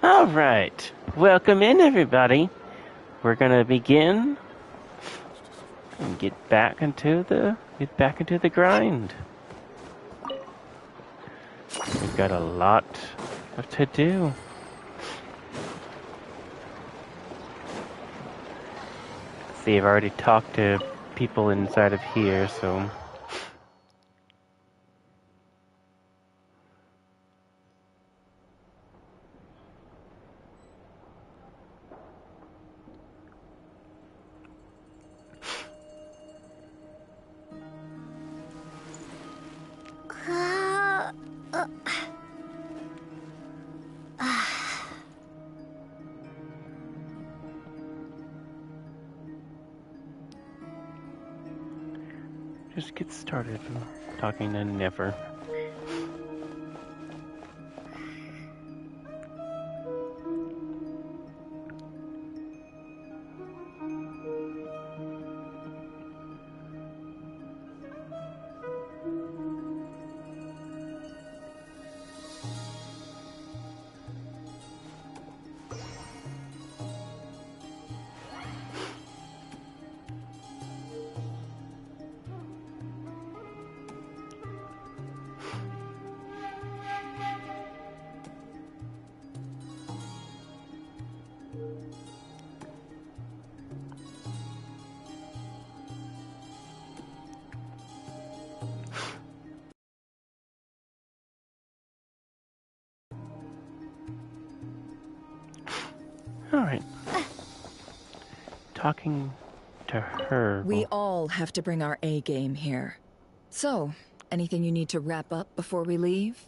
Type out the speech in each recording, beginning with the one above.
All right, welcome in, everybody. We're gonna begin and get back into the grind. We've got a lot to do. See, I've already talked to people inside of here, so. Just get started talking to Never. Alright. Talking to her. We all have to bring our A game here. So, anything you need to wrap up before we leave?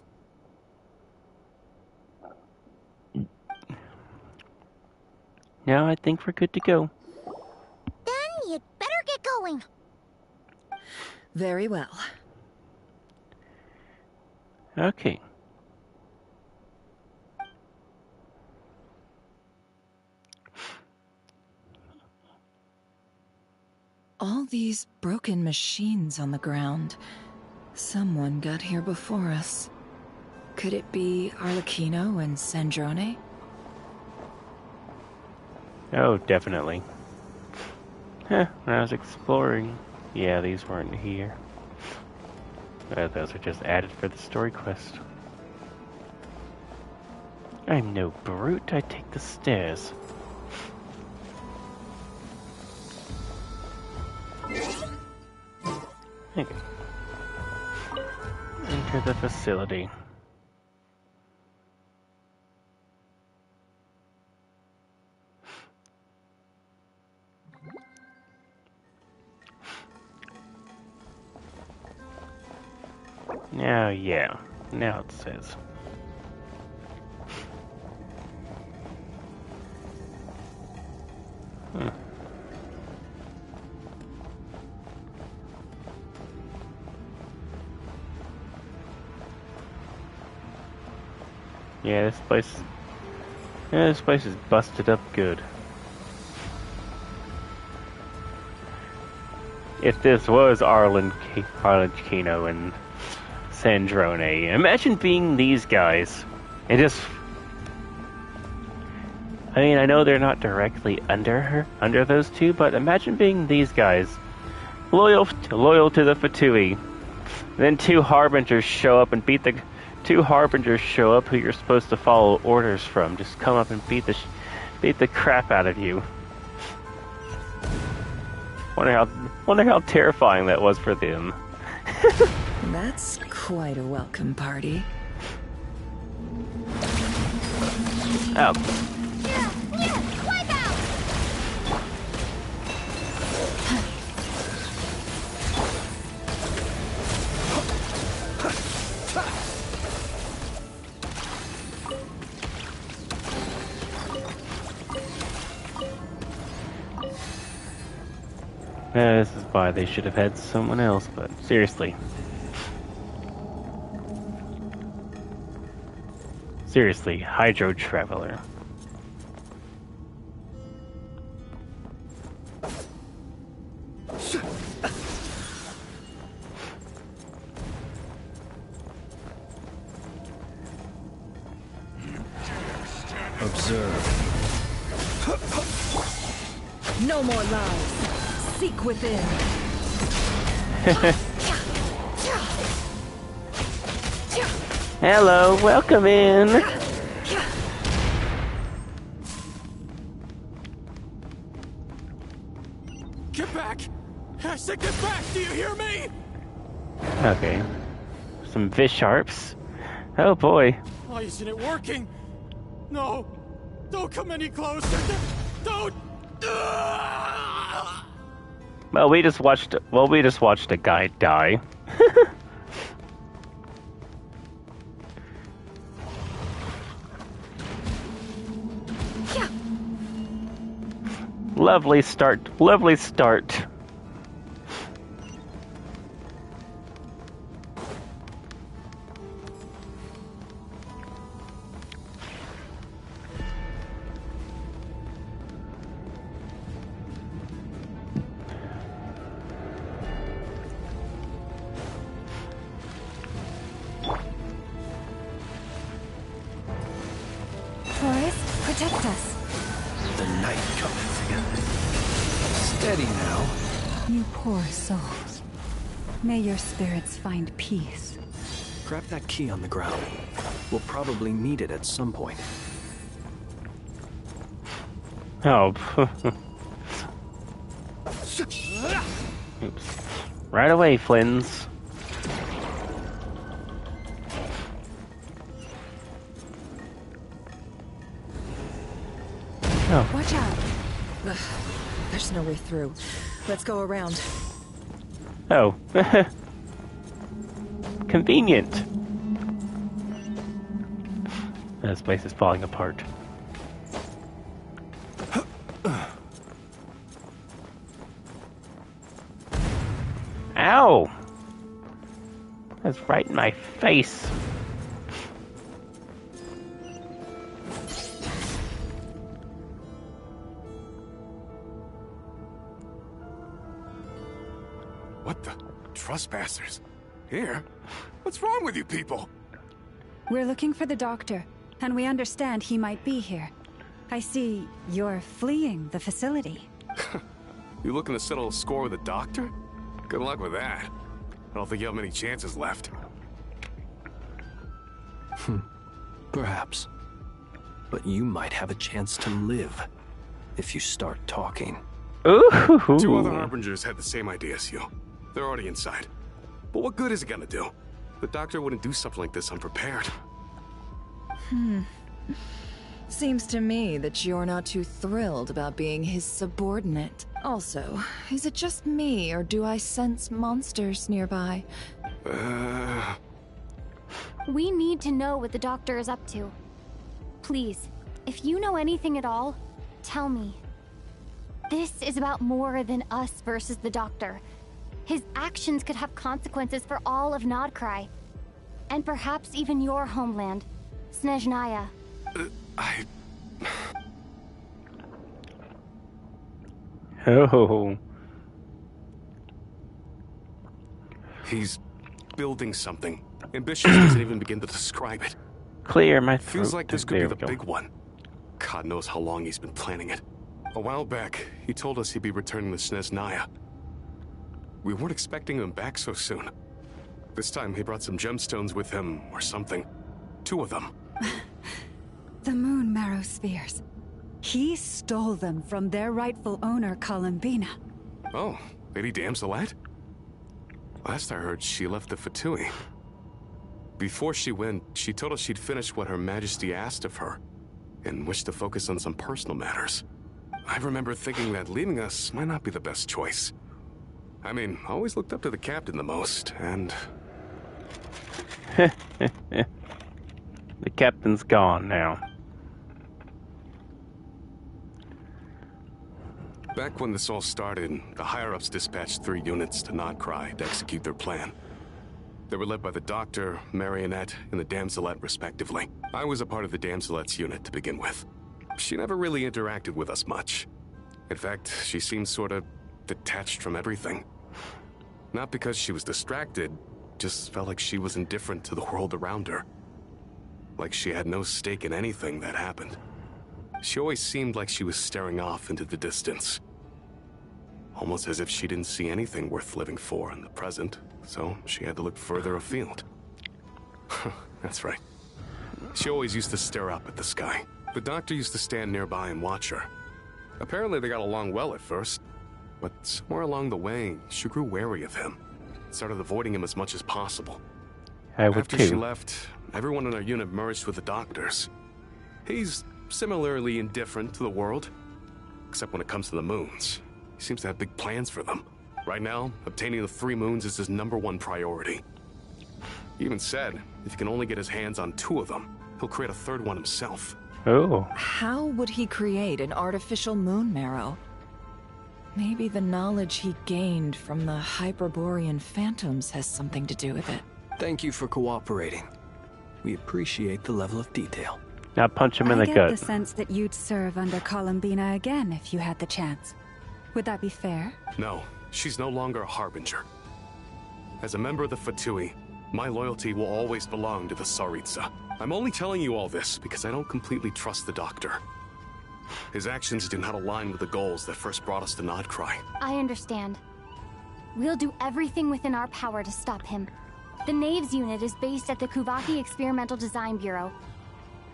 No, I think we're good to go. Then you'd better get going. Very well. Okay. All these broken machines on the ground. Someone got here before us. Could it be Arlecchino and Sandrone? Oh, definitely. When I was exploring, yeah, these weren't here. Those are just added for the story quest. I'm no brute, I take the stairs. Okay. Enter the facility. Now, yeah. Now it says. Yeah, this place is busted up good. If this was Arlecchino and Sandrone, imagine being these guys. And just... I mean, I know they're not directly under those two, but imagine being these guys. Loyal to the Fatui. Then two Harbingers show up who you're supposed to follow orders from. Just come up and beat the crap out of you. Wonder how terrifying that was for them. That's quite a welcome party. Oh. Wipe out! This is why they should have had someone else, but seriously. Seriously, Hydro Traveler. Observe. No more lies. Seek within. Hello, welcome in. Get back! I said get back! Do you hear me? Okay. Some fish sharps. Oh boy. Why isn't it working? No! Don't come any closer! Don't! Well, we just watched a guy die. Lovely start. Lovely start. Forest, protect us. The night cometh. Steady now. You poor souls. May your spirits find peace. Grab that key on the ground. We'll probably need it at some point. Oh. Oops. Right away, Flins. Oh. Watch out. Ugh, there's no way through. Let's go around. Oh. Convenient. This place is falling apart. Ow! That's right in my face. What the? Trespassers? Here? What's wrong with you people? We're looking for the doctor, and we understand he might be here. I see you're fleeing the facility. You looking to settle a score with a doctor? Good luck with that. I don't think you have many chances left. Perhaps. But you might have a chance to live if you start talking. Ooh. Two other harbingers had the same idea as you. They're already inside. But what good is it gonna do? The doctor wouldn't do something like this unprepared. Seems to me that you're not too thrilled about being his subordinate. Also, is it just me, or do I sense monsters nearby? We need to know what the doctor is up to. Please, if you know anything at all, tell me. This is about more than us versus the doctor. His actions could have consequences for all of Nodcry. And perhaps even your homeland, Snezhnaya. Oh. He's building something. Ambitious doesn't even begin to describe it. Clear my throat. Feels like this could be There the we go. big one. God knows how long he's been planning it. A while back, he told us he'd be returning to Snezhnaya. We weren't expecting him back so soon. This time he brought some gemstones with him, or something. 2 of them. The moon marrow spheres. He stole them from their rightful owner, Columbina. Oh, Lady Damselat? Last I heard, she left the Fatui. Before she went, she told us she'd finish what Her Majesty asked of her, and wished to focus on some personal matters. I remember thinking that leaving us might not be the best choice. I mean, I always looked up to the captain the most, and... The captain's gone now. Back when this all started, the higher-ups dispatched 3 units to Nodcry to execute their plan. They were led by the Doctor, Marionette, and the Damselet, respectively. I was a part of the Damselet's unit to begin with. She never really interacted with us much. In fact, she seemed sort of detached from everything. Not because she was distracted, just felt like she was indifferent to the world around her. Like she had no stake in anything that happened. She always seemed like she was staring off into the distance. Almost as if she didn't see anything worth living for in the present, so she had to look further afield. That's right. She always used to stare up at the sky. The doctor used to stand nearby and watch her. Apparently they got along well at first, but somewhere along the way, she grew wary of him. Started avoiding him as much as possible. I would After too. she left, everyone in our unit merged with the doctors. He's similarly indifferent to the world, except when it comes to the moons. He seems to have big plans for them. Right now, obtaining the 3 moons is his #1 priority. He even said if he can only get his hands on 2 of them, he'll create a 3rd one himself. Oh. How would he create an artificial moon marrow? Maybe the knowledge he gained from the Hyperborean phantoms has something to do with it. Thank you for cooperating. We appreciate the level of detail. Now punch him in I the get gut. the sense that you'd serve under Columbina again if you had the chance. Would that be fair? No, she's no longer a harbinger. As a member of the Fatui, my loyalty will always belong to the Tsaritsa. I'm only telling you all this because I don't completely trust the Doctor. His actions do not align with the goals that first brought us to Nodcry. I understand. We'll do everything within our power to stop him. The Knaves unit is based at the Kuvaki Experimental Design Bureau.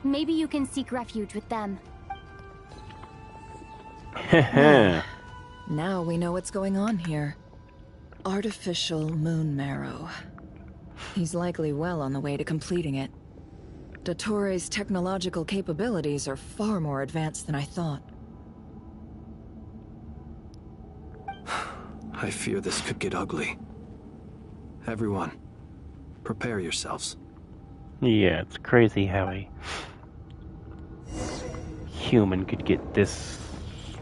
Maybe you can seek refuge with them. Now we know what's going on here. Artificial moon marrow. He's likely well on the way to completing it. Dottore's technological capabilities are far more advanced than I thought. I fear this could get ugly. Everyone, prepare yourselves. Yeah, it's crazy how a human could get this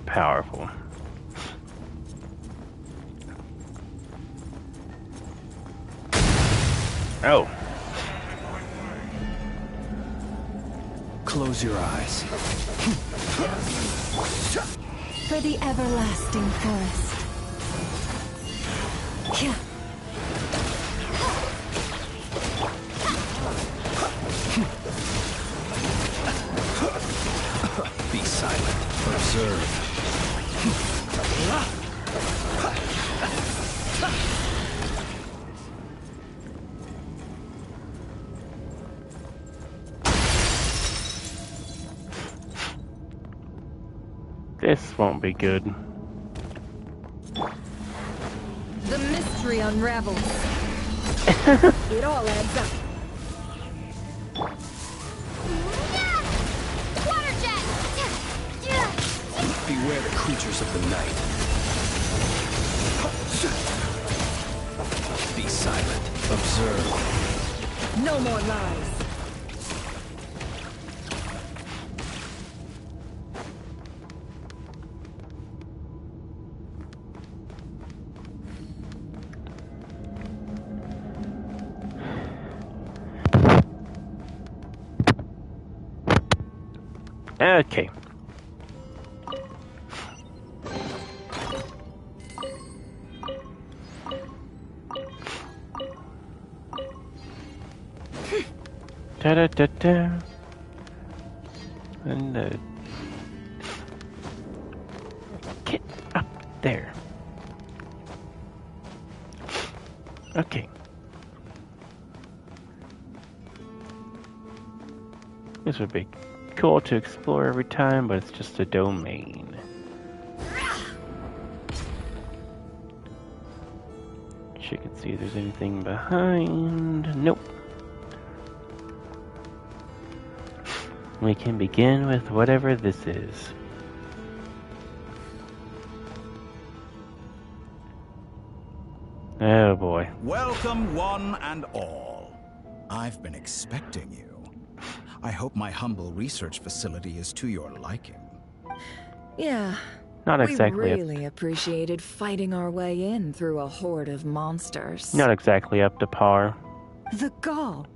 powerful. Oh. Close your eyes. For the everlasting forest. Yeah. Be silent. Observe. This won't be good. The mystery unravels. It all adds up. Water jet! Beware the creatures of the night. Be silent. Observe. No more lies. Okay. Da da da da. And get up there. Okay. This would be cool to explore every time, but it's just a domain. Check and see if there's anything behind. Nope. We can begin with whatever this is. Oh boy. Welcome, one and all. I've been expecting you. I hope my humble research facility is to your liking. Yeah. Not exactly. We really appreciated fighting our way in through a horde of monsters. Not exactly up to par. The gall.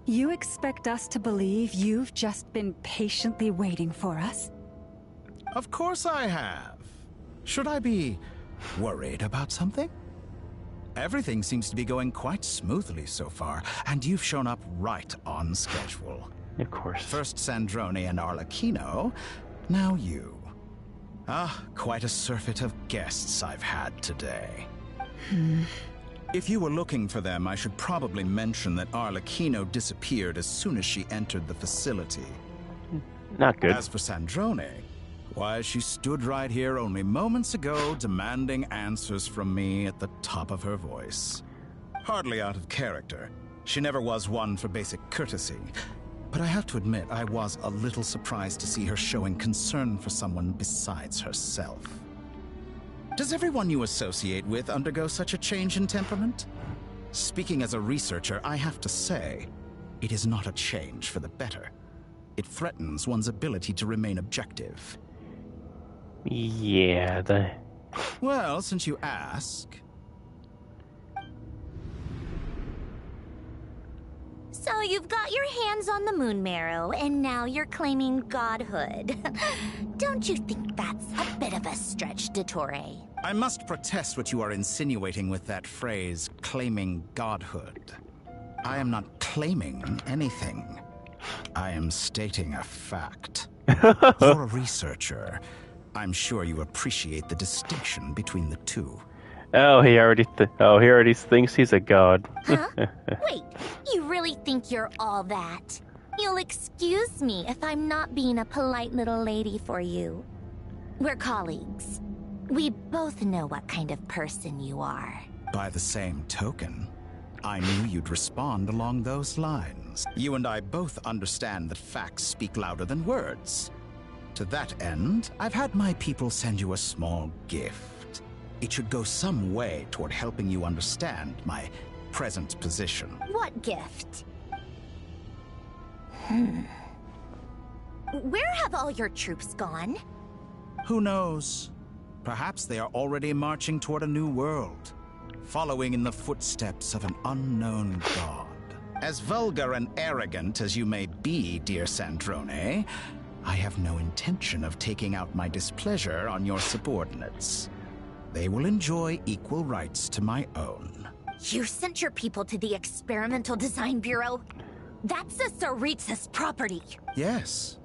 You expect us to believe you've just been patiently waiting for us? Of course I have. Should I be worried about something? Everything seems to be going quite smoothly so far, and you've shown up right on schedule. Of course. First Sandrone and Arlecchino, Now you. Ah, quite a surfeit of guests I've had today. If you were looking for them, I should probably mention that Arlecchino disappeared as soon as she entered the facility. Not good. As for Sandrone, why, she stood right here only moments ago demanding answers from me at the top of her voice. Hardly out of character. She never was one for basic courtesy. But I have to admit, I was a little surprised to see her showing concern for someone besides herself. Does everyone you associate with undergo such a change in temperament? Speaking as a researcher, I have to say, it is not a change for the better. It threatens one's ability to remain objective. Yeah, Well, since you ask... So you've got your hands on the moon marrow, and now you're claiming godhood. Don't you think that's a bit of a stretch, Dottore? I must protest what you are insinuating with that phrase, claiming godhood. I am not claiming anything. I am stating a fact. You're a researcher. I'm sure you appreciate the distinction between the two. Oh, he already thinks he's a god. Huh? Wait, you really think you're all that? You'll excuse me if I'm not being a polite little lady for you. We're colleagues. We both know what kind of person you are. By the same token, I knew you'd respond along those lines. You and I both understand that facts speak louder than words. To that end, I've had my people send you a small gift. It should go some way toward helping you understand my present position. What gift? Where have all your troops gone? Who knows? Perhaps they are already marching toward a new world, following in the footsteps of an unknown god. As vulgar and arrogant as you may be, dear Sandrone, I have no intention of taking out my displeasure on your subordinates. They will enjoy equal rights to my own. You sent your people to the Experimental Design Bureau? That's a Tsaritsa's property. Yes,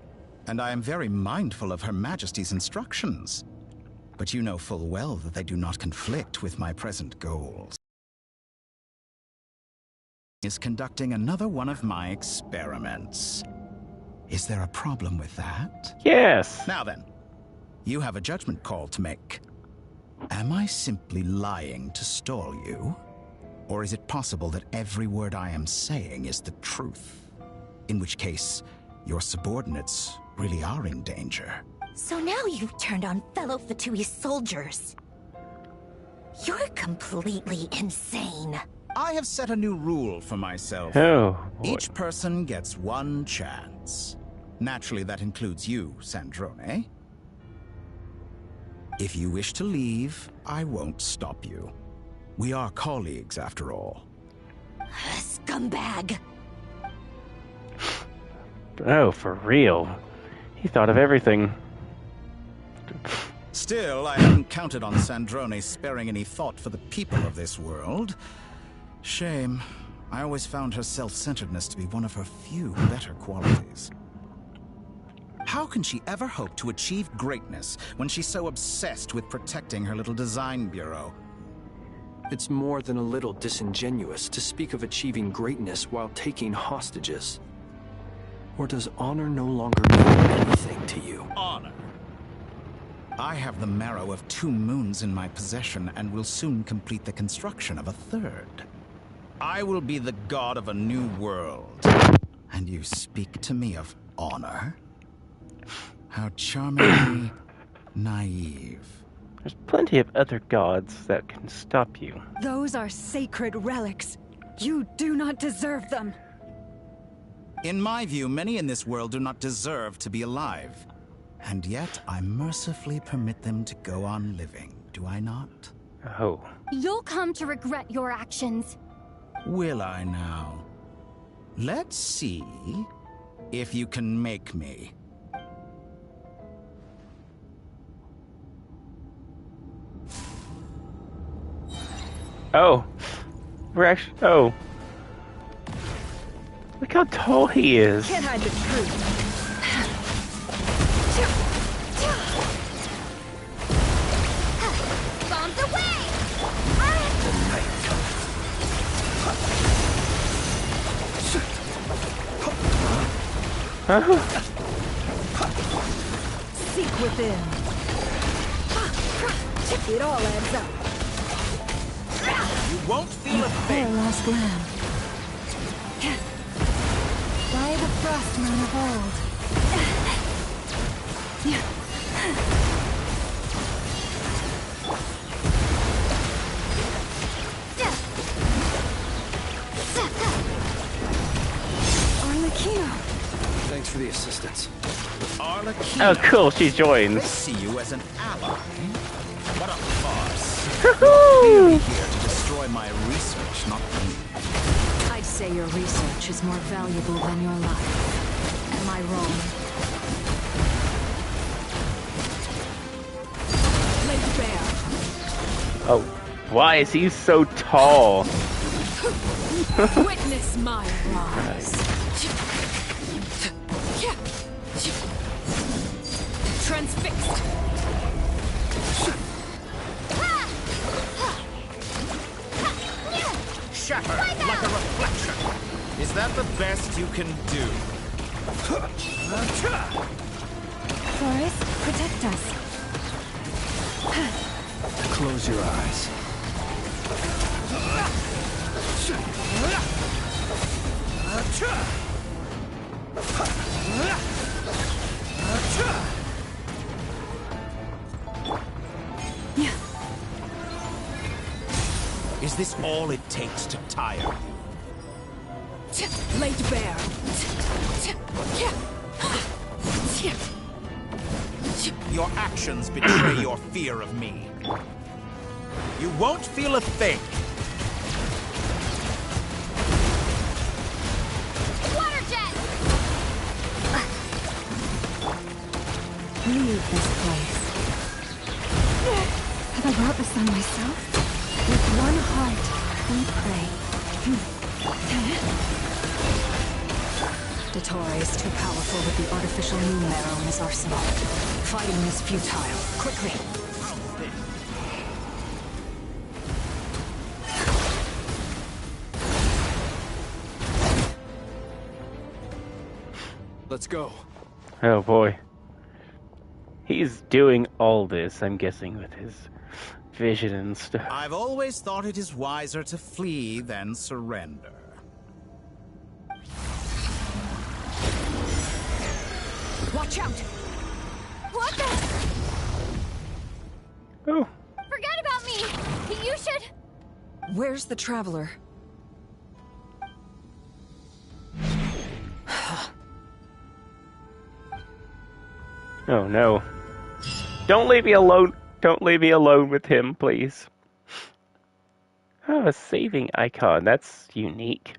and I am very mindful of Her Majesty's instructions. But you know full well that they do not conflict with my present goals. Is conducting another one of my experiments. Is there a problem with that? Yes. Now then, you have a judgment call to make. Am I simply lying to stall you? Or is it possible that every word I am saying is the truth? In which case, your subordinates really are in danger. So now you've turned on fellow Fatui soldiers. You're completely insane. I have set a new rule for myself. Oh, boy. Each person gets one chance. Naturally, that includes you, Sandrone. If you wish to leave, I won't stop you. We are colleagues, after all. Scumbag. Oh, for real. He thought of everything. Still, I haven't counted on Sandrone sparing any thought for the people of this world. Shame. I always found her self-centeredness to be one of her few better qualities. How can she ever hope to achieve greatness when she's so obsessed with protecting her little design bureau? It's more than a little disingenuous to speak of achieving greatness while taking hostages. Or does honor no longer mean anything to you? Honor. I have the marrow of 2 moons in my possession and will soon complete the construction of a 3rd. I will be the god of a new world. And you speak to me of honor? How charmingly naive. There's plenty of other gods that can stop you. Those are sacred relics. You do not deserve them. In my view, many in this world do not deserve to be alive. And yet, I mercifully permit them to go on living, do I not? Oh. You'll come to regret your actions. Will I now? Let's see if you can make me. Oh. We're actually... Oh. Look how tall he is. Can't hide the truth. Seek within. It all adds up. You won't feel a Poor thing. lost land. By the frost moon of old. Arlecchino. Thanks for the assistance. Arlecchino. Oh, cool, she I joins. see you as an ally. What a farce. Woohoo! You're here to destroy my research, not me. I'd say your research is more valuable than your life. Am I wrong? Laid bare. Oh, why is he so tall? Witness my rise. Transfixed. Shatter like a reflection. Is that the best you can do? Forest, protect us. Close your eyes. Is this all it takes to tire you? Laid bare. Your actions betray your fear of me. You won't feel a thing. Water jet! Leave this place. Have I brought this on myself? With one heart, we pray. Dottore is too powerful with the artificial moon marrow in his arsenal. Fighting is futile. Quickly! Let's go. Oh boy. He's doing all this, I'm guessing, with his vision and stuff. I've always thought it is wiser to flee than surrender. Watch out! What the? Oh. Forget about me! You should... Where's the traveler? Oh no. Don't leave me alone. Don't leave me alone with him, please. Oh, a saving icon. That's unique.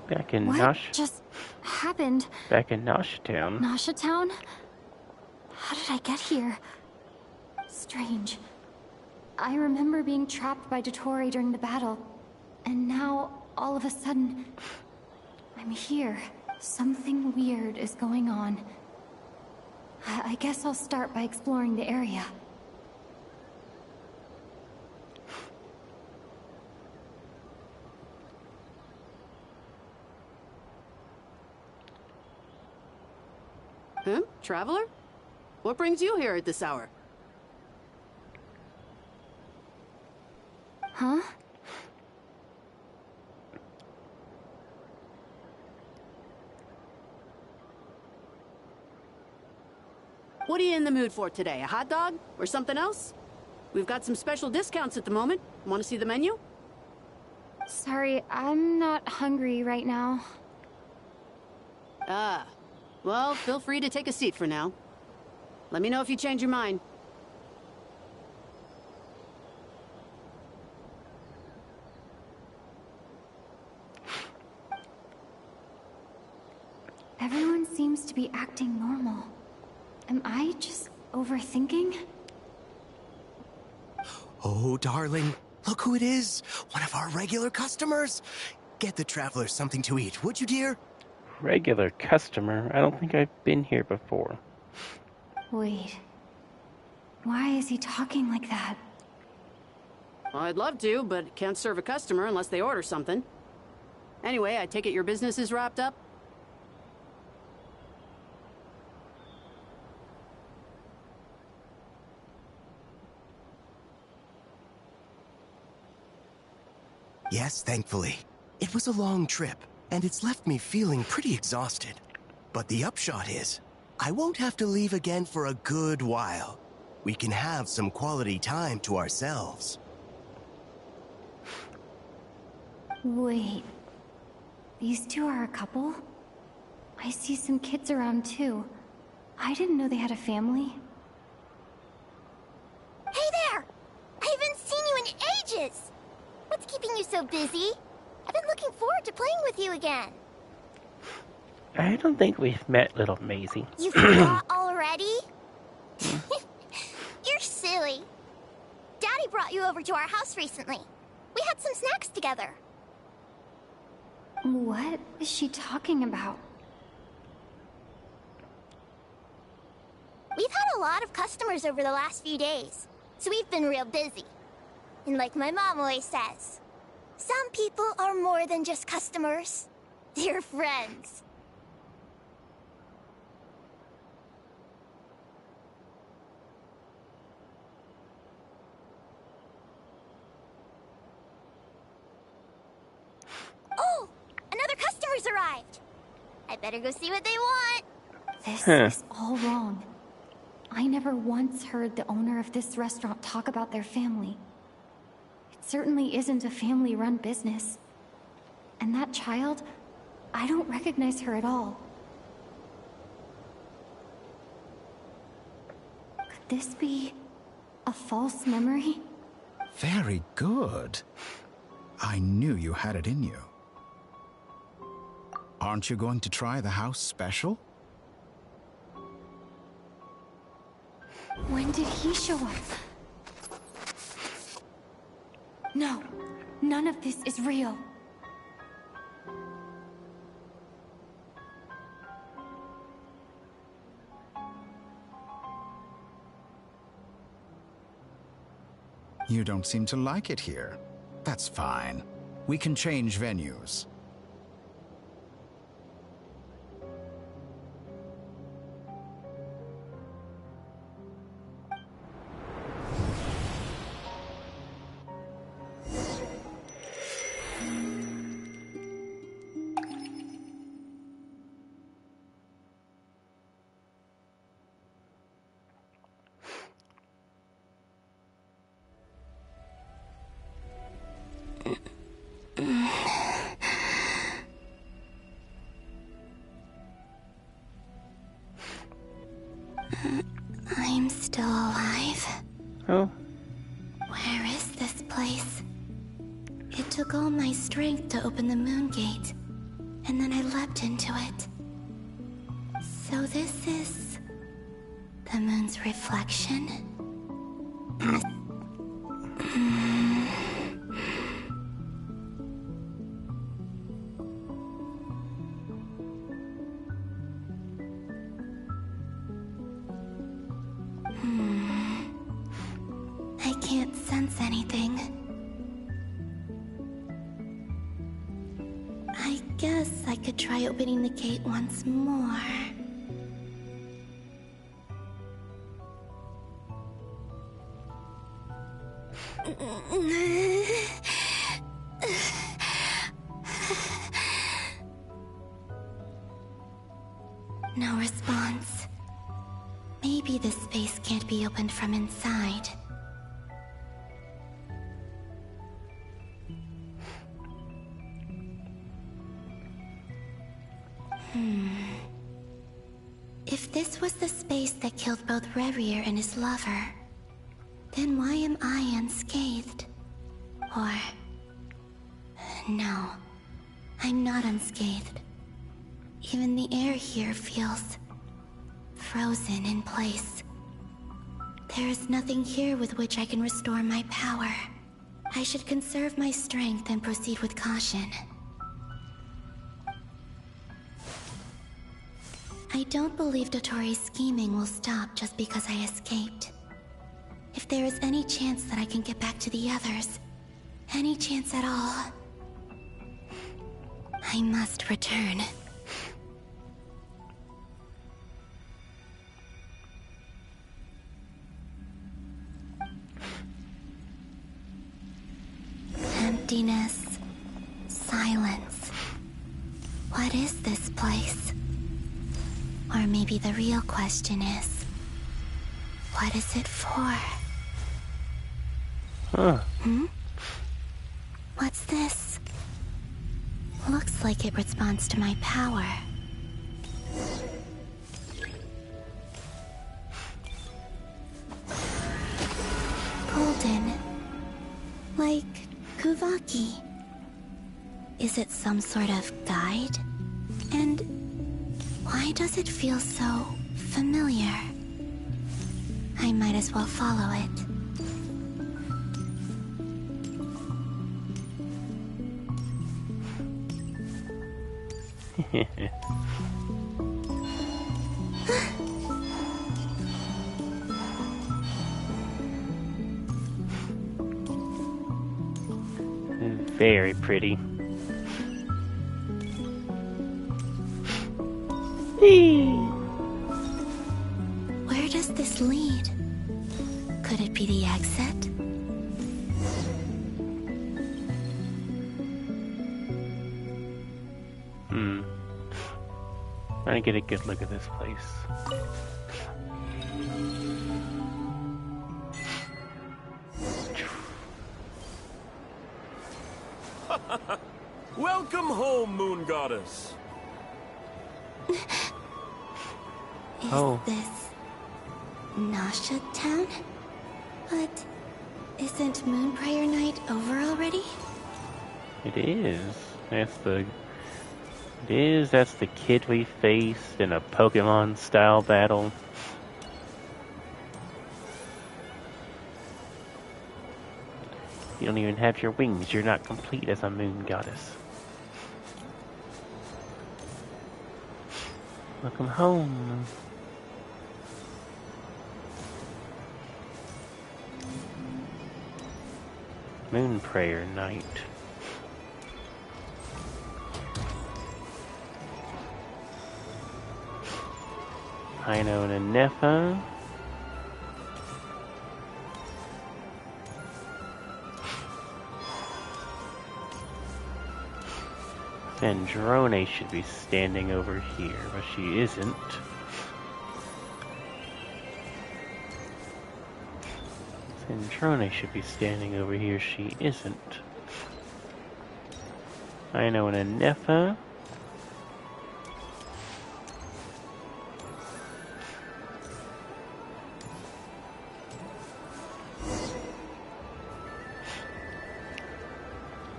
Back in What Nosh. just happened? Back in Nosh Town. Nasha Town? How did I get here? Strange. I remember being trapped by Dottore during the battle. And now, all of a sudden, I'm here. Something weird is going on. I guess I'll start by exploring the area. Huh? Traveler? What brings you here at this hour? Huh? What are you in the mood for today? A hot dog? Or something else? We've got some special discounts at the moment. Want to see the menu? Sorry, I'm not hungry right now. Ah. Well, feel free to take a seat for now. Let me know if you change your mind. Everyone seems to be acting normal. Am I just overthinking? Oh, darling, Look who it is! One of our regular customers! Get the traveler something to eat, would you, dear? Regular customer? I don't think I've been here before. Wait. Why is he talking like that? Well, I'd love to, but can't serve a customer unless they order something. Anyway, I take it your business is wrapped up? Yes, thankfully. It was a long trip, and it's left me feeling pretty exhausted. But the upshot is, I won't have to leave again for a good while. We can have some quality time to ourselves. Wait. These two are a couple? I see some kids around too. I didn't know they had a family. Hey there! I haven't seen you in ages! What's keeping you so busy? I've been looking forward to playing with you again. I don't think we've met, little Maisie. You forgot already? You're silly. Daddy brought you over to our house recently. We had some snacks together. What is she talking about? We've had a lot of customers over the last few days, so we've been real busy. And like my mom always says, some people are more than just customers. They're friends. Oh! Another customer's arrived! I better go see what they want. This is all wrong. I never once heard the owner of this restaurant talk about their family. It certainly isn't a family-run business. And that child, I don't recognize her at all. Could this be a false memory? Very good. I knew you had it in you. Aren't you going to try the house special? When did he show up? No, none of this is real. You don't seem to like it here. That's fine. We can change venues. I'm still alive. Oh, Where is this place? It took all my strength to open the moon gate, and then I leapt into it. So this is the moon's reflection? I can't sense anything. I guess I could try opening the gate once more. No response. Maybe this space can't be opened from inside. If this was the space that killed both Revier and his lover, then why am I unscathed? Or... no, I'm not unscathed. Even the air here feels... frozen in place. There is nothing here with which I can restore my power. I should conserve my strength and proceed with caution. I don't believe Dotori's scheming will stop just because I escaped. If there is any chance that I can get back to the others, any chance at all, I must return. Emptiness, silence. What is this place? Or maybe the real question is, what is it for? What's this? Looks like it responds to my power. Golden. Like Kuvaki. Is it some sort of guide? And why does it feel so familiar? I might as well follow it. Very pretty. Where does this lead? Could it be the exit? Trying to get a good look at this place. Welcome home, Moon Goddess. Is this Nasha Town? But isn't Moon Prayer Night over already? It is. That's the kid we faced in a Pokemon style battle. You don't even have your wings. You're not complete as a moon goddess. Welcome home. Moon Prayer Night. Hino and Nefa. Androne should be standing over here, but she isn't. Androne should be standing over here, she isn't. Hino and Nefa.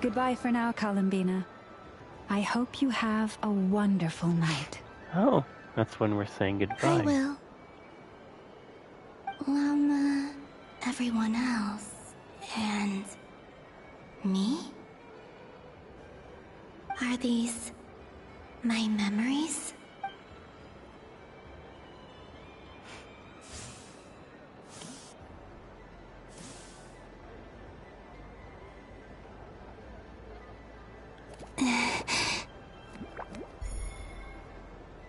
Goodbye for now, Columbina. I hope you have a wonderful night. Oh, that's when we're saying goodbye. I will. Everyone else. And me? Are these my memories?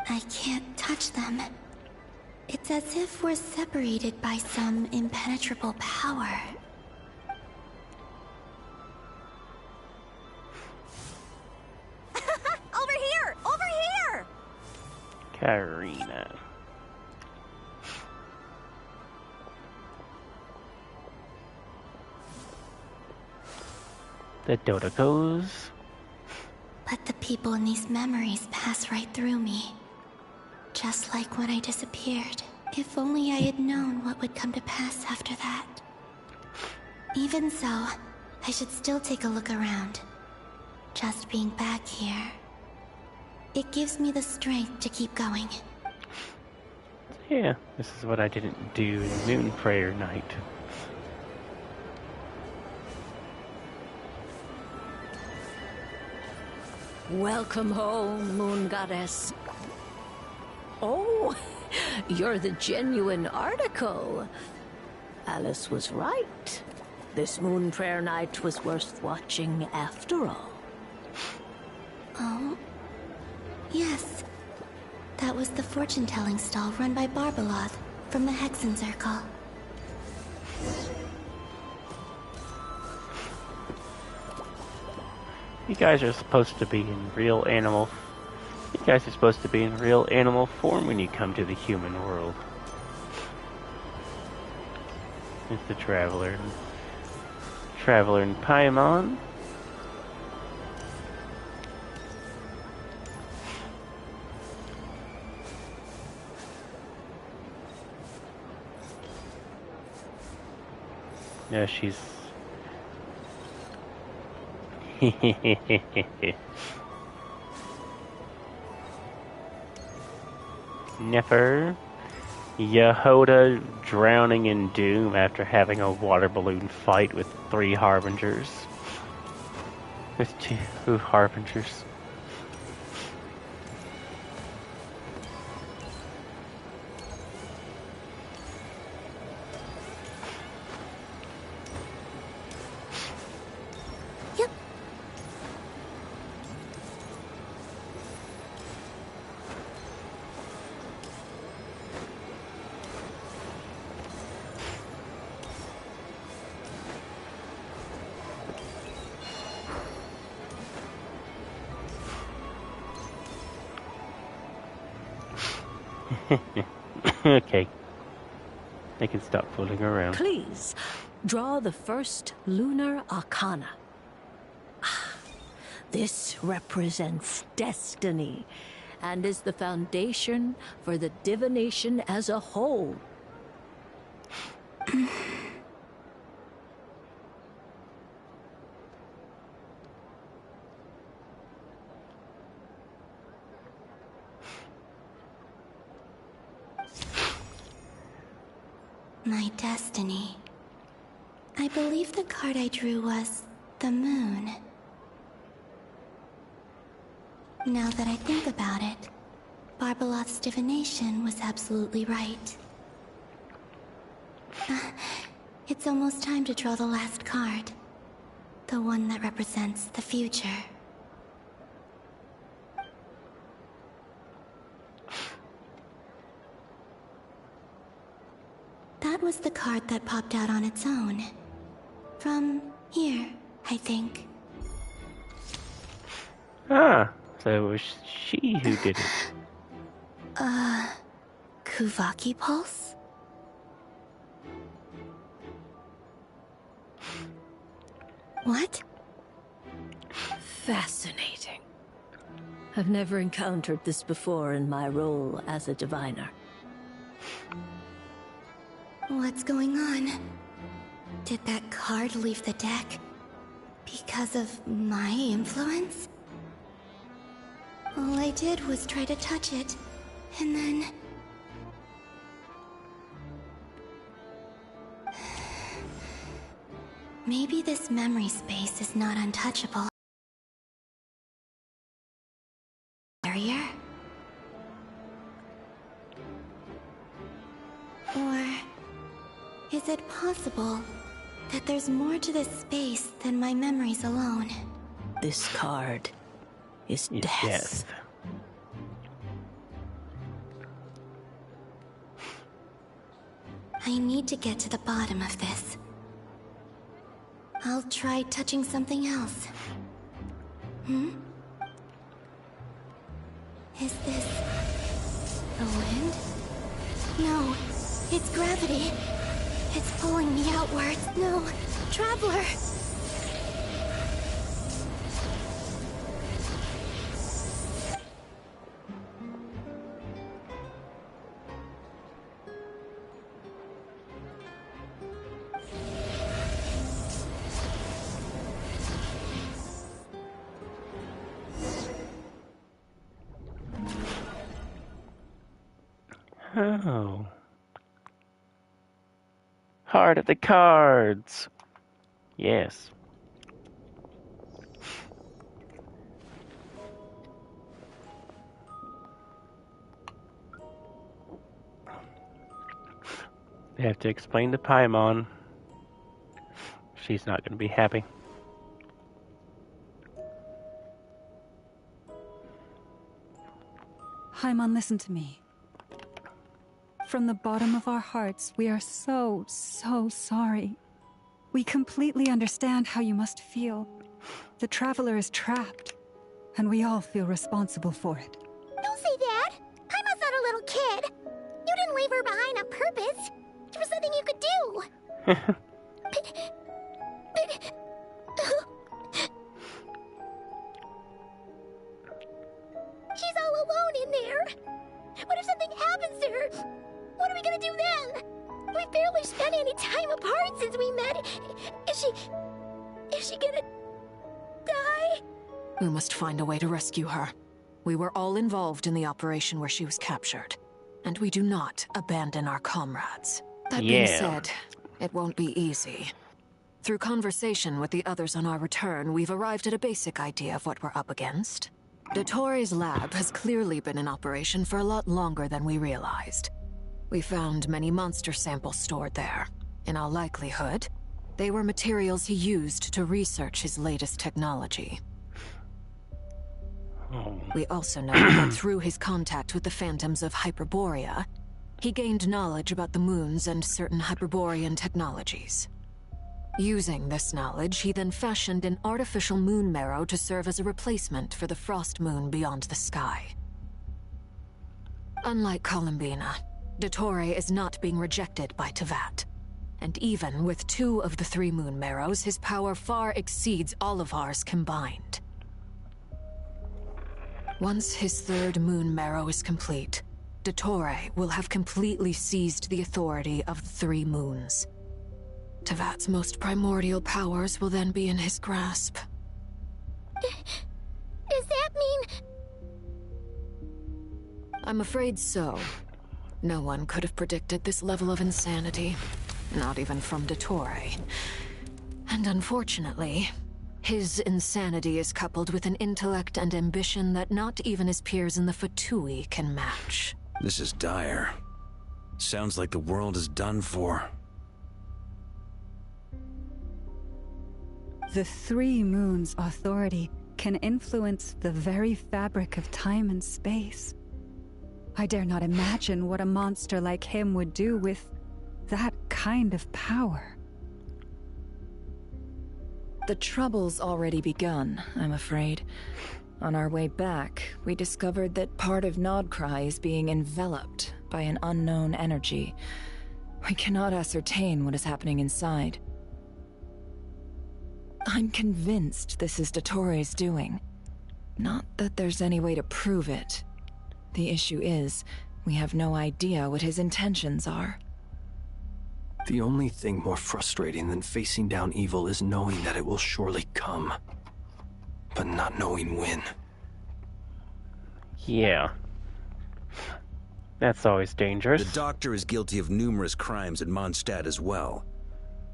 I can't touch them. It's as if we're separated by some impenetrable power. Over here! Over here! Karina. The Dodocos. But the people in these memories pass right through me. Just like when I disappeared. If only I had known what would come to pass after that. Even so, I should still take a look around. Just being back here. It gives me the strength to keep going. Yeah, this is what I didn't do in Moon Prayer Night. Welcome home, Moon Goddess. Oh, you're the genuine article. Alice was right. This moon prayer night was worth watching after all. Oh, yes. That was the fortune-telling stall run by Barbeloth from the Hexen Circle. You guys are supposed to be in real animal. You guys are supposed to be in real animal form when you come to the human world. It's the traveler. Traveler in Paimon. Yeah, she's... Nefer. Yehoda drowning in doom after having a water balloon fight with 3 harbingers. With 2 harbingers. Okay. I can stop fooling around. Please, draw the first lunar arcana. This represents destiny and is the foundation for the divination as a whole. My destiny. I believe the card I drew was the moon. Now that I think about it, Barbeloth's divination was absolutely right. It's almost time to draw the last card. The one that represents the future. That was the card that popped out on its own. From here, I think. Ah, so it was she who did it. Kuvaki Pulse? What? Fascinating. I've never encountered this before in my role as a diviner. What's going on? Did that card leave the deck because of my influence? All I did was try to touch it, and then... Maybe this memory space is not untouchable. Barrier? Or... is it possible that there's more to this space than my memories alone? This card is death. I need to get to the bottom of this. I'll try touching something else. Is this... the wind? No, it's gravity. It's pulling me outwards. No, Traveler! Oh. Heart of the cards. Yes. They have to explain to Paimon. She's not going to be happy. Paimon, listen to me. From the bottom of our hearts, we are so sorry. We completely understand how you must feel. The Traveler is trapped, and we all feel responsible for it. Don't say that! Paimon's not a little kid! You didn't leave her behind on purpose! There was nothing you could do! She's all alone in there! What if something happens to her? What are we gonna do then? We've barely spent any time apart since we met. Is she gonna die? We must find a way to rescue her. We were all involved in the operation where she was captured, and we do not abandon our comrades. That being said, it won't be easy. Through conversation with the others on our return, we've arrived at a basic idea of what we're up against. Dottore lab has clearly been in operation for a lot longer than we realized. We found many monster samples stored there. In all likelihood, they were materials he used to research his latest technology. We also know that through his contact with the phantoms of Hyperborea, he gained knowledge about the moons and certain Hyperborean technologies. Using this knowledge, he then fashioned an artificial moon marrow to serve as a replacement for the frost moon beyond the sky. Unlike Columbina, Dottore is not being rejected by Tevat. And even with 2 of the 3 moon marrows, his power far exceeds all of ours combined. Once his 3rd moon marrow is complete, Dottore will have completely seized the authority of the 3 moons. Tevat's most primordial powers will then be in his grasp. Does that mean... I'm afraid so. No one could have predicted this level of insanity. Not even from Dottore. And unfortunately, his insanity is coupled with an intellect and ambition that not even his peers in the Fatui can match. This is dire. Sounds like the world is done for. The 3 moons' authority can influence the very fabric of time and space. I dare not imagine what a monster like him would do with that kind of power. The trouble's already begun, I'm afraid. On our way back, we discovered that part of Nodcry is being enveloped by an unknown energy. We cannot ascertain what is happening inside. I'm convinced this is Dottore's doing. Not that there's any way to prove it. The issue is, we have no idea what his intentions are. The only thing more frustrating than facing down evil is knowing that it will surely come, but not knowing when. Yeah. That's always dangerous. The Doctor is guilty of numerous crimes in Mondstadt as well.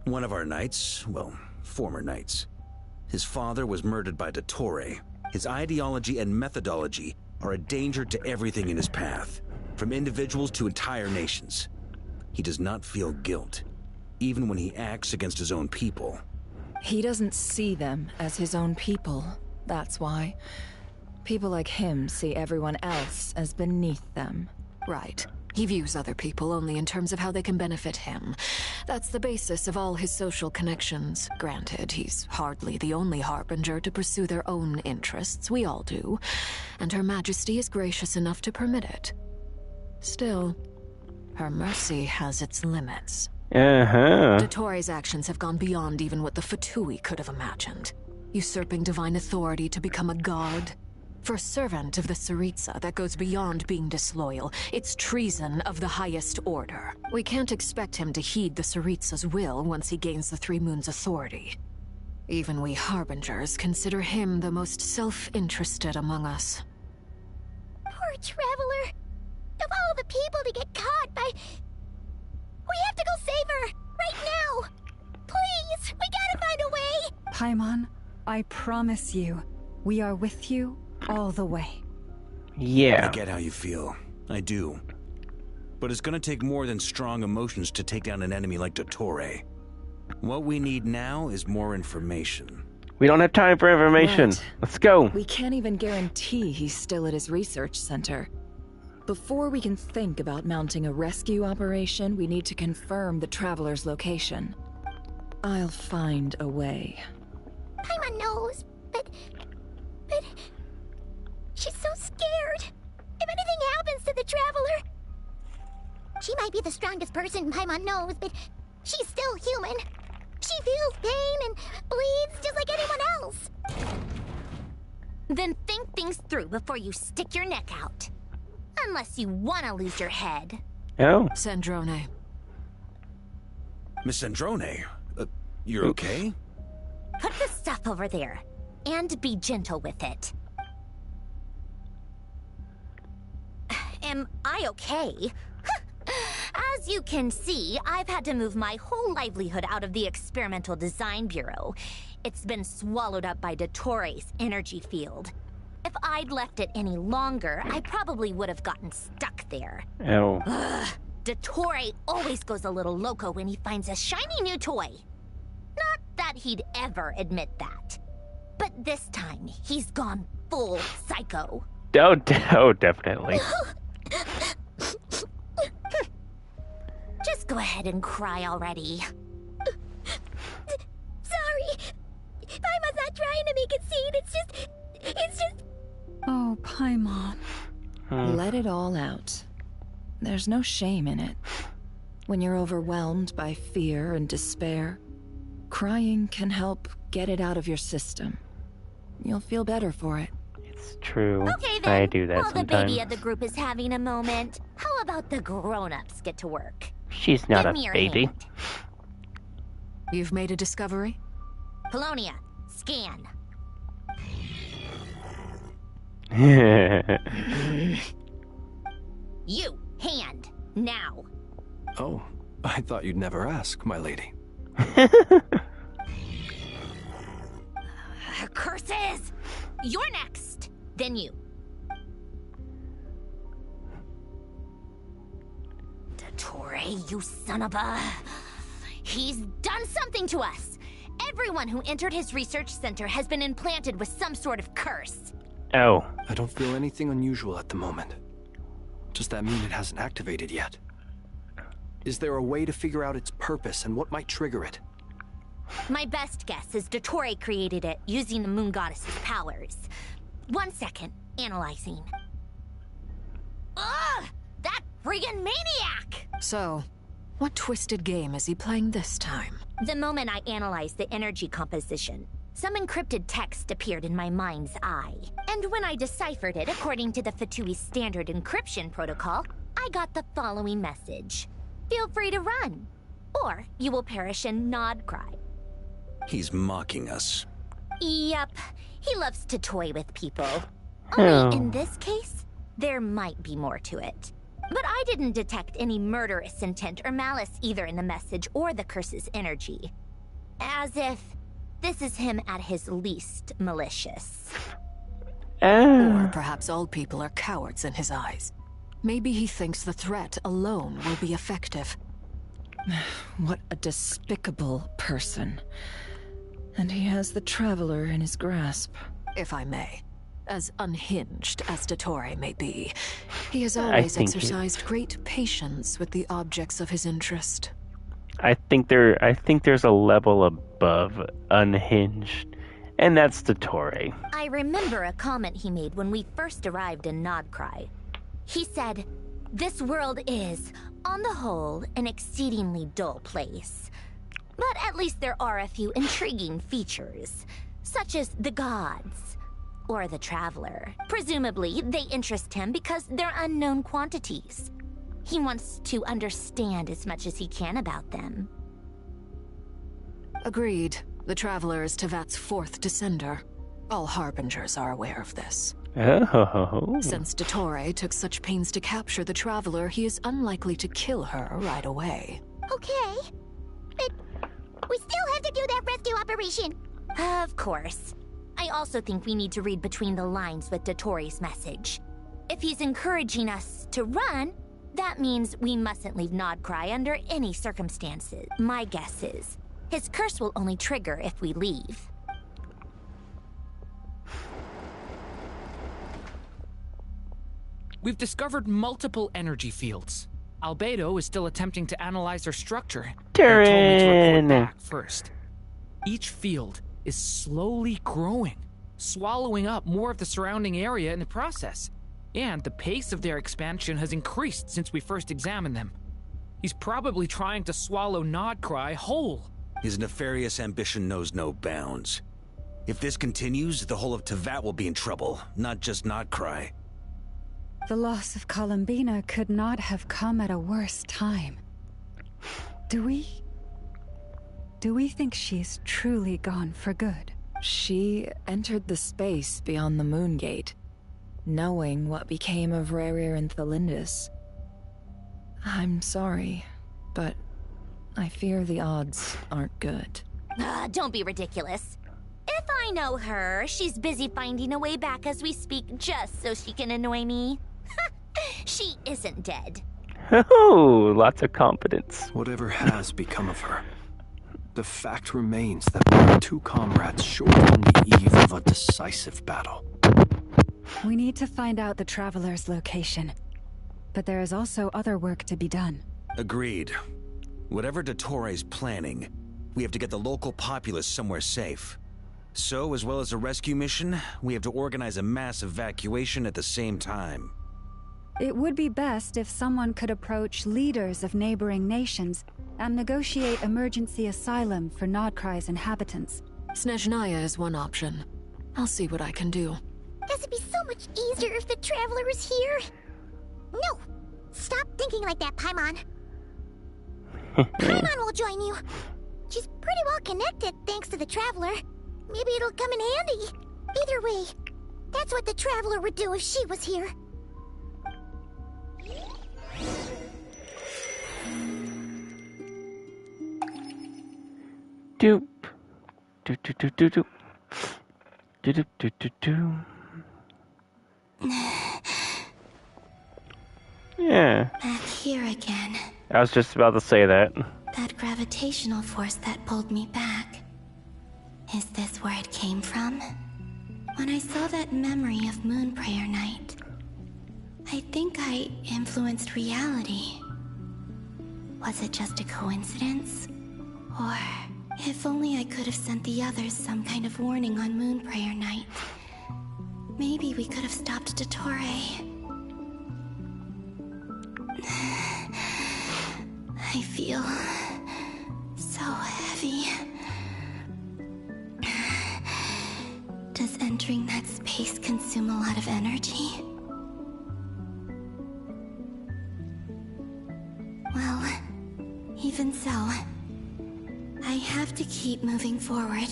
One of our knights, well, former knights. His father was murdered by Dottore. His ideology and methodology are a danger to everything in his path, from individuals to entire nations. He does not feel guilt, even when he acts against his own people. He doesn't see them as his own people, that's why. People like him see everyone else as beneath them. Right. He views other people only in terms of how they can benefit him. That's the basis of all his social connections. Granted, he's hardly the only harbinger to pursue their own interests. We all do. And Her Majesty is gracious enough to permit it. Still, her mercy has its limits. Dottore's actions have gone beyond even what the Fatui could have imagined. Usurping divine authority to become a god. For a servant of the Tsaritsa, that goes beyond being disloyal. It's treason of the highest order. We can't expect him to heed the Tsaritsa's will once he gains the 3 moons' authority. Even we harbingers consider him the most self-interested among us. Poor Traveler. Of all the people to get caught by... We have to go save her! Right now! Please! We gotta find a way! Paimon, I promise you, we are with you all the way. Yeah. I get how you feel. I do. but it's gonna take more than strong emotions to take down an enemy like Dottore. What we need now is more information. We don't have time for information. Right. Let's go. We can't even guarantee he's still at his research center. Before we can think about mounting a rescue operation, we need to confirm the Traveler's location. I'll find a way. Paimon knows, but she's so scared. If anything happens to the Traveler, she might be the strongest person Paimon knows, but she's still human. She feels pain and bleeds just like anyone else. Then think things through before you stick your neck out. Unless you want to lose your head. Oh. Sandrone. Miss Sandrone, you're okay? Put the stuff over there, and be gentle with it. Am I okay? As you can see, I've had to move my whole livelihood out of the Experimental Design Bureau. It's been swallowed up by Dottore's energy field. If I'd left it any longer, I probably would have gotten stuck there. Oh. Dottore always goes a little loco when he finds a shiny new toy. Not that he'd ever admit that. But this time, he's gone full psycho. Oh, definitely. Just go ahead and cry already. Sorry. Paimon's not trying to make it seem. It's just... Oh, Paimon. Let it all out. There's no shame in it. When you're overwhelmed by fear and despair, crying can help get it out of your system. You'll feel better for it. It's true. Okay then, I do that while sometimes. the baby of the group is having a moment, how about the grown-ups get to work? She's not Give a me your baby. hand. You've made a discovery? Polonia, scan. You, hand, now. Oh, I thought you'd never ask, my lady. Curses! You're next, then you. Dottore, you son of a... He's done something to us! Everyone who entered his research center has been implanted with some sort of curse. Oh. I don't feel anything unusual at the moment. Does that mean it hasn't activated yet? Is there a way to figure out its purpose and what might trigger it? My best guess is Dottore created it using the Moon Goddess's powers. 1 second, analyzing. Ugh! That friggin' maniac! So, what twisted game is he playing this time? The moment I analyzed the energy composition, some encrypted text appeared in my mind's eye. And when I deciphered it according to the Fatui's standard encryption protocol, I got the following message. Feel free to run, or you will perish in nod cry. He's mocking us. Yep, he loves to toy with people. Oh. Only in this case, there might be more to it. But I didn't detect any murderous intent or malice either in the message or the curse's energy. As if this is him at his least malicious. Or perhaps all people are cowards in his eyes. Maybe he thinks the threat alone will be effective. What a despicable person. And he has the Traveler in his grasp. If I may. As unhinged as Dottore may be, he has always exercised great patience with the objects of his interest. I think there's a level above unhinged, and that's Dottore. I remember a comment he made when we first arrived in Nodcry. He said, "This world is, on the whole, an exceedingly dull place. But at least there are a few intriguing features, such as the gods, or the Traveler. Presumably, they interest him because they're unknown quantities. He wants to understand as much as he can about them." Agreed. The Traveler is Tevat's fourth descender. All Harbingers are aware of this. Oh. Since Dottore took such pains to capture the Traveler, he is unlikely to kill her right away. Okay, but we still have to do that rescue operation. Of course. I also think we need to read between the lines with Dottore's message. If he's encouraging us to run, That means we mustn't leave Nodcry under any circumstances. My guess is, his curse will only trigger if we leave. We've discovered multiple energy fields. Albedo is still attempting to analyze their structure. He told me to report back first. Each field is slowly growing, swallowing up more of the surrounding area in the process. And the pace of their expansion has increased since we first examined them. He's probably trying to swallow Nodcry whole. His nefarious ambition knows no bounds. If this continues, the whole of Teyvat will be in trouble, not just Nodcry. The loss of Columbina could not have come at a worse time. Do we think she's truly gone for good? She entered the space beyond the Moon Gate, knowing what became of Rerir and Thelindis. I'm sorry, but I fear the odds aren't good. Don't be ridiculous. If I know her, she's busy finding a way back as we speak just so she can annoy me. She isn't dead. Oh, lots of confidence. Whatever has become of her, the fact remains that we are two comrades short on the eve of a decisive battle. We need to find out the Traveler's location. But there is also other work to be done. Agreed. Whatever Dottore planning, we have to get the local populace somewhere safe. So, as well as a rescue mission, we have to organize a mass evacuation at the same time. It would be best if someone could approach leaders of neighboring nations and negotiate emergency asylum for Nodcry's inhabitants. Snezhnaya is one option. I'll see what I can do. This would be so much easier if the Traveler was here. No! Stop thinking like that, Paimon. Paimon will join you. She's pretty well connected thanks to the Traveler. Maybe it'll come in handy. Either way, that's what the Traveler would do if she was here. Doop. Do do do do do. Do do do do do. Yeah. Back here again. I was just about to say that. That gravitational force that pulled me back. Is this where it came from? When I saw that memory of Moon Prayer Night, I think I influenced reality. Was it just a coincidence? Or, if only I could have sent the others some kind of warning on Moon Prayer Night. Maybe we could have stopped Dottore. I feel so heavy. Does entering that space consume a lot of energy? Well, even so, I have to keep moving forward.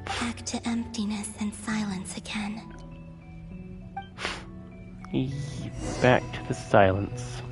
Back to emptiness and silence again. Back to the silence.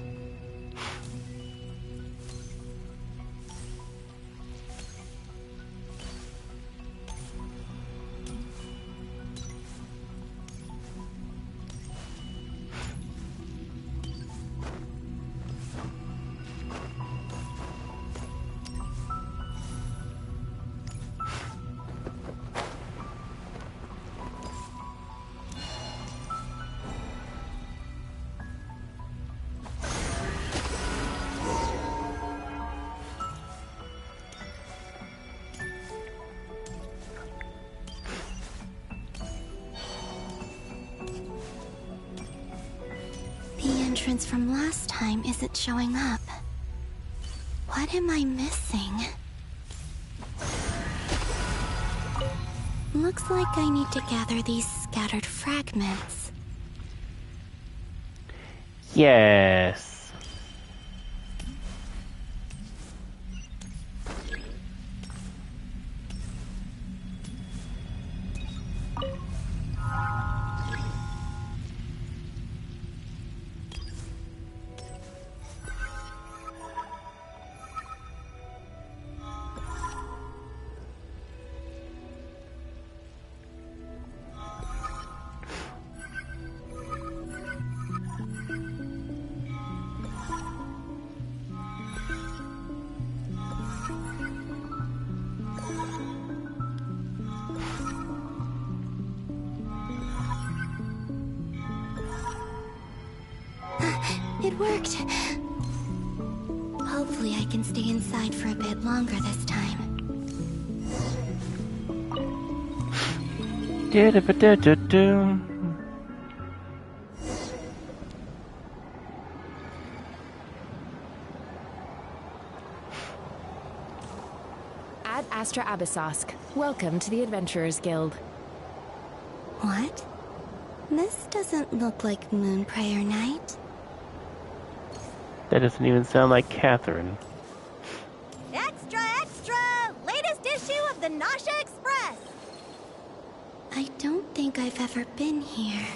From last time isn't showing up. What am I missing? Looks like I need to gather these scattered fragments. Yes. It worked. Hopefully I can stay inside for a bit longer this time. Ad Astra Abyssosk. Welcome to the Adventurers Guild. What? This doesn't look like Moonprayer Night. That doesn't even sound like Catherine. Extra, extra! Latest issue of the Nasha Express! I don't think I've ever been here.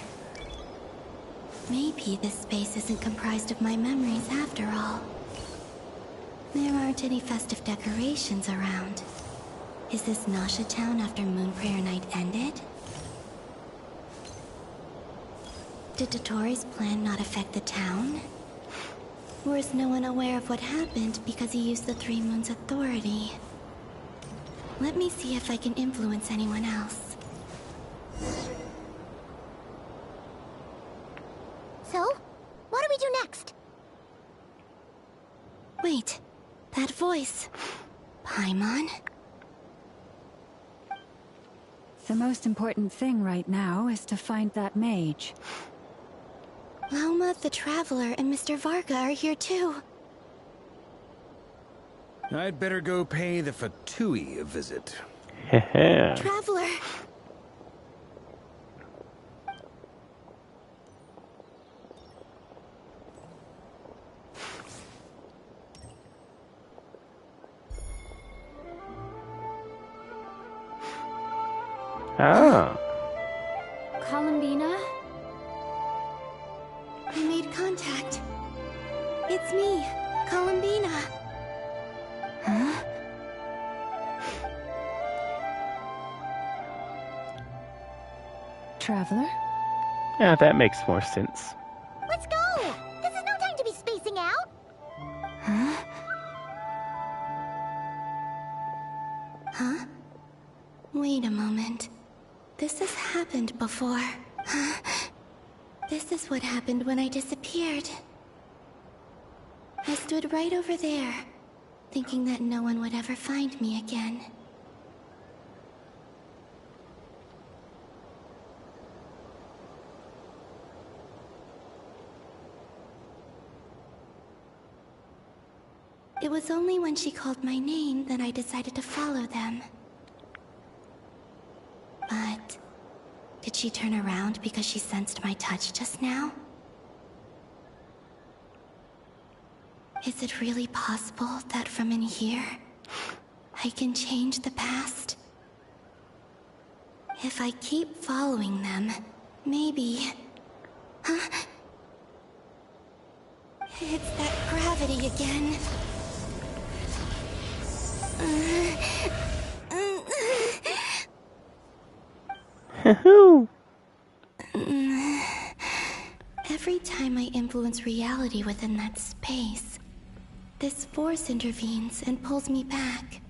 Maybe this space isn't comprised of my memories after all. There aren't any festive decorations around. Is this Nasha Town after Moonprayer Night ended? Did Dottoro's plan not affect the town? Or is no one aware of what happened because he used the Three Moons' authority? Let me see if I can influence anyone else. So, what do we do next? Wait, that voice. Paimon? The most important thing right now is to find that mage. Lauma, the Traveler, and Mr. Varga are here too. I'd better go pay the Fatui a visit. Traveler! Ah. Columbina? I made contact. It's me, Columbina. Huh? Traveler? Yeah, that makes more sense. Let's go! This is no time to be spacing out! Huh? Huh? Wait a moment. This has happened before. Huh? This is what happened when I disappeared. I stood right over there, thinking that no one would ever find me again. It was only when she called my name that I decided to follow them. But did she turn around because she sensed my touch just now? Is it really possible that from in here, I can change the past? If I keep following them, maybe... Huh? It's that gravity again. Every time I influence reality within that space, this force intervenes and pulls me back.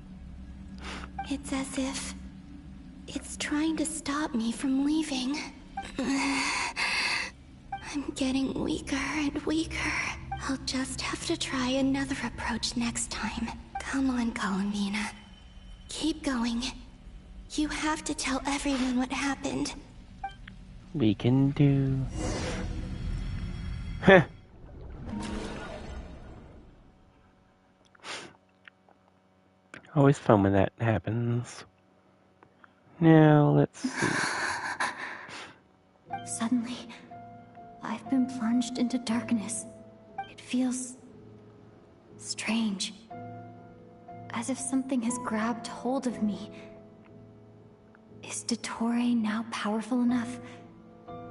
It's as if it's trying to stop me from leaving. I'm getting weaker and weaker. I'll just have to try another approach next time. Come on, Columbina. Keep going. You have to tell everyone what happened. We can do... Heh. Always fun when that happens. Now, let's see. Suddenly, I've been plunged into darkness. It feels... strange. As if something has grabbed hold of me. Is Dottore now powerful enough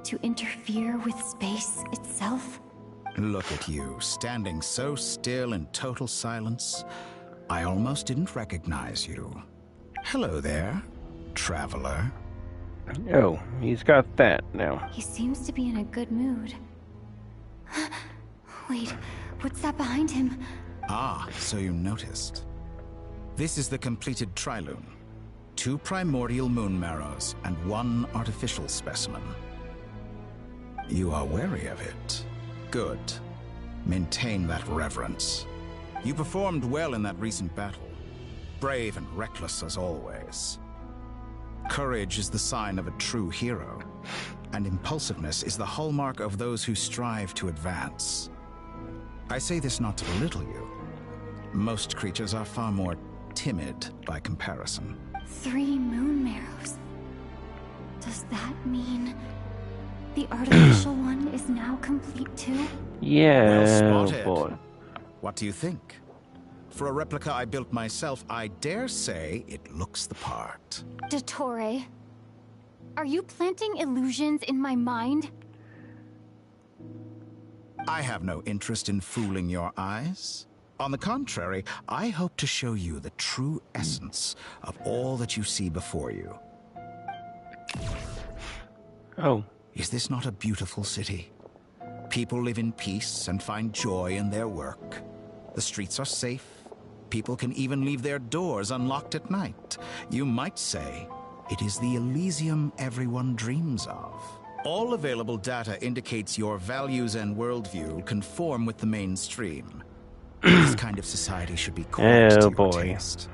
to interfere with space itself? Look at you, standing so still in total silence. I almost didn't recognize you. Hello there, traveler. Oh, he's got that now. He seems to be in a good mood. Wait, what's that behind him? Ah, so you noticed. This is the completed Trilune. 2 primordial moon marrows and 1 artificial specimen. You are wary of it. Good. Maintain that reverence. You performed well in that recent battle. Brave and reckless as always. Courage is the sign of a true hero, and impulsiveness is the hallmark of those who strive to advance. I say this not to belittle you. Most creatures are far more timid by comparison. 3 moon marrows. Does that mean the artificial one is now complete too? Yeah, well spotted. Boy. What do you think? For a replica I built myself, I dare say it looks the part. Dottore, are you planting illusions in my mind? I have no interest in fooling your eyes. On the contrary, I hope to show you the true essence of all that you see before you. Oh. Is this not a beautiful city? People live in peace and find joy in their work. The streets are safe. People can even leave their doors unlocked at night. You might say it is the Elysium everyone dreams of. All available data indicates your values and worldview conform with the mainstream. This kind of society should be correct to your taste.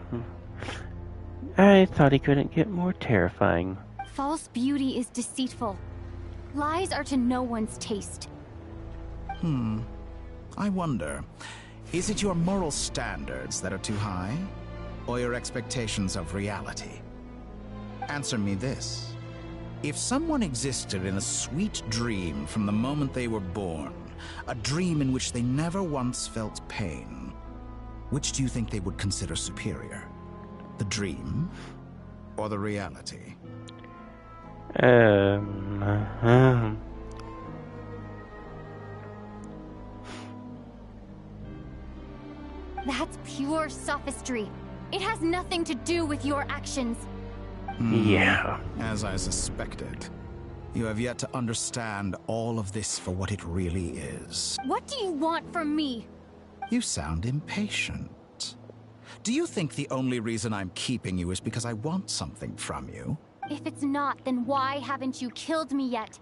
I thought he couldn't get more terrifying. False beauty is deceitful. Lies are to no one's taste. I wonder, is it your moral standards that are too high, or your expectations of reality? Answer me this. If someone existed in a sweet dream from the moment they were born, a dream in which they never once felt pain, which do you think they would consider superior? The dream or the reality? That's pure sophistry. It has nothing to do with your actions. Yeah. As I suspected. You have yet to understand all of this for what it really is. What do you want from me? You sound impatient. Do you think the only reason I'm keeping you is because I want something from you? If it's not, then why haven't you killed me yet?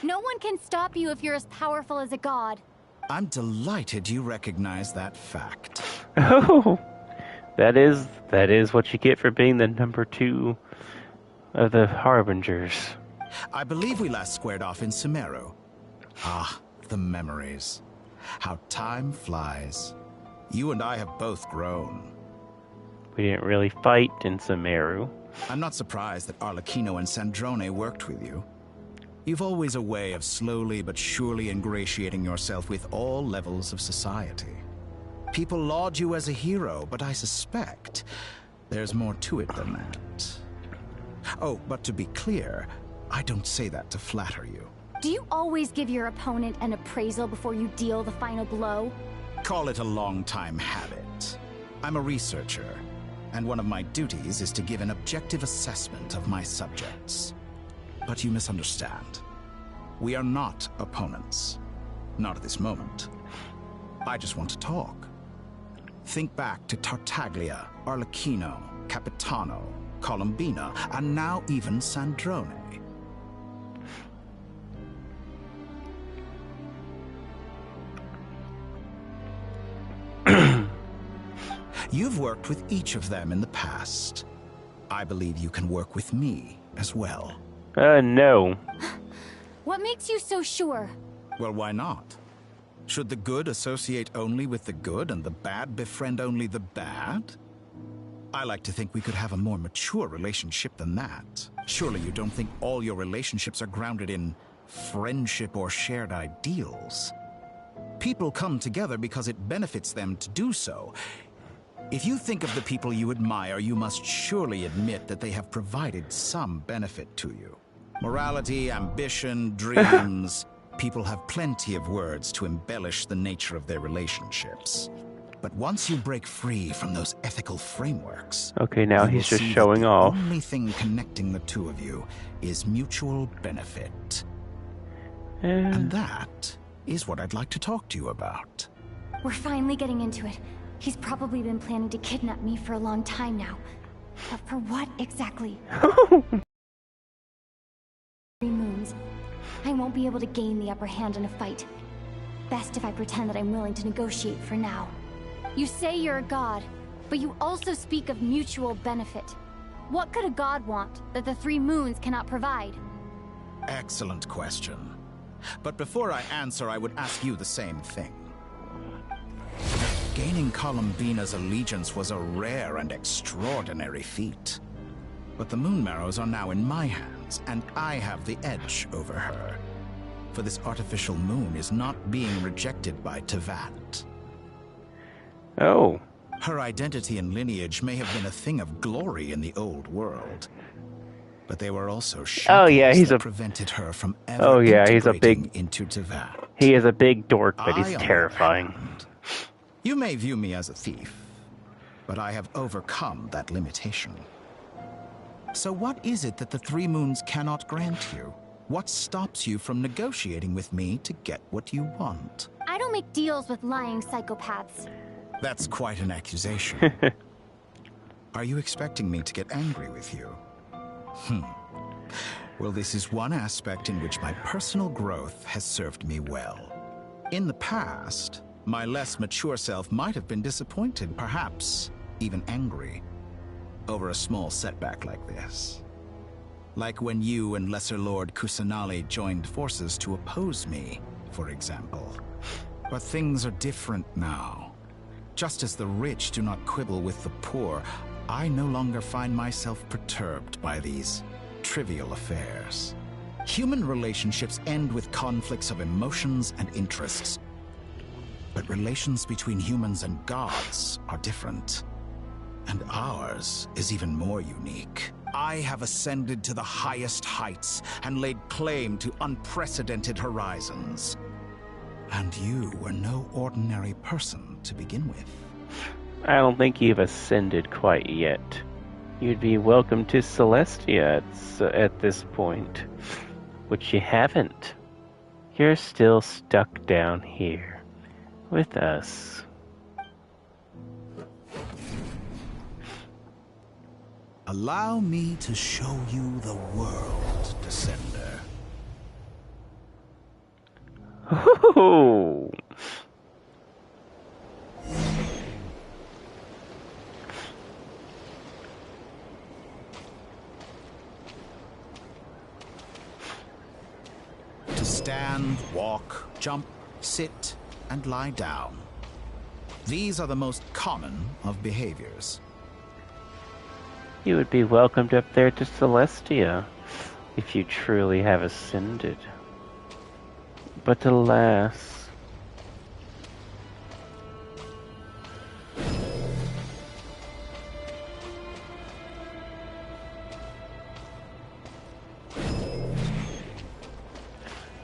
No one can stop you if you're as powerful as a god. I'm delighted you recognize that fact. Oh, that is what you get for being the number 2 of the Harbingers. I believe we last squared off in Sumeru. Ah, the memories. How time flies. You and I have both grown. We didn't really fight in Sumeru. I'm not surprised that Arlecchino and Sandrone worked with you. You've always a way of slowly but surely ingratiating yourself with all levels of society. People laud you as a hero, but I suspect there's more to it than that. Oh, but to be clear, I don't say that to flatter you. Do you always give your opponent an appraisal before you deal the final blow? Call it a long-time habit. I'm a researcher, and one of my duties is to give an objective assessment of my subjects. But you misunderstand. We are not opponents. Not at this moment. I just want to talk. Think back to Tartaglia, Arlecchino, Capitano, Colombina, and now even Sandrone. You've worked with each of them in the past. I believe you can work with me as well. No. What makes you so sure? Well, why not? Should the good associate only with the good and the bad befriend only the bad? I like to think we could have a more mature relationship than that. Surely you don't think all your relationships are grounded in friendship or shared ideals. People come together because it benefits them to do so. If you think of the people you admire, you must surely admit that they have provided some benefit to you. Morality, ambition, dreams. People have plenty of words to embellish the nature of their relationships. But once you break free from those ethical frameworks... Okay, now he's just showing off. The only thing connecting the two of you is mutual benefit. And that is what I'd like to talk to you about. We're finally getting into it. He's probably been planning to kidnap me for a long time now. But for what exactly? 3 moons. I won't be able to gain the upper hand in a fight. best if I pretend that I'm willing to negotiate for now. You say you're a god, but you also speak of mutual benefit. What could a god want that the three moons cannot provide? Excellent question. But before I answer, I would ask you the same thing. Gaining Columbina's allegiance was a rare and extraordinary feat. But the Moon Marrows are now in my hands, and I have the edge over her. For this artificial moon is not being rejected by Tevat. Oh. Her identity and lineage may have been a thing of glory in the old world. But they were also shackles that prevented her from ever integrating into Tevat. He is a big dork, but he's terrifying. You may view me as a thief, but I have overcome that limitation. So what is it that the Three Moons cannot grant you? What stops you from negotiating with me to get what you want? I don't make deals with lying psychopaths. That's quite an accusation. Are you expecting me to get angry with you? Well, this is one aspect in which my personal growth has served me well. In the past, my less mature self might have been disappointed, perhaps even angry, over a small setback like this. Like when you and Lesser Lord Kusanali joined forces to oppose me, for example. But things are different now. Just as the rich do not quibble with the poor, I no longer find myself perturbed by these trivial affairs. Human relationships end with conflicts of emotions and interests. But relations between humans and gods are different. And ours is even more unique. I have ascended to the highest heights and laid claim to unprecedented horizons. And you were no ordinary person to begin with. I don't think you've ascended quite yet. You'd be welcome to Celestia at this point, which you haven't. You're still stuck down here with us. Allow me to show you the world, Descender. Oh. To stand, walk, jump, sit, and lie down. These are the most common of behaviors. You would be welcomed up there to Celestia, if you truly have ascended. But alas...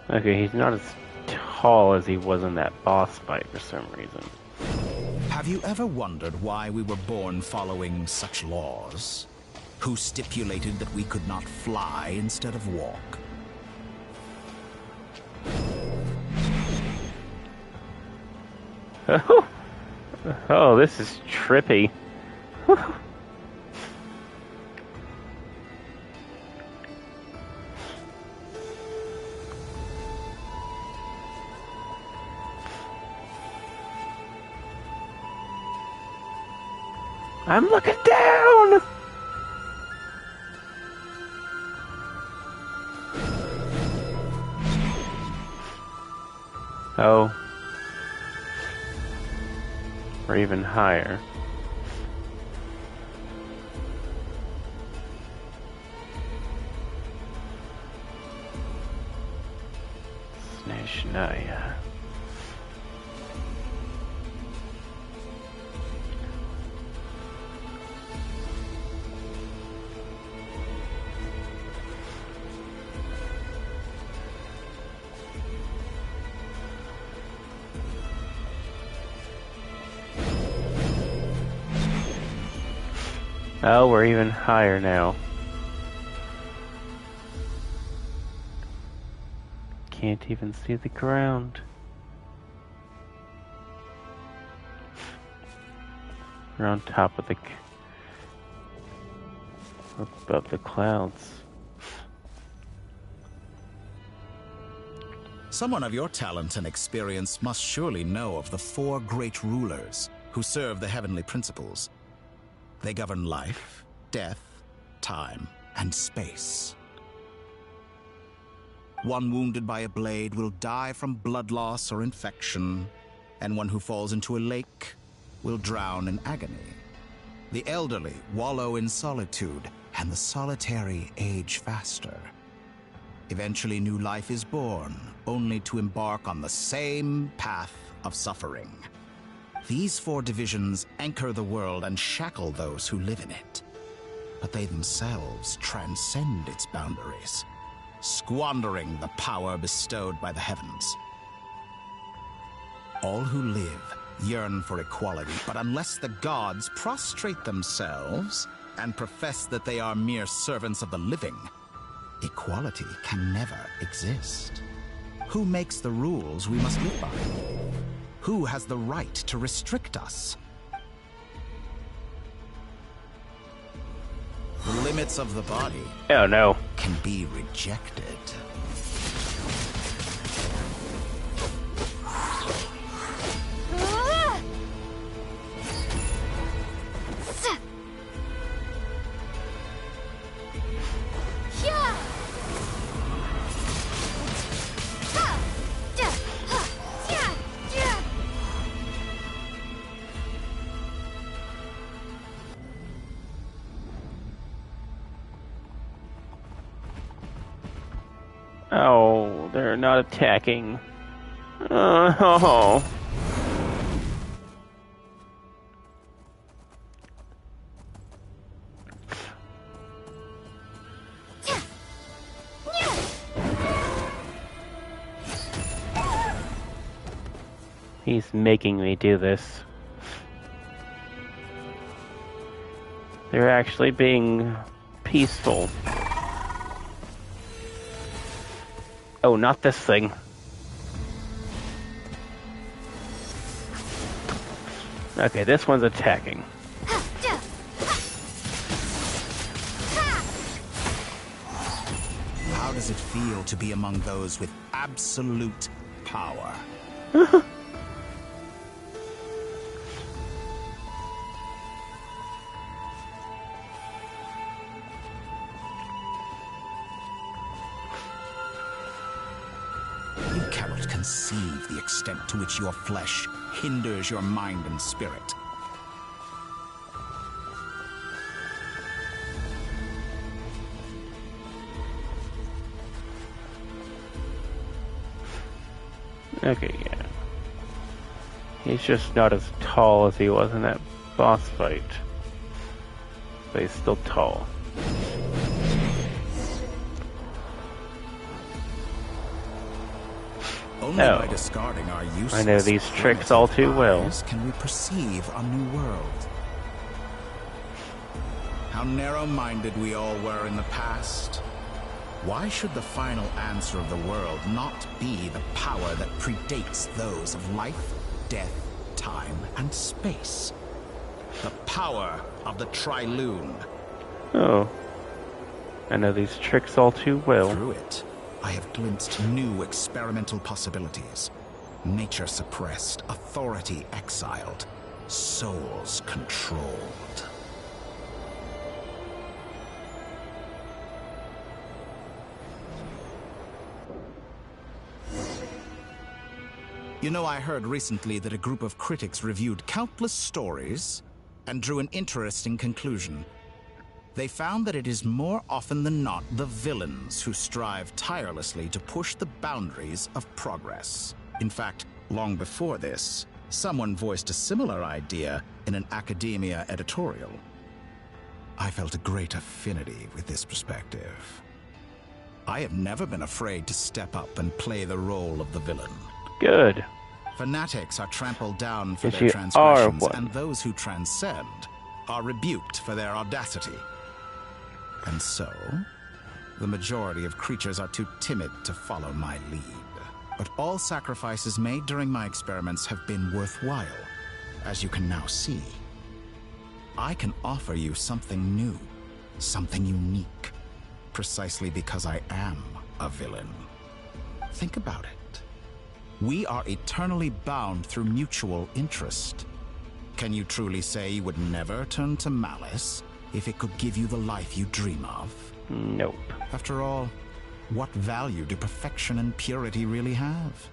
Okay, he's not as tall as he was in that boss fight for some reason. Have you ever wondered why we were born following such laws? Who stipulated that we could not fly instead of walk? Oh, this is trippy. I'm looking down! Oh. Or even higher. Snezhnaya. Oh, we're even higher now. Can't even see the ground. We're on top of the... above the clouds. Someone of your talent and experience must surely know of the 4 great rulers who serve the heavenly principles. They govern life, death, time, and space. One wounded by a blade will die from blood loss or infection, and one who falls into a lake will drown in agony. The elderly wallow in solitude, and the solitary age faster. Eventually, new life is born, only to embark on the same path of suffering. These 4 divisions anchor the world and shackle those who live in it. But they themselves transcend its boundaries, squandering the power bestowed by the heavens. All who live yearn for equality, but unless the gods prostrate themselves and profess that they are mere servants of the living, equality can never exist. Who makes the rules we must live by? Who has the right to restrict us? The limits of the body can be rejected. Oh, they're not attacking. Oh. He's making me do this. They're actually being peaceful. Oh, not this thing. Okay, this one's attacking. How does it feel to be among those with absolute power? You cannot conceive the extent to which your flesh hinders your mind and spirit. Okay, yeah. He's just not as tall as he was in that boss fight. But he's still tall. Only by discarding our useless I know these tricks all too well. Can we perceive a new world? How narrow-minded we all were in the past. Why should the final answer of the world not be the power that predates those of life, death, time, and space? The power of the Trilune. Oh. I know these tricks all too well. Through it, I have glimpsed new experimental possibilities. Nature suppressed, authority exiled, souls controlled. You know, I heard recently that a group of critics reviewed countless stories and drew an interesting conclusion. They found that it is more often than not the villains who strive tirelessly to push the boundaries of progress. In fact, long before this, someone voiced a similar idea in an academia editorial. I felt a great affinity with this perspective. I have never been afraid to step up and play the role of the villain. Good. Fanatics are trampled down for their transgressions, and those who transcend are rebuked for their audacity. And so, the majority of creatures are too timid to follow my lead. But all sacrifices made during my experiments have been worthwhile, as you can now see. I can offer you something new, something unique, precisely because I am a villain. Think about it. We are eternally bound through mutual interest. Can you truly say you would never turn to malice if it could give you the life you dream of? Nope. After all, what value do perfection and purity really have?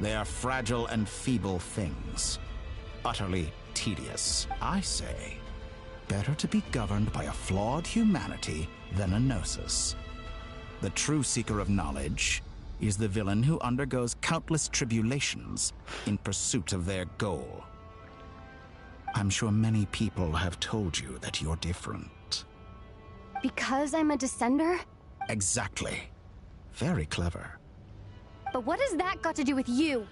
They are fragile and feeble things. Utterly tedious. I say, better to be governed by a flawed humanity than a gnosis. The true seeker of knowledge is the villain who undergoes countless tribulations in pursuit of their goal. I'm sure many people have told you that you're different. Because I'm a descender? Exactly. Very clever. But what has that got to do with you?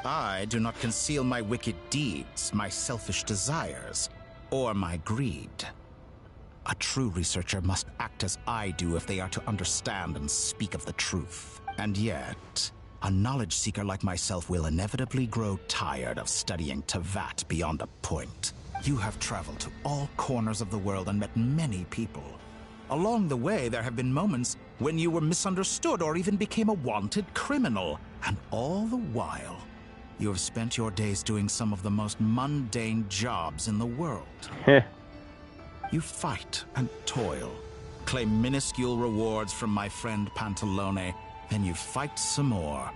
I do not conceal my wicked deeds, my selfish desires, or my greed. A true researcher must act as I do if they are to understand and speak of the truth. And yet, a knowledge seeker like myself will inevitably grow tired of studying Tevat beyond a point. You have traveled to all corners of the world and met many people. Along the way, there have been moments when you were misunderstood or even became a wanted criminal. And all the while, you have spent your days doing some of the most mundane jobs in the world. You fight and toil, claim minuscule rewards from my friend Pantalone, then you fight some more,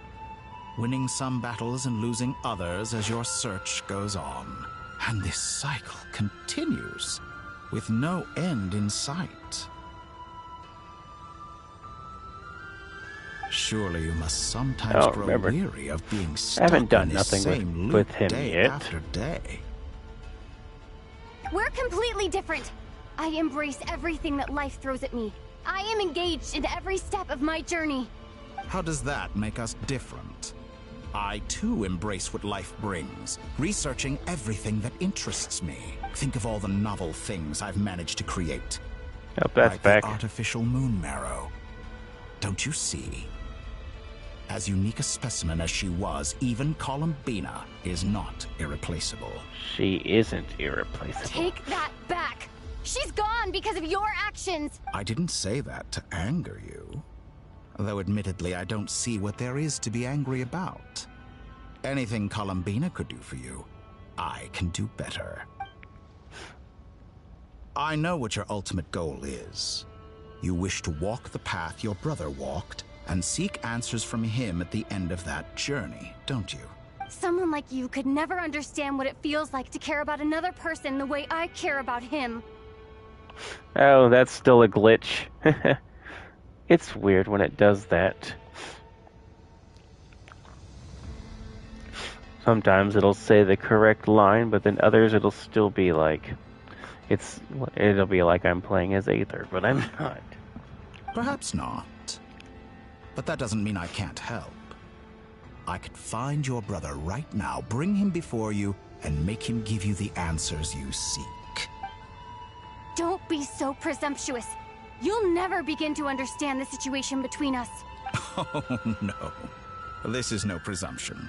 winning some battles and losing others as your search goes on. And this cycle continues, with no end in sight. Surely you must sometimes grow weary of being stuck in the same loop day after day. We're completely different. I embrace everything that life throws at me. I am engaged in every step of my journey. How does that make us different? I too embrace what life brings, researching everything that interests me. Think of all the novel things I've managed to create. Oh, that's like back. The artificial moon marrow. Don't you see? As unique a specimen as she was, even Columbina is not irreplaceable. She isn't irreplaceable. Take that back! She's gone because of your actions! I didn't say that to anger you. Though admittedly, I don't see what there is to be angry about. Anything Columbina could do for you, I can do better. I know what your ultimate goal is. You wish to walk the path your brother walked, and seek answers from him at the end of that journey, don't you? Someone like you could never understand what it feels like to care about another person the way I care about him. Oh, that's still a glitch. It's weird when it does that. Sometimes it'll say the correct line, but then others it'll still be like... It'll be like I'm playing as Aether, but I'm not. Perhaps not. But that doesn't mean I can't help. I could find your brother right now, bring him before you, and make him give you the answers you seek. Don't be so presumptuous. You'll never begin to understand the situation between us. Oh, no. This is no presumption.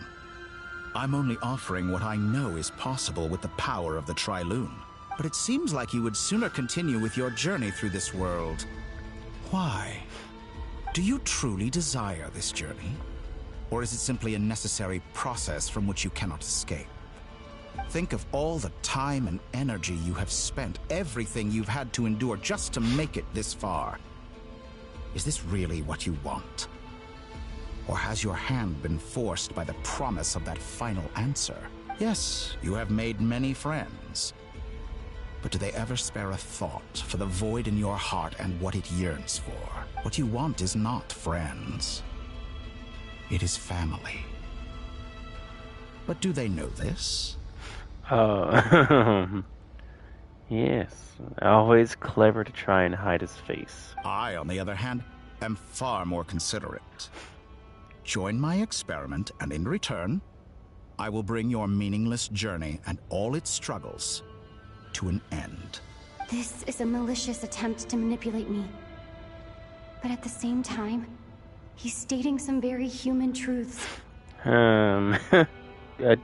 I'm only offering what I know is possible with the power of the Trilune. But it seems like you would sooner continue with your journey through this world. Why? Do you truly desire this journey? Or is it simply a necessary process from which you cannot escape? Think of all the time and energy you have spent, everything you've had to endure just to make it this far. Is this really what you want? Or has your hand been forced by the promise of that final answer? Yes, you have made many friends. But do they ever spare a thought for the void in your heart and what it yearns for? What you want is not friends. It is family. But do they know this? Yes. Always clever to try and hide his face. I, on the other hand, am far more considerate. Join my experiment, and in return, I will bring your meaningless journey and all its struggles to an end. This is a malicious attempt to manipulate me. But at the same time, he's stating some very human truths. A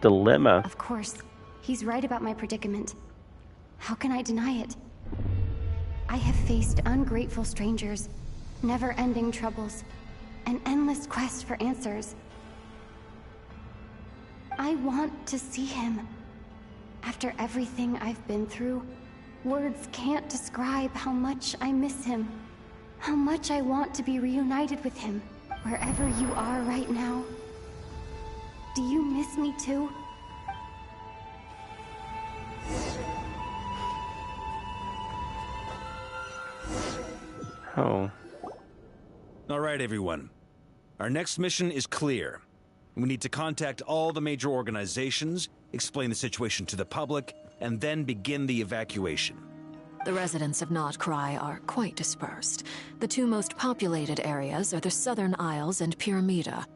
dilemma. Of course, he's right about my predicament. How can I deny it? I have faced ungrateful strangers, never-ending troubles, an endless quest for answers. I want to see him. After everything I've been through, words can't describe how much I miss him. How much I want to be reunited with him, wherever you are right now. Do you miss me too? Oh. All right, everyone. Our next mission is clear. We need to contact all the major organizations, explain the situation to the public, and then begin the evacuation. The residents of Notcry are quite dispersed. The two most populated areas are the Southern Isles and Pyramida.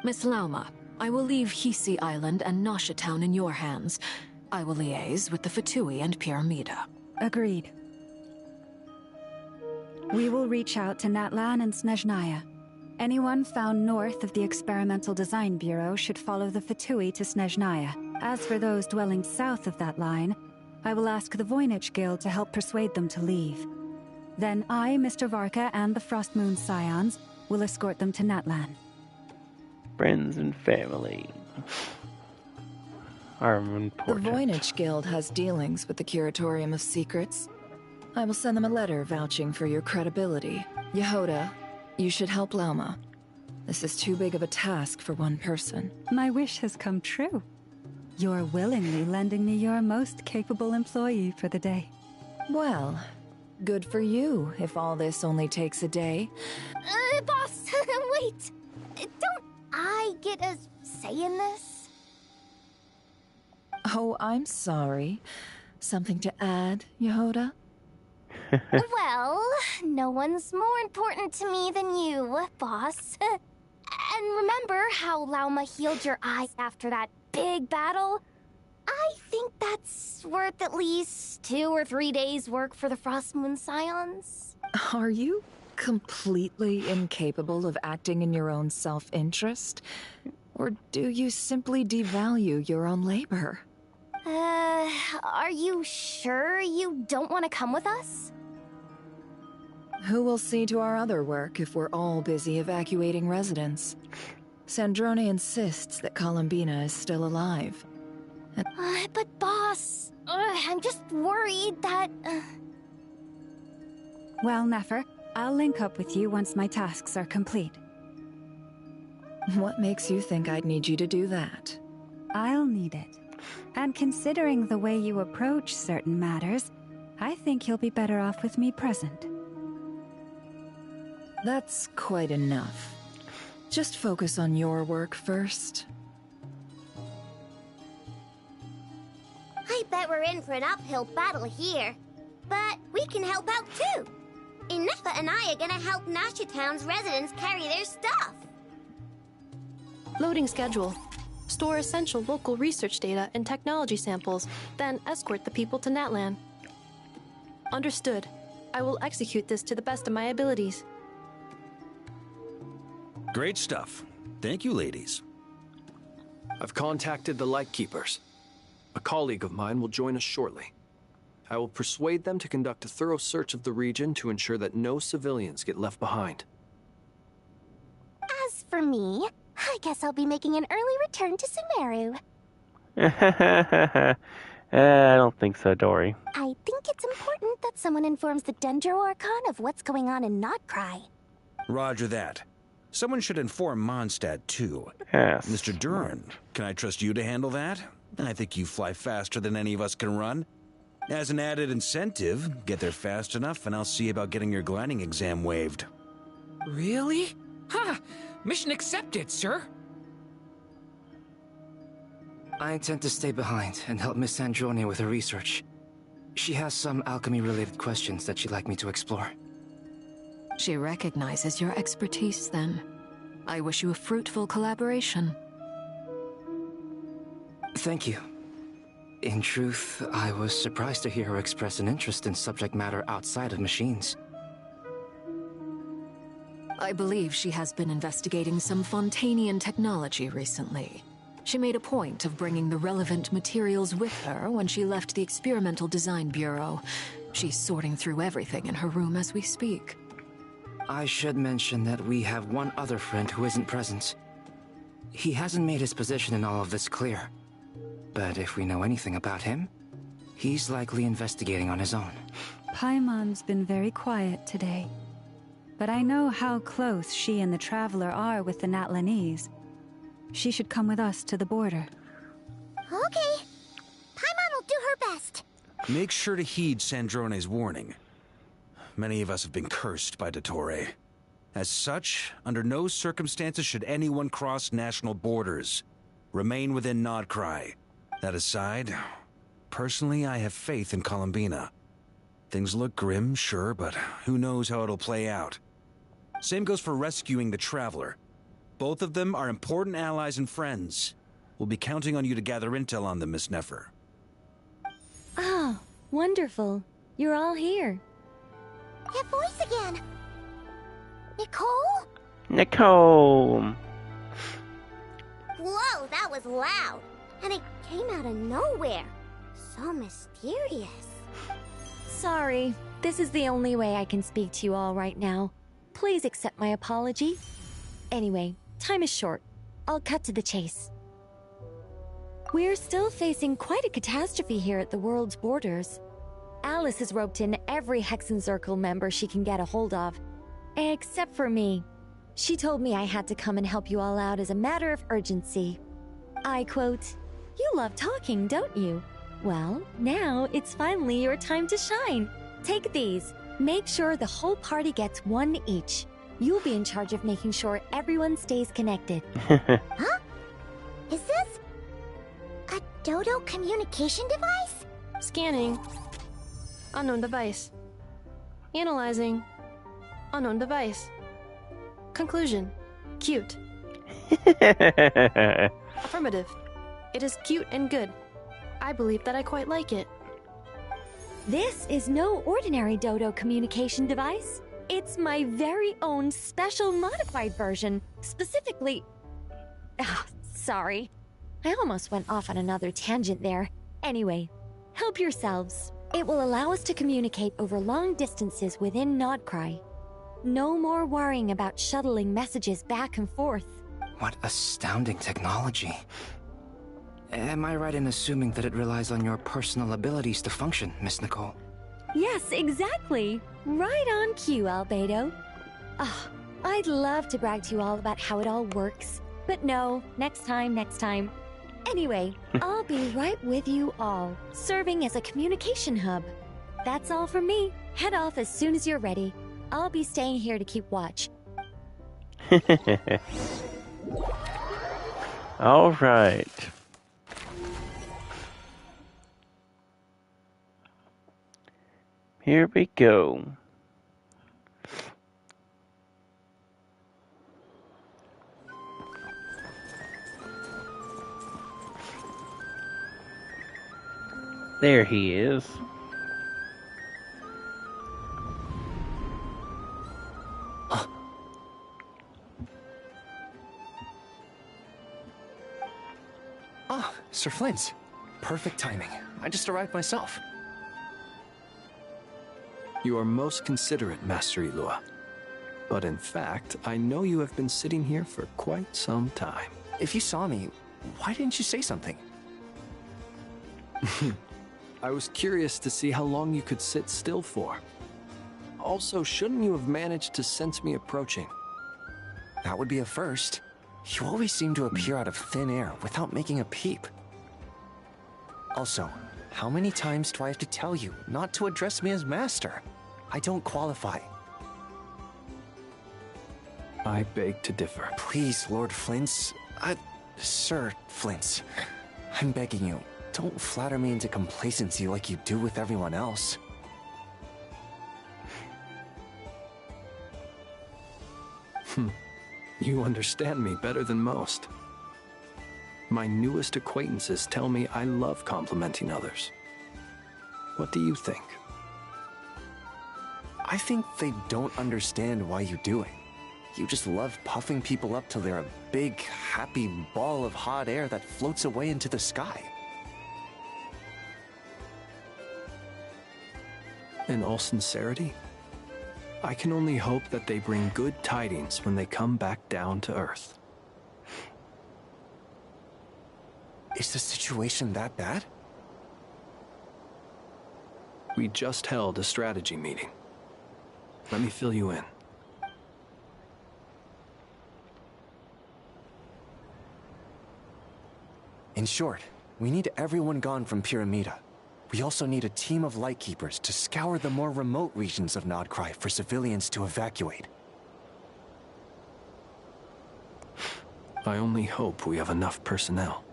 Miss Lauma, I will leave Hisi Island and Nasha Town in your hands. I will liaise with the Fatui and Pyramida. Agreed. We will reach out to Natlan and Snezhnaya. Anyone found north of the Experimental Design Bureau should follow the Fatui to Snezhnaya. As for those dwelling south of that line, I will ask the Voynich Guild to help persuade them to leave. Then I, Mr. Varka, and the Frostmoon Scions will escort them to Natlan. Friends and family are important. The Voynich Guild has dealings with the Curatorium of Secrets. I will send them a letter vouching for your credibility. Yehoda, you should help Lauma. This is too big of a task for one person. My wish has come true. You're willingly lending me your most capable employee for the day. Well, good for you if all this only takes a day. Boss, wait! Don't I get a say in this? Oh, I'm sorry. Something to add, Yehoda? Well, no one's more important to me than you, boss. And remember how Lauma healed your eyes after that big battle? I think that's worth at least 2 or 3 days' work for the Frostmoon Scions. Are you completely incapable of acting in your own self-interest? Or do you simply devalue your own labor? Are you sure you don't want to come with us? Who will see to our other work if we're all busy evacuating residents? Sandrone insists that Columbina is still alive. But boss, I'm just worried that... Well, Nefer, I'll link up with you once my tasks are complete. What makes you think I'd need you to do that? I'll need it. And considering the way you approach certain matters, I think you'll be better off with me present. That's quite enough. Just focus on your work first. I bet we're in for an uphill battle here. But we can help out too. Inefa and I are gonna help Nasha Town's residents carry their stuff. Loading schedule. Store essential local research data and technology samples, then escort the people to Natlan. Understood. I will execute this to the best of my abilities. Great stuff. Thank you, ladies. I've contacted the Lightkeepers. A colleague of mine will join us shortly. I will persuade them to conduct a thorough search of the region to ensure that no civilians get left behind. As for me, I guess I'll be making an early return to Sumeru. I don't think so, Dory. I think it's important that someone informs the Dendro Archon of what's going on in Notcry. Roger that. Someone should inform Mondstadt, too. Yes. Mr. Duran, can I trust you to handle that? I think you fly faster than any of us can run. As an added incentive, get there fast enough and I'll see about getting your gliding exam waived. Really? Ha! Mission accepted, sir. I intend to stay behind and help Miss Sandrone with her research. She has some alchemy-related questions that she'd like me to explore. She recognizes your expertise, then. I wish you a fruitful collaboration. Thank you. In truth, I was surprised to hear her express an interest in subject matter outside of machines. I believe she has been investigating some Fontanian technology recently. She made a point of bringing the relevant materials with her when she left the Experimental Design Bureau. She's sorting through everything in her room as we speak. I should mention that we have one other friend who isn't present. He hasn't made his position in all of this clear. But if we know anything about him, he's likely investigating on his own. Paimon's been very quiet today. But I know how close she and the Traveler are with the Natlanese. She should come with us to the border. Okay. Paimon will do her best. Make sure to heed Sandrone's warning. Many of us have been cursed by Dottore. As such, under no circumstances should anyone cross national borders. Remain within Nodcry. That aside, personally I have faith in Columbina. Things look grim, sure, but who knows how it'll play out. Same goes for rescuing the Traveler. Both of them are important allies and friends. We'll be counting on you to gather intel on them, Miss Nefer. Oh, wonderful. You're all here. That voice again. Nicole? Nicole! Whoa, that was loud. And it came out of nowhere. So mysterious. Sorry, this is the only way I can speak to you all right now. Please accept my apology. Anyway, time is short. I'll cut to the chase. We're still facing quite a catastrophe here at the world's borders. Alice has roped in every Hexen Circle member she can get a hold of. Except for me. She told me I had to come and help you all out as a matter of urgency. I quote, "You love talking, don't you? Well, now it's finally your time to shine. Take these. Make sure the whole party gets one each. You'll be in charge of making sure everyone stays connected." Huh? Is this a Dodo communication device? Scanning. Unknown device. Analyzing. Unknown device. Conclusion. Cute. Affirmative. It is cute and good. I believe that I quite like it. This is no ordinary Dodo communication device. It's my very own special modified version, specifically... sorry. I almost went off on another tangent there. Anyway, help yourselves. It will allow us to communicate over long distances within Nodcry. No more worrying about shuttling messages back and forth. What astounding technology. Am I right in assuming that it relies on your personal abilities to function, Miss Nicole? Yes, exactly. Right on cue, Albedo. I'd love to brag to you all about how it all works. But no, next time. Anyway, I'll be right with you all, serving as a communication hub. That's all from me. Head off as soon as you're ready. I'll be staying here to keep watch. All right. Here we go. There he is. Sir Flint. Perfect timing. I just arrived myself. You are most considerate, Master Eloa. But in fact, I know you have been sitting here for quite some time. If you saw me, why didn't you say something? I was curious to see how long you could sit still for. Also, shouldn't you have managed to sense me approaching? That would be a first. You always seem to appear out of thin air without making a peep. Also, how many times do I have to tell you not to address me as master? I don't qualify. I beg to differ. Please, Lord Flint's... Sir Flint's. I'm begging you, don't flatter me into complacency like you do with everyone else. You understand me better than most. My newest acquaintances tell me I love complimenting others. What do you think? I think they don't understand why you do it. You just love puffing people up till they're a big, happy ball of hot air that floats away into the sky. In all sincerity, I can only hope that they bring good tidings when they come back down to Earth. Is the situation that bad? We just held a strategy meeting. Let me fill you in. In short, we need everyone gone from Pyramida. We also need a team of Lightkeepers to scour the more remote regions of Nodcry for civilians to evacuate. I only hope we have enough personnel.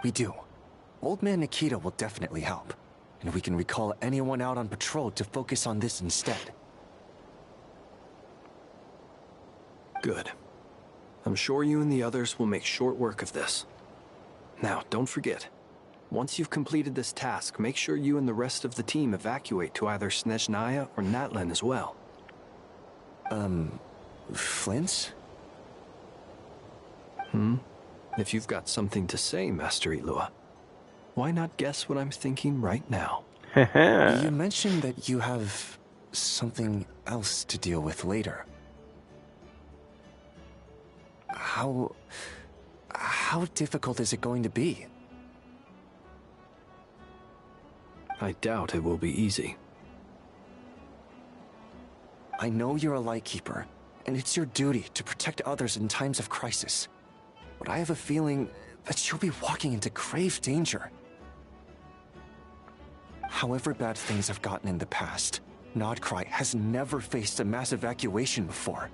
We do. Old Man Nikita will definitely help. And we can recall anyone out on patrol to focus on this instead. Good. I'm sure you and the others will make short work of this. Now, don't forget. Once you've completed this task, make sure you and the rest of the team evacuate to either Snezhnaya or Natlan as well. Flint's? If you've got something to say, Master Ilua, why not guess what I'm thinking right now? You mentioned that you have something else to deal with later. How difficult is it going to be? I doubt it will be easy. I know you're a Lightkeeper, and it's your duty to protect others in times of crisis. But I have a feeling that you'll be walking into grave danger. However bad things have gotten in the past, Nodcry has never faced a mass evacuation before.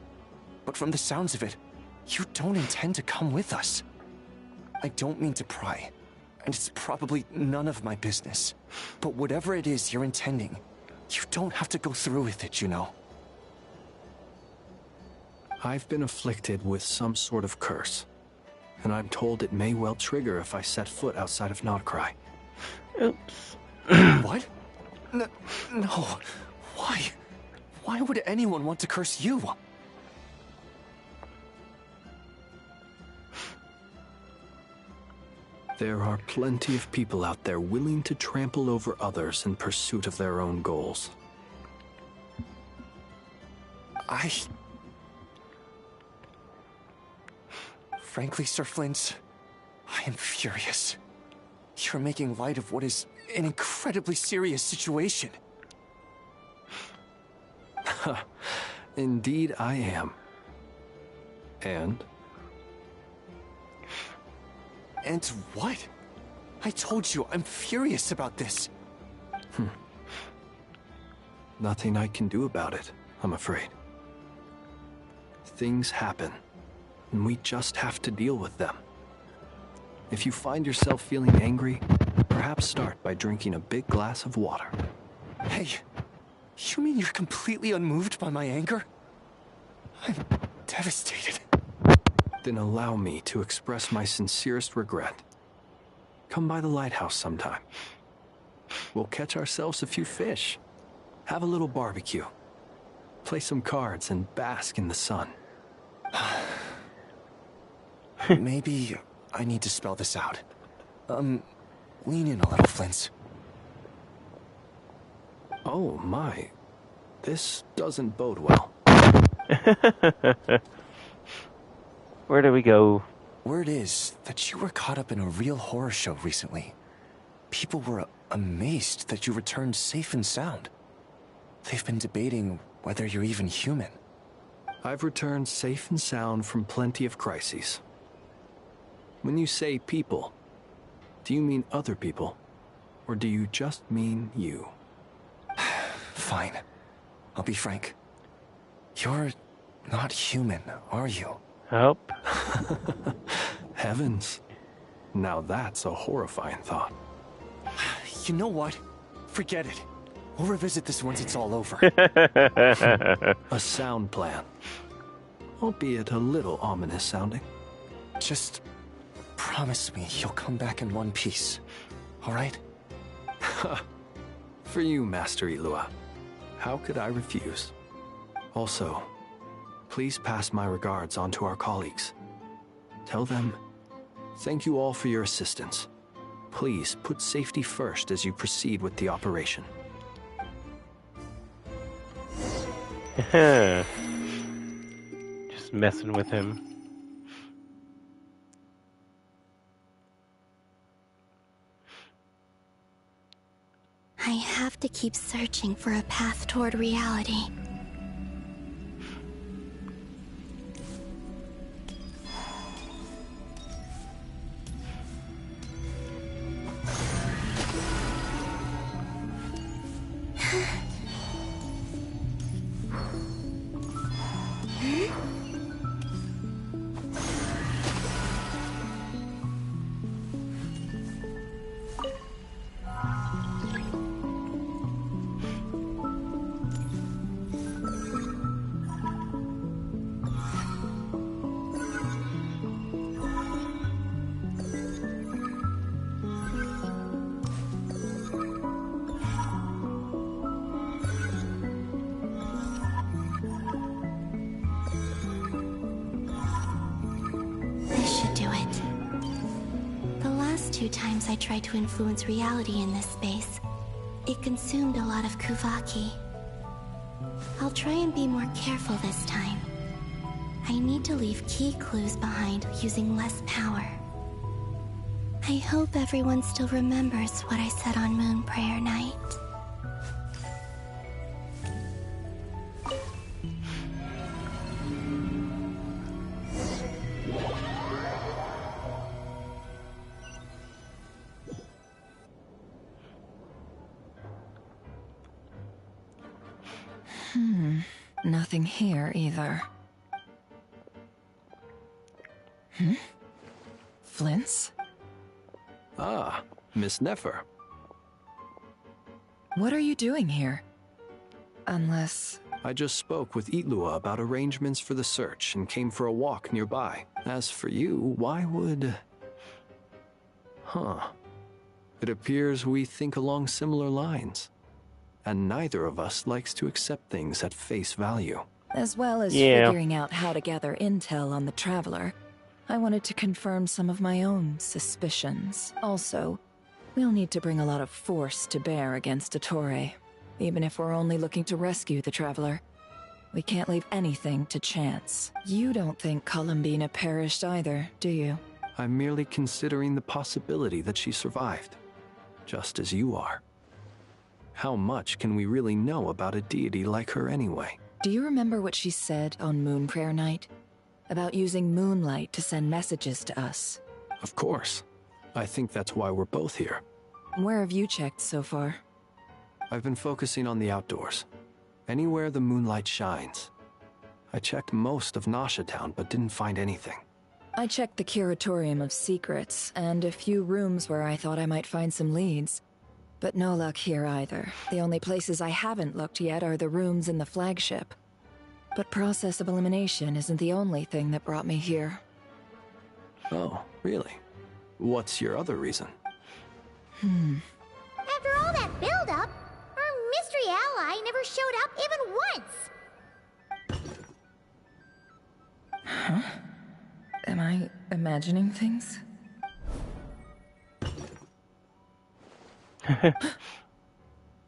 But from the sounds of it, you don't intend to come with us. I don't mean to pry, and it's probably none of my business. But whatever it is you're intending, you don't have to go through with it, you know. I've been afflicted with some sort of curse, and I'm told it may well trigger if I set foot outside of Nodcry. Oops. What? No. Why? Why would anyone want to curse you? There are plenty of people out there willing to trample over others in pursuit of their own goals. Frankly, Sir Flint, I am furious. You're making light of what is an incredibly serious situation. Indeed I am. And? And what? I told you, I'm furious about this. Nothing I can do about it, I'm afraid. Things happen, and we just have to deal with them. If you find yourself feeling angry, perhaps start by drinking a big glass of water. Hey, you mean you're completely unmoved by my anger? I'm devastated. Then allow me to express my sincerest regret. Come by the lighthouse sometime. We'll catch ourselves a few fish, have a little barbecue, play some cards, and bask in the sun. Maybe I need to spell this out. Lean in a little, Flint. Oh my, this doesn't bode well. Where do we go? Word is that you were caught up in a real horror show recently. People were amazed that you returned safe and sound. They've been debating whether you're even human. I've returned safe and sound from plenty of crises. When you say people, do you mean other people? Or do you just mean you? Fine. I'll be frank. You're not human, are you? Help. Heavens. Now that's a horrifying thought. You know what? Forget it. We'll revisit this once it's all over. A sound plan. Albeit a little ominous sounding. Just promise me you'll come back in one piece. All right? For you, Master Ilua. How could I refuse? Also, please pass my regards on to our colleagues. Tell them, thank you all for your assistance. Please put safety first as you proceed with the operation. Just just messing with him. I have to keep searching for a path toward reality. Times I tried to influence reality in this space, it consumed a lot of Kuvaki. I'll try and be more careful this time. I need to leave key clues behind using less power. I hope everyone still remembers what I said on Moon Prayer Night. Nothing here either. Flints? Ah, Miss Nefer. What are you doing here? Unless... I just spoke with Itlua about arrangements for the search and came for a walk nearby. As for you, why would... It appears we think along similar lines. And neither of us likes to accept things at face value. As well as figuring out how to gather intel on the Traveler, I wanted to confirm some of my own suspicions. Also, we'll need to bring a lot of force to bear against Dottore. Even if we're only looking to rescue the Traveler, we can't leave anything to chance. You don't think Columbina perished either, do you? I'm merely considering the possibility that she survived, just as you are. How much can we really know about a deity like her anyway? Do you remember what she said on Moon Prayer Night? About using moonlight to send messages to us? Of course. I think that's why we're both here. Where have you checked so far? I've been focusing on the outdoors. Anywhere the moonlight shines. I checked most of Nasha Town, but didn't find anything. I checked the Curatorium of Secrets, and a few rooms where I thought I might find some leads. But no luck here either. The only places I haven't looked yet are the rooms in the flagship. But process of elimination isn't the only thing that brought me here. Oh, really? What's your other reason? After all that build-up, our mystery ally never showed up even once! Huh? Am I imagining things?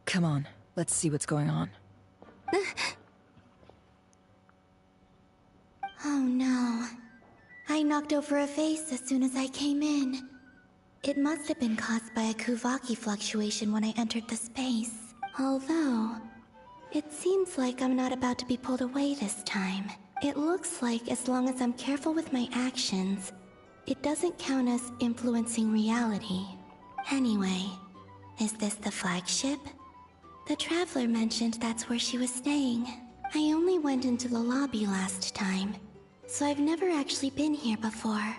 Come on, let's see what's going on. Oh no. I knocked over a vase as soon as I came in. It must have been caused by a Kuvaki fluctuation when I entered the space. Although, it seems like I'm not about to be pulled away this time. It looks like as long as I'm careful with my actions, it doesn't count as influencing reality. Anyway, is this the flagship? The Traveler mentioned that's where she was staying. I only went into the lobby last time, so I've never actually been here before.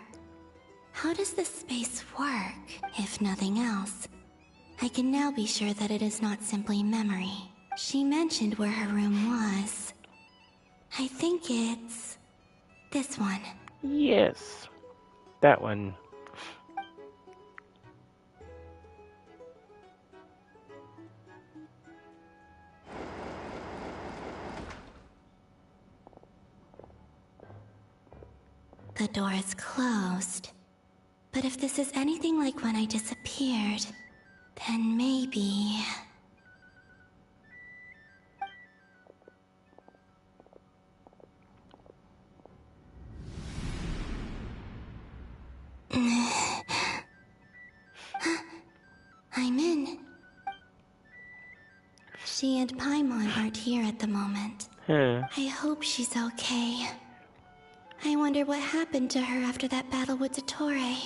How does this space work, if nothing else? I can now be sure that it is not simply memory. She mentioned where her room was. I think it's... this one. Yes. That one. The door is closed. But if this is anything like when I disappeared, then maybe... I'm in. She and Paimon aren't here at the moment. I hope she's okay. I wonder what happened to her after that battle with Dottore.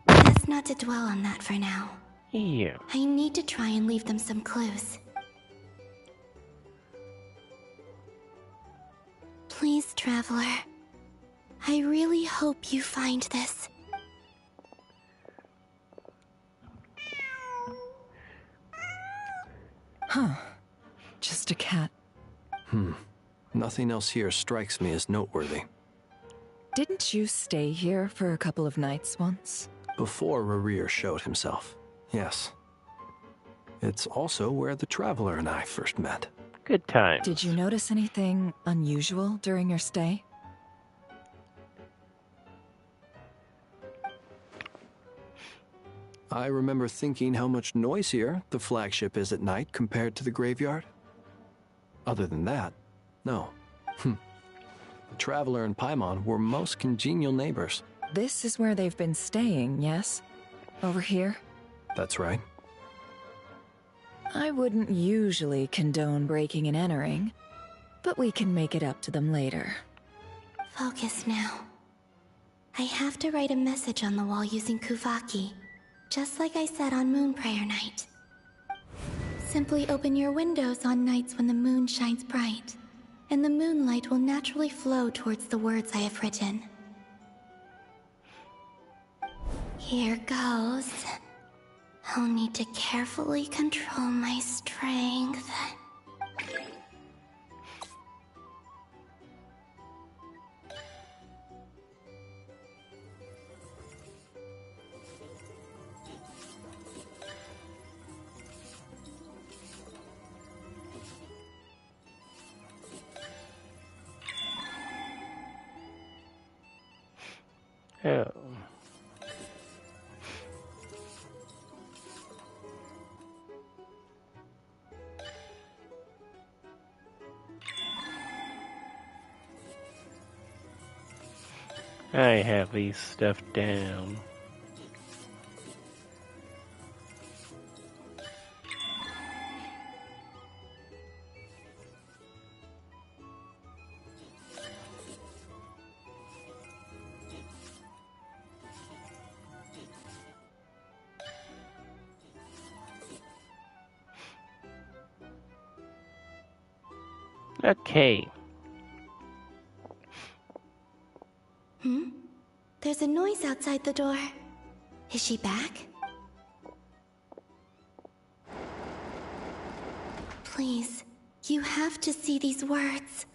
Best not to dwell on that for now. Yeah. I need to try and leave them some clues. Please, Traveler. I really hope you find this. Huh. Just a cat. Nothing else here strikes me as noteworthy. Didn't you stay here for a couple of nights once? Before Rerir showed himself, yes. It's also where the Traveler and I first met. Good time. Did you notice anything unusual during your stay? I remember thinking how much noisier the flagship is at night compared to the graveyard. Other than that, no. The Traveler and Paimon were most congenial neighbors. This is where they've been staying, yes? Over here? That's right. I wouldn't usually condone breaking and entering, but we can make it up to them later. Focus now. I have to write a message on the wall using Kuvaki, just like I said on Moon Prayer Night. Simply open your windows on nights when the moon shines bright, and the moonlight will naturally flow towards the words I have written. Here goes. I'll need to carefully control my strength. Oh. I have these stuff down. Okay. There's a noise outside the door. Is she back? Please, you have to see these words.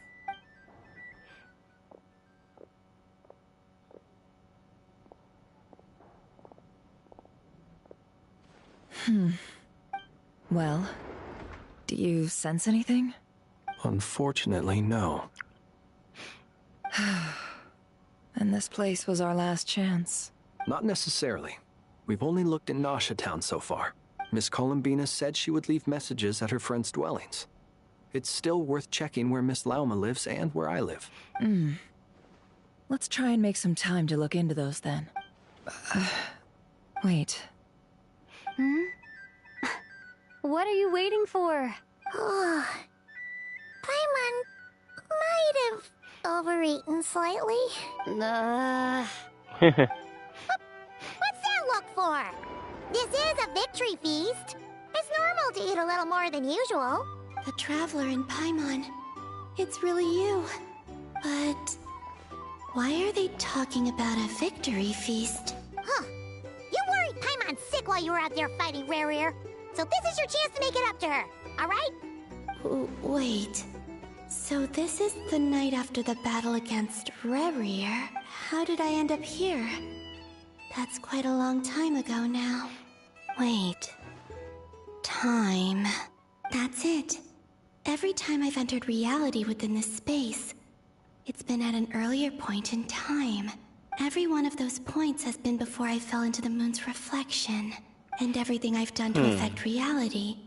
Well, do you sense anything? Unfortunately, no. And this place was our last chance. Not necessarily. We've only looked in Nasha Town so far. Miss Columbina said she would leave messages at her friends' dwellings. It's still worth checking where Miss Lauma lives and where I live. Let's try and make some time to look into those then. Wait. What are you waiting for? Paimon might have overeaten slightly. Uh... What's that look for? This is a victory feast. It's normal to eat a little more than usual. The Traveler and Paimon. It's really you. But why are they talking about a victory feast? Huh. You worried Paimon sick while you were out there fighting Rerir. So this is your chance to make it up to her, alright? Wait. So this is the night after the battle against Rerir. How did I end up here? That's quite a long time ago now. Wait. Time. That's it. Every time I've entered reality within this space, it's been at an earlier point in time. Every one of those points has been before I fell into the moon's reflection. And everything I've done to affect reality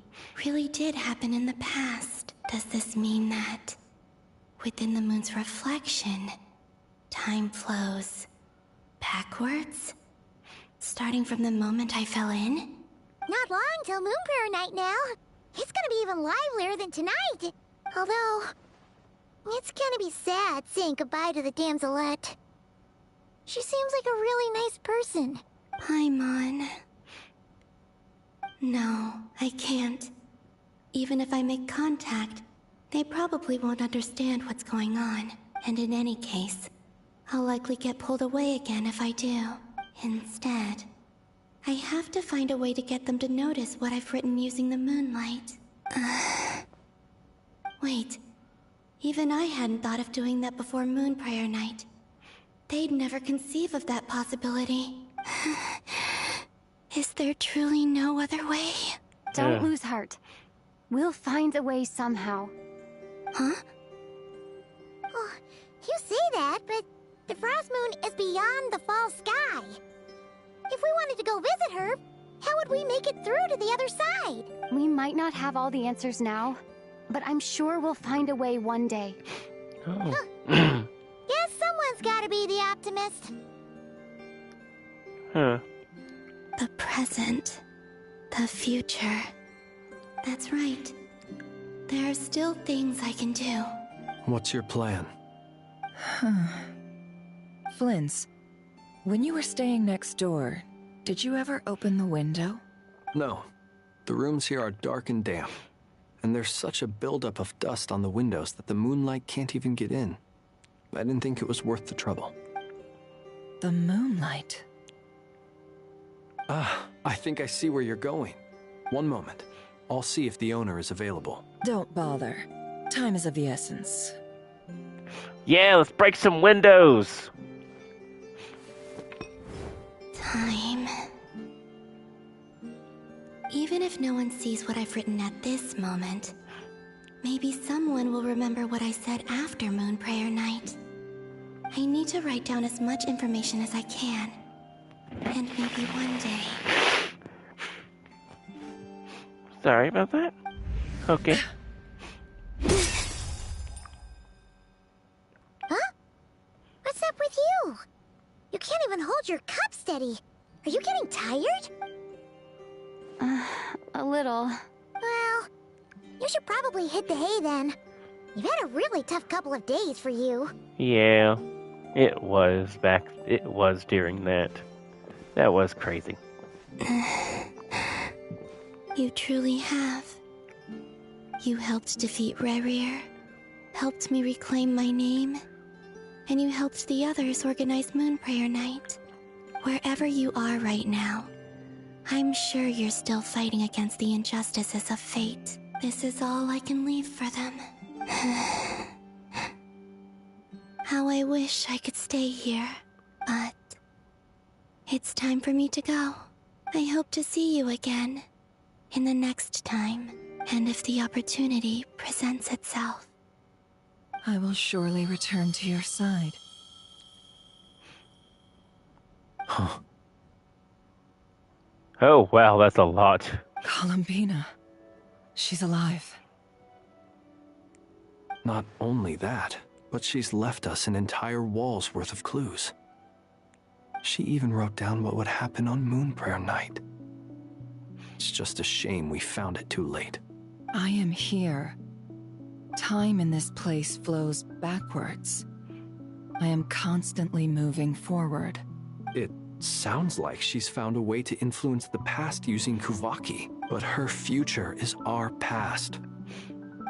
really did happen in the past. Does this mean that within the moon's reflection, time flows backwards, starting from the moment I fell in. Not long till Moon Prayer Night now. It's gonna be even livelier than tonight. Although, it's gonna be sad saying goodbye to the damselette. She seems like a really nice person. Paimon. No, I can't. Even if I make contact, they probably won't understand what's going on. And in any case, I'll likely get pulled away again if I do. Instead, I have to find a way to get them to notice what I've written using the moonlight. Wait, even I hadn't thought of doing that before Moon Prayer Night. They'd never conceive of that possibility. Is there truly no other way? Don't lose heart. We'll find a way somehow. Huh? Oh, you say that, but the Frost Moon is beyond the fall sky. If we wanted to go visit her, how would we make it through to the other side? We might not have all the answers now, but I'm sure we'll find a way one day. Oh. Guess someone's gotta be the optimist. Huh. The present. The future. That's right. There are still things I can do. What's your plan? Flint's, when you were staying next door, did you ever open the window? No. The rooms here are dark and damp, and there's such a buildup of dust on the windows that the moonlight can't even get in. I didn't think it was worth the trouble. The moonlight? Ah, I think I see where you're going. One moment. I'll see if the owner is available. Don't bother. Time is of the essence. Yeah, let's break some windows! Time. Even if no one sees what I've written at this moment, maybe someone will remember what I said after Moon Prayer Night. I need to write down as much information as I can. And maybe one day... Sorry about that. Okay. Huh? What's up with you? You can't even hold your cup steady. Are you getting tired? A little. Well, you should probably hit the hay then. You've had a really tough couple of days for you. Yeah, it was during that. That was crazy. You truly have. You helped defeat Rerir, helped me reclaim my name, and you helped the others organize Moon Prayer Night. Wherever you are right now, I'm sure you're still fighting against the injustices of fate. This is all I can leave for them. How I wish I could stay here, but it's time for me to go. I hope to see you again in the next time, and if the opportunity presents itself. I will surely return to your side. Huh. Oh, wow, that's a lot. Columbina. She's alive. Not only that, but she's left us an entire wall's worth of clues. She even wrote down what would happen on Moon Prayer Night. It's just a shame we found it too late. I am here. Time in this place flows backwards. I am constantly moving forward. It sounds like she's found a way to influence the past using Kuvaki, but her future is our past.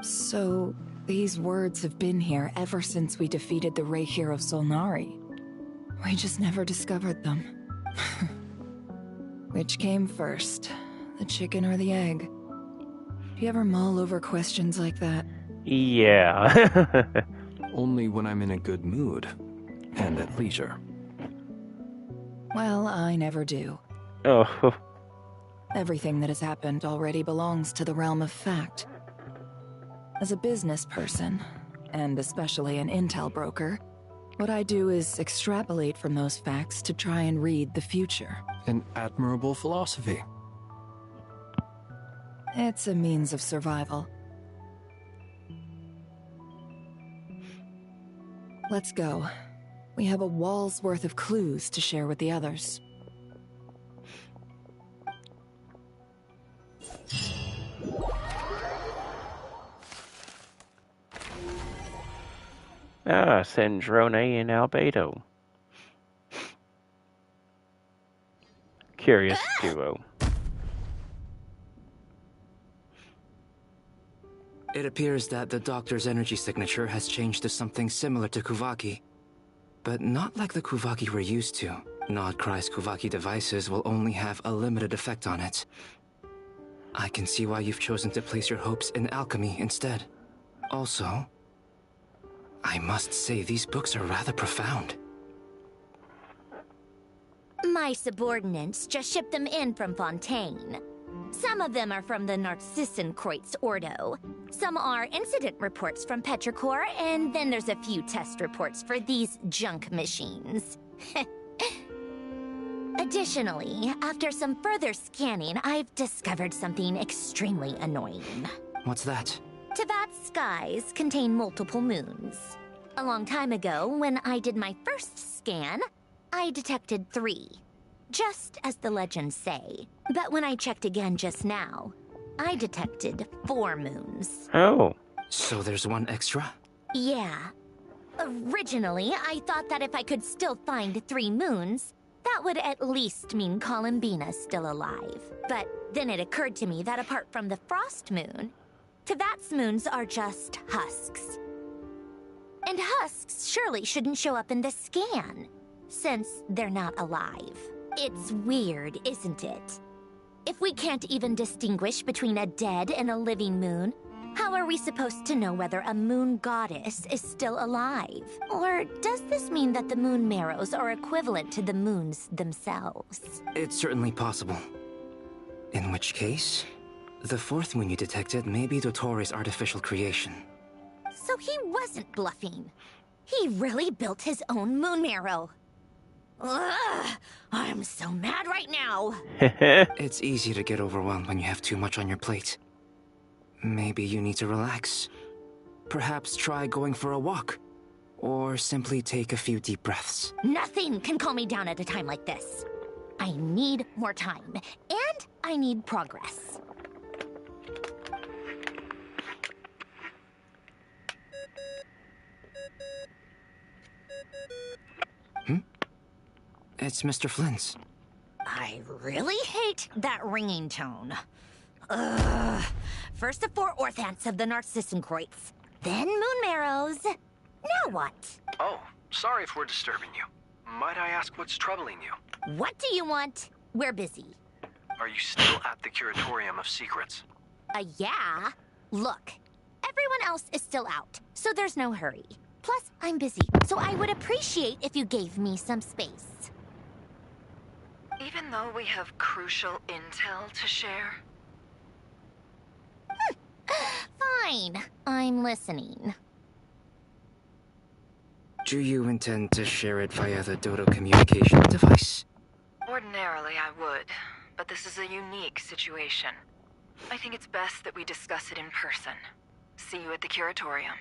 So, these words have been here ever since we defeated the Reikir of Solnari. We just never discovered them. Which came first, the chicken or the egg? Do you ever mull over questions like that? Yeah. Only when I'm in a good mood and at leisure. Well, I never do. Oh. Everything that has happened already belongs to the realm of fact. As a business person, and especially an intel broker, what I do is extrapolate from those facts to try and read the future. An admirable philosophy. It's a means of survival. Let's go. We have a wall's worth of clues to share with the others. Ah, Sandrone and Albedo. Curious duo. It appears that the Doctor's energy signature has changed to something similar to Kuvaki. But not like the Kuvaki we're used to. Nodcry's Kuvaki devices will only have a limited effect on it. I can see why you've chosen to place your hopes in alchemy instead. Also, I must say these books are rather profound. My subordinates just shipped them in from Fontaine. Some of them are from the Narcissenkreuz Ordo. Some are incident reports from Petrichor, and then there's a few test reports for these junk machines. Additionally, after some further scanning, I've discovered something extremely annoying. What's that? Tevat's skies contain multiple moons. A long time ago, when I did my first scan, I detected 3. Just as the legends say. But when I checked again just now, I detected 4 moons. Oh. So there's one extra? Yeah. Originally, I thought that if I could still find 3 moons, that would at least mean Columbina's still alive. But then it occurred to me that apart from the frost moon, Tevat's moons are just husks. And husks surely shouldn't show up in the scan, since they're not alive. It's weird, isn't it? If we can't even distinguish between a dead and a living moon, how are we supposed to know whether a moon goddess is still alive? Or does this mean that the moon marrows are equivalent to the moons themselves? It's certainly possible. In which case, the 4th moon you detected may be Dottore's artificial creation. So he wasn't bluffing. He really built his own moon marrow. Ugh, I'm so mad right now. It's easy to get overwhelmed when you have too much on your plate. Maybe you need to relax. Perhaps try going for a walk. Or simply take a few deep breaths. Nothing can calm me down at a time like this. I need more time. And I need progress. It's Mr. Flynn's. I really hate that ringing tone. Ugh. First the 4 orthants of the Narcissenkreuz, then moon marrows. Now what? Oh, sorry if we're disturbing you. Might I ask what's troubling you? What do you want? We're busy. Are you still at the Curatorium of Secrets? Yeah. Look, everyone else is still out, so there's no hurry. Plus, I'm busy, so I would appreciate if you gave me some space. Even though we have crucial intel to share? Fine. I'm listening. Do you intend to share it via the Dodo communication device? Ordinarily, I would, but this is a unique situation. I think it's best that we discuss it in person. See you at the Curatorium.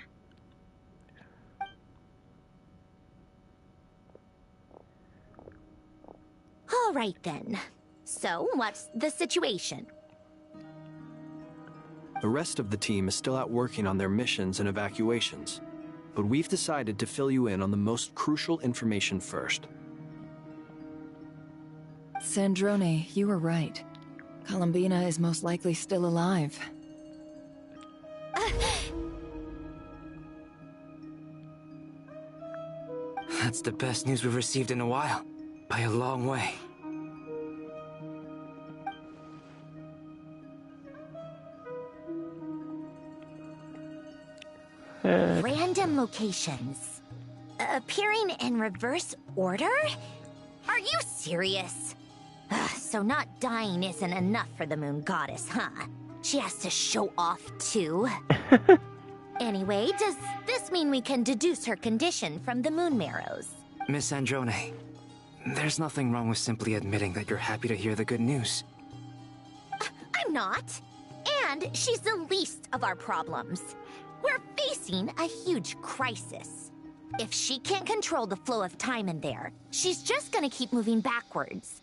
All right, then. So, what's the situation? The rest of the team is still out working on their missions and evacuations, but we've decided to fill you in on the most crucial information first. Sandrone, you were right. Columbina is most likely still alive. That's the best news we've received in a while. By a long way. Random locations. Appearing in reverse order? Are you serious? So not dying isn't enough for the moon goddess, huh? She has to show off too. Anyway, does this mean we can deduce her condition from the moon marrows? Miss Androne, there's nothing wrong with simply admitting that you're happy to hear the good news. I'm not. And she's the least of our problems. We're facing a huge crisis. If she can't control the flow of time in there, she's just gonna keep moving backwards.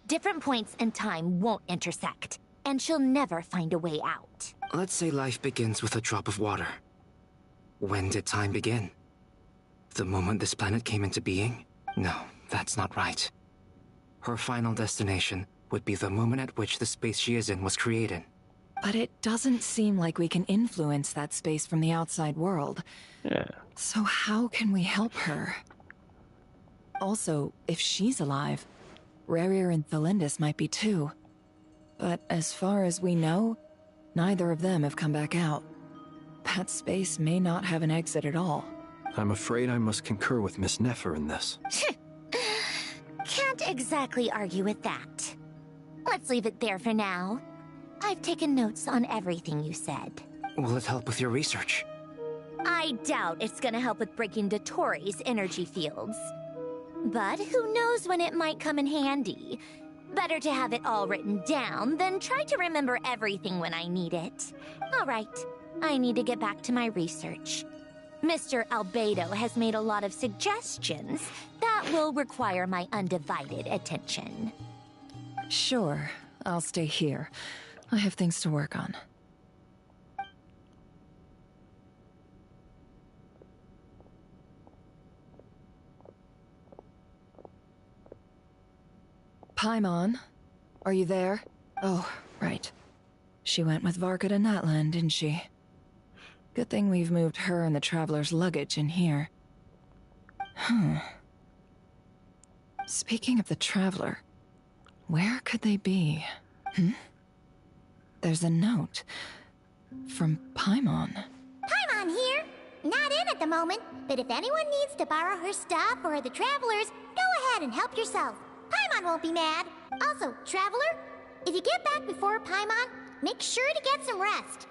Different points in time won't intersect, and she'll never find a way out. Let's say life begins with a drop of water. When did time begin? The moment this planet came into being? No, that's not right. Her final destination would be the moment at which the space she is in was created. But it doesn't seem like we can influence that space from the outside world. Yeah. So how can we help her? Also, if she's alive, Rarier and Thelindis might be too. But as far as we know, neither of them have come back out. That space may not have an exit at all. I'm afraid I must concur with Miss Nefer in this. Can't exactly argue with that. Let's leave it there for now. I've taken notes on everything you said. Will it help with your research? I doubt it's gonna help with breaking Dottoro's energy fields. But who knows when it might come in handy. Better to have it all written down than try to remember everything when I need it. All right, I need to get back to my research. Mr. Albedo has made a lot of suggestions that will require my undivided attention. Sure, I'll stay here. I have things to work on. Paimon, are you there? Oh, right. She went with Varka to Natlan, didn't she? Good thing we've moved her and the Traveler's luggage in here. Speaking of the Traveler, where could they be? There's a note from Paimon. Paimon here. Not in at the moment, but if anyone needs to borrow her stuff or the Travelers, go ahead and help yourself. Paimon won't be mad. Also, Traveler, if you get back before Paimon, make sure to get some rest.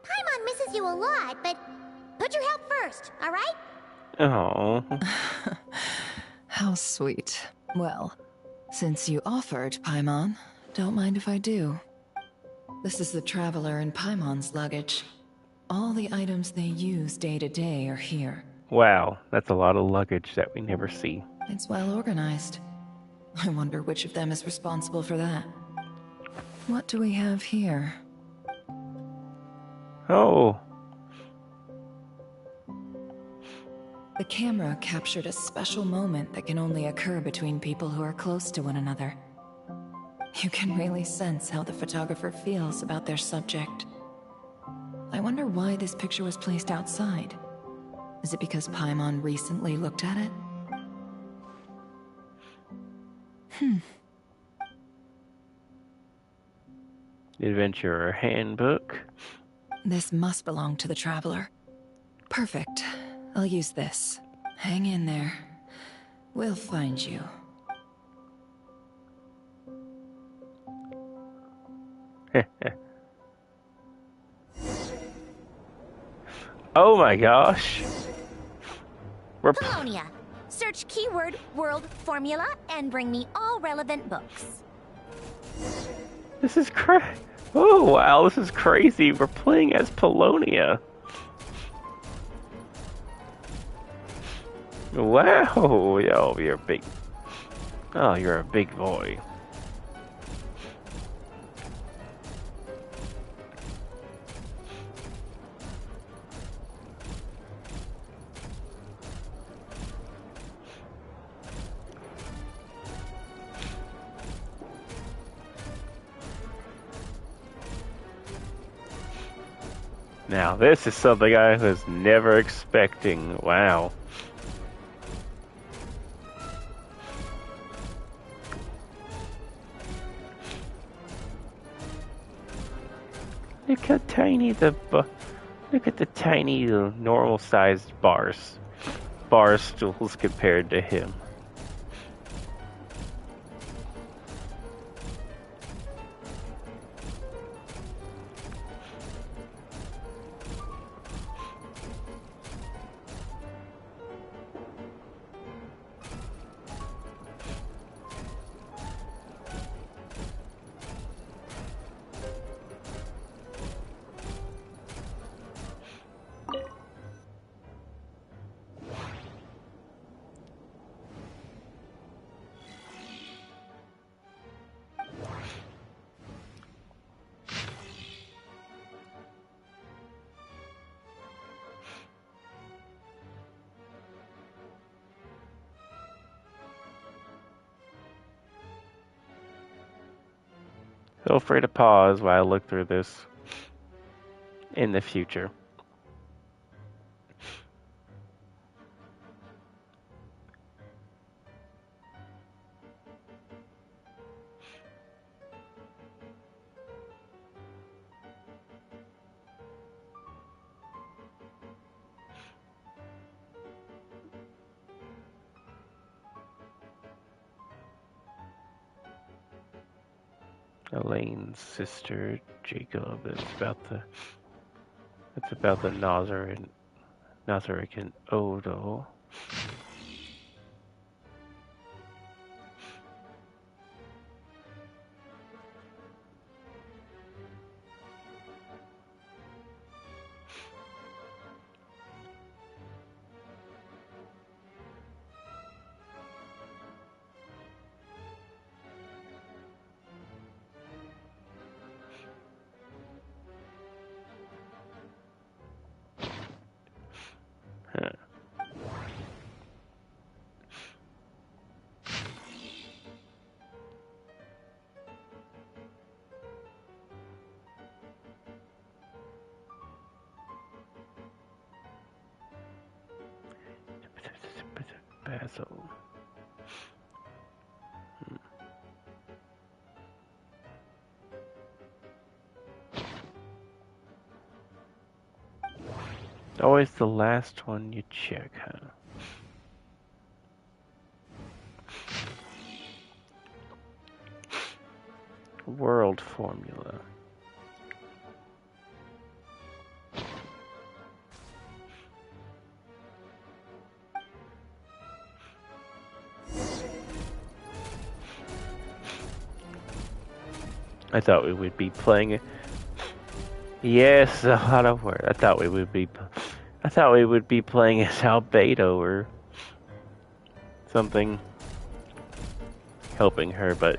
Paimon misses you a lot, but put your health first, all right? Oh. How sweet. Well, since you offered, Paimon, don't mind if I do. This is the Traveler and Paimon's luggage. All the items they use day to day are here. Wow, that's a lot of luggage that we never see. It's well organized. I wonder which of them is responsible for that. What do we have here? Oh. The camera captured a special moment that can only occur between people who are close to one another. You can really sense how the photographer feels about their subject. I wonder why this picture was placed outside. Is it because Paimon recently looked at it? The Adventurer Handbook. This must belong to the Traveler. Perfect. I'll use this. Hang in there. We'll find you. Oh my gosh. Polonia. Search keyword world formula and bring me all relevant books. This is Oh wow, this is crazy. We're playing as Polonia. Wow, yo, you're big. Oh, you're a big boy. Now, this is something I was never expecting. Wow. Look how tiny look at the tiny normal-sized bar stools compared to him. Feel free to pause while I look through this in the future. Elaine's sister, Jacob. It's about the Nazarick and Odo. Basil. Always the last one you check, huh? World formula. I thought we would be playing it. Yes, a lot of work. I thought we would be playing as Albedo or something, helping her, but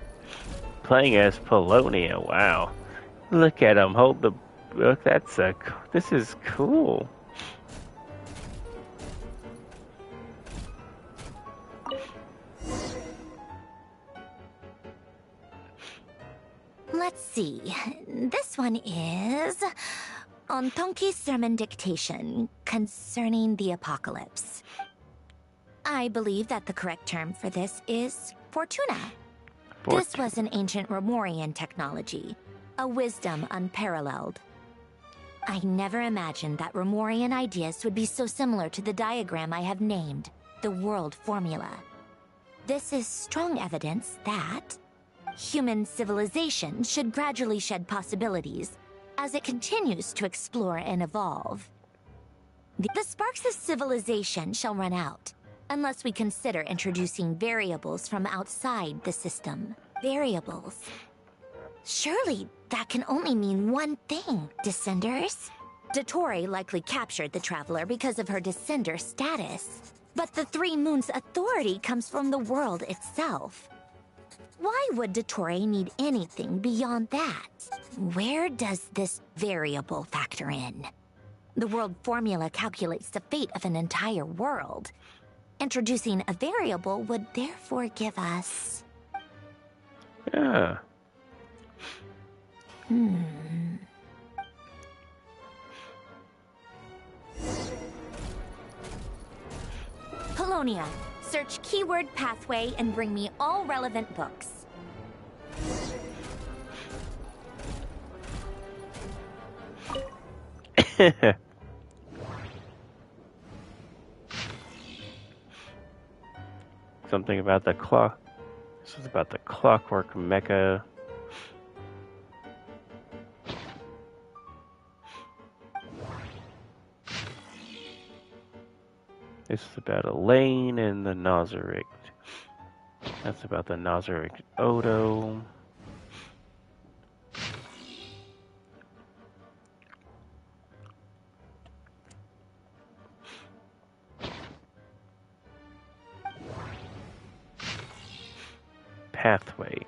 playing as Polonia. Wow, look at him hold the book. This is cool. Let's see. This one is on Tonki's sermon dictation concerning the apocalypse. I believe that the correct term for this is Fortuna. This was an ancient Romorian technology, a wisdom unparalleled. I never imagined that Romorian ideas would be so similar to the diagram I have named, the world formula. This is strong evidence that human civilization should gradually shed possibilities as it continues to explore and evolve. The sparks of civilization shall run out unless we consider introducing variables from outside the system. Variables. Surely that can only mean one thing, Descenders. Dottore likely captured the Traveler because of her Descender status. But the Three Moons' authority comes from the world itself. Why would Dottore need anything beyond that? Where does this variable factor in? The world formula calculates the fate of an entire world. Introducing a variable would therefore give us... Yeah. Polonia, search keyword pathway and bring me all relevant books. Something about the clock. This is about the clockwork mecha. This is about Elaine and the Nazarick. That's about the Nazarick Odo. Pathway.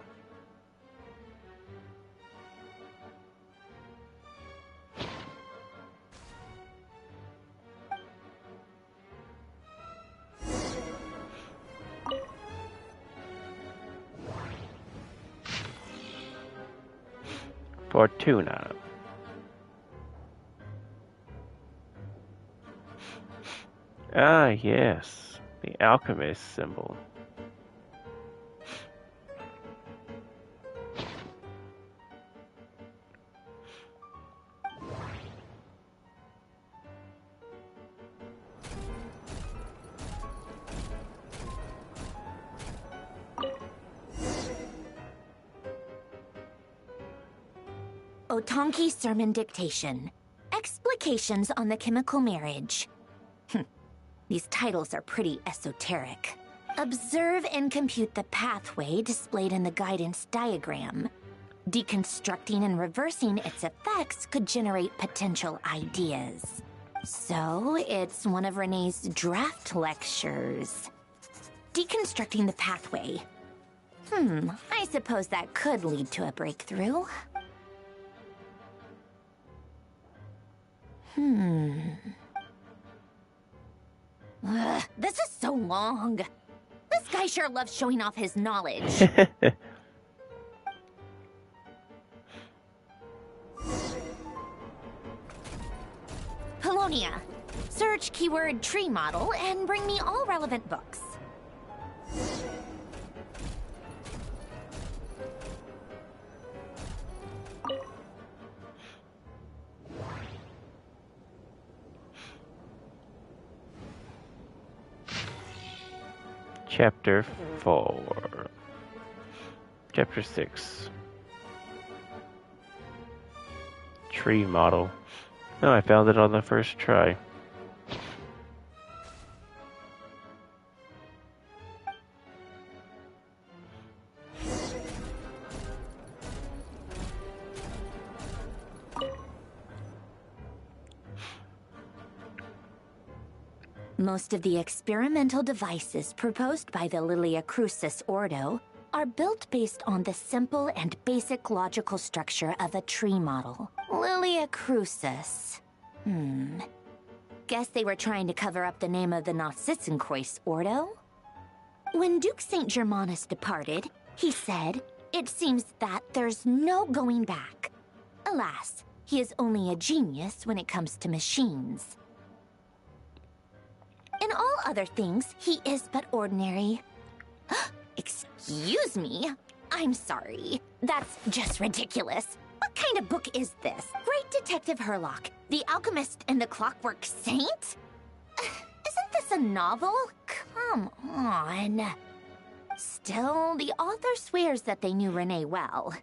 Fortuna. Ah, yes. The alchemist symbol. Otonki Sermon Dictation. Explications on the Chemical Marriage. These titles are pretty esoteric. Observe and compute the pathway displayed in the guidance diagram. Deconstructing and reversing its effects could generate potential ideas. So, it's one of Renee's draft lectures. Deconstructing the pathway. I suppose that could lead to a breakthrough. This is so long. This guy sure loves showing off his knowledge. Polonia. Search keyword tree model and bring me all relevant books. Chapter 4. Chapter 6. Tree model. Oh, I found it on the first try. Most of the experimental devices proposed by the Lilia Crucis Ordo are built based on the simple and basic logical structure of a tree model. Lilia Crucis. Guess they were trying to cover up the name of the Nautitzenkreuz Ordo? When Duke St. Germanus departed, he said, "It seems that there's no going back." Alas, he is only a genius when it comes to machines. In all other things, he is but ordinary. Excuse me? I'm sorry. That's just ridiculous. What kind of book is this? Great Detective Herlock, The Alchemist and the Clockwork Saint? Isn't this a novel? Come on. Still, the author swears that they knew Renee well.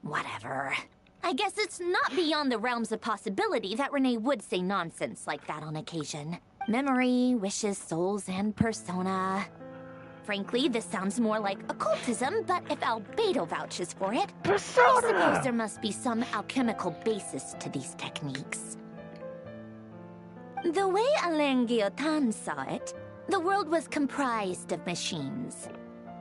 Whatever. I guess it's not beyond the realms of possibility that Renee would say nonsense like that on occasion. Memory, wishes, souls, and persona. Frankly, this sounds more like occultism, but if Albedo vouches for it, persona. I suppose there must be some alchemical basis to these techniques. The way Alain Guillotin saw it, the world was comprised of machines.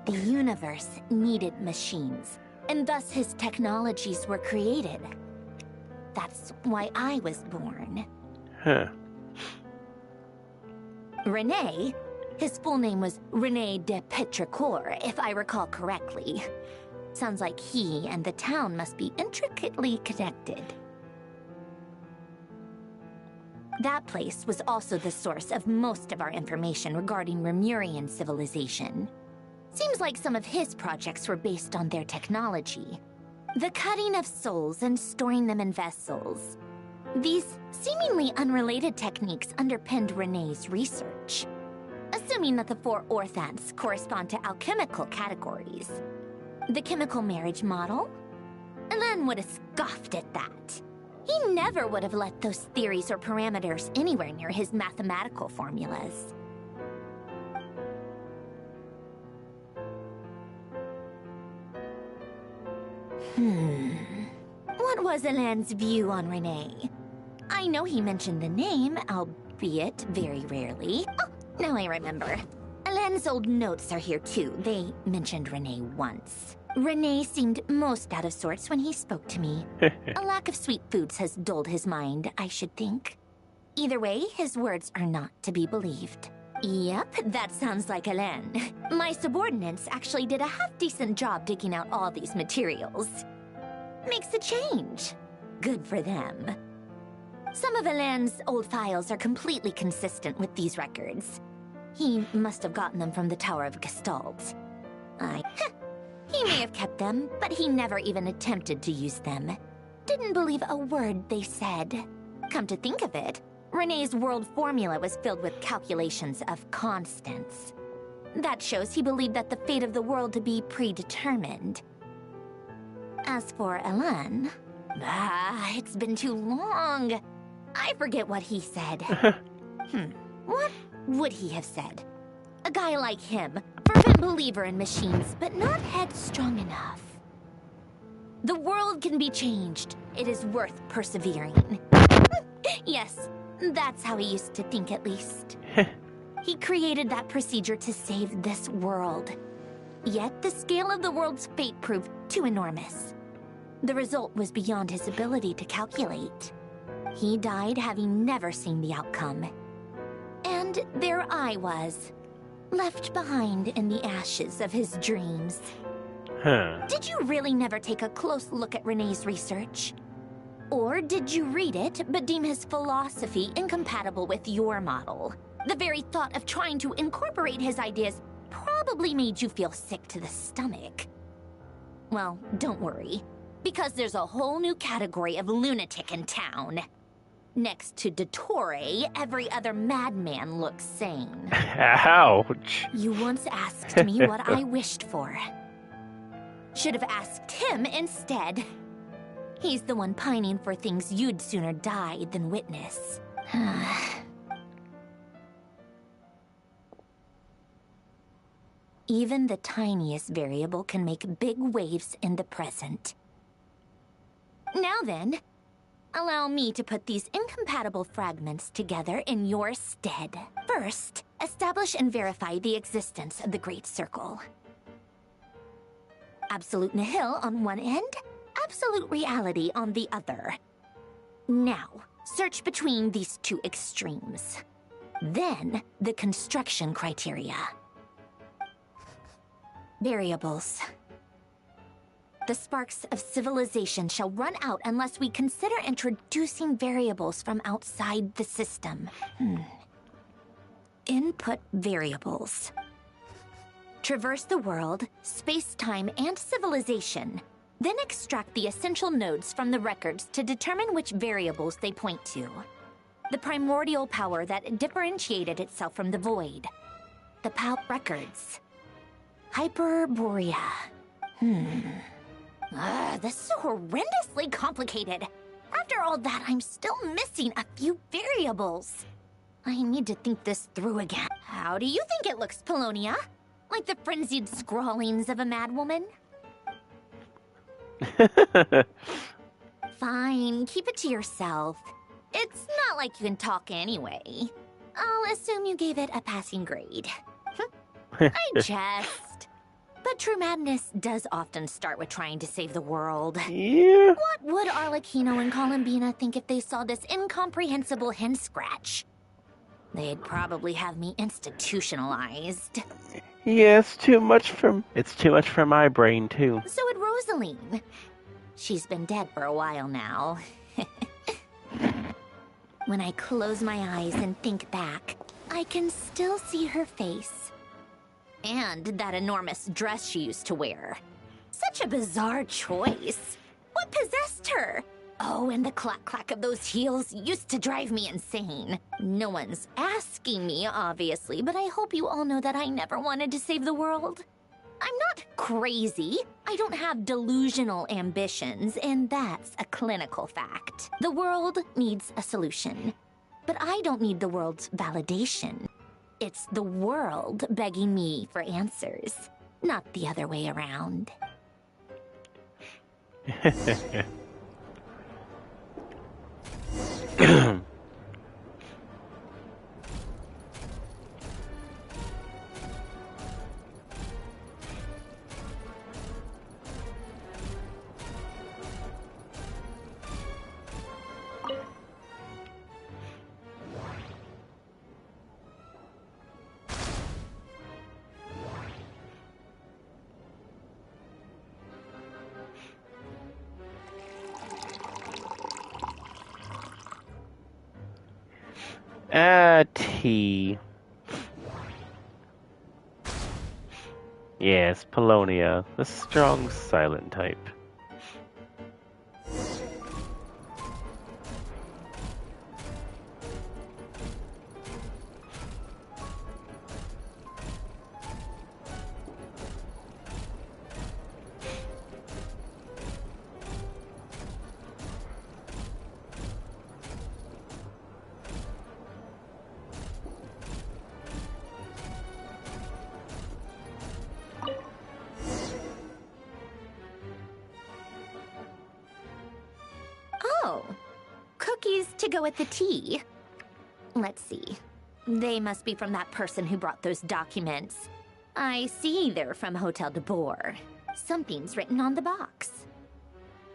The universe needed machines, and thus his technologies were created. That's why I was born. René, his full name was René de Petrichor, if I recall correctly. Sounds like he and the town must be intricately connected. That place was also the source of most of our information regarding Remurian civilization. Seems like some of his projects were based on their technology. The cutting of souls and storing them in vessels. These seemingly unrelated techniques underpinned René's research. Assuming that the 4 orthants correspond to alchemical categories. The chemical marriage model? Alain would have scoffed at that. He never would have let those theories or parameters anywhere near his mathematical formulas. What was Alain's view on René? I know he mentioned the name, albeit very rarely. Oh, now I remember. Alain's old notes are here too. They mentioned René once. René seemed most out of sorts when he spoke to me. A lack of sweet foods has dulled his mind, I should think. Either way, his words are not to be believed. Yep, that sounds like Alain. My subordinates actually did a half-decent job digging out all these materials. makes a change. Good for them. Some of Alain's old files are completely consistent with these records. He must have gotten them from the Tower of Gestalt. He may have kept them, but he never even attempted to use them. Didn't believe a word they said. Come to think of it, Renee's world formula was filled with calculations of constants. That shows he believed that the fate of the world to be predetermined. As for Alain, it's been too long. I forget what he said. What would he have said? A guy like him, fervent believer in machines, but not headstrong enough. The world can be changed. It is worth persevering. Yes, that's how he used to think at least. He created that procedure to save this world. Yet the scale of the world's fate proved too enormous. The result was beyond his ability to calculate. He died having never seen the outcome. And there I was, left behind in the ashes of his dreams. Did you really never take a close look at Renee's research? Or did you read it, but deem his philosophy incompatible with your model? The very thought of trying to incorporate his ideas probably made you feel sick to the stomach. Well, don't worry, because there's a whole new category of lunatic in town. Next to Dottore, every other madman looks sane. Ouch. You once asked me what I wished for. Should have asked him instead. He's the one pining for things you'd sooner die than witness. Even the tiniest variable can make big waves in the present. Now then, allow me to put these incompatible fragments together in your stead. First, establish and verify the existence of the Great Circle. Absolute nihil on one end, absolute reality on the other. Now, search between these two extremes. Then, the construction criteria. Variables. The sparks of civilization shall run out unless we consider introducing variables from outside the system. Input variables. Traverse the world, space-time, and civilization. Then extract the essential nodes from the records to determine which variables they point to. The primordial power that differentiated itself from the void. The PAL records. Hyperborea. This is so horrendously complicated. After all that, I'm still missing a few variables. I need to think this through again. How do you think it looks, Polonia? Like the frenzied scrawlings of a madwoman? Fine, keep it to yourself. It's not like you can talk anyway. I'll assume you gave it a passing grade. I jest. But true madness does often start with trying to save the world. Yeah. What would Arlecchino and Columbina think if they saw this incomprehensible hen scratch? They'd probably have me institutionalized. Yeah, it's too much for my brain too. So would Rosaline. She's been dead for a while now. When I close my eyes and think back, I can still see her face. And that enormous dress she used to wear. Such a bizarre choice. What possessed her? Oh, and the clack-clack of those heels used to drive me insane. No one's asking me, obviously, but I hope you all know that I never wanted to save the world. I'm not crazy. I don't have delusional ambitions, and that's a clinical fact. The world needs a solution, but I don't need the world's validation. It's the world begging me for answers, not the other way around. Tea. Yes, Polonia, the strong silent type. Oh, cookies to go with the tea. Let's see. They must be from that person who brought those documents. I see they're from Hotel de Boer. Something's written on the box.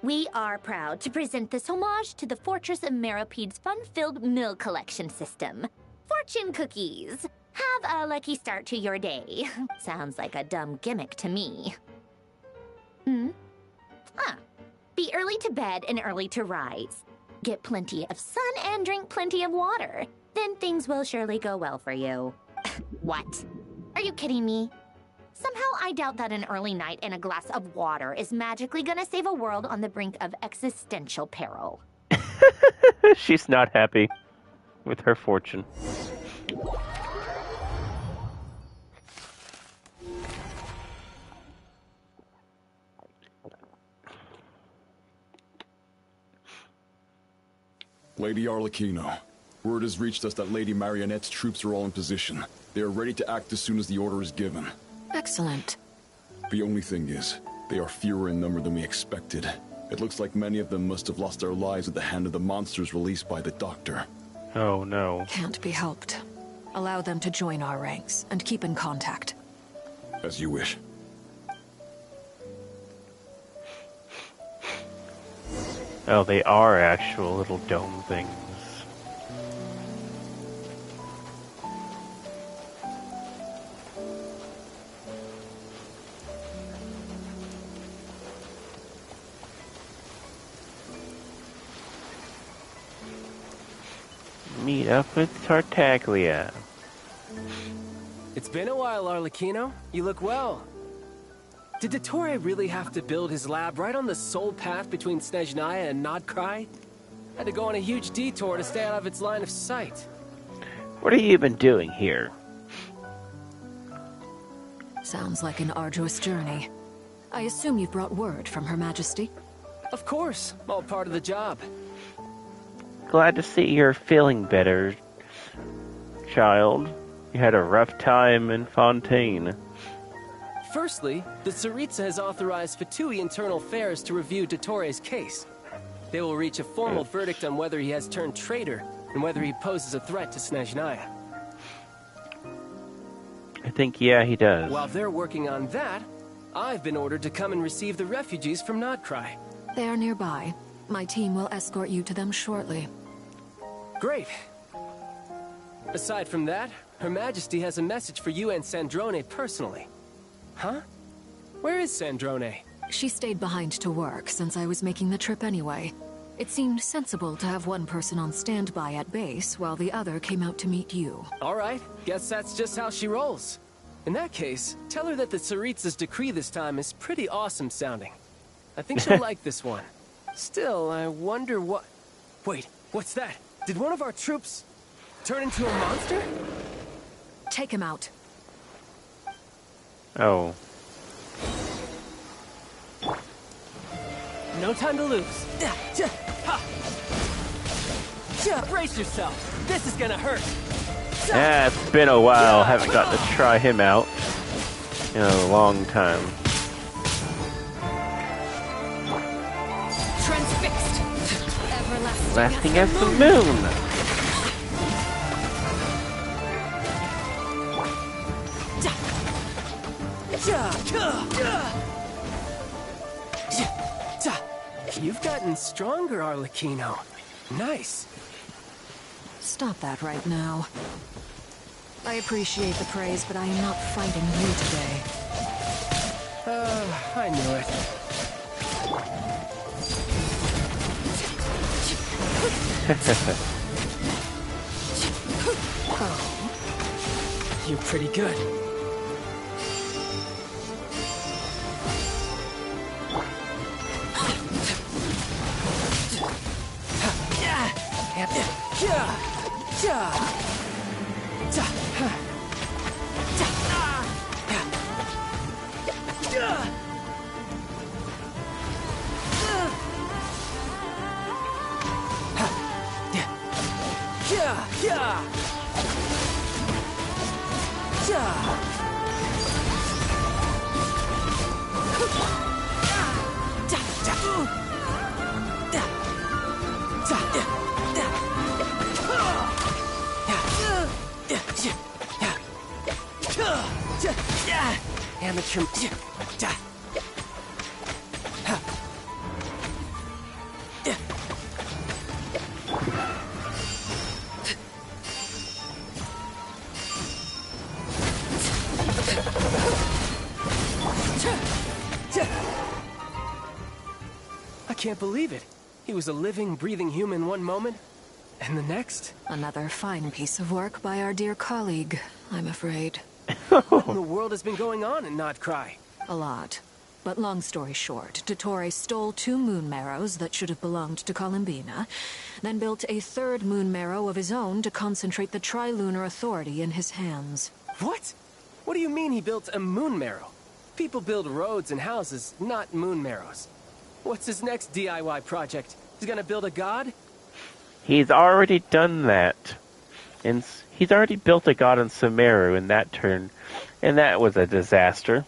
We are proud to present this homage to the Fortress of Meropede's fun-filled mill collection system. Fortune cookies. Have a lucky start to your day. Sounds like a dumb gimmick to me. Be early to bed and early to rise. Get plenty of sun and drink plenty of water. Then things will surely go well for you. What? Are you kidding me? Somehow I doubt that an early night and a glass of water is magically gonna save a world on the brink of existential peril. She's not happy with her fortune. Lady Arlecchino, word has reached us that Lady Marionette's troops are all in position. They are ready to act as soon as the order is given. Excellent. The only thing is, they are fewer in number than we expected. It looks like many of them must have lost their lives at the hand of the monsters released by the Doctor. Oh no. Can't be helped. Allow them to join our ranks and keep in contact. As you wish. Oh, they are actual little dome things. Meet up with Tartaglia. It's been a while, Arlecchino. You look well. Did Dottore really have to build his lab right on the sole path between Snezhnaya and Nodkrai? Had to go on a huge detour to stay out of its line of sight. What are you even doing here? Sounds like an arduous journey. I assume you've brought word from Her Majesty? Of course, all part of the job. Glad to see you're feeling better, child. You had a rough time in Fontaine. Firstly, the Tsaritsa has authorized Fatui Internal Affairs to review Dottore's case. They will reach a formal verdict on whether he has turned traitor and whether he poses a threat to Snezhnaya. I think, yeah, he does. While they're working on that, I've been ordered to come and receive the refugees from Nodkrai. They are nearby. My team will escort you to them shortly. Great. Aside from that, Her Majesty has a message for you and Sandrone personally. Huh? Where is Sandrone? She stayed behind to work since I was making the trip anyway. It seemed sensible to have one person on standby at base while the other came out to meet you. All right, guess that's just how she rolls. In that case, tell her that the Tsaritsa's decree this time is pretty awesome sounding. I think she'll like this one. Still, I wonder what... Wait, what's that? Did one of our troops turn into a monster? Take him out. Oh. No time to lose. Brace yourself. This is gonna hurt. Yeah, it's been a while. Haven't got to try him out in a long time. Transfixed. Lasting as the moon. You've gotten stronger, Arlecchino. Nice. Stop that right now. I appreciate the praise, but I am not fighting you today. I knew it. You're pretty good. Amateur. I can't believe it. He was a living, breathing human one moment, and the next? Another fine piece of work by our dear colleague, I'm afraid. What in the world has been going on in Nodcry? A lot. But long story short, Dottore stole 2 moon marrows that should have belonged to Columbina, then built a 3rd moon marrow of his own to concentrate the Tri-Lunar Authority in his hands. What? What do you mean he built a moon marrow? People build roads and houses, not moon marrows. What's his next DIY project? He's gonna build a god? He's already done that. And he's already built a god in Sumeru in that turn, and that was a disaster.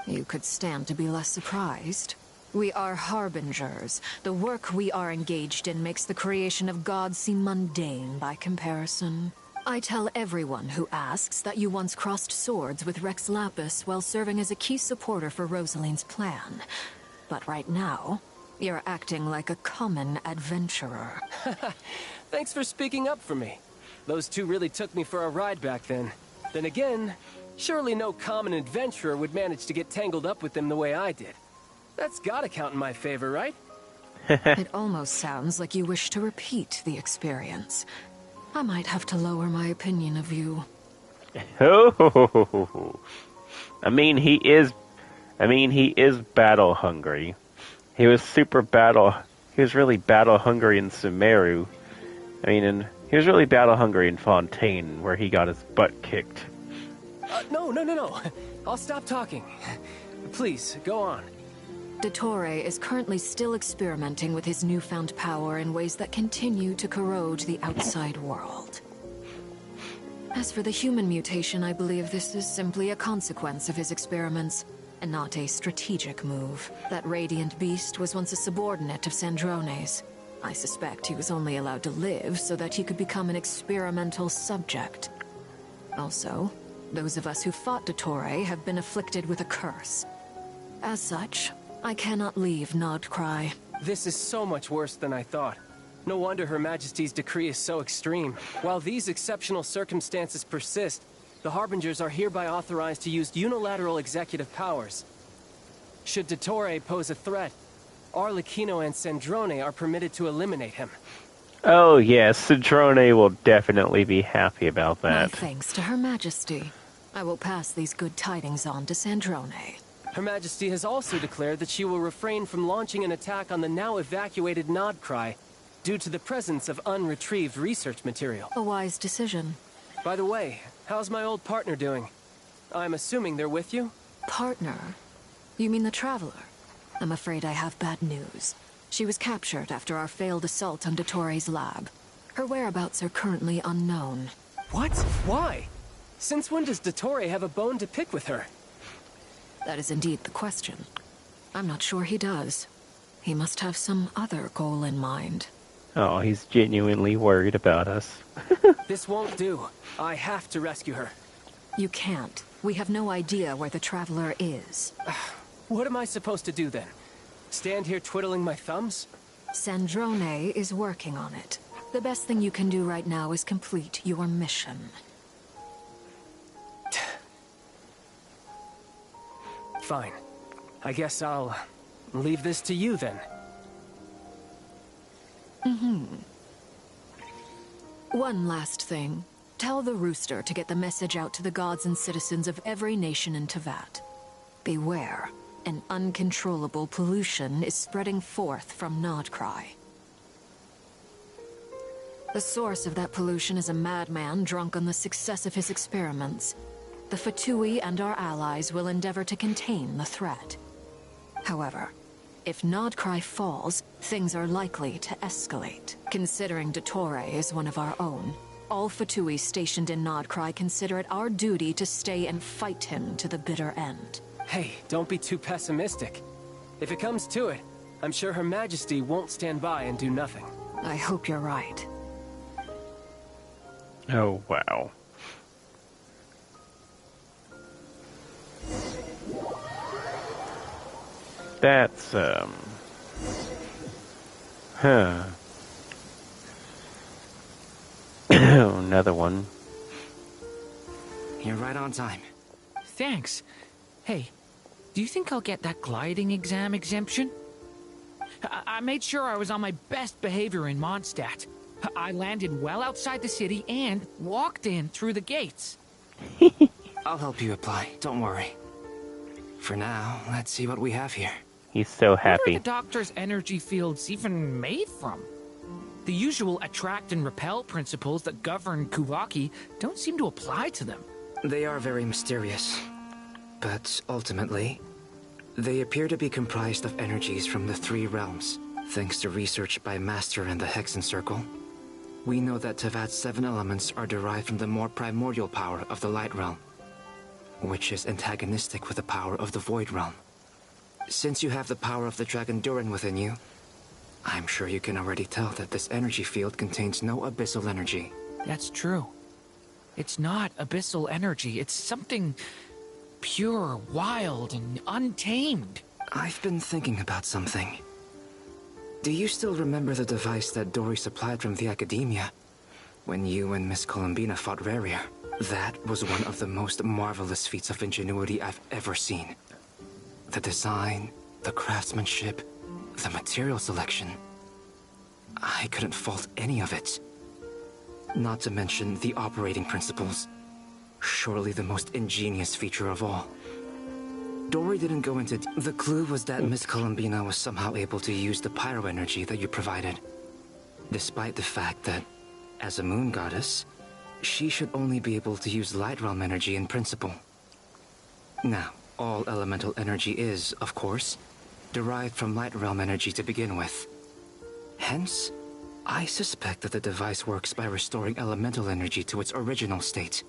You could stand to be less surprised. We are harbingers. The work we are engaged in makes the creation of gods seem mundane by comparison. I tell everyone who asks that you once crossed swords with Rex Lapis while serving as a key supporter for Rosaline's plan. But right now, you're acting like a common adventurer. Thanks for speaking up for me. Those 2 really took me for a ride back then. Then again, surely no common adventurer would manage to get tangled up with them the way I did. That's gotta count in my favor, right? It almost sounds like you wish to repeat the experience. I might have to lower my opinion of you. I mean, he is battle hungry. He was really battle hungry in Sumeru. And he was really battle hungry in Fontaine, where he got his butt kicked. No. I'll stop talking. Please, go on. Dottore is currently still experimenting with his newfound power in ways that continue to corrode the outside world. As for the human mutation, I believe this is simply a consequence of his experiments, and not a strategic move. That radiant beast was once a subordinate of Sandrone's. I suspect he was only allowed to live so that he could become an experimental subject. Also, those of us who fought Dottore have been afflicted with a curse. As such, I cannot leave Nodcry. This is so much worse than I thought. No wonder Her Majesty's decree is so extreme. While these exceptional circumstances persist, the Harbingers are hereby authorized to use unilateral executive powers. Should Dottore pose a threat, Arlecchino and Sandrone are permitted to eliminate him. Oh yes, Sandrone will definitely be happy about that. My thanks to Her Majesty. I will pass these good tidings on to Sandrone. Her Majesty has also declared that she will refrain from launching an attack on the now evacuated Nodcry due to the presence of unretrieved research material. A wise decision. By the way, how's my old partner doing? I'm assuming they're with you? Partner? You mean the Traveler? I'm afraid I have bad news. She was captured after our failed assault on Dottore's lab. Her whereabouts are currently unknown. What? Why? Since when does Dottore have a bone to pick with her? That is indeed the question. I'm not sure he does. He must have some other goal in mind. Oh, he's genuinely worried about us. This won't do. I have to rescue her. You can't. We have no idea where the Traveler is. What am I supposed to do then? Stand here twiddling my thumbs? Sandrone is working on it. The best thing you can do right now is complete your mission. Fine. I guess I'll leave this to you then. One last thing. Tell the rooster to get the message out to the gods and citizens of every nation in Teyvat. Beware, an uncontrollable pollution is spreading forth from Nodcry. The source of that pollution is a madman drunk on the success of his experiments. The Fatui and our allies will endeavor to contain the threat. However, if Nodcry falls, things are likely to escalate. Considering Dottore is one of our own, all Fatui stationed in Nodcry consider it our duty to stay and fight him to the bitter end. Hey, don't be too pessimistic. If it comes to it, I'm sure Her Majesty won't stand by and do nothing. I hope you're right. Oh, wow. That's, huh. Another one. You're right on time. Thanks. Hey, do you think I'll get that gliding exam exemption? I made sure I was on my best behavior in Mondstadt. I landed well outside the city and walked in through the gates. I'll help you apply, don't worry. For now, let's see what we have here. He's so happy. What are the doctor's energy fields even made from? The usual attract and repel principles that govern Kuvaki don't seem to apply to them. They are very mysterious. But ultimately, they appear to be comprised of energies from the three realms. Thanks to research by Master and the Hexen Circle, we know that Teyvat's 7 elements are derived from the more primordial power of the Light Realm, which is antagonistic with the power of the Void Realm. Since you have the power of the Dragon Durin within you, I'm sure you can already tell that this energy field contains no abyssal energy. That's true. It's not abyssal energy, it's something pure, wild, and untamed. I've been thinking about something. Do you still remember the device that Dory supplied from the Academia when you and Miss Columbina fought Rarier? That was one of the most marvelous feats of ingenuity I've ever seen. The design, the craftsmanship, the material selection. I couldn't fault any of it. Not to mention the operating principles. Surely the most ingenious feature of all. Dory didn't go into... The clue was that Miss Columbina was somehow able to use the pyro energy that you provided. Despite the fact that, as a moon goddess, she should only be able to use Light Realm energy in principle. Now, all elemental energy is, of course, derived from Light Realm energy to begin with. Hence, I suspect that the device works by restoring elemental energy to its original state.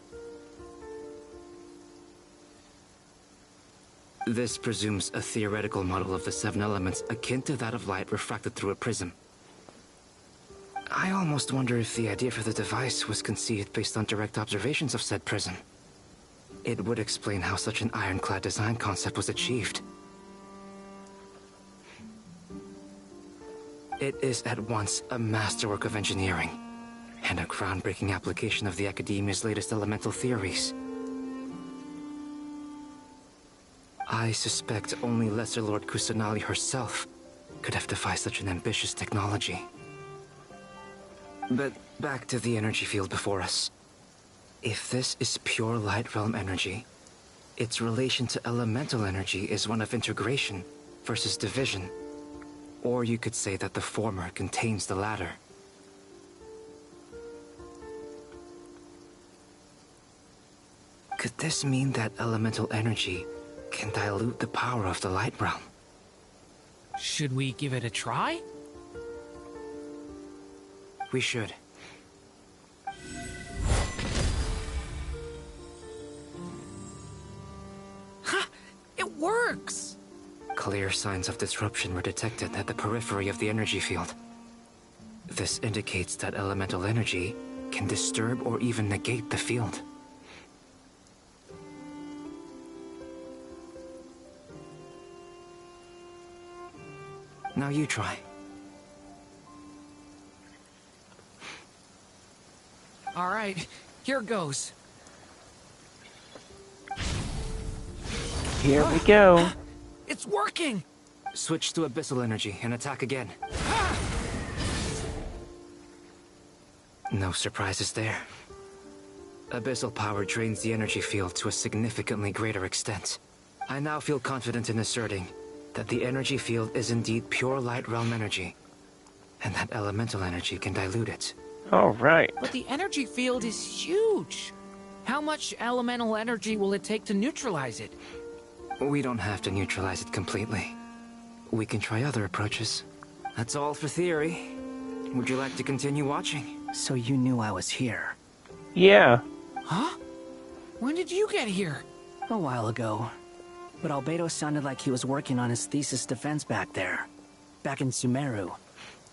This presumes a theoretical model of the 7 elements akin to that of light refracted through a prism. I almost wonder if the idea for the device was conceived based on direct observations of said prism. It would explain how such an ironclad design concept was achieved. It is at once a masterwork of engineering and a groundbreaking application of the Academia's latest elemental theories. I suspect only Lesser Lord Kusanali herself could have devised such an ambitious technology. But back to the energy field before us. If this is pure Light Realm energy, its relation to elemental energy is one of integration versus division. Or you could say that the former contains the latter. Could this mean that elemental energy can dilute the power of the Light Realm? Should we give it a try? We should. Ha! It works! Clear signs of disruption were detected at the periphery of the energy field. This indicates that elemental energy can disturb or even negate the field. Now you try. All right, here goes. Here we go. It's working! Switch to abyssal energy and attack again. No surprises there. Abyssal power drains the energy field to a significantly greater extent. I now feel confident in asserting that the energy field is indeed pure light realm energy, and that elemental energy can dilute it. All right. But the energy field is huge. How much elemental energy will it take to neutralize it? We don't have to neutralize it completely. We can try other approaches. That's all for theory. Would you like to continue watching? So you knew I was here? Yeah. Huh? When did you get here? A while ago. But Albedo sounded like he was working on his thesis defense back there. Back in Sumeru.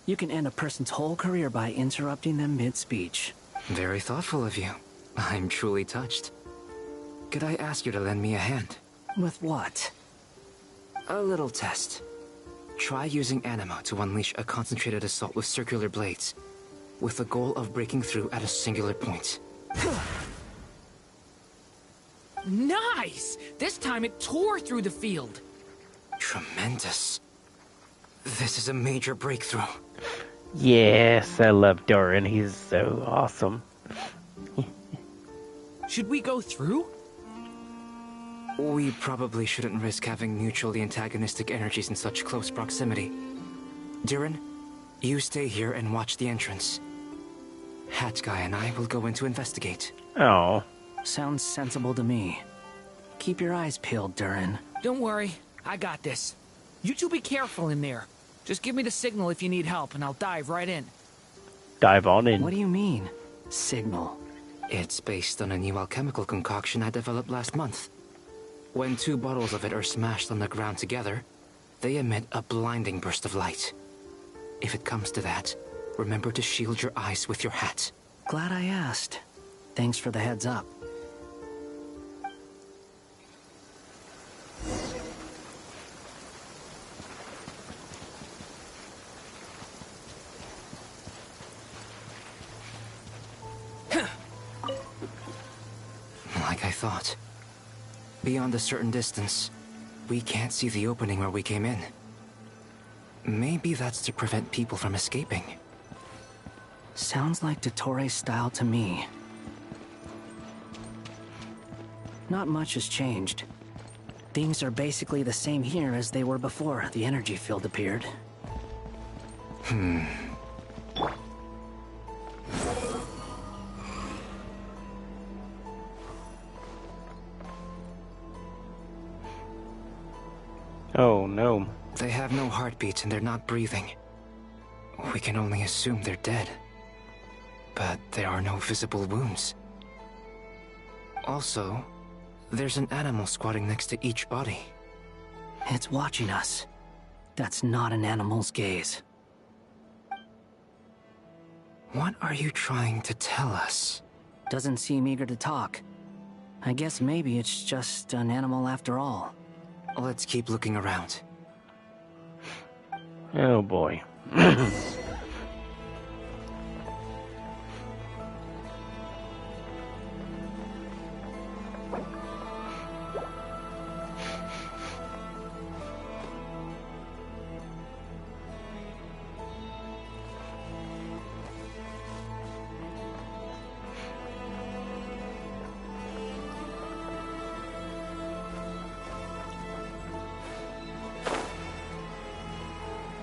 You can end a person's whole career by interrupting them mid-speech. Very thoughtful of you. I'm truly touched. Could I ask you to lend me a hand? With what? A little test. Try using Anima to unleash a concentrated assault with circular blades, with the goal of breaking through at a singular point. Nice! This time it tore through the field. Tremendous. This is a major breakthrough. Yes, I love Doran. He's so awesome. Should we go through? We probably shouldn't risk having mutually antagonistic energies in such close proximity. Durin, you stay here and watch the entrance. Hat Guy and I will go in to investigate. Oh. Sounds sensible to me. Keep your eyes peeled, Durin. Don't worry, I got this. You two be careful in there. Just give me the signal if you need help, and I'll dive right in. Dive on in. What do you mean, signal? It's based on a new alchemical concoction I developed last month. When 2 bottles of it are smashed on the ground together, they emit a blinding burst of light. If it comes to that, remember to shield your eyes with your hat. Glad I asked. Thanks for the heads up. Like I thought. Beyond a certain distance, we can't see the opening where we came in. Maybe that's to prevent people from escaping. Sounds like Dottore style to me. Not much has changed. Things are basically the same here as they were before the energy field appeared. Oh no. They have no heartbeats and they're not breathing. We can only assume they're dead. But there are no visible wounds. Also, there's an animal squatting next to each body. It's watching us. That's not an animal's gaze. What are you trying to tell us? Doesn't seem eager to talk. I guess maybe it's just an animal after all. Let's keep looking around. Oh boy.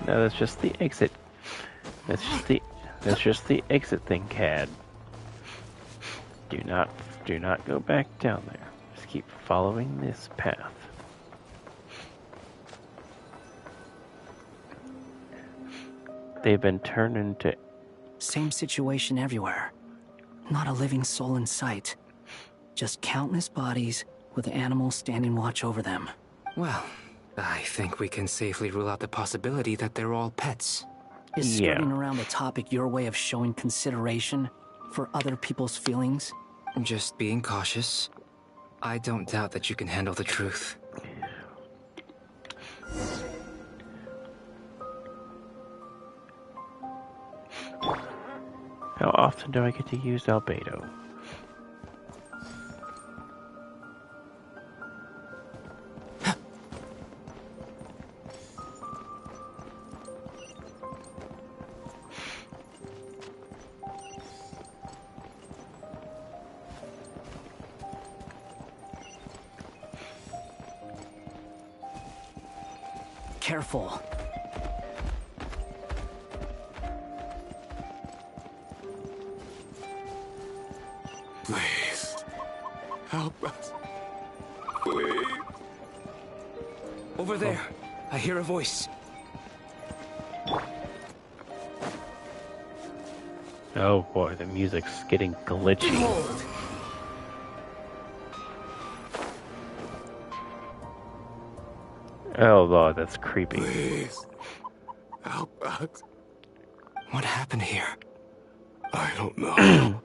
No, that's just the exit. That's just the exit thing, Cad. Do not go back down there. Just keep following this path. They've been turned into... Same situation everywhere. Not a living soul in sight. Just countless bodies with animals standing watch over them. Well, I think we can safely rule out the possibility that they're all pets. Is skirting around the topic your way of showing consideration for other people's feelings? Just being cautious. I don't doubt that you can handle the truth. How often do I get to use Albedo? careful. Please. Help us. Please. Over there. I hear a voice. Oh boy, the music's getting glitchy. Behold. Oh lord, that's creepy. Please. Help us. What happened here? I don't know.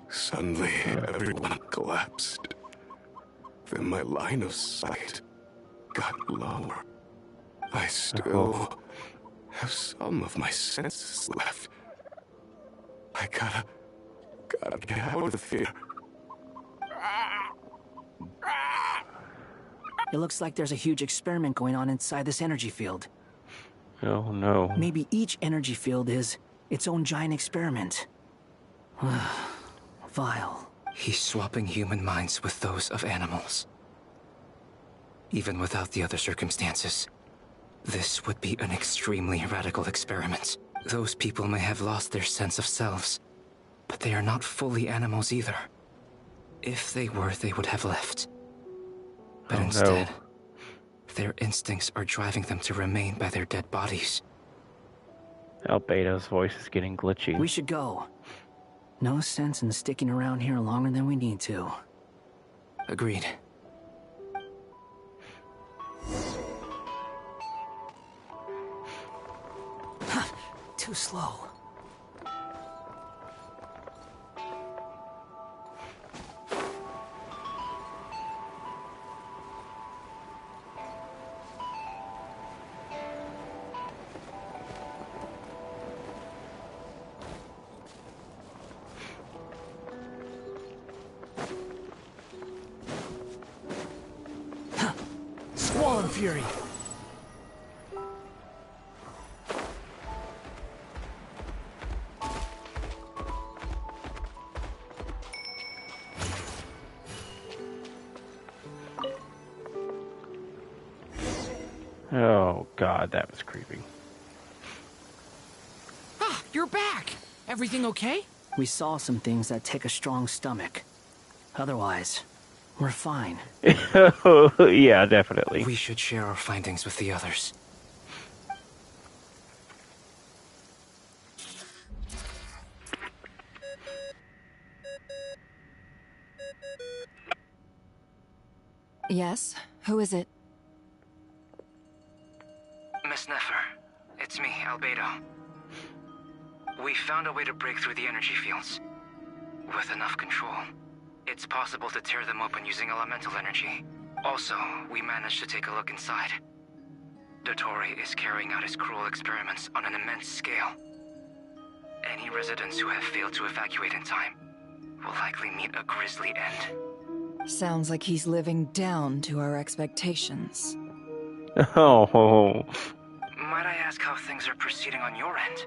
Suddenly, everyone collapsed. Then my line of sight got lower. I still have some of my senses left. I gotta get out of here. It looks like there's a huge experiment going on inside this energy field. Oh no. Maybe each energy field is its own giant experiment. Vile. He's swapping human minds with those of animals. Even without the other circumstances, this would be an extremely radical experiment. Those people may have lost their sense of selves, but they are not fully animals either. If they were, they would have left. But instead, their instincts are driving them to remain by their dead bodies. Albedo's voice is getting glitchy. We should go. No sense in sticking around here longer than we need to. Agreed. Too slow. Squall and Fury! Oh god, that was creepy. Ah, you're back! Everything okay? We saw some things that take a strong stomach. Otherwise, we're fine. Yeah, definitely. We should share our findings with the others. Yes? Who is it? Miss Nefer, it's me, Albedo. We found a way to break through the energy fields. With enough control, it's possible to tear them open using elemental energy. Also, we managed to take a look inside. Dottore is carrying out his cruel experiments on an immense scale. Any residents who have failed to evacuate in time will likely meet a grisly end. Sounds like he's living down to our expectations. Oh. Might I ask how things are proceeding on your end?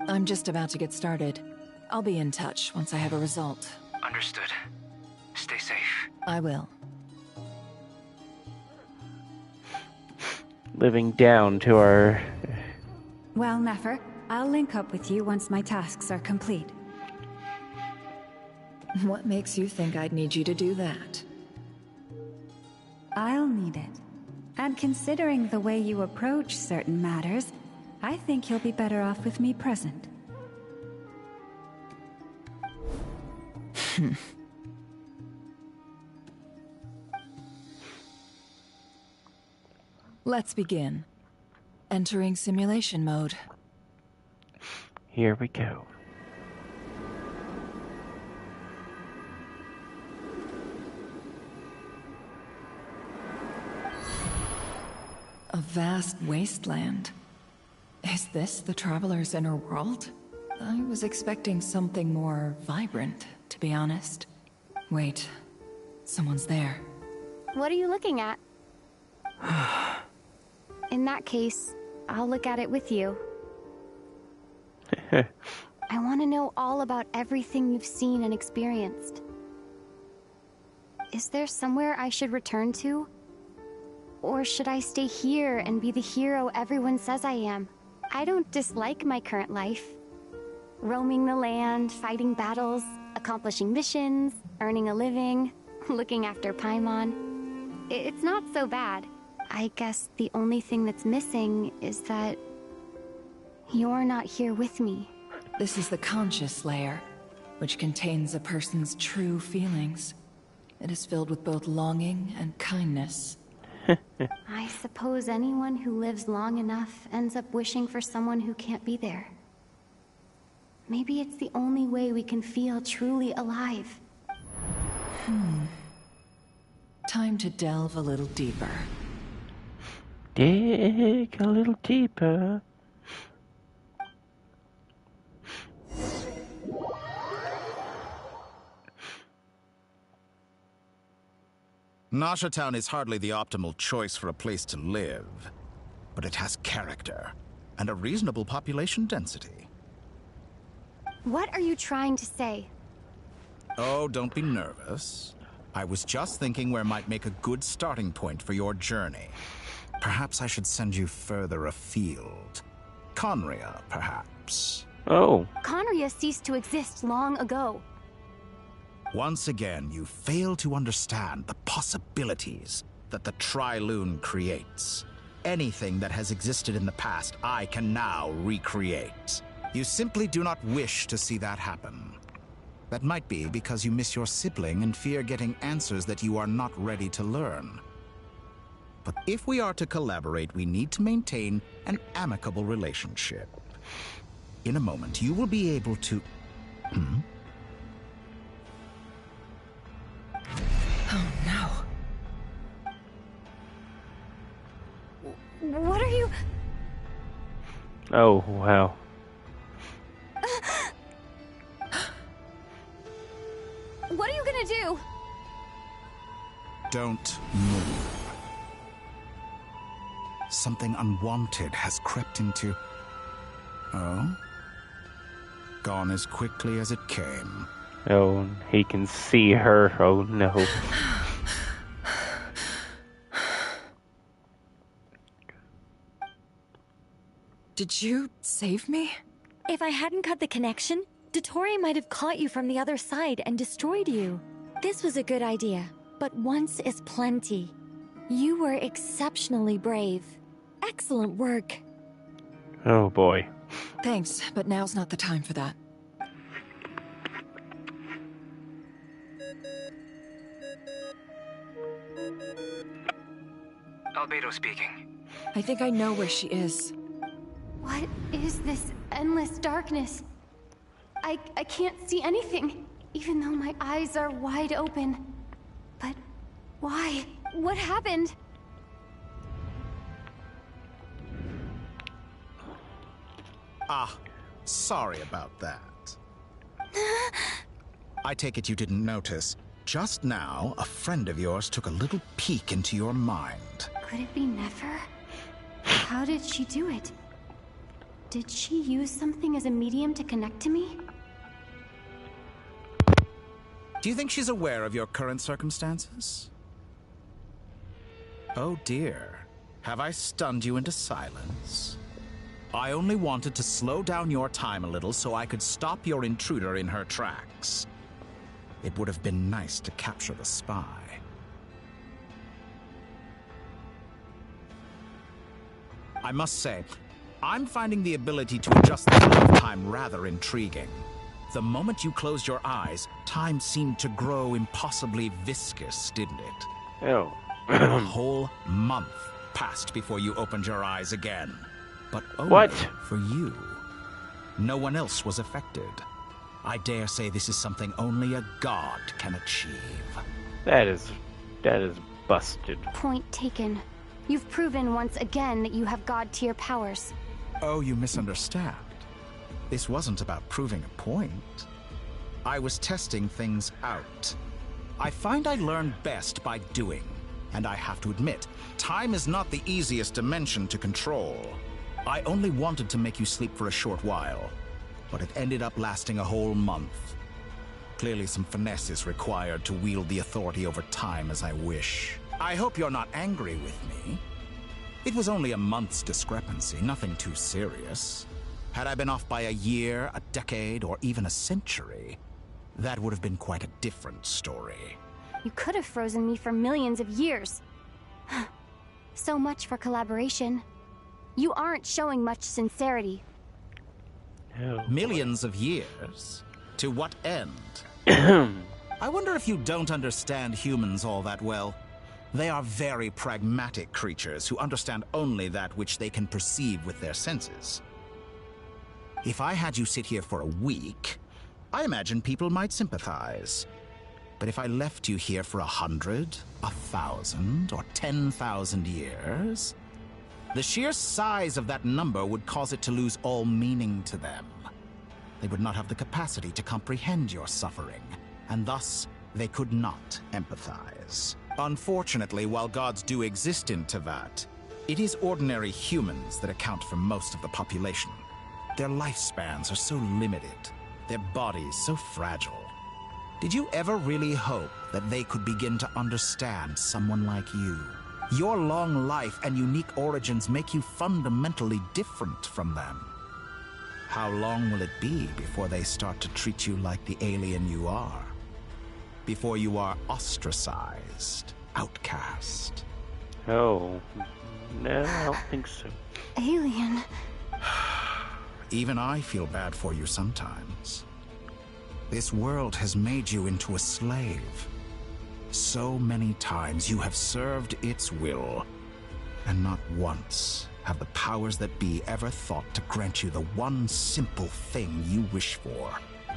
I'm just about to get started. I'll be in touch once I have a result. Understood. Stay safe. I will. Living down to our... Well, Nefer, I'll link up with you once my tasks are complete. What makes you think I'd need you to do that? I'll need it. And considering the way you approach certain matters, I think you'll be better off with me present. Let's begin. Entering simulation mode. Here we go. A vast wasteland. Is this the Traveler's inner world? I was expecting something more vibrant, to be honest. Wait, someone's there. What are you looking at? In that case, I'll look at it with you. I want to know all about everything you've seen and experienced. Is there somewhere I should return to? Or should I stay here and be the hero everyone says I am? I don't dislike my current life. Roaming the land, fighting battles, accomplishing missions, earning a living, looking after Paimon. It's not so bad. I guess the only thing that's missing is that you're not here with me. This is the conscious layer, which contains a person's true feelings. It is filled with both longing and kindness. I suppose anyone who lives long enough ends up wishing for someone who can't be there. Maybe it's the only way we can feel truly alive. Time to delve a little deeper. Dig a little deeper. Nasha Town is hardly the optimal choice for a place to live, but it has character and a reasonable population density. What are you trying to say? Oh, don't be nervous. I was just thinking where might make a good starting point for your journey. Perhaps I should send you further afield. Conria, perhaps. Oh. Conria ceased to exist long ago. Once again, you fail to understand the possibilities that the Tri-Lune creates. Anything that has existed in the past, I can now recreate. You simply do not wish to see that happen. That might be because you miss your sibling and fear getting answers that you are not ready to learn. But if we are to collaborate, we need to maintain an amicable relationship. In a moment, you will be able to... Oh no. What are you... Oh, wow. What are you gonna do? Don't move. Something unwanted has crept into... Oh? Gone as quickly as it came. Oh, he can see her. Oh no. Did you save me? If I hadn't cut the connection, Dottore might have caught you from the other side and destroyed you. This was a good idea, but once is plenty. You were exceptionally brave. Excellent work. Oh boy. Thanks, but now's not the time for that. Albedo speaking. I think I know where she is. What is this endless darkness? I can't see anything, even though my eyes are wide open. But why? What happened? Ah, sorry about that. I take it you didn't notice. Just now, a friend of yours took a little peek into your mind. Could it be Nefer? How did she do it? Did she use something as a medium to connect to me? Do you think she's aware of your current circumstances? Oh dear. Have I stunned you into silence? I only wanted to slow down your time a little so I could stop your intruder in her tracks. It would have been nice to capture the spy. I must say, I'm finding the ability to adjust the flow of time rather intriguing. The moment you closed your eyes, time seemed to grow impossibly viscous, didn't it? Oh. A whole month passed before you opened your eyes again. But only What? for you. No one else was affected. I dare say this is something only a god can achieve. That is busted. Point taken. You've proven once again that you have god-tier powers. Oh, you misunderstand. This wasn't about proving a point. I was testing things out. I find I learn best by doing. And I have to admit, time is not the easiest dimension to control. I only wanted to make you sleep for a short while, but it ended up lasting a whole month. Clearly some finesse is required to wield the authority over time as I wish. I hope you're not angry with me. It was only a month's discrepancy, nothing too serious. Had I been off by a year, a decade, or even a century, that would have been quite a different story. You could have frozen me for millions of years. So much for collaboration. You aren't showing much sincerity. Oh, millions of years? To what end? I wonder if you don't understand humans all that well. They are very pragmatic creatures who understand only that which they can perceive with their senses. If I had you sit here for a week, I imagine people might sympathize. But if I left you here for 100, 1,000, or 10,000 years, the sheer size of that number would cause it to lose all meaning to them. They would not have the capacity to comprehend your suffering, and thus they could not empathize. Unfortunately, while gods do exist in Teyvat, it is ordinary humans that account for most of the population. Their lifespans are so limited, their bodies so fragile. Did you ever really hope that they could begin to understand someone like you? Your long life and unique origins make you fundamentally different from them. How long will it be before they start to treat you like the alien you are? Before you are ostracized, outcast? Oh, no, I don't think so. Alien? Even I feel bad for you sometimes. This world has made you into a slave. So many times you have served its will, and not once have the powers that be ever thought to grant you the one simple thing you wish for.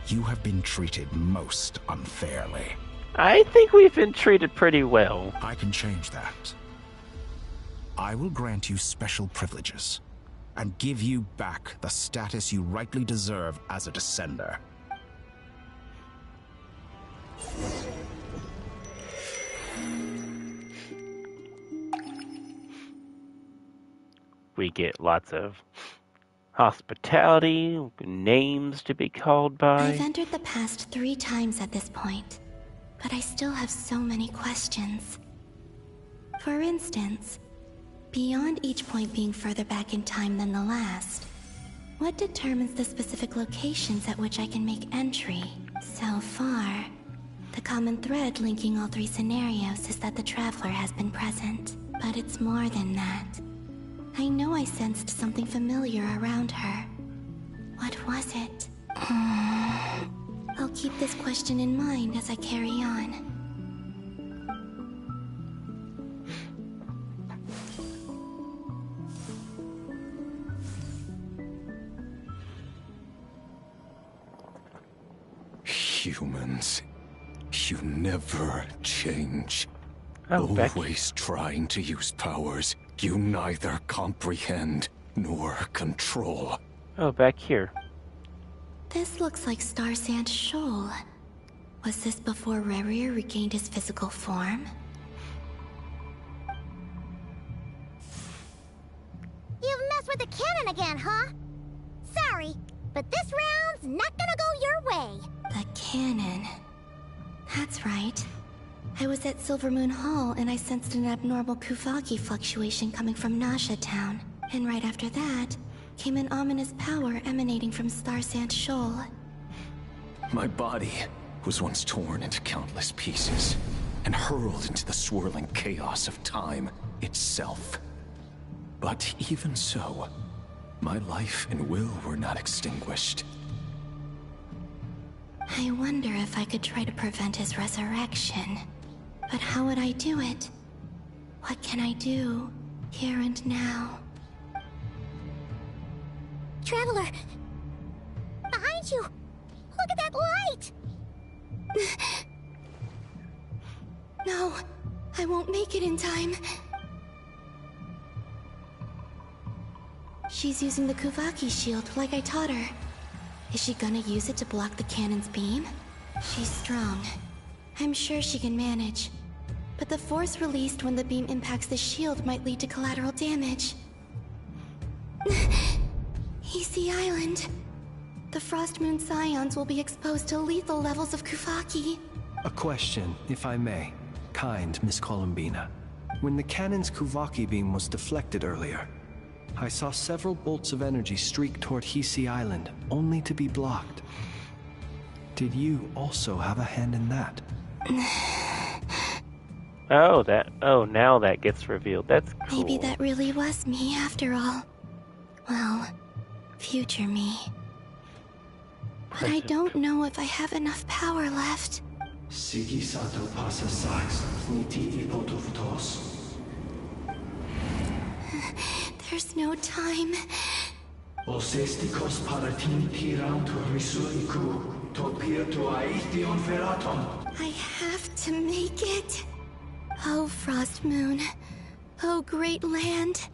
You have been treated most unfairly. I think we've been treated pretty well. I can change that. I will grant you special privileges, and give you back the status you rightly deserve as a descender. We get lots of hospitality, names to be called by. I've entered the past 3 times at this point, but I still have so many questions. For instance, beyond each point being further back in time than the last, what determines the specific locations at which I can make entry? So far, the common thread linking all 3 scenarios is that the Traveler has been present. But it's more than that. I know I sensed something familiar around her. What was it? I'll keep this question in mind as I carry on. Humans, you never change. Oh, always trying to use powers you neither comprehend nor control. Oh, back here. This looks like Star Sand Shoal. Was this before Rerir regained his physical form? You've messed with the cannon again, huh? Sorry, but this round's not gonna go your way. The cannon. That's right. I was at Silvermoon Hall and I sensed an abnormal Kuvaki fluctuation coming from Nasha Town. And right after that, came an ominous power emanating from Star Sand Shoal. My body was once torn into countless pieces and hurled into the swirling chaos of time itself. But even so, my life and will were not extinguished. I wonder if I could try to prevent his resurrection. But how would I do it? What can I do, here and now? Traveler! Behind you! Look at that light! No, I won't make it in time. She's using the Kuvaki shield like I taught her. Is she gonna use it to block the cannon's beam? She's strong. I'm sure she can manage. But the force released when the beam impacts the shield might lead to collateral damage. Easy Island. The Frost Moon Scions will be exposed to lethal levels of Kuvaki. A question, if I may. Kind Miss Columbina. When the cannon's Kuvaki beam was deflected earlier, I saw several bolts of energy streak toward Hisi Island, only to be blocked. Did you also have a hand in that? Oh, now that gets revealed. That's cool. Maybe that really was me after all. Well, future me. But I don't know if I have enough power left. There's no time. I have to make it. Oh, Frost Moon. Oh, great land.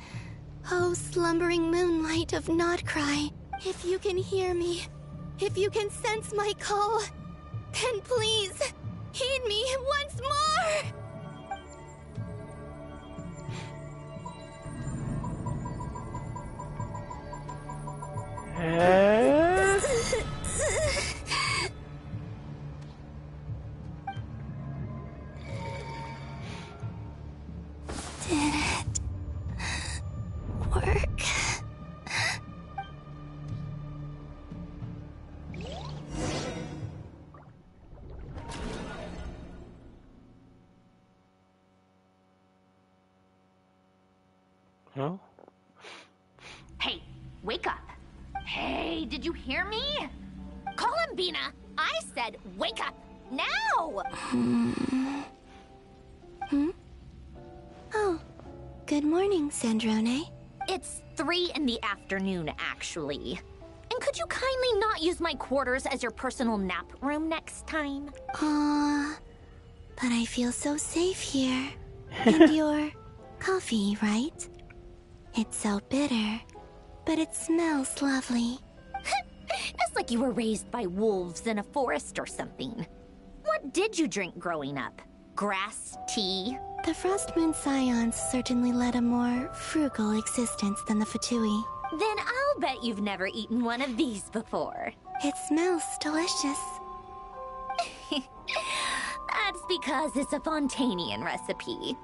Oh, slumbering moonlight of Nodcry. If you can hear me, if you can sense my call, then please, heed me once more! Did it work? Oh? Hey, wake up. Hey, did you hear me? Call him, Bina. I said wake up. Now! Oh, good morning, Sandrone. It's 3 in the afternoon, actually. And could you kindly not use my quarters as your personal nap room next time? But I feel so safe here. And your coffee, right? It's so bitter, but it smells lovely. It's like you were raised by wolves in a forest or something. What did you drink growing up? Grass tea? The Frost Moon Scions certainly led a more frugal existence than the Fatui. Then I'll bet you've never eaten one of these before. It smells delicious. That's because it's a Fontanian recipe.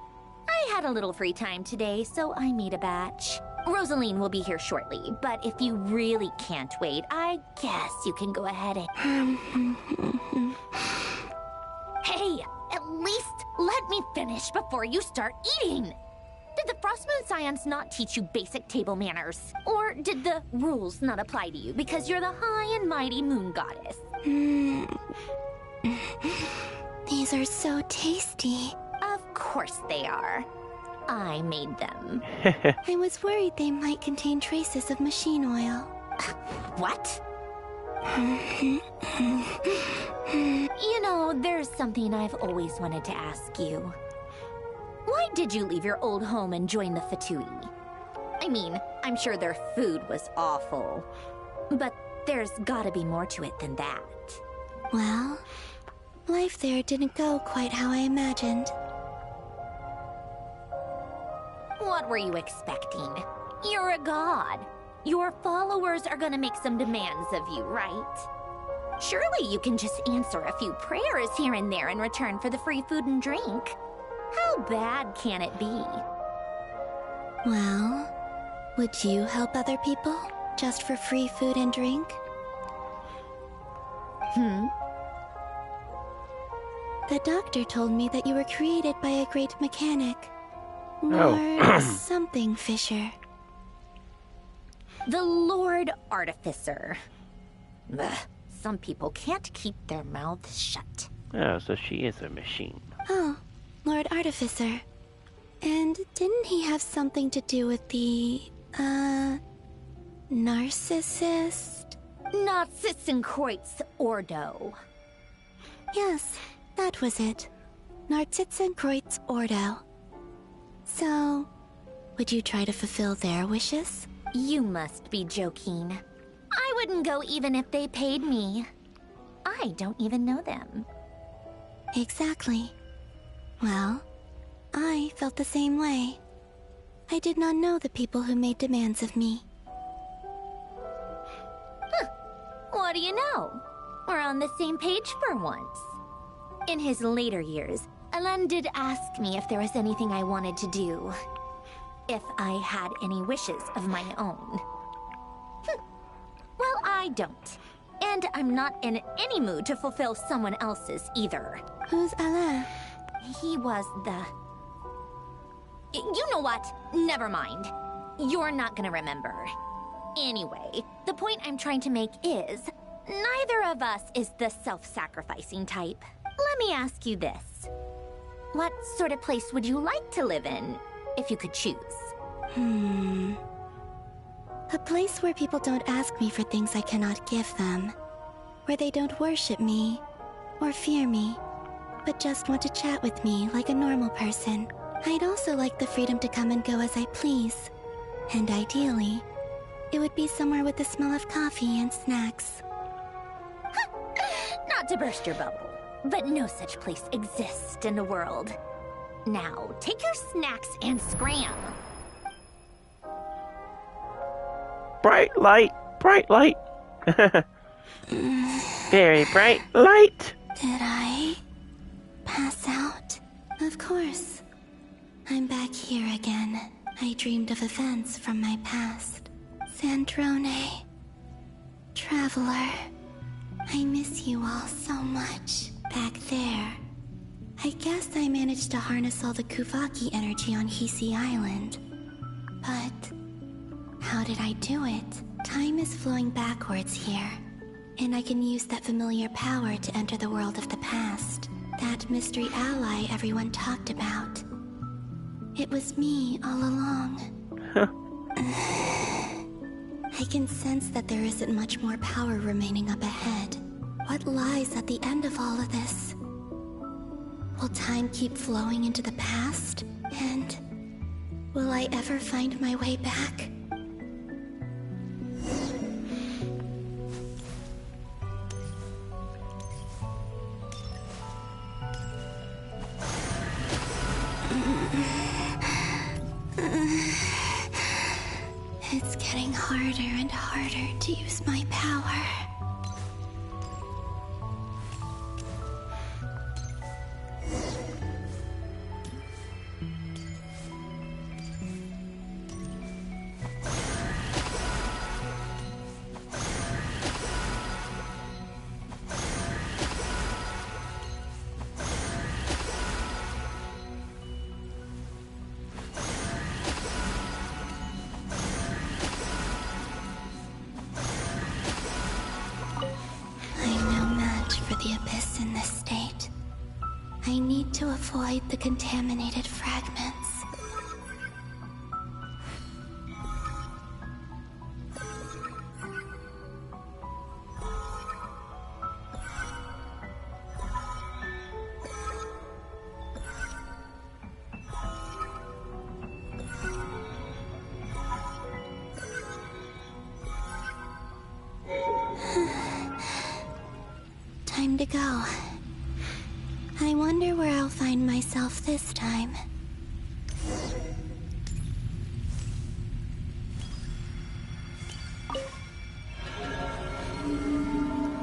I had a little free time today, so I made a batch. Rosaline will be here shortly, but if you really can't wait, I guess you can go ahead and... Hey, at least let me finish before you start eating! Did the Frost Moon Scions not teach you basic table manners? Or did the rules not apply to you because you're the high and mighty moon goddess? These are so tasty. Of course they are. I made them. I was worried they might contain traces of machine oil. What? You know, there's something I've always wanted to ask you. Why did you leave your old home and join the Fatui? I mean, I'm sure their food was awful. But there's gotta be more to it than that. Well, life there didn't go quite how I imagined. What were you expecting? You're a god. Your followers are gonna make some demands of you, right? Surely you can just answer a few prayers here and there in return for the free food and drink. How bad can it be? Well, would you help other people just for free food and drink? The doctor told me that you were created by a great mechanic. Lord something Fisher. The Lord Artificer. Ugh, some people can't keep their mouths shut. Oh, so she is a machine. Oh, Lord Artificer. And didn't he have something to do with the, narcissist? Narcissenkreuz Ordo. Yes, that was it. Narcissenkreuz Ordo. So, would you try to fulfill their wishes? You must be joking. I wouldn't go even if they paid me. I don't even know them. Exactly. Well, I felt the same way. I did not know the people who made demands of me. What do you know? We're on the same page for once. In his later years, Alan did ask me if there was anything I wanted to do. If I had any wishes of my own. Well, I don't. And I'm not in any mood to fulfill someone else's either. Who's Alain? He was the... You know what? Never mind. You're not gonna remember. Anyway, the point I'm trying to make is, neither of us is the self-sacrificing type. Let me ask you this. What sort of place would you like to live in, if you could choose? A place where people don't ask me for things I cannot give them. Where they don't worship me, or fear me, but just want to chat with me like a normal person. I'd also like the freedom to come and go as I please. And ideally, it would be somewhere with the smell of coffee and snacks. Not to burst your bubble, but no such place exists in the world. Now, take your snacks and scram. Bright light, bright light. Very bright light. Did I pass out? Of course. I'm back here again. I dreamed of events from my past. Sandrone. Traveler. I miss you all so much. Back there. I guess I managed to harness all the Kuvaki energy on Hisi Island. But how did I do it? Time is flowing backwards here. And I can use that familiar power to enter the world of the past. That mystery ally everyone talked about. It was me all along. I can sense that there isn't much more power remaining up ahead. What lies at the end of all of this? Will time keep flowing into the past? And will I ever find my way back? It's getting harder and harder to use my power. To avoid the contaminated fragments. Time to go. I wonder where I'll find myself this time.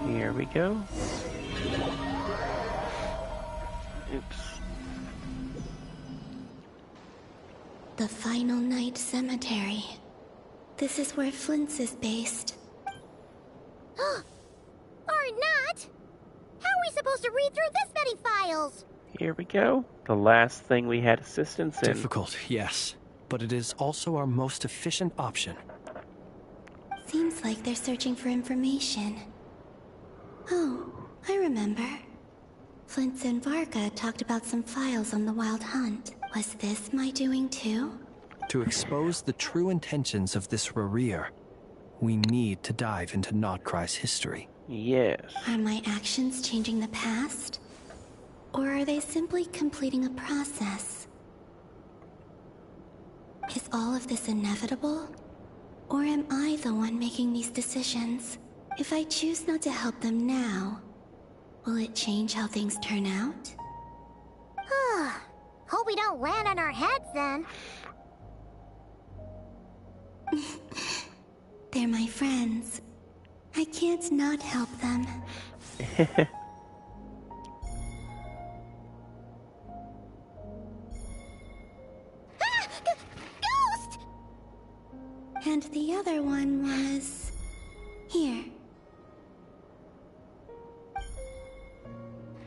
Here we go. Oops. The Final Night Cemetery. This is where Flint's is based. Or not! How are we supposed to read through this many files? Here we go. The last thing we had assistance in. Difficult, yes. But it is also our most efficient option. Seems like they're searching for information. Oh, I remember. Flint and Varga talked about some files on the Wild Hunt. Was this my doing too? To expose the true intentions of this Rarir, we need to dive into Nodcry's history. Yes. Are my actions changing the past? Or are they simply completing a process? Is all of this inevitable? Or am I the one making these decisions? If I choose not to help them now, will it change how things turn out? Hope we don't land on our heads then. They're my friends. I can't not help them. And the other one was... here.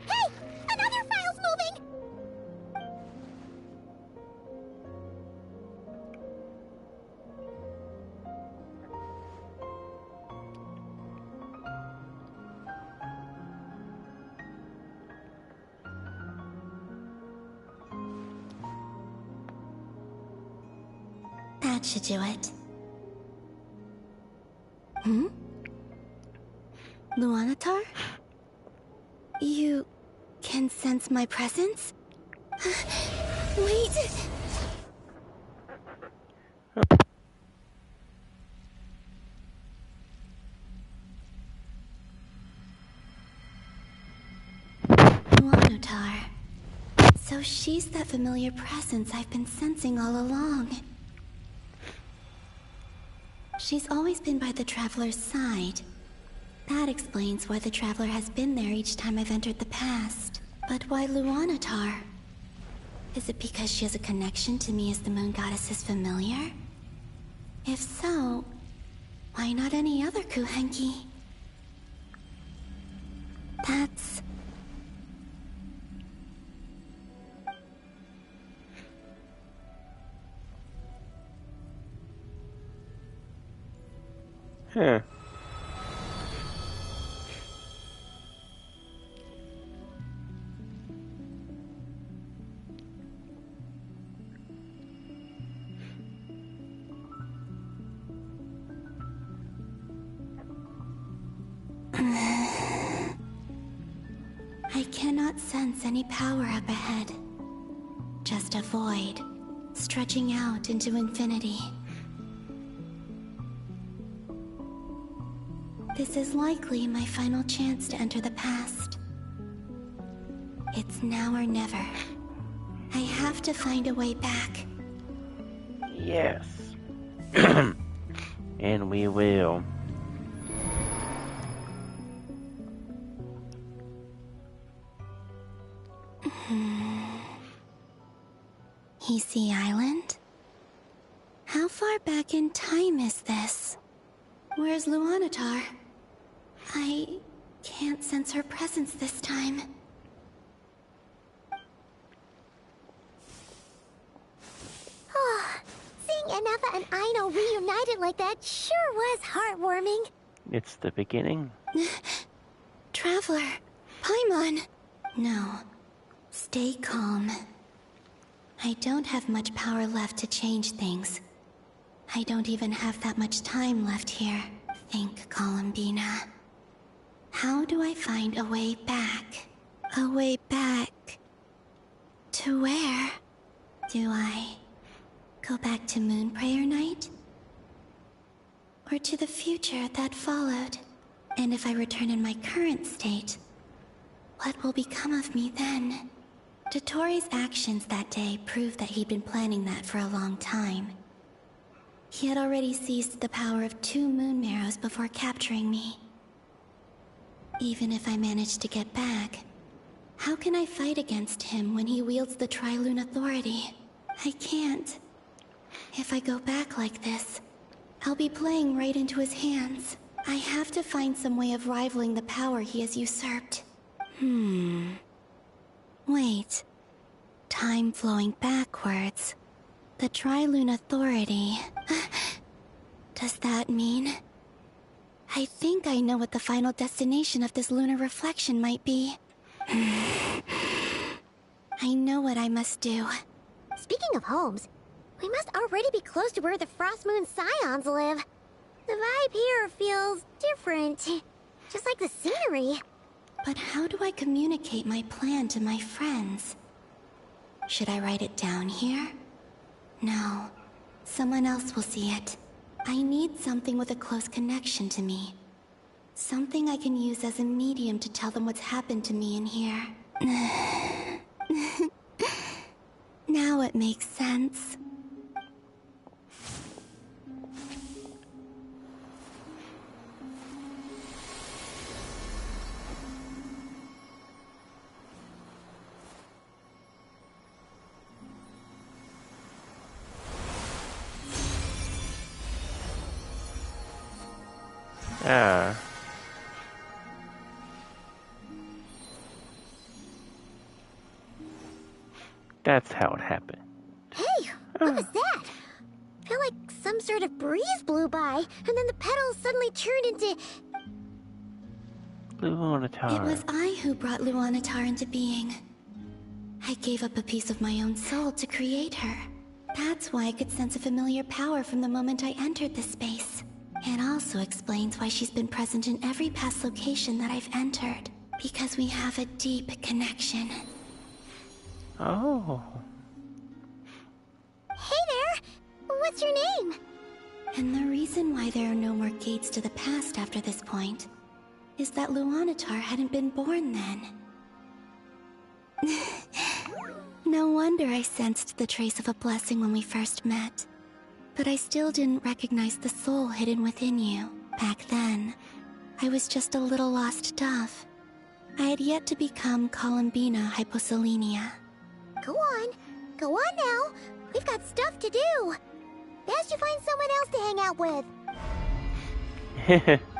Hey! Another file's moving! That should do it. Hmm? Luanatar? You can sense my presence? Wait! Luanatar. So she's that familiar presence I've been sensing all along. She's always been by the Traveler's side. That explains why the Traveler has been there each time I've entered the past. But why Luanatar? Is it because she has a connection to me as the Moon Goddess's familiar? If so, why not any other Kuhenki? That's... Huh. I cannot sense any power up ahead. Just a void, stretching out into infinity. This is likely my final chance to enter the past. It's now or never. I have to find a way back. Yes. And we will. Hisi Island? How far back in time is this? Where's Luanatar? I can't sense her presence this time. Seeing Anafa and Aino reunited like that sure was heartwarming. It's the beginning. Traveler, Paimon. No. Stay calm. I don't have much power left to change things. I don't even have that much time left here. Think, Columbina. How do I find a way back? A way back... to where? Do I go back to Moonprayer Night? Or to the future that followed? And if I return in my current state, what will become of me then? Dotori's actions that day proved that he'd been planning that for a long time. He had already seized the power of 2 moon marrows before capturing me. Even if I managed to get back, how can I fight against him when he wields the Tri-Lune Authority? I can't. If I go back like this, I'll be playing right into his hands. I have to find some way of rivaling the power he has usurped. Wait. Time flowing backwards. The Tri-Lune Authority. Does that mean... I think I know what the final destination of this lunar reflection might be. I know what I must do. Speaking of homes, we must already be close to where the Frost Moon Scions live. The vibe here feels different. Just like the scenery. But how do I communicate my plan to my friends? Should I write it down here? No. Someone else will see it. I need something with a close connection to me. Something I can use as a medium to tell them what's happened to me in here. Now it makes sense. That's how it happened. Hey, what was that? I feel like some sort of breeze blew by, and then the petals suddenly turned into... Luanatar. It was I who brought Luanatar into being. I gave up a piece of my own soul to create her. That's why I could sense a familiar power from the moment I entered this space. It also explains why she's been present in every past location that I've entered. Because we have a deep connection. Oh. Hey there! What's your name? And the reason why there are no more gates to the past after this point is that Luanatar hadn't been born then. No wonder I sensed the trace of a blessing when we first met. But I still didn't recognize the soul hidden within you. Back then, I was just a little lost dove. I had yet to become Columbina Hyposelenia. Go on now. We've got stuff to do. Best you find someone else to hang out with.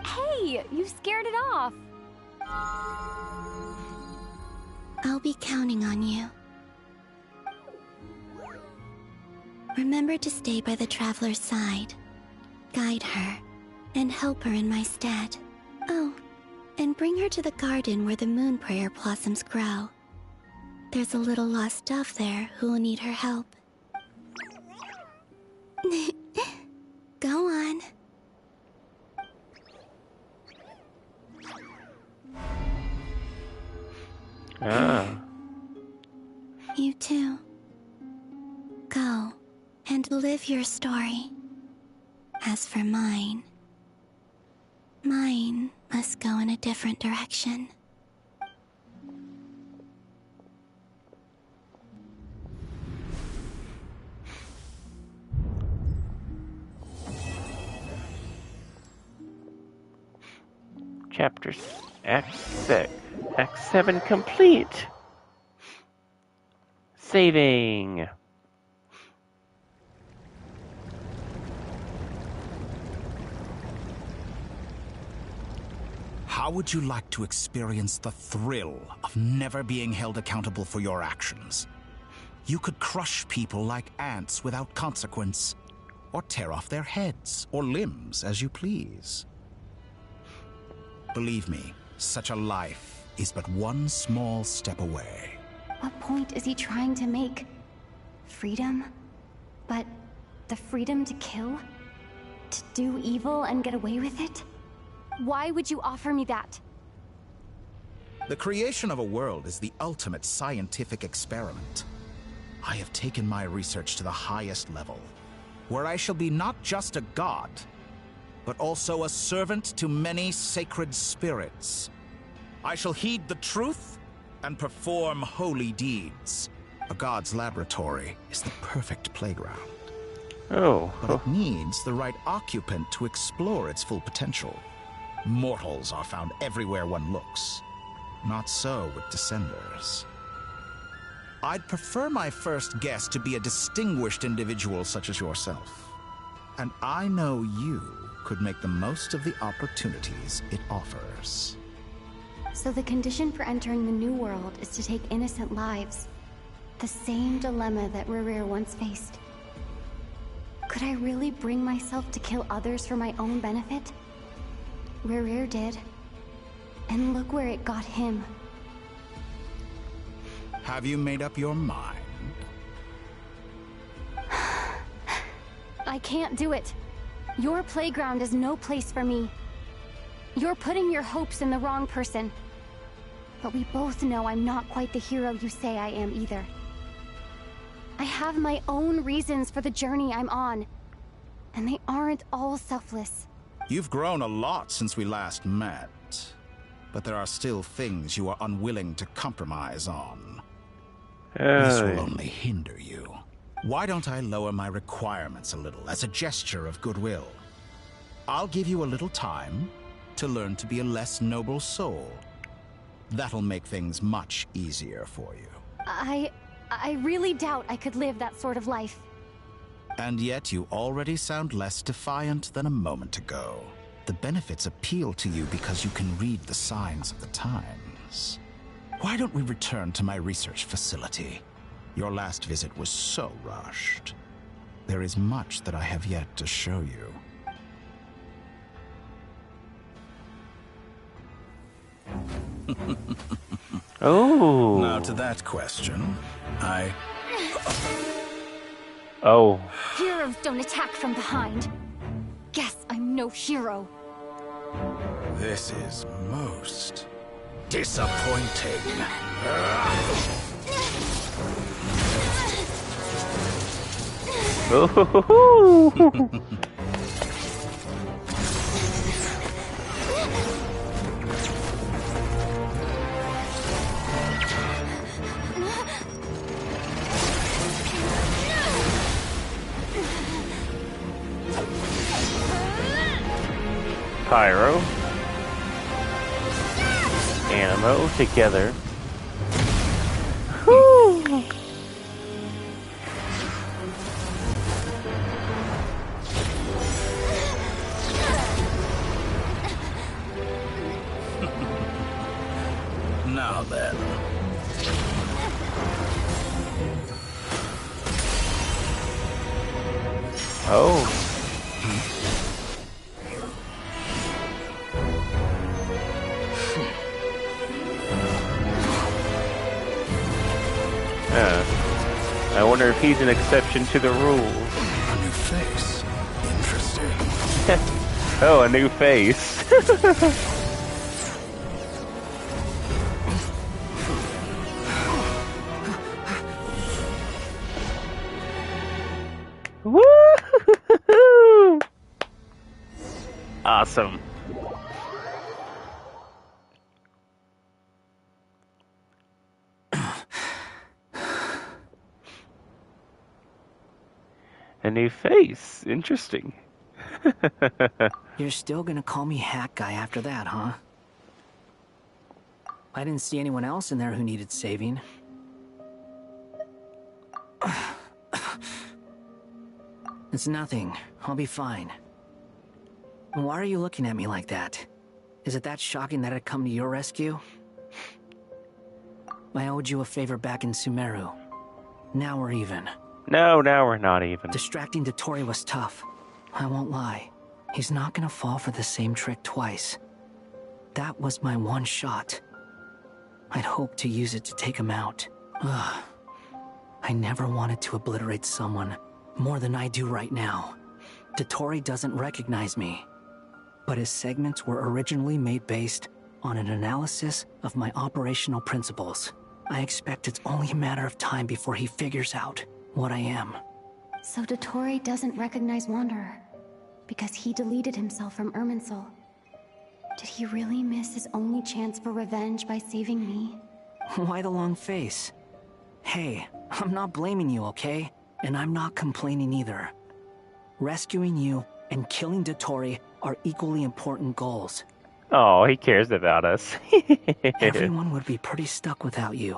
Hey, you scared it off. I'll be counting on you. Remember to stay by the traveler's side, guide her, and help her in my stead. Oh, and bring her to the garden where the moon prayer blossoms grow. There's a little lost dove there who will need her help. Go on. Ah. You too. Go and live your story. As for mine must go in a different direction. Chapter Act 6. Act 7 complete. Saving. How would you like to experience the thrill of never being held accountable for your actions? You could crush people like ants without consequence, or tear off their heads or limbs as you please. Believe me, such a life is but one small step away. What point is he trying to make? Freedom? But the freedom to kill? To do evil and get away with it? Why would you offer me that? The creation of a world is the ultimate scientific experiment. I have taken my research to the highest level, where I shall be not just a god, but also a servant to many sacred spirits. I shall heed the truth and perform holy deeds. A god's laboratory is the perfect playground. Oh. But it needs the right occupant to explore its full potential. Mortals are found everywhere one looks. Not so with Descenders. I'd prefer my first guest to be a distinguished individual such as yourself. And I know you could make the most of the opportunities it offers. So the condition for entering the New World is to take innocent lives. The same dilemma that Rerir once faced. Could I really bring myself to kill others for my own benefit? Rerir did. And look where it got him. Have you made up your mind? I can't do it. Your playground is no place for me. You're putting your hopes in the wrong person. But we both know I'm not quite the hero you say I am either. I have my own reasons for the journey I'm on. And they aren't all selfless. You've grown a lot since we last met. But there are still things you are unwilling to compromise on. This will only hinder you. Why don't I lower my requirements a little as a gesture of goodwill? I'll give you a little time to learn to be a less noble soul. That'll make things much easier for you. I really doubt I could live that sort of life. And yet you already sound less defiant than a moment ago. The benefits appeal to you because you can read the signs of the times. Why don't we return to my research facility? Your last visit was so rushed. There is much that I have yet to show you. Oh. Now to that question, Oh. Heroes don't attack from behind. Guess I'm no hero. This is most disappointing. Pyro. Animo together. Whew. Now then. Oh. I wonder if he's an exception to the rules. A new face. Interesting. Oh, a new face. Woo! Awesome. A new face. Interesting. You're still gonna call me Hat Guy after that, huh? I didn't see anyone else in there who needed saving. It's nothing. I'll be fine. Why are you looking at me like that? Is it that shocking that I'd come to your rescue? I owed you a favor back in Sumeru. Now we're even. No, now we're not even. Distracting Dottore was tough. I won't lie. He's not gonna fall for the same trick twice. That was my one shot. I'd hoped to use it to take him out. Ugh. I never wanted to obliterate someone more than I do right now. Dottore doesn't recognize me, but his segments were originally made based on an analysis of my operational principles. I expect it's only a matter of time before he figures out what I am. So Dottore doesn't recognize Wanderer because he deleted himself from Irminsul. Did he really miss his only chance for revenge by saving me? Why the long face? Hey, I'm not blaming you, okay? And I'm not complaining either. Rescuing you and killing Dottore are equally important goals. Oh, he cares about us. Everyone would be pretty stuck without you.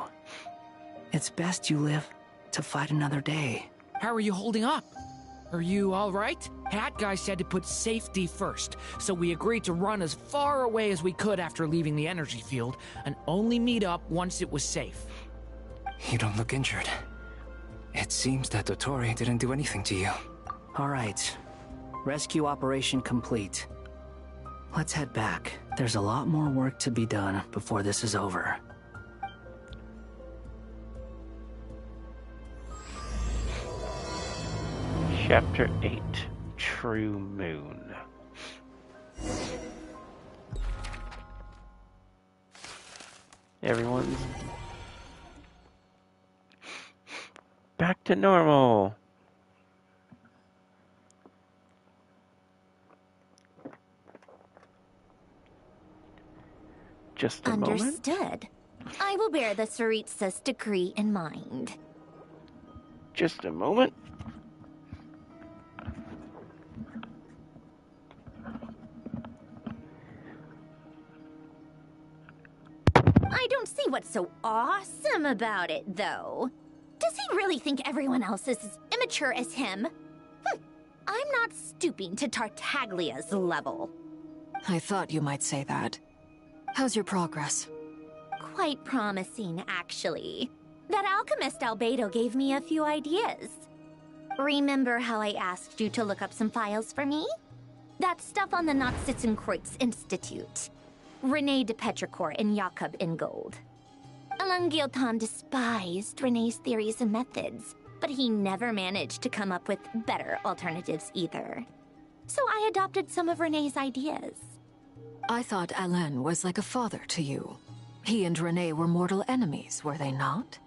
It's best you live to fight another day. How are you holding up? Are you alright? Hat Guy said to put safety first, so we agreed to run as far away as we could after leaving the energy field, and only meet up once it was safe. You don't look injured. It seems that Dottore didn't do anything to you. Alright. Rescue operation complete. Let's head back. There's a lot more work to be done before this is over. Chapter 8, True Moon. Everyone's back to normal. Just a moment. Understood. I will bear the Tsaritsa's decree in mind. Just a moment. I don't see what's so awesome about it, though. Does he really think everyone else is as immature as him? I'm not stooping to Tartaglia's level. I thought you might say that. How's your progress? Quite promising, actually. That alchemist Albedo gave me a few ideas. Remember how I asked you to look up some files for me? That stuff on the Nachtschitzenkreuz Institute. Rene de Petrichor and Jakob Ingold. Alain Guillotin despised Rene's theories and methods, but he never managed to come up with better alternatives either. So I adopted some of Rene's ideas. I thought Alain was like a father to you. He and Rene were mortal enemies, were they not?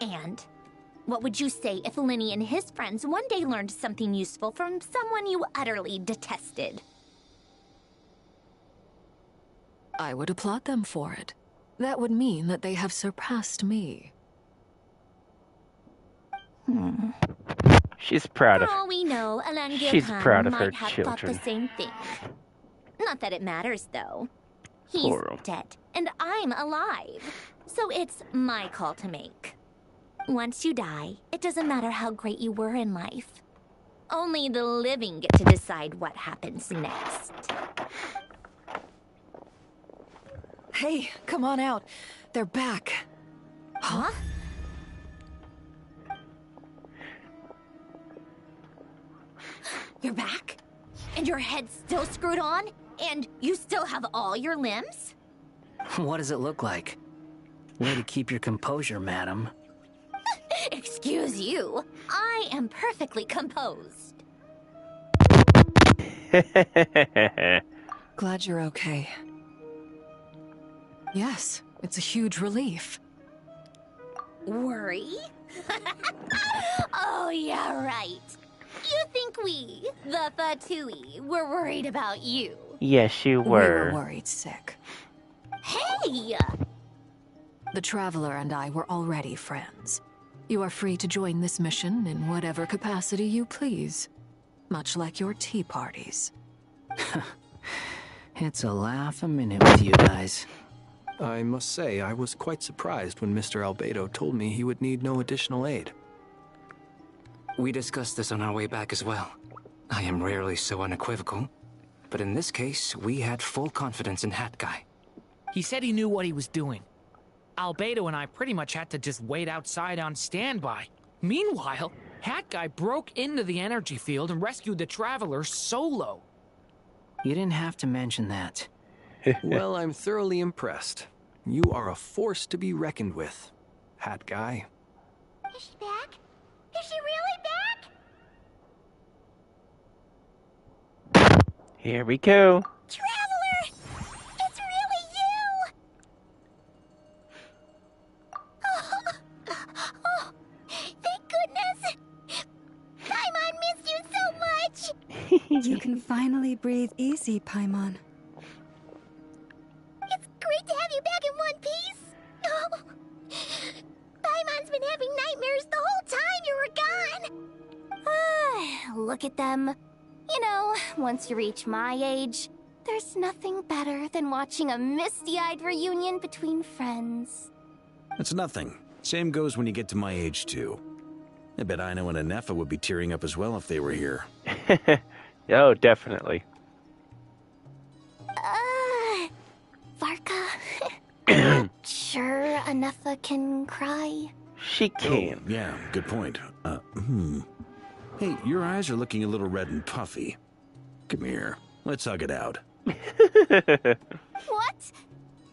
And what would you say if Lenny and his friends one day learned something useful from someone you utterly detested? I would applaud them for it. That would mean that they have surpassed me. She's proud of For all we know, Alain She's Guillotin proud of her might have thought the children. same thing. Not that it matters, though. He's Poor. dead, and I'm alive. So it's my call to make. Once you die, it doesn't matter how great you were in life. Only the living get to decide what happens next. Hey, come on out. They're back. Huh? You're back? And your head's still screwed on? And you still have all your limbs? What does it look like? Way to keep your composure, madam. Excuse you. I am perfectly composed. Glad you're okay. Yes, it's a huge relief. Worry? Oh, yeah, right. You think we, the Fatui, were worried about you? Yes, you We were. were worried sick. Hey! The Traveler and I were already friends. You are free to join this mission in whatever capacity you please. Much like your tea parties. It's a laugh a minute with you guys. I must say, I was quite surprised when Mr. Albedo told me he would need no additional aid. We discussed this on our way back as well. I am rarely so unequivocal, but in this case, we had full confidence in Hat Guy. He said he knew what he was doing. Albedo and I pretty much had to just wait outside on standby. Meanwhile, Hat Guy broke into the energy field and rescued the Traveler solo. You didn't have to mention that. Well, I'm thoroughly impressed. You are a force to be reckoned with, Hat Guy. Is she back? Is she really back? Here we go. Traveler! It's really you! Oh, thank goodness! Paimon missed you so much! You can finally breathe easy, Paimon. It's great to have you back in one piece! Oh. Paimon's been having nightmares the whole time you were gone! Look at them. You know, once you reach my age, there's nothing better than watching a misty-eyed reunion between friends. It's nothing. Same goes when you get to my age, too. I bet Ino and Anefa would be tearing up as well if they were here. Oh, definitely. Varka, I'm not sure Anefa can cry. She can. Oh, yeah, good point. Hey, your eyes are looking a little red and puffy. Come here. Let's hug it out. What?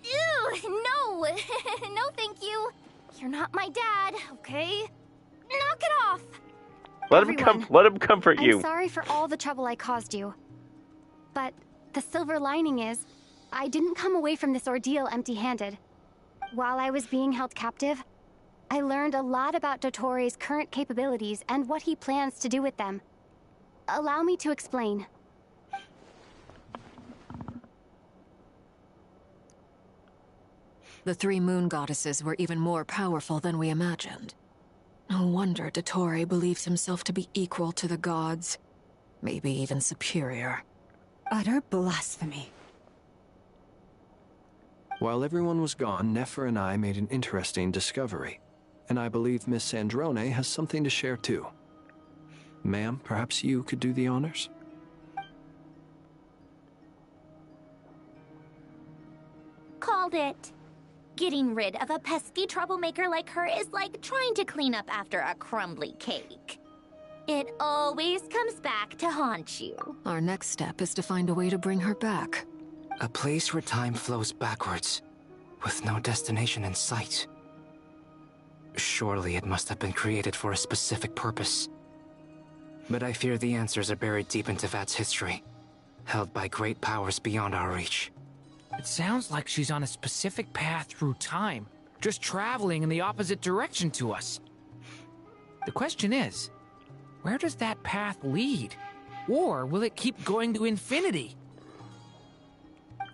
Ew, no. No, thank you. You're not my dad, okay? Knock it off. Let him comfort you. I'm sorry for all the trouble I caused you. But the silver lining is, I didn't come away from this ordeal empty-handed. While I was being held captive, I learned a lot about Dottore current capabilities and what he plans to do with them. Allow me to explain. The three moon goddesses were even more powerful than we imagined. No wonder Dottore believes himself to be equal to the gods. Maybe even superior. Utter blasphemy. While everyone was gone, Nefer and I made an interesting discovery. And I believe Miss Sandrone has something to share too. Ma'am, perhaps you could do the honors? Called it. Getting rid of a pesky troublemaker like her is like trying to clean up after a crumbly cake. It always comes back to haunt you. Our next step is to find a way to bring her back. A place where time flows backwards, with no destination in sight. Surely it must have been created for a specific purpose. But I fear the answers are buried deep in Teyvat's history, held by great powers beyond our reach. It sounds like she's on a specific path through time, just traveling in the opposite direction to us. The question is, where does that path lead? Or will it keep going to infinity?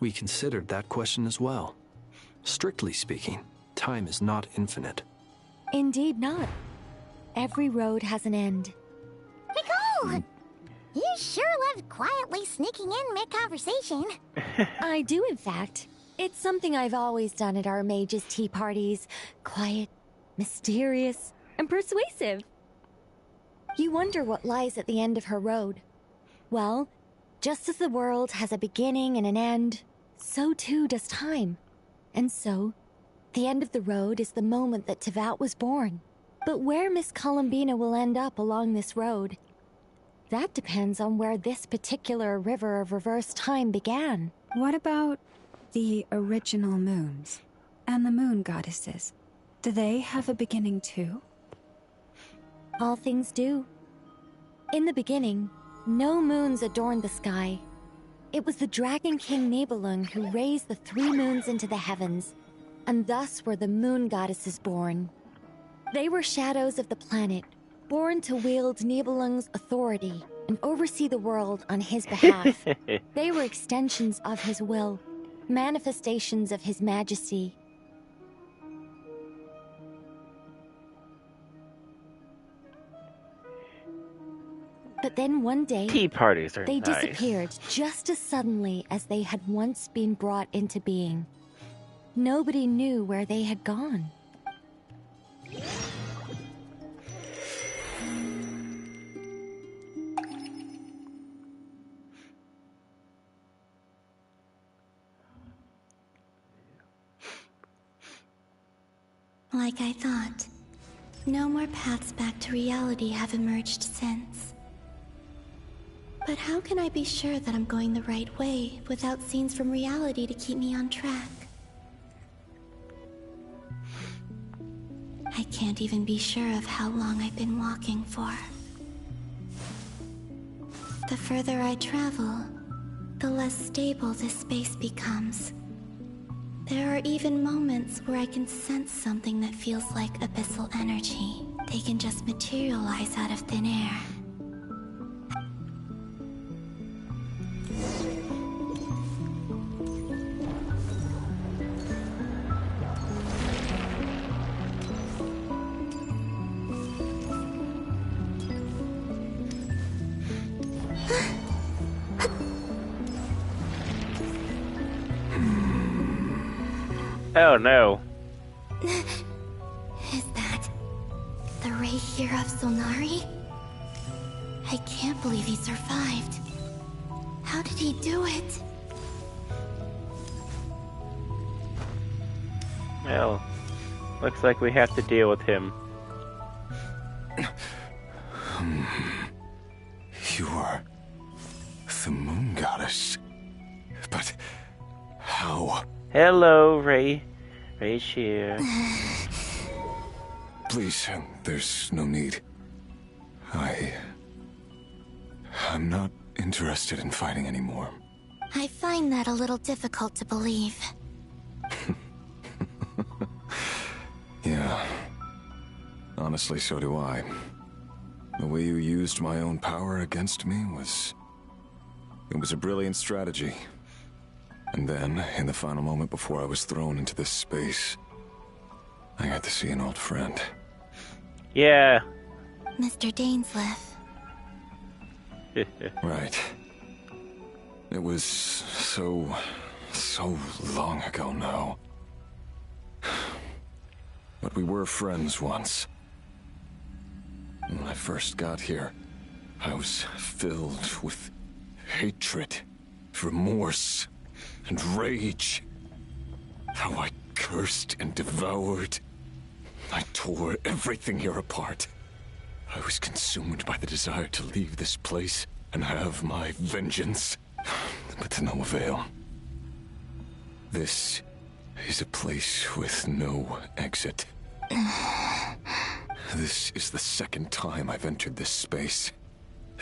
We considered that question as well. Strictly speaking, time is not infinite. Indeed not. Every road has an end. Nicole! You sure love quietly sneaking in mid-conversation. I do, in fact. It's something I've always done at our mages' tea parties. Quiet, mysterious, and persuasive. You wonder what lies at the end of her road. Well, just as the world has a beginning and an end, so too does time. And so, the end of the road is the moment that Teyvat was born. But where Miss Columbina will end up along this road, that depends on where this particular river of reverse time began. What about the original moons and the moon goddesses? Do they have a beginning too? All things do. In the beginning, no moons adorned the sky. It was the Dragon King Nibelung who raised the 3 moons into the heavens, and thus were the moon goddesses born. They were shadows of the planet, born to wield Nibelung's authority and oversee the world on his behalf. They were extensions of his will, manifestations of his majesty. But then one day, tea parties are they nice. disappeared just as suddenly as they had once been brought into being. Nobody knew where they had gone. Like I thought, no more paths back to reality have emerged since. But how can I be sure that I'm going the right way without scenes from reality to keep me on track? I can't even be sure of how long I've been walking for. The further I travel, the less stable this space becomes. There are even moments where I can sense something that feels like abyssal energy. They can just materialize out of thin air. Oh no. Is that the ray here of Solnari? I can't believe he survived. How did he do it? Well, looks like we have to deal with him. You are the moon goddess. But how? Hello, Ray. Ray's here. Please, there's no need. I'm not interested in fighting anymore. I find that a little difficult to believe. Yeah. Honestly, so do I. The way you used my own power against me was... It was a brilliant strategy. And then, in the final moment before I was thrown into this space, I got to see an old friend. Yeah. Mr. Dainsleif. Right. It was so long ago now. But we were friends once. When I first got here, I was filled with hatred, remorse, and rage. How I cursed and devoured. I tore everything here apart. I was consumed by the desire to leave this place and have my vengeance. But to no avail. This is a place with no exit. This is the second time I've entered this space.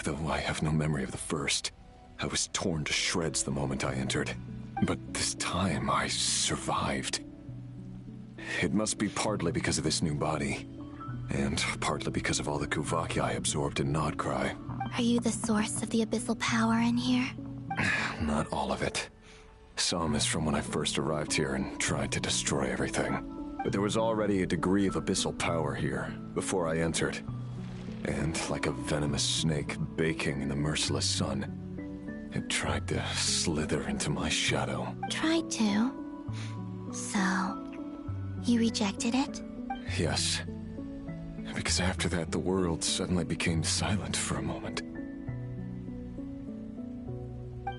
Though I have no memory of the first. I was torn to shreds the moment I entered. But this time I survived. It must be partly because of this new body. And partly because of all the Kuvaki I absorbed in Nodcry. Are you the source of the abyssal power in here? Not all of it. Some is from when I first arrived here and tried to destroy everything. But there was already a degree of abyssal power here before I entered. And like a venomous snake baking in the merciless sun, it tried to slither into my shadow. Tried to? So, you rejected it? Yes. Because after that, the world suddenly became silent for a moment.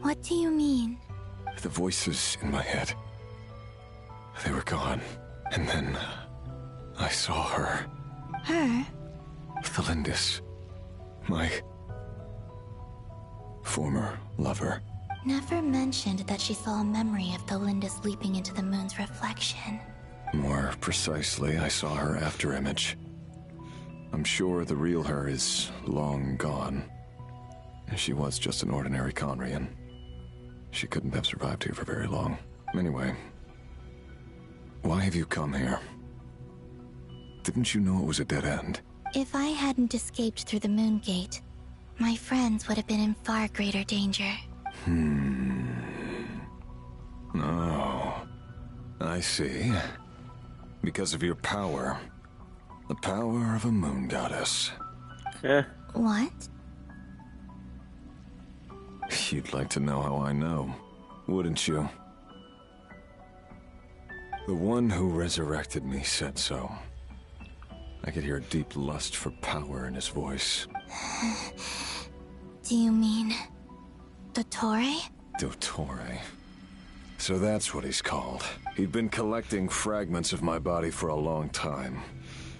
What do you mean? The voices in my head. They were gone. And then I saw her. Her? Thelindis. My former lover. Never mentioned that she saw a memory of Thelindis leaping into the moon's reflection. More precisely, I saw her afterimage. I'm sure the real her is long gone. She was just an ordinary Conrian. She couldn't have survived here for very long. Anyway, why have you come here? Didn't you know it was a dead end? If I hadn't escaped through the moon gate, my friends would have been in far greater danger. Oh, I see. Because of your power. The power of a moon goddess. What? You'd like to know how I know, wouldn't you? The one who resurrected me said so. I could hear a deep lust for power in his voice. Do you mean... Dottore? Dottore. So that's what he's called. He'd been collecting fragments of my body for a long time.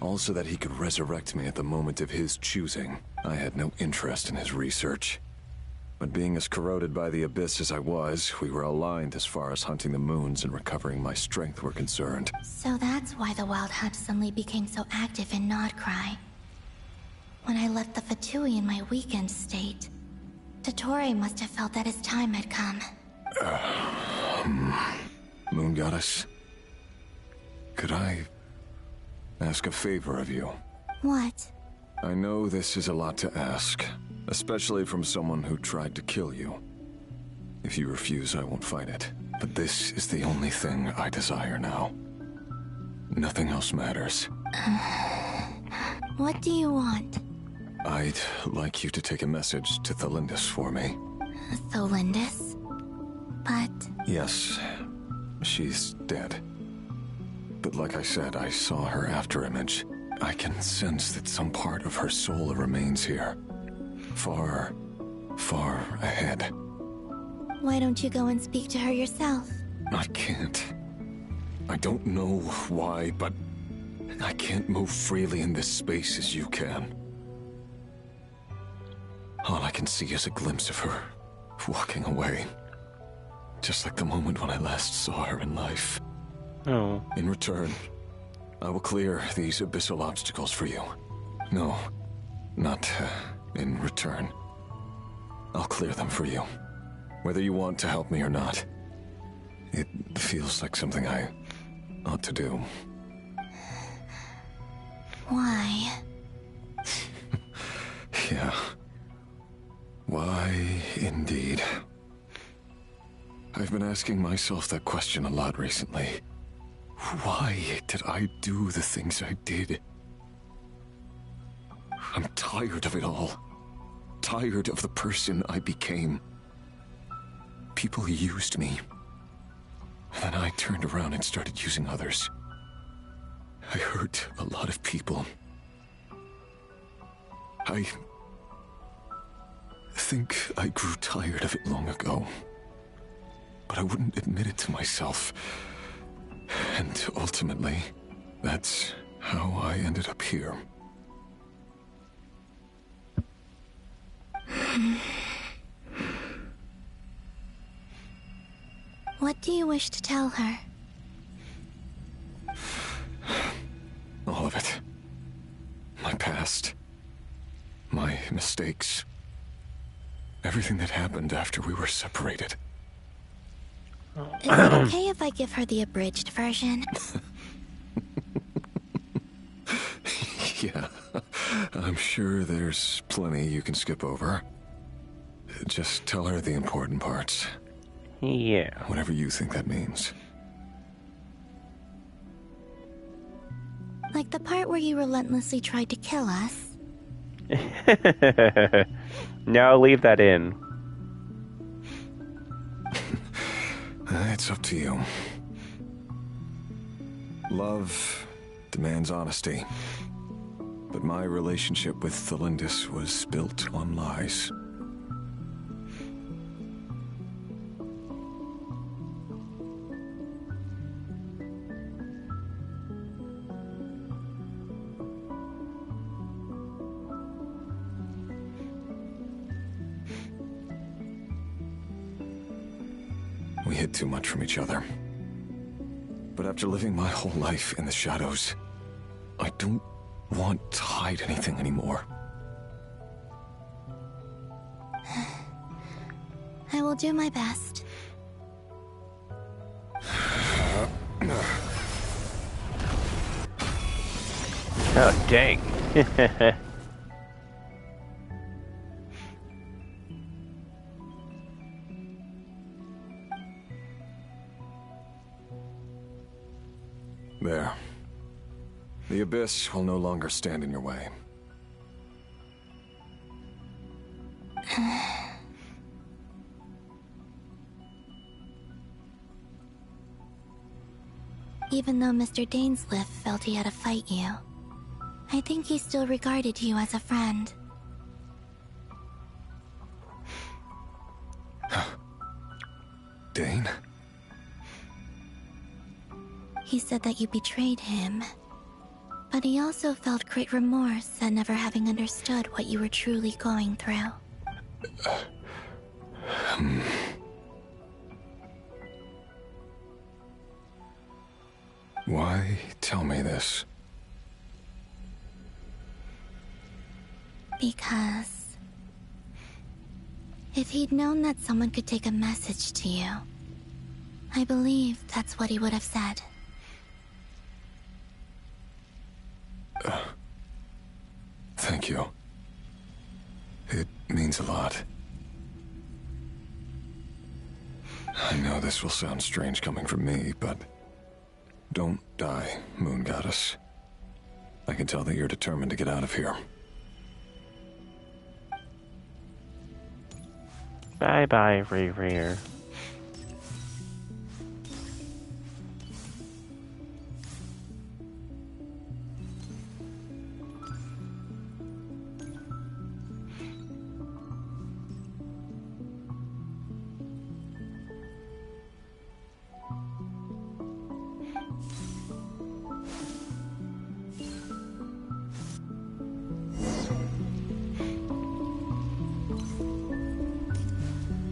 All so that he could resurrect me at the moment of his choosing. I had no interest in his research. But being as corroded by the abyss as I was, we were aligned as far as hunting the moons and recovering my strength were concerned. So that's why the Wild Hunt suddenly became so active in Nodcry. When I left the Fatui in my weakened state, Dottore must have felt that his time had come. Moon Goddess, could I ask a favor of you? What? I know this is a lot to ask, especially from someone who tried to kill you. If you refuse, I won't fight it. But this is the only thing I desire now. Nothing else matters. What do you want? I'd like you to take a message to Thelindis for me. Thelindis? But... Yes, she's dead. But like I said, I saw her afterimage. I can sense that some part of her soul remains here. Far, far ahead. Why don't you go and speak to her yourself? I can't. I don't know why, but I can't move freely in this space as you can. All I can see is a glimpse of her, walking away. Just like the moment when I last saw her in life. Oh. In return, I will clear these abyssal obstacles for you. No, not in return. I'll clear them for you. Whether you want to help me or not. It feels like something I ought to do. Why? Yeah. Why, indeed. I've been asking myself that question a lot recently. Why did I do the things I did? I'm tired of it all. Tired of the person I became. People used me. And then I turned around and started using others. I hurt a lot of people. I think I grew tired of it long ago. But I wouldn't admit it to myself. And ultimately, that's how I ended up here. What do you wish to tell her? All of it. My past. My mistakes. Everything that happened after we were separated. Is it okay if I give her the abridged version? Yeah, I'm sure there's plenty you can skip over. Just tell her the important parts. Yeah. Whatever you think that means. Like the part where you relentlessly tried to kill us? No, leave that in. It's up to you. Love demands honesty. But my relationship with Thelindis was built on lies. We hid too much from each other. But after living my whole life in the shadows, I don't want to hide anything anymore. I will do my best. Oh, dang. There. The abyss will no longer stand in your way. Even though Mr. Dainsleif felt he had to fight you, I think he still regarded you as a friend. Dane? He said that you betrayed him, but he also felt great remorse at never having understood what you were truly going through. Why tell me this? Because if he'd known that someone could take a message to you, I believe that's what he would have said. Thank you. It means a lot. I know this will sound strange coming from me, but don't die, Moon Goddess. I can tell that you're determined to get out of here. Bye-bye, Riri.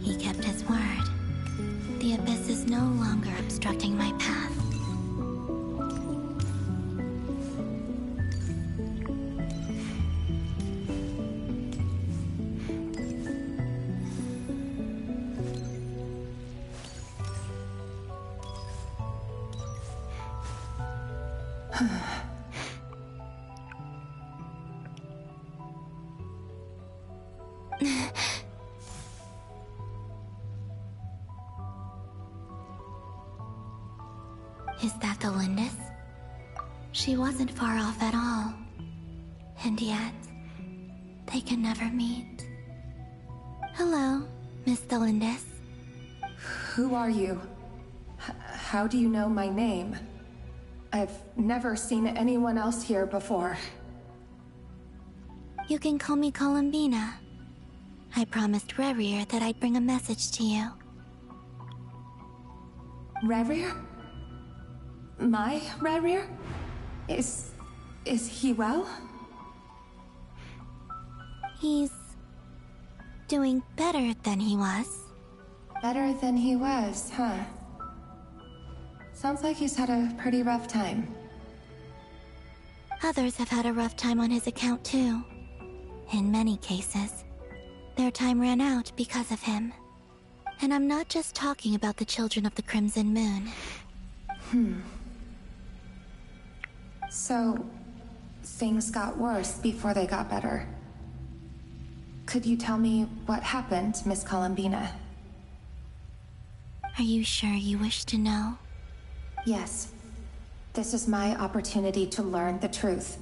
He kept his word. The abyss is no longer obstructing my path. Is that the Lindis? She wasn't far off at all. And yet, they can never meet. Hello, Miss Thelindis. Who are you? How do you know my name? I've never seen anyone else here before. You can call me Columbina. I promised Rerir that I'd bring a message to you. Rerir? My Rerir? Is he well? He's doing better than he was. Better than he was, huh? Sounds like he's had a pretty rough time. Others have had a rough time on his account too. In many cases, their time ran out because of him. And I'm not just talking about the children of the Crimson Moon. So, things got worse before they got better. Could you tell me what happened, Miss Columbina? Are you sure you wish to know? Yes. This is my opportunity to learn the truth.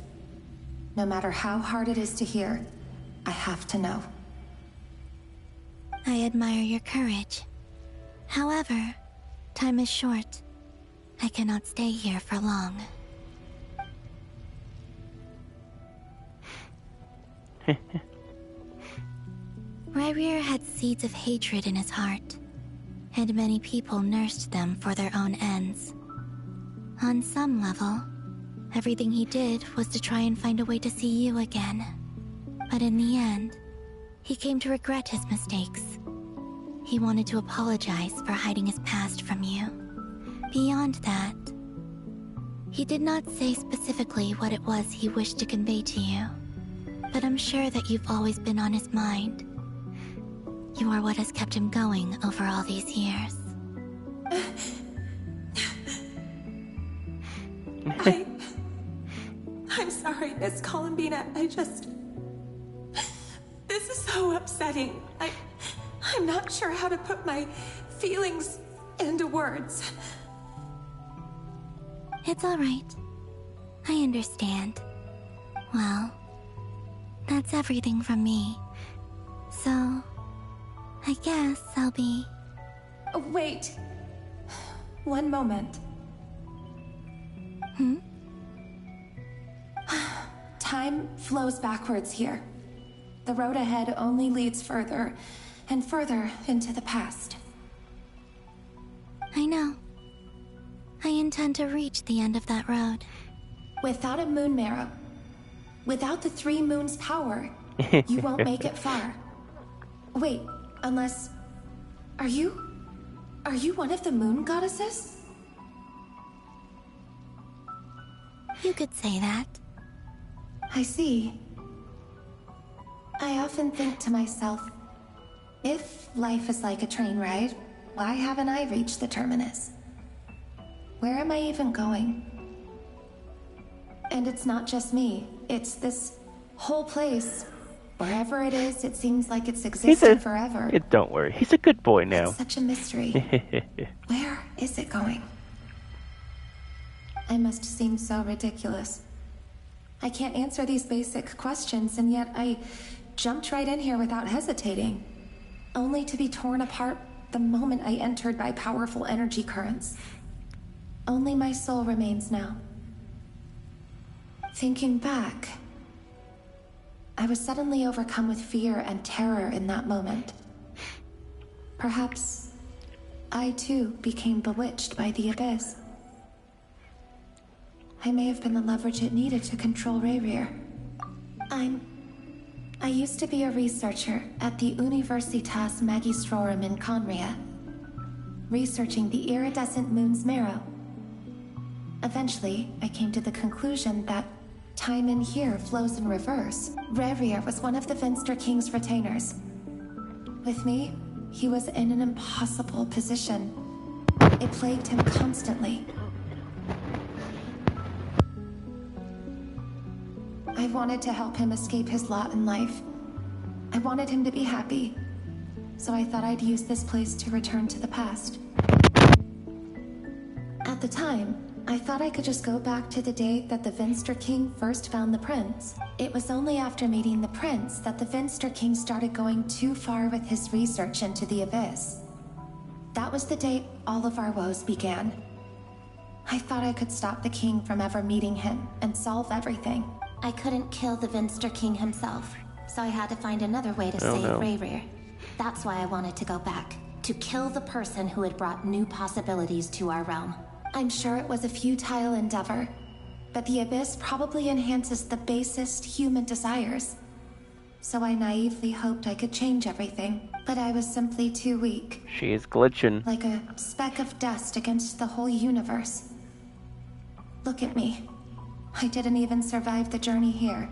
No matter how hard it is to hear, I have to know. I admire your courage. However, time is short. I cannot stay here for long. Rerir had seeds of hatred in his heart, and many people nursed them for their own ends. On some level, everything he did was to try and find a way to see you again. But in the end, he came to regret his mistakes. He wanted to apologize for hiding his past from you. Beyond that, he did not say specifically what it was he wished to convey to you, but I'm sure that you've always been on his mind. You are what has kept him going over all these years. I'm sorry, Miss Columbina. This is so upsetting. I'm not sure how to put my feelings into words. It's all right. I understand. Well, that's everything from me. So, I guess I'll be... Wait. One moment. Time flows backwards here. The road ahead only leads further and further into the past. I know. I intend to reach the end of that road. Without a moon marrow, without the 3 moons' power, you won't make it far. Wait, unless... Are you one of the moon goddesses? You could say that. I see. I often think to myself, if life is like a train ride, why haven't I reached the terminus? Where am I even going? And it's not just me, it's this whole place. Wherever it is, it seems like it's existed forever. Don't worry, he's a good boy now. It's such a mystery. Where is it going? I must seem so ridiculous. I can't answer these basic questions, and yet I jumped right in here without hesitating, only to be torn apart the moment I entered by powerful energy currents. Only my soul remains now. Thinking back, I was suddenly overcome with fear and terror in that moment. Perhaps I too became bewitched by the abyss. I may have been the leverage it needed to control Rerir. I used to be a researcher at the Universitas Magistrorum in Conria, researching the iridescent moon's marrow. Eventually, I came to the conclusion that time in here flows in reverse. Rerir was one of the Finster King's retainers. With me, he was in an impossible position. It plagued him constantly. I wanted to help him escape his lot in life. I wanted him to be happy. So I thought I'd use this place to return to the past. At the time, I thought I could just go back to the day that the Finster King first found the prince. It was only after meeting the prince that the Finster King started going too far with his research into the abyss. That was the day all of our woes began. I thought I could stop the king from ever meeting him and solve everything. I couldn't kill the Finster King himself, so I had to find another way to save Rerir. That's why I wanted to go back, to kill the person who had brought new possibilities to our realm. I'm sure it was a futile endeavor, but the Abyss probably enhances the basest human desires. So I naively hoped I could change everything, but I was simply too weak. She is glitching. Like a speck of dust against the whole universe. Look at me. I didn't even survive the journey here.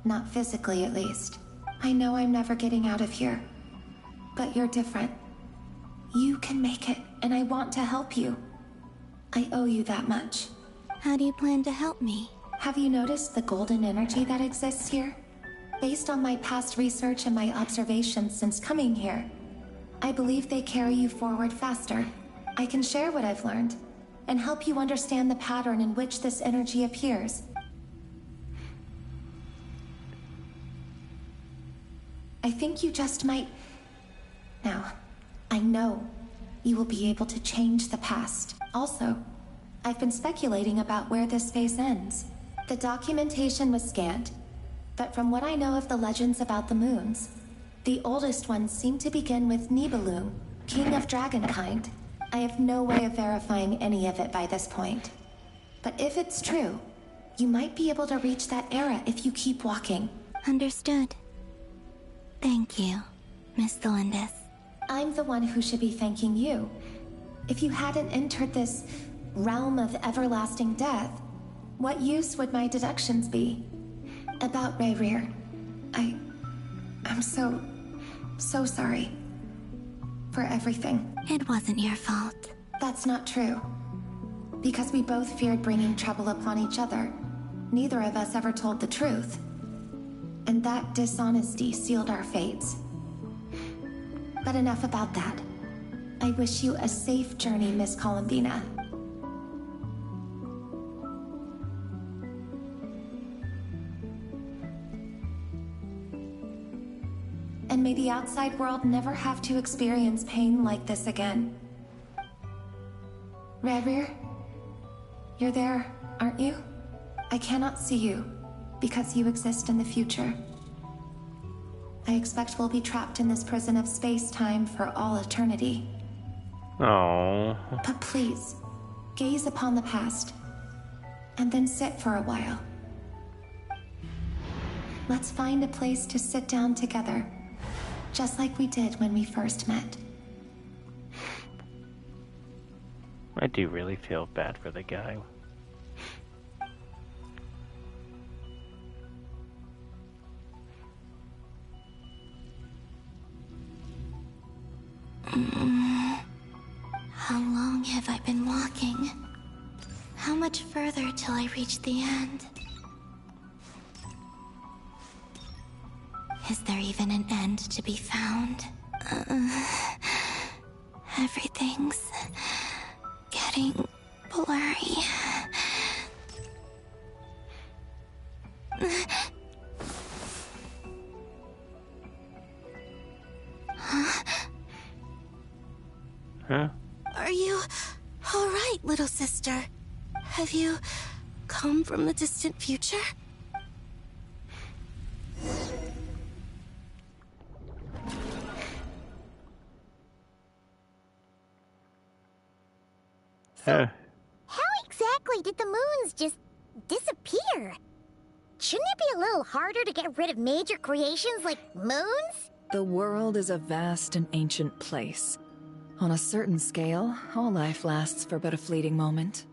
Not physically, at least. I know I'm never getting out of here. But you're different. You can make it, and I want to help you. I owe you that much. How do you plan to help me? Have you noticed the golden energy that exists here? Based on my past research and my observations since coming here, I believe they carry you forward faster. I can share what I've learned, and help you understand the pattern in which this energy appears. I think you just might... Now, I know you will be able to change the past. Also, I've been speculating about where this phase ends. The documentation was scanned, but from what I know of the legends about the moons, the oldest ones seem to begin with Nibelung, king of dragonkind. I have no way of verifying any of it by this point. But if it's true, you might be able to reach that era if you keep walking. Understood. Thank you, Miss Thelindis. I'm the one who should be thanking you. If you hadn't entered this realm of everlasting death, what use would my deductions be? About Rayrir, I'm so sorry. For everything. It wasn't your fault. That's not true. Because we both feared bringing trouble upon each other. Neither of us ever told the truth. And that dishonesty sealed our fates. But enough about that. I wish you a safe journey, Miss Columbina. And may the outside world never have to experience pain like this again. Rayrir, you're there, aren't you? I cannot see you, because you exist in the future. I expect we'll be trapped in this prison of space-time for all eternity. Oh. But please, gaze upon the past, and then sit for a while. Let's find a place to sit down together, just like we did when we first met. I do really feel bad for the guy. How long have I been walking? How much further till I reach the end? Is there even an end to be found? Everything's getting blurry. Huh? Are you all right, little sister? Have you come from the distant future? Huh. How exactly did the moons just disappear? Shouldn't it be a little harder to get rid of major creations like moons? The world is a vast and ancient place. On a certain scale, all life lasts for but a fleeting moment.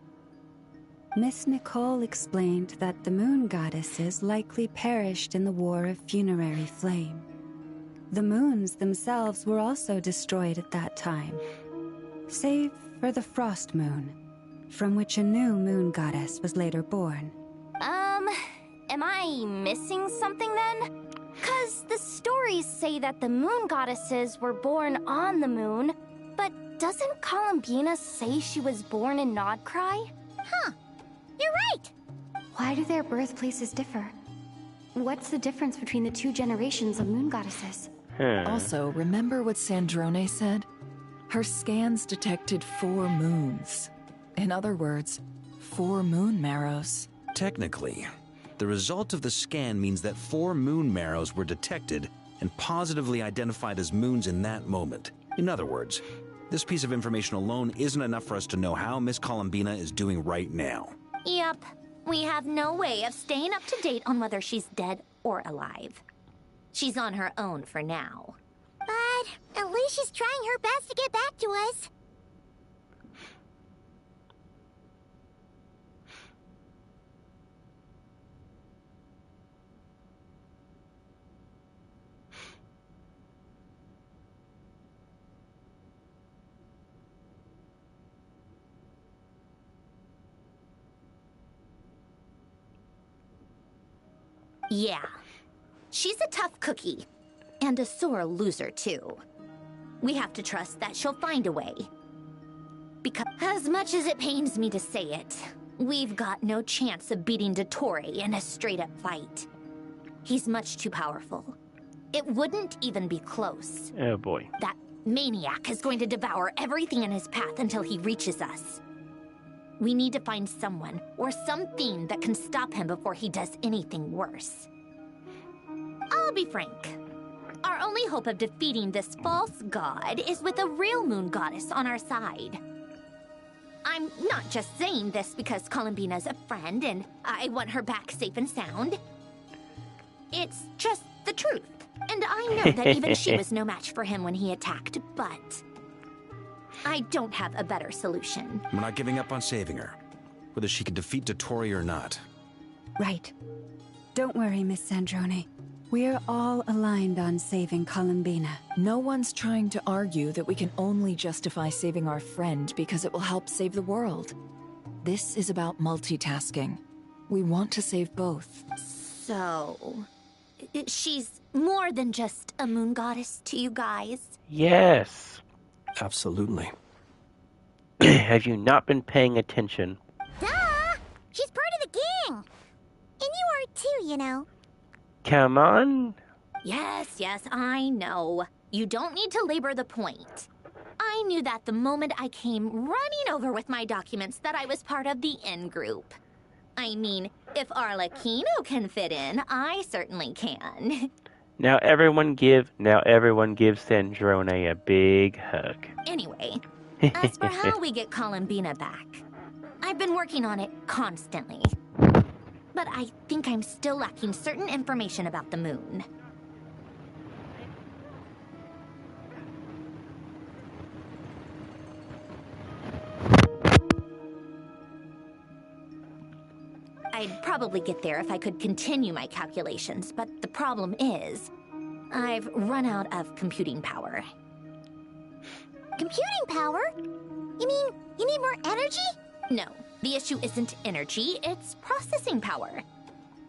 Miss Nicole explained that the moon goddesses likely perished in the War of Funerary Flame. The moons themselves were also destroyed at that time, save for the Frost Moon, from which a new moon goddess was later born. Am I missing something then? 'Cause the stories say that the moon goddesses were born on the moon, but doesn't Columbina say she was born in Nodcry? Huh, you're right! Why do their birthplaces differ? What's the difference between the two generations of moon goddesses? Also, remember what Sandrone said? Her scans detected 4 moons. In other words, 4 moon marrows. Technically, the result of the scan means that 4 moon marrows were detected and positively identified as moons in that moment. In other words, This piece of information alone isn't enough for us to know how Miss Columbina is doing right now. Yep. We have no way of staying up to date on whether she's dead or alive. She's on her own for now. But at least she's trying her best to get back to us. Yeah. She's a tough cookie. And a sore loser, too. We have to trust that she'll find a way. Because, as much as it pains me to say it, we've got no chance of beating Dottore in a straight-up fight. He's much too powerful. It wouldn't even be close. Oh boy. That maniac is going to devour everything in his path until he reaches us. We need to find someone or something that can stop him before he does anything worse. I'll be frank. Our only hope of defeating this false god is with a real moon goddess on our side. I'm not just saying this because Columbina's a friend and I want her back safe and sound. It's just the truth. And I know that even she was no match for him when he attacked, but I don't have a better solution. We're not giving up on saving her, whether she can defeat Dottore or not. Right. Don't worry, Miss Sandrone. We're all aligned on saving Columbina. No one's trying to argue that we can only justify saving our friend because it will help save the world. This is about multitasking. We want to save both. So, she's more than just a moon goddess to you guys? Yes. Absolutely. Have you not been paying attention? Duh! She's part of the gang! And you are too, you know. Come on. Yes, I know. You don't need to labor the point. I knew that the moment I came running over with my documents that I was part of the in-group. I mean, if Arlecchino can fit in, I certainly can. Now everyone give Sandrone a big hug. Anyway, as for how we get Columbina back, I've been working on it constantly. But I think I'm still lacking certain information about the moon. I'd probably get there if I could continue my calculations, but the problem is, I've run out of computing power. Computing power? You mean you need more energy? No, the issue isn't energy, it's processing power.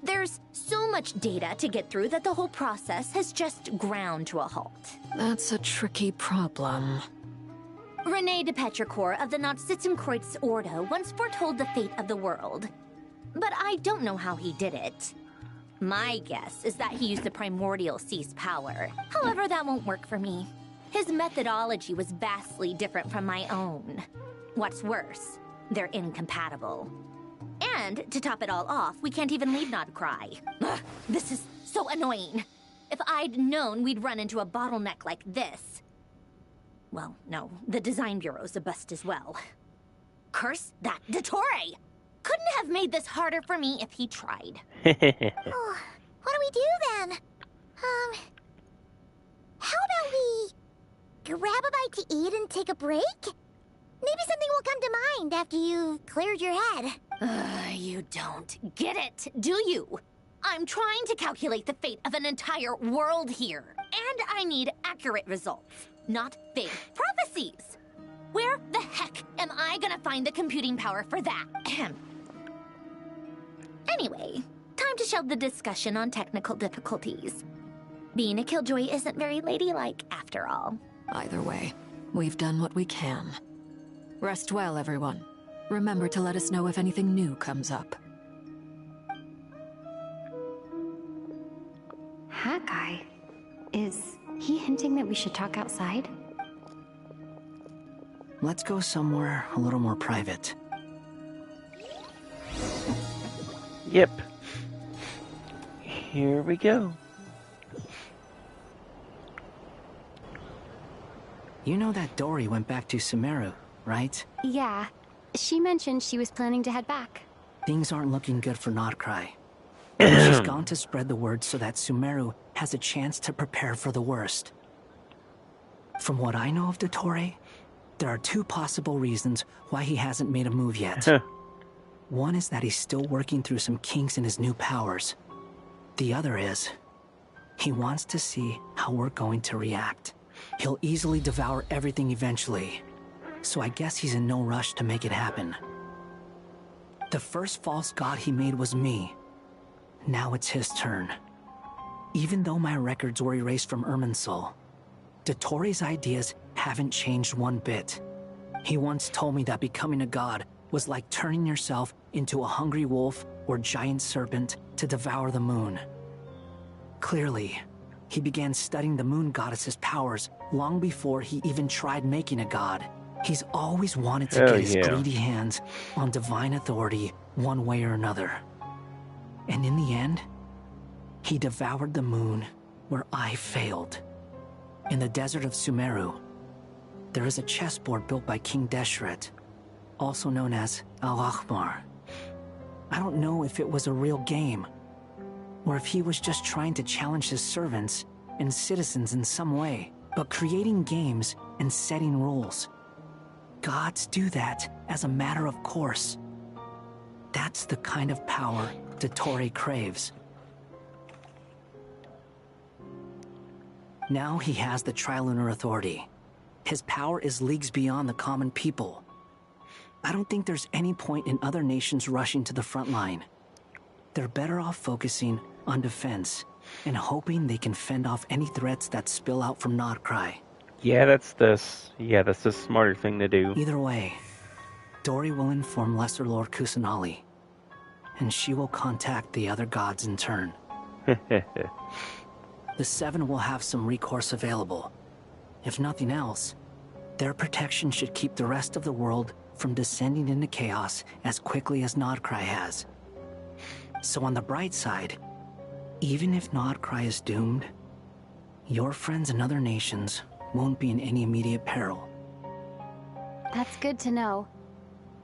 There's so much data to get through that the whole process has just ground to a halt. That's a tricky problem. René de Petrichor of the Nazissenkreuz Ordo once foretold the fate of the world. But I don't know how he did it. My guess is that he used the primordial sea's power. However, that won't work for me. His methodology was vastly different from my own. What's worse, they're incompatible. And, to top it all off, we can't even leave Nodcry. Ugh, this is so annoying. If I'd known we'd run into a bottleneck like this... Well, no, the design bureau's a bust as well. Curse that Dottore! Couldn't have made this harder for me if he tried. Oh, what do we do then? How about we grab a bite to eat and take a break? Maybe something will come to mind after you've cleared your head. You don't get it, do you? I'm trying to calculate the fate of an entire world here. And I need accurate results, not vague prophecies. Where the heck am I gonna find the computing power for that? Anyway, time to shelve the discussion on technical difficulties. Being a killjoy isn't very ladylike, after all. Either way, we've done what we can. Rest well, everyone. Remember to let us know if anything new comes up. Hawkeye? Is he hinting that we should talk outside? Let's go somewhere a little more private. Yep. Here we go. You know that Dory went back to Sumeru, right? Yeah. She mentioned she was planning to head back. Things aren't looking good for Notcry. She's gone to spread the word so that Sumeru has a chance to prepare for the worst. From what I know of Dottore, there are two possible reasons why he hasn't made a move yet. One is that he's still working through some kinks in his new powers. The other is, he wants to see how we're going to react. He'll easily devour everything eventually, so I guess he's in no rush to make it happen. The first false god he made was me. Now it's his turn. Even though my records were erased from Irminsul, Dottore's ideas haven't changed one bit. He once told me that becoming a god was like turning yourself into a hungry wolf or giant serpent to devour the moon. Clearly, he began studying the moon goddess's powers long before he even tried making a god. He's always wanted to get his greedy hands on divine authority one way or another. And in the end, he devoured the moon where I failed. In the desert of Sumeru, there is a chessboard built by King Deshret, also known as Al-Ahmar. I don't know if it was a real game, or if he was just trying to challenge his servants and citizens in some way, but creating games and setting rules. Gods do that as a matter of course. That's the kind of power Dottore craves. Now he has the Trilunar Authority. His power is leagues beyond the common people. I don't think there's any point in other nations rushing to the front line. They're better off focusing on defense and hoping they can fend off any threats that spill out from Notcry. Yeah, that's the smarter thing to do. Either way, Dory will inform Lesser Lord Kusanali, and she will contact the other gods in turn. The Seven will have some recourse available. If nothing else, their protection should keep the rest of the world from descending into chaos as quickly as Notcry has. So on the bright side, even if Notcry is doomed, your friends in other nations won't be in any immediate peril. That's good to know.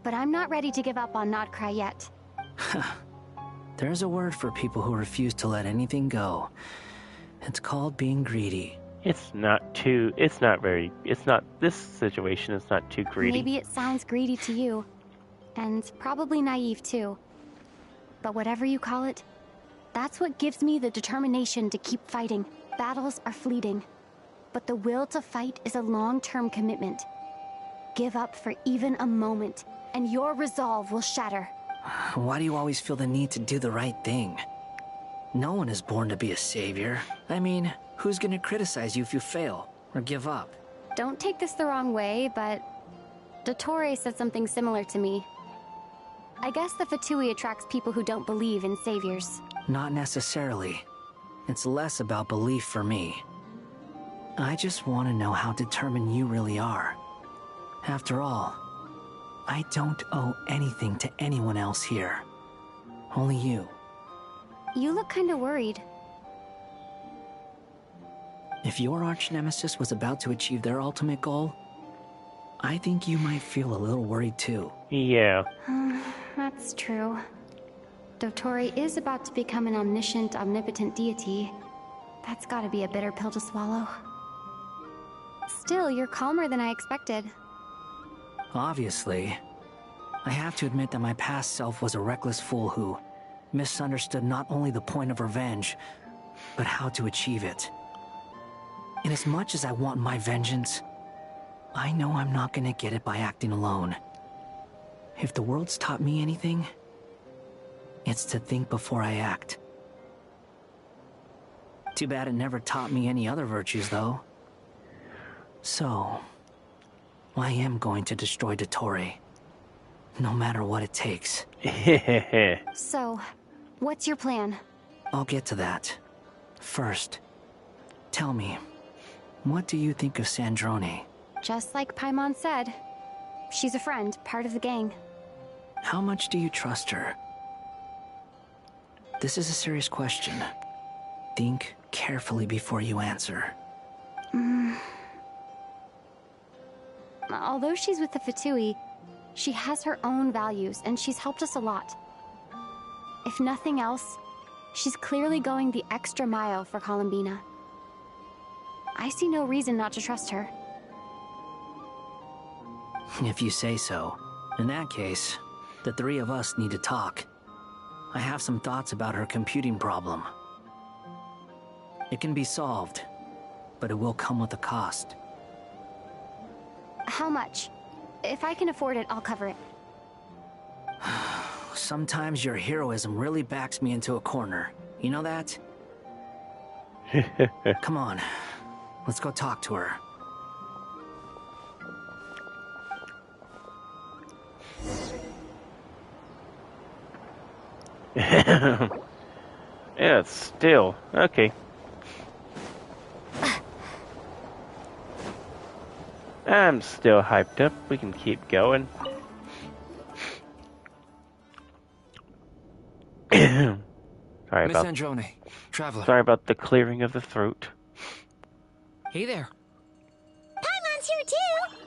But I'm not ready to give up on Notcry yet. There's a word for people who refuse to let anything go. It's called being greedy. This situation is not too greedy. Maybe it sounds greedy to you, and probably naive too. But whatever you call it, that's what gives me the determination to keep fighting. Battles are fleeting, but the will to fight is a long-term commitment. Give up for even a moment, and your resolve will shatter. Why do you always feel the need to do the right thing? No one is born to be a savior. I mean, who's gonna criticize you if you fail or give up? Don't take this the wrong way, but Dottore said something similar to me. I guess the Fatui attracts people who don't believe in saviors. Not necessarily. It's less about belief for me. I just want to know how determined you really are. After all, I don't owe anything to anyone else here. Only you. You look kinda worried. If your arch-nemesis was about to achieve their ultimate goal, I think you might feel a little worried too. Yeah. That's true. Dottore is about to become an omniscient, omnipotent deity. That's gotta be a bitter pill to swallow. Still, you're calmer than I expected. Obviously. I have to admit that my past self was a reckless fool who misunderstood not only the point of revenge, but how to achieve it. And as much as I want my vengeance, I know I'm not gonna get it by acting alone. If the world's taught me anything, it's to think before I act. Too bad it never taught me any other virtues, though. So, I am going to destroy Dottore, no matter what it takes. So, what's your plan? I'll get to that. First, tell me, what do you think of Sandrone? Just like Paimon said, she's a friend, part of the gang. How much do you trust her? This is a serious question. Think carefully before you answer. Although she's with the Fatui, she has her own values, and she's helped us a lot. If nothing else, she's clearly going the extra mile for Columbina. I see no reason not to trust her. If you say so. In that case, the three of us need to talk. I have some thoughts about her computing problem. It can be solved, but it will come with a cost. How much? If I can afford it, I'll cover it. Sometimes your heroism really backs me into a corner. You know that? Come on, let's go talk to her. Yeah, it's still. Okay. I'm still hyped up. We can keep going. Sorry Miss about Androne, traveler. Sorry about the clearing of the throat. Hey there. Paimon's here too.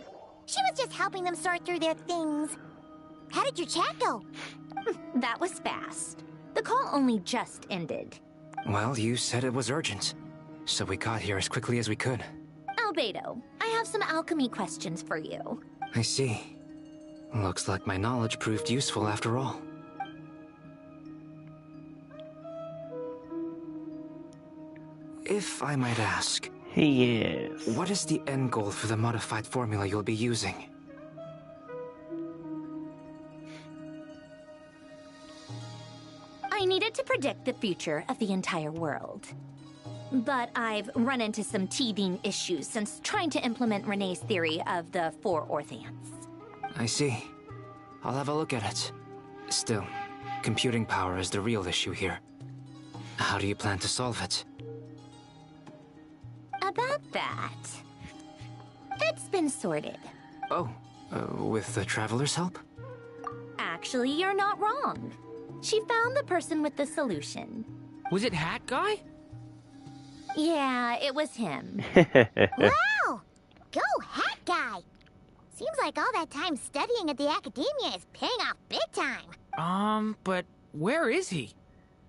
She was just helping them sort through their things. How did your chat go? That was fast. The call only just ended. Well, you said it was urgent, so we got here as quickly as we could. Albedo, I have some alchemy questions for you. I see. Looks like my knowledge proved useful after all. If I might ask... Yes. What is the end goal for the modified formula you'll be using? I needed to predict the future of the entire world. But I've run into some teething issues since trying to implement Renee's theory of the 4 Orthants. I see. I'll have a look at it. Still, computing power is the real issue here. How do you plan to solve it? About that... It's been sorted. Oh, with the Traveler's help? Actually, you're not wrong. She found the person with the solution. Was it Hat Guy? Yeah, it was him. Wow! Go, Hat Guy! Seems like all that time studying at the academia is paying off big time. But where is he?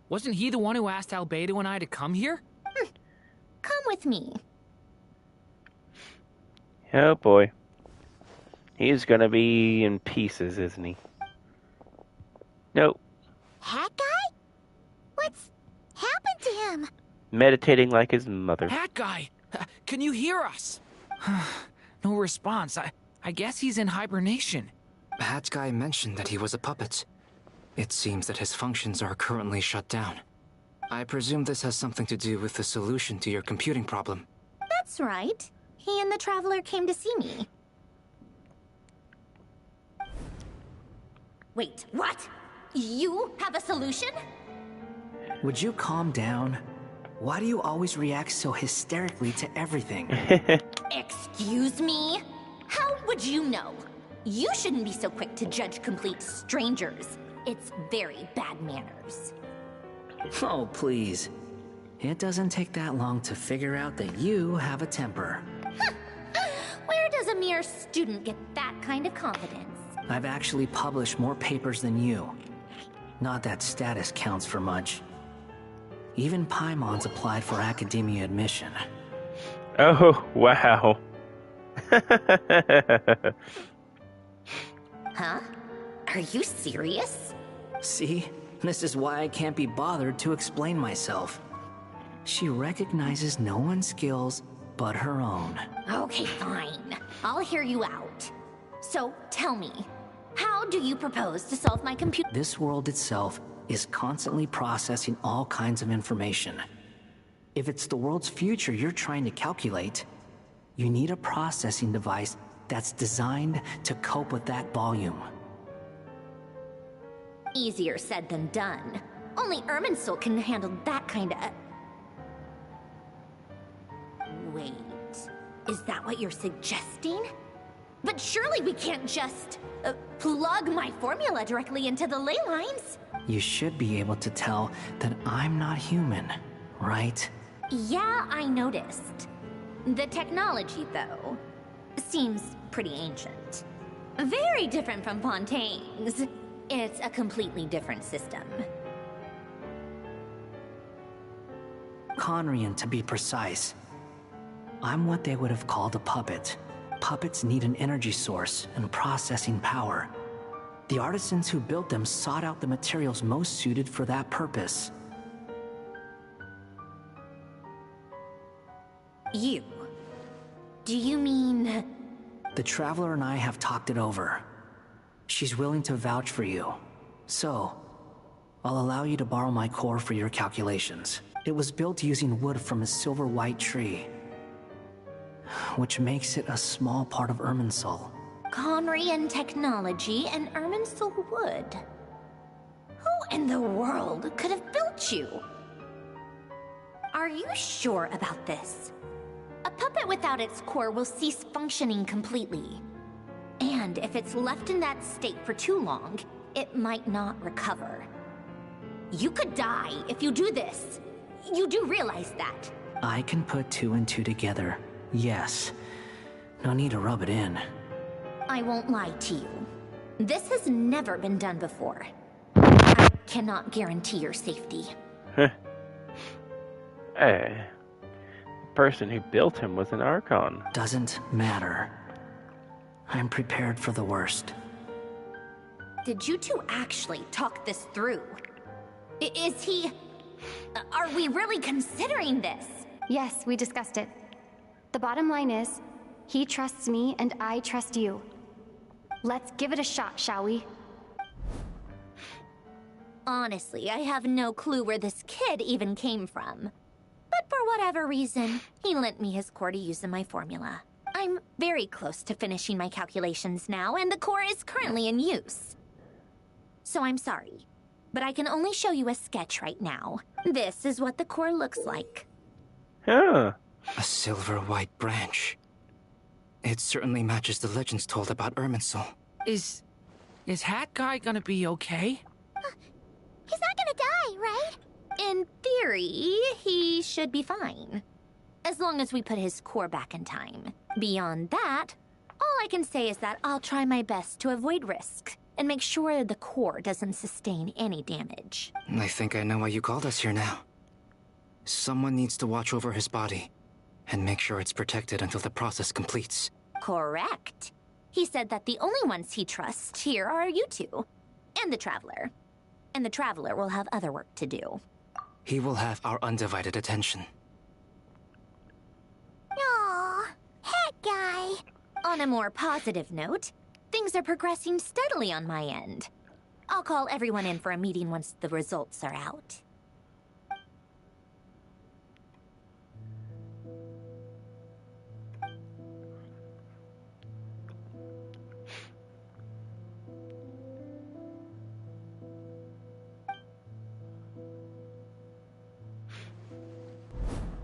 Wasn't he the one who asked Albedo and I to come here? Come with me. Oh boy. He's gonna be in pieces, isn't he? Nope. Hat Guy? What's happened to him? Meditating like his mother. Hat Guy! Can you hear us? No response. I guess he's in hibernation. Hat Guy mentioned that he was a puppet. It seems that his functions are currently shut down. I presume this has something to do with the solution to your computing problem. That's right. He and the Traveler came to see me. Wait, what? You have a solution? Would you calm down? Why do you always react so hysterically to everything? Excuse me? How would you know? You shouldn't be so quick to judge complete strangers. It's very bad manners. Oh, please. It doesn't take that long to figure out that you have a temper. Where does a mere student get that kind of confidence? I've actually published more papers than you. Not that status counts for much. Even Paimon's applied for academia admission. Oh, wow. Huh? Are you serious? See? This is why I can't be bothered to explain myself. She recognizes no one's skills but her own. Okay, fine. I'll hear you out. So, tell me, how do you propose to solve my computer? This world itself is constantly processing all kinds of information. If it's the world's future you're trying to calculate, you need a processing device that's designed to cope with that volume. Easier said than done. Only Irminsul can handle that kind of... Wait, is that what you're suggesting? But surely we can't just plug my formula directly into the ley lines. You should be able to tell that I'm not human, right? Yeah, I noticed. The technology, though, seems pretty ancient. Very different from Fontaine's. It's a completely different system. Conrian, to be precise. I'm what they would have called a puppet. Puppets need an energy source and processing power. The artisans who built them sought out the materials most suited for that purpose. You? Do you mean... The Traveler and I have talked it over. She's willing to vouch for you. So, I'll allow you to borrow my core for your calculations. It was built using wood from a silver white tree, which makes it a small part of Irminsul. Conrian technology and Irminsul wood. Who in the world could have built you? Are you sure about this? A puppet without its core will cease functioning completely. And if it's left in that state for too long, it might not recover. You could die if you do this. You do realize that? I can put 2 and 2 together, yes. No need to rub it in. I won't lie to you. This has never been done before. I cannot guarantee your safety. Hey. The person who built him was an Archon. Doesn't matter. I'm prepared for the worst. Did you two actually talk this through? Is he... Are we really considering this? Yes, we discussed it. The bottom line is, he trusts me and I trust you. Let's give it a shot, shall we? Honestly, I have no clue where this kid even came from. But for whatever reason, he lent me his core to use in my formula. I'm very close to finishing my calculations now, and the core is currently in use. So I'm sorry, but I can only show you a sketch right now. This is what the core looks like. Huh. A silver white branch. It certainly matches the legends told about Irminsul. Is Hat Guy gonna be okay? He's not gonna die, right? In theory, he should be fine. As long as we put his core back in time. Beyond that, all I can say is that I'll try my best to avoid risk and make sure the core doesn't sustain any damage. I think I know why you called us here now. Someone needs to watch over his body and make sure it's protected until the process completes. Correct. He said that the only ones he trusts here are you two, and the Traveler. And the Traveler will have other work to do. He will have our undivided attention. Aww, Hat Guy. On a more positive note, things are progressing steadily on my end. I'll call everyone in for a meeting once the results are out.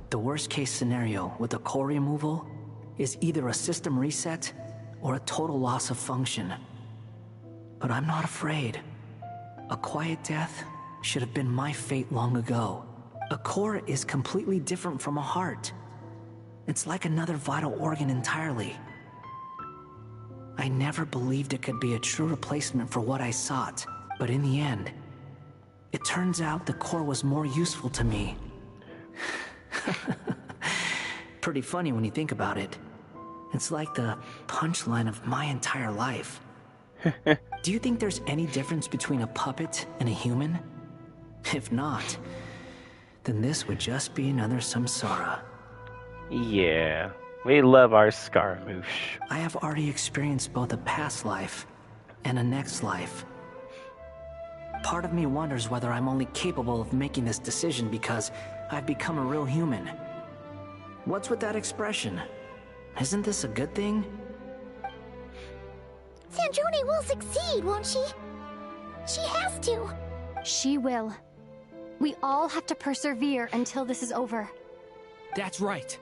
The worst case scenario with the core removal is either a system reset or a total loss of function. But I'm not afraid. A quiet death should have been my fate long ago. A core is completely different from a heart. It's like another vital organ entirely. I never believed it could be a true replacement for what I sought, but in the end, it turns out the core was more useful to me. Pretty funny when you think about it. It's like the punchline of my entire life. Do you think there's any difference between a puppet and a human? If not, then this would just be another samsara. Yeah, we love our Scaramouche. I have already experienced both a past life and a next life. Part of me wonders whether I'm only capable of making this decision because I've become a real human. What's with that expression? Isn't this a good thing? Sandrone will succeed, won't she? She has to. She will. We all have to persevere until this is over. That's right.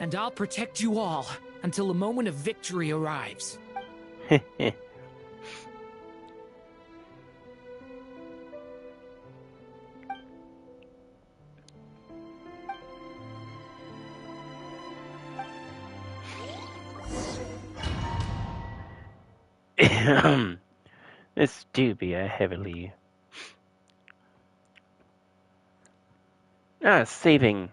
And I'll protect you all until a moment of victory arrives. This do be a heavily... saving.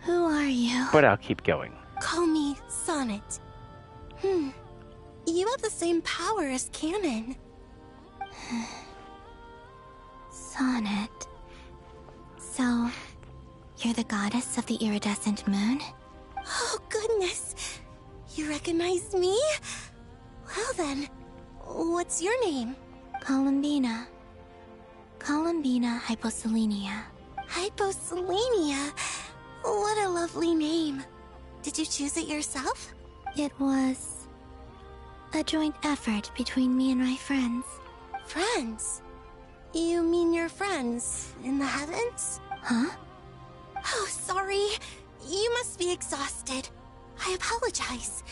Who are you? But I'll keep going. Call me Sonnet. You have the same power as Canon. Sonnet. So, you're the goddess of the iridescent moon? Oh, goodness. You recognize me? Well then, what's your name? Columbina. Columbina Hyposelenia. Hyposelenia? What a lovely name. Did you choose it yourself? It was a joint effort between me and my friends. Friends? You mean your friends in the heavens? Huh? Oh, sorry. You must be exhausted. I apologize.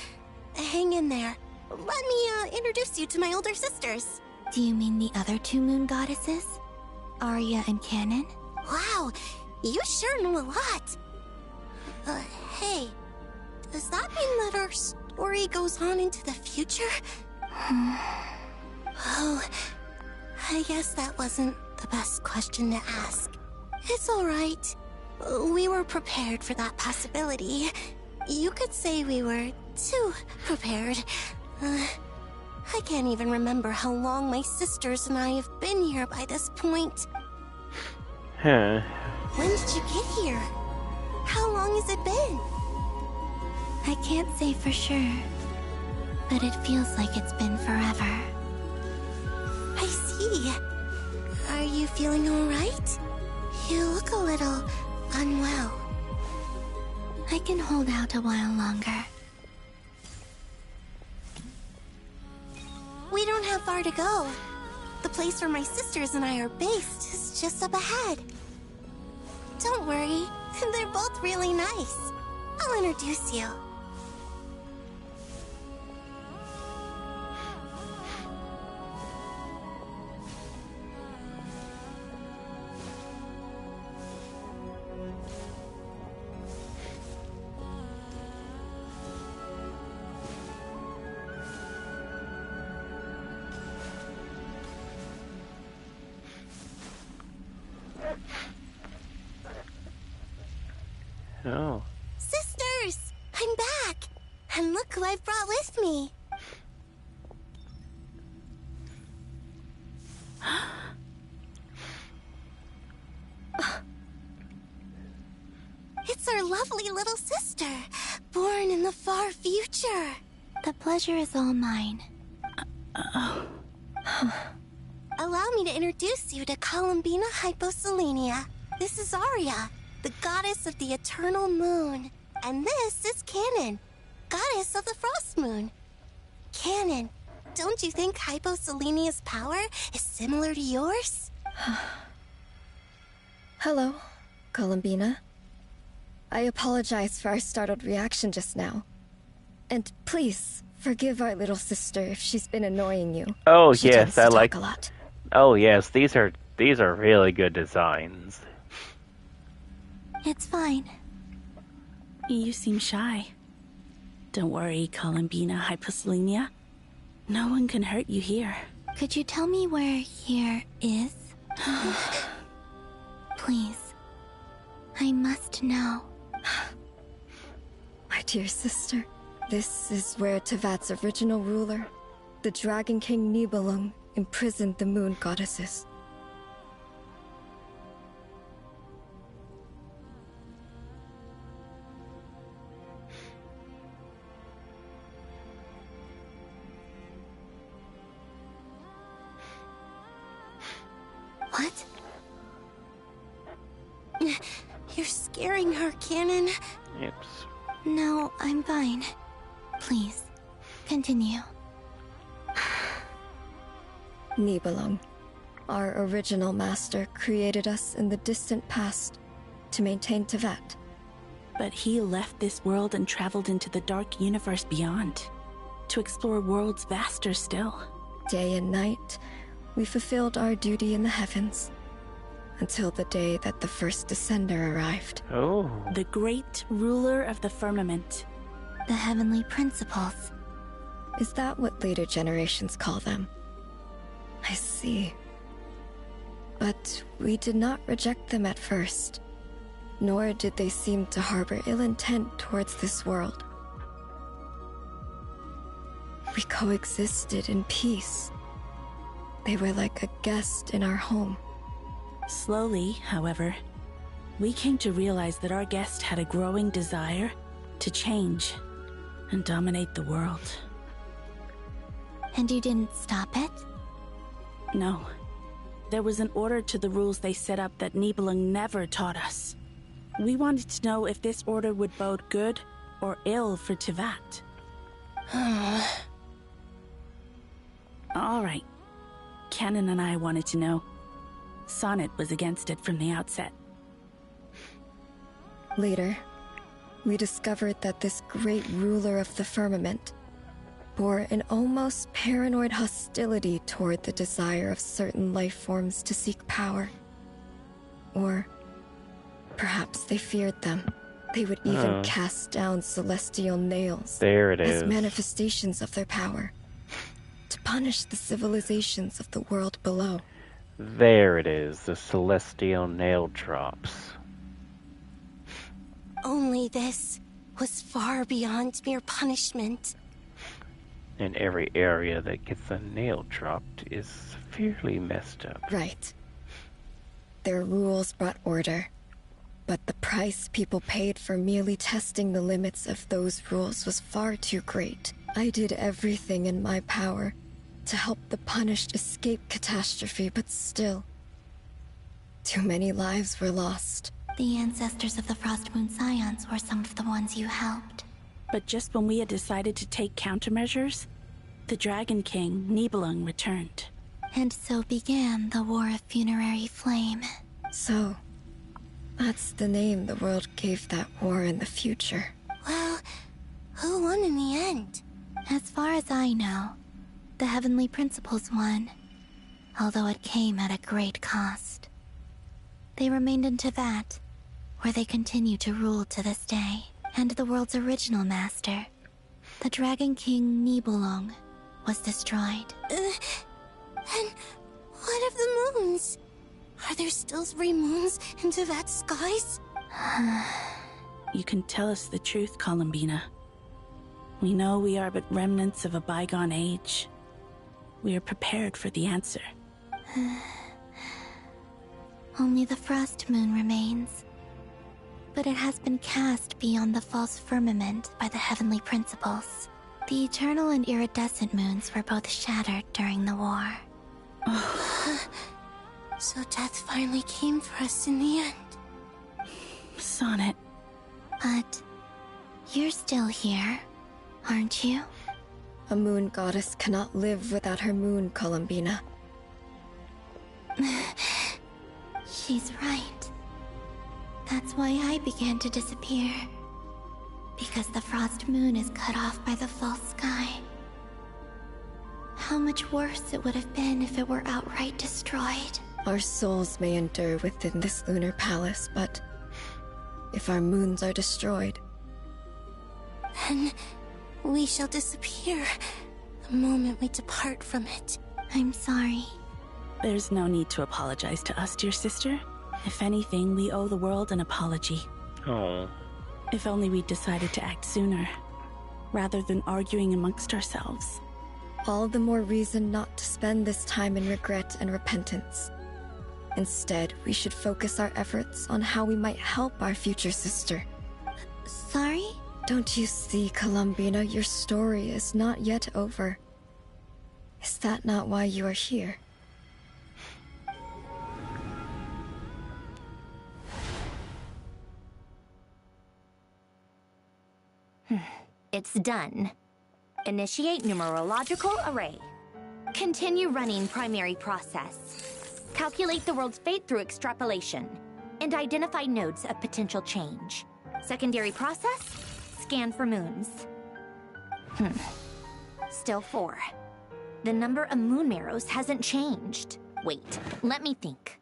Hang in there. Let me introduce you to my older sisters. Do you mean the other two moon goddesses? Arya and Canon? Wow, you sure know a lot. Hey, does that mean that our story goes on into the future? Oh, I guess that wasn't the best question to ask. It's alright. We were prepared for that possibility. You could say we were too prepared. I can't even remember how long my sisters and I have been here by this point. Huh. When did you get here? How long has it been? I can't say for sure, but it feels like it's been forever. I see. Are you feeling alright? You look a little unwell. I can hold out a while longer. We don't have far to go. The place where my sisters and I are based is just up ahead. Don't worry, they're both really nice. I'll introduce you. Oh. Sisters! I'm back! And look who I've brought with me! It's our lovely little sister, born in the far future. The pleasure is all mine. Allow me to introduce you to Columbina Hyposelenia. This is Arya, the goddess of the eternal moon. And this is Canon, goddess of the frost moon. Canon, don't you think Hyposelenia's power is similar to yours? Hello, Columbina. I apologize for our startled reaction just now. And please, forgive our little sister if she's been annoying you. Oh she yes, tends to I like. talk a lot. Oh yes, these are really good designs. It's fine. You seem shy. Don't worry, Columbina Hyposelenia. No one can hurt you here. Could you tell me where here is? Please. I must know. My dear sister, this is where Tevat's original ruler, the Dragon King Nibelung, imprisoned the moon goddesses. What? You're scaring her, Canon. Oops. No, I'm fine. Please, continue. Nibelung, our original master, created us in the distant past to maintain Tevat. But he left this world and traveled into the dark universe beyond, to explore worlds vaster still. Day and night, we fulfilled our duty in the heavens, until the day that the first descender arrived. Oh. The great ruler of the firmament. The heavenly principles. Is that what later generations call them? I see. But we did not reject them at first, nor did they seem to harbor ill intent towards this world. We coexisted in peace. They were like a guest in our home. Slowly, however, we came to realize that our guest had a growing desire to change and dominate the world. And you didn't stop it? No. There was an order to the rules they set up that Nibelung never taught us. We wanted to know if this order would bode good or ill for Tivat. All right. Canon and I wanted to know. Sonnet was against it from the outset. Later, we discovered that this great ruler of the firmament bore an almost paranoid hostility toward the desire of certain life forms to seek power. Or perhaps they feared them. They would even cast down celestial nails as manifestations of their power, to punish the civilizations of the world below. There it is, the celestial nail drops. Only this was far beyond mere punishment. And every area that gets a nail dropped is severely messed up. Right. Their rules brought order, but the price people paid for merely testing the limits of those rules was far too great. I did everything in my power to help the punished escape catastrophe, but still, too many lives were lost. The ancestors of the Frost Moon Scions were some of the ones you helped. But just when we had decided to take countermeasures, the Dragon King, Nibelung, returned. And so began the War of Funerary Flame. So, that's the name the world gave that war in the future. Well, who won in the end? As far as I know, the Heavenly Principles won, although it came at a great cost. They remained in Tivat, where they continue to rule to this day. And the world's original master, the Dragon King Nibelung, was destroyed. And what of the moons? Are there still 3 moons in Tivat's skies? You can tell us the truth, Columbina. We know we are but remnants of a bygone age. We are prepared for the answer. Only the Frost Moon remains. But it has been cast beyond the false firmament by the Heavenly Principles. The eternal and iridescent moons were both shattered during the war. So death finally came for us in the end. Sonnet. But you're still here, aren't you? A moon goddess cannot live without her moon, Columbina. She's right. That's why I began to disappear. Because the Frost Moon is cut off by the false sky. How much worse it would have been if it were outright destroyed. Our souls may endure within this lunar palace, but if our moons are destroyed, then we shall disappear the moment we depart from it. I'm sorry. There's no need to apologize to us, dear sister. If anything, we owe the world an apology. Oh. If only we'd decided to act sooner, rather than arguing amongst ourselves. All the more reason not to spend this time in regret and repentance. Instead, we should focus our efforts on how we might help our future sister. Sorry? Don't you see, Columbina, your story is not yet over. Is that not why you are here? It's done. Initiate numerological array. Continue running primary process. Calculate the world's fate through extrapolation. And identify nodes of potential change. Secondary process? Scan for moons. Still 4. The number of moon marrows hasn't changed. Wait, let me think.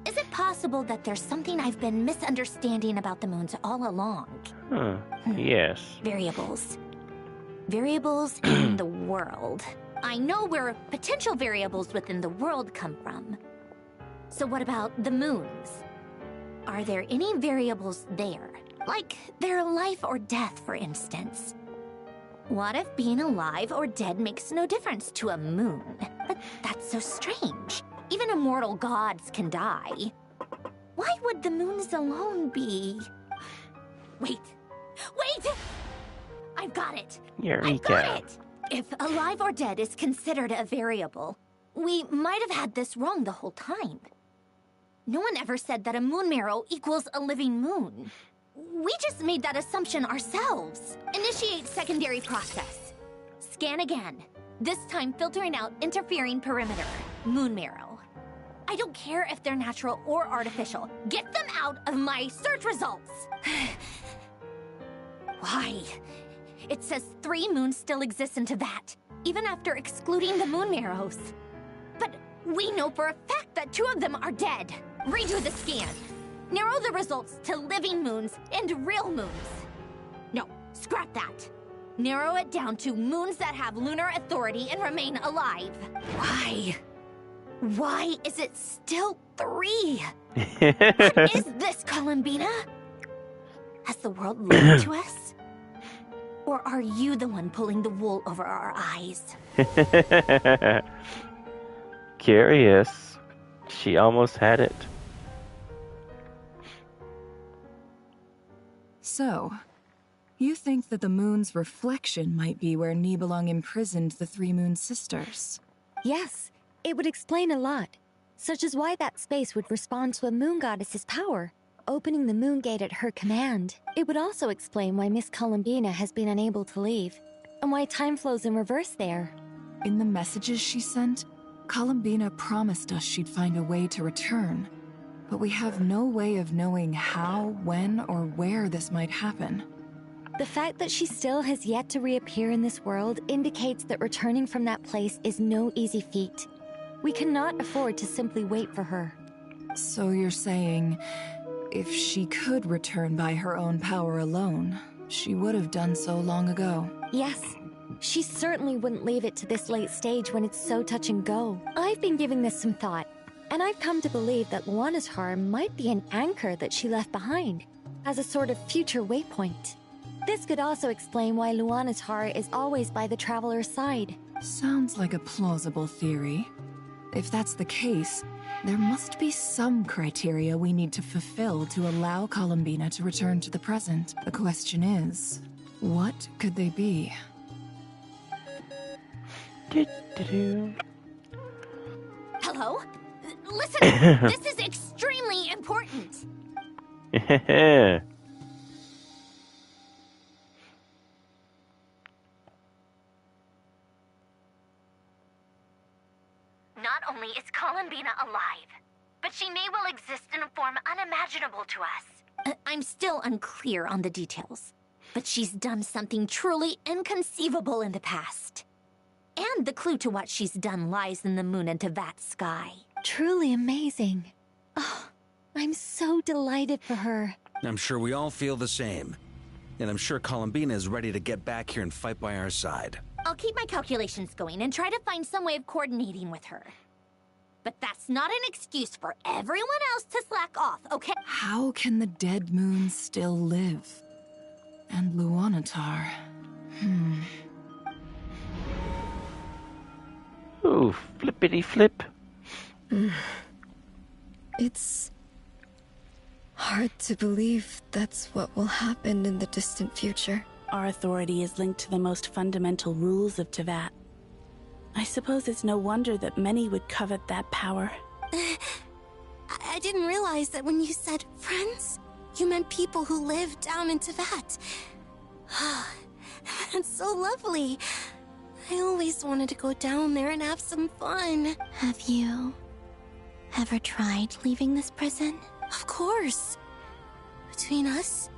Is it possible that there's something I've been misunderstanding about the moons all along? Yes. Variables. Variables in the world. I know where potential variables within the world come from. So what about the moons? Are there any variables there? Like their life or death, for instance. What if being alive or dead makes no difference to a moon? But that's so strange. Even immortal gods can die. Why would the moons alone be? Wait! I've got it! I've got it! If alive or dead is considered a variable, we might have had this wrong the whole time. No one ever said that a moon marrow equals a living moon. We just made that assumption ourselves. Initiate secondary process. Scan again. This time filtering out interfering perimeter. Moon marrow. I don't care if they're natural or artificial. Get them out of my search results! Why? It says 3 moons still exist in Teyvat, even after excluding the moon marrows. But we know for a fact that 2 of them are dead. Redo the scan. Narrow the results to living moons and real moons. No, scrap that. Narrow it down to moons that have lunar authority and remain alive. Why? Why is it still 3? What is this, Columbina? Has the world lied to us? Or are you the one pulling the wool over our eyes? Curious. She almost had it. So, you think that the moon's reflection might be where Nibelung imprisoned the 3 moon sisters? Yes, it would explain a lot, such as why that space would respond to a moon goddess's power, opening the moon gate at her command. It would also explain why Miss Columbina has been unable to leave, and why time flows in reverse there. In the messages she sent, Columbina promised us she'd find a way to return, but we have no way of knowing how, when, or where this might happen. The fact that she still has yet to reappear in this world indicates that returning from that place is no easy feat. We cannot afford to simply wait for her. So you're saying, if she could return by her own power alone, she would have done so long ago? Yes. She certainly wouldn't leave it to this late stage when it's so touch and go. I've been giving this some thought, and I've come to believe that Luana's harm might be an anchor that she left behind, as a sort of future waypoint. This could also explain why Luana's heart is always by the traveler's side. Sounds like a plausible theory. If that's the case, there must be some criteria we need to fulfill to allow Columbina to return to the present. The question is, what could they be? Hello? Listen, this is extremely important. Not only is Columbina alive, but she may well exist in a form unimaginable to us. I'm still unclear on the details, but she's done something truly inconceivable in the past. And the clue to what she's done lies in the moon and Teyvat sky. Truly amazing. Oh, I'm so delighted for her. I'm sure we all feel the same. And I'm sure Columbina is ready to get back here and fight by our side. I'll keep my calculations going and try to find some way of coordinating with her. But that's not an excuse for everyone else to slack off, okay? How can the dead moon still live? And Luanatar... Ooh, flippity flip. It's hard to believe that's what will happen in the distant future. Our authority is linked to the most fundamental rules of Teyvat. I suppose it's no wonder that many would covet that power. I didn't realize that when you said friends, you meant people who live down in Teyvat. That's so lovely. I always wanted to go down there and have some fun. Have you ever tried leaving this prison? Of course. Between us,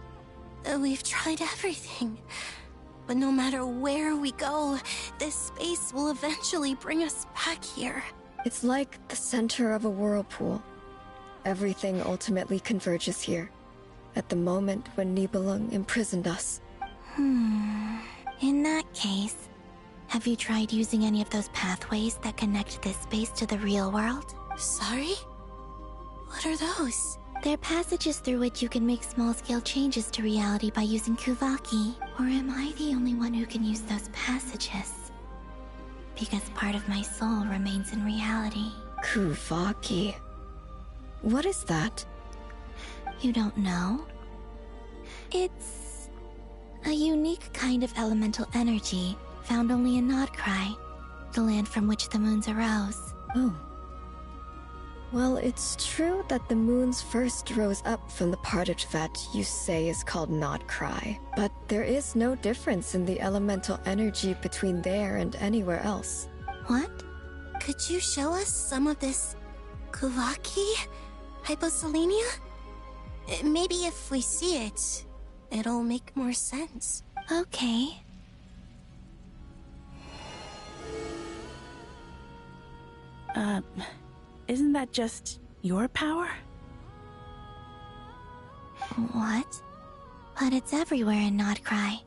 we've tried everything. But no matter where we go, this space will eventually bring us back here. It's like the center of a whirlpool. Everything ultimately converges here. at the moment when Nibelung imprisoned us. In that case, have you tried using any of those pathways that connect this space to the real world? Sorry? What are those? They're passages through which you can make small-scale changes to reality by using Kuvaki. Or am I the only one who can use those passages? Because part of my soul remains in reality. Kuvaki. What is that? You don't know? It's a unique kind of elemental energy found only in Nodcry, the land from which the moons arose. Oh. Well, it's true that the moons first rose up from the part that you say is called Nodcry, but there is no difference in the elemental energy between there and anywhere else. What? Could you show us some of this Kuvaki? Hyposelenia? Maybe if we see it, it'll make more sense. Okay. Isn't that just your power? What? But it's everywhere in Nodcry.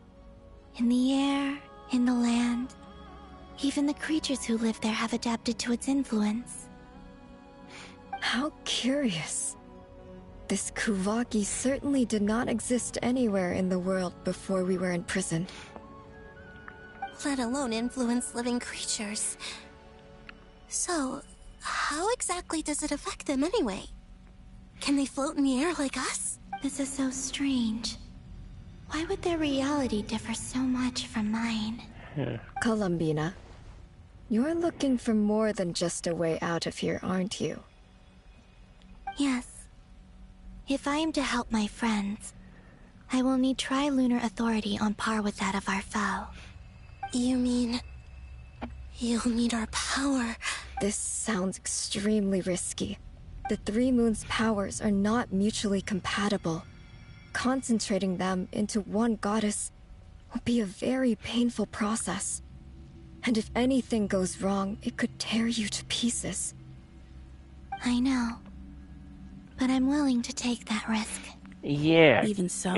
In the air, in the land. Even the creatures who live there have adapted to its influence. How curious. This Kuvaki certainly did not exist anywhere in the world before we were in prison. Let alone influence living creatures. So, how exactly does it affect them anyway? Can they float in the air like us? This is so strange. Why would their reality differ so much from mine? Columbina, you're looking for more than just a way out of here, aren't you? Yes. If I am to help my friends, I will need tri-lunar authority on par with that of our foe. You mean... you'll need our power? This sounds extremely risky. The three moons' powers are not mutually compatible. Concentrating them into one goddess will be a very painful process. And if anything goes wrong, it could tear you to pieces. I know. But I'm willing to take that risk. Yeah. Even so,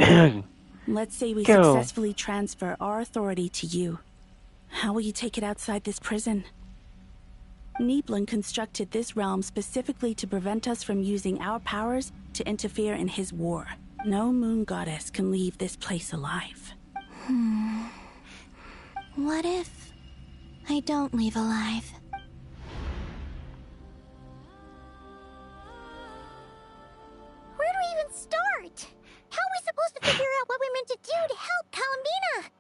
let's say we Go. successfully transfer our authority to you. How will you take it outside this prison? Nibelung constructed this realm specifically to prevent us from using our powers to interfere in his war. No moon goddess can leave this place alive. What if I don't leave alive? Where do we even start? How are we supposed to figure out what we're meant to do to help Columbina?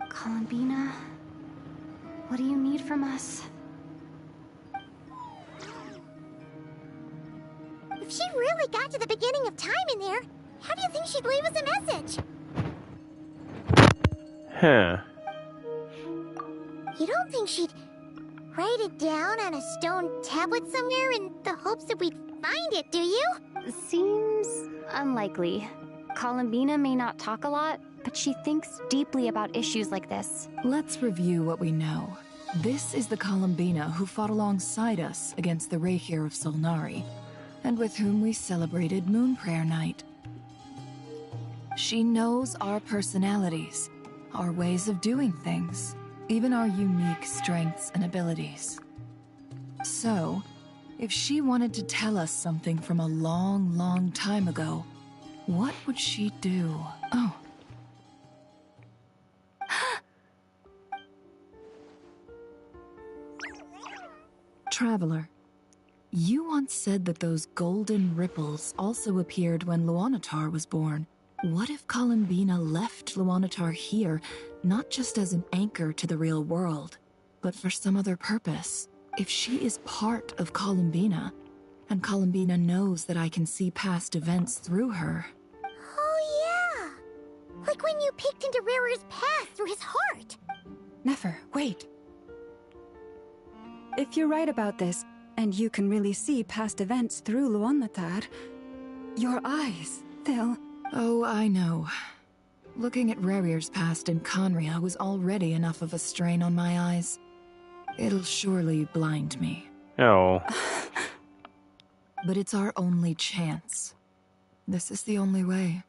Columbina, what do you need from us? If she really got to the beginning of time in there, how do you think she'd leave us a message? Huh. You don't think she'd write it down on a stone tablet somewhere in the hopes that we'd find it, do you? Seems unlikely. Columbina may not talk a lot, but she thinks deeply about issues like this. Let's review what we know. This is the Columbina who fought alongside us against the Rehir of Solnari, and with whom we celebrated Moon Prayer Night. She knows our personalities, our ways of doing things, even our unique strengths and abilities. So, if she wanted to tell us something from a long, long time ago, what would she do? Oh. Traveler, you once said that those golden ripples also appeared when Luanatar was born. What if Columbina left Luanatar here, not just as an anchor to the real world, but for some other purpose? If she is part of Columbina, and Columbina knows that I can see past events through her. Oh yeah! Like when you peeked into Rarer's past through his heart! Nefer, wait. If you're right about this, and you can really see past events through Luanatar, your eyes, they'll... Oh, I know. Looking at Rerir's past in Conria was already enough of a strain on my eyes. It'll surely blind me. Oh. But it's our only chance. This is the only way.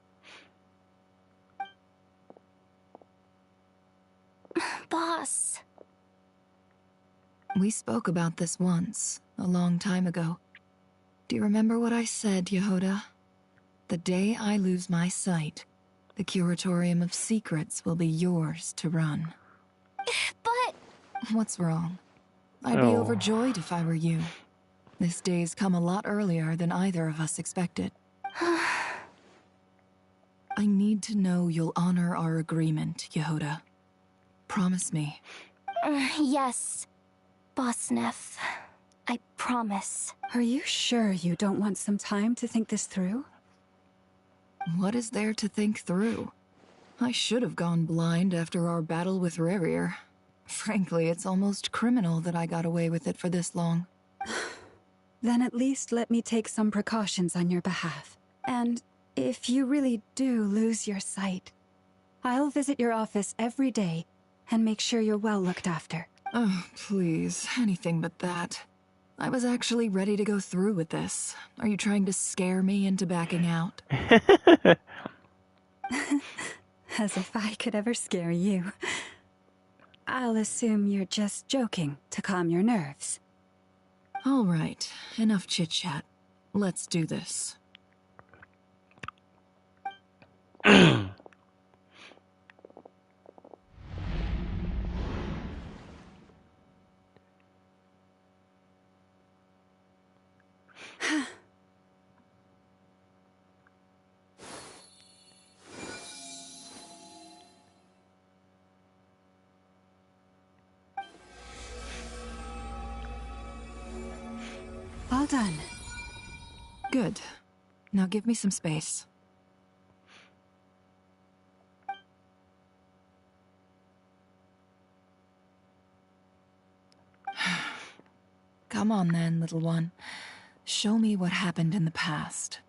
Boss. We spoke about this once, a long time ago. Do you remember what I said, Yehoda? The day I lose my sight, the Curatorium of Secrets will be yours to run. But... What's wrong? I'd be overjoyed if I were you. This day's come a lot earlier than either of us expected. I need to know you'll honor our agreement, Yehoda. Promise me. Yes, Boss Neff. I promise. Are you sure you don't want some time to think this through? What is there to think through? I should have gone blind after our battle with Rerir. Frankly, it's almost criminal that I got away with it for this long. Then at least let me take some precautions on your behalf. And if you really do lose your sight, I'll visit your office every day and make sure you're well looked after. Oh, please, anything but that. I was actually ready to go through with this. Are you trying to scare me into backing out? As if I could ever scare you. I'll assume you're just joking to calm your nerves. All right, enough chit-chat. Let's do this. All done. Good. Now give me some space. Come on then, little one. Show me what happened in the past.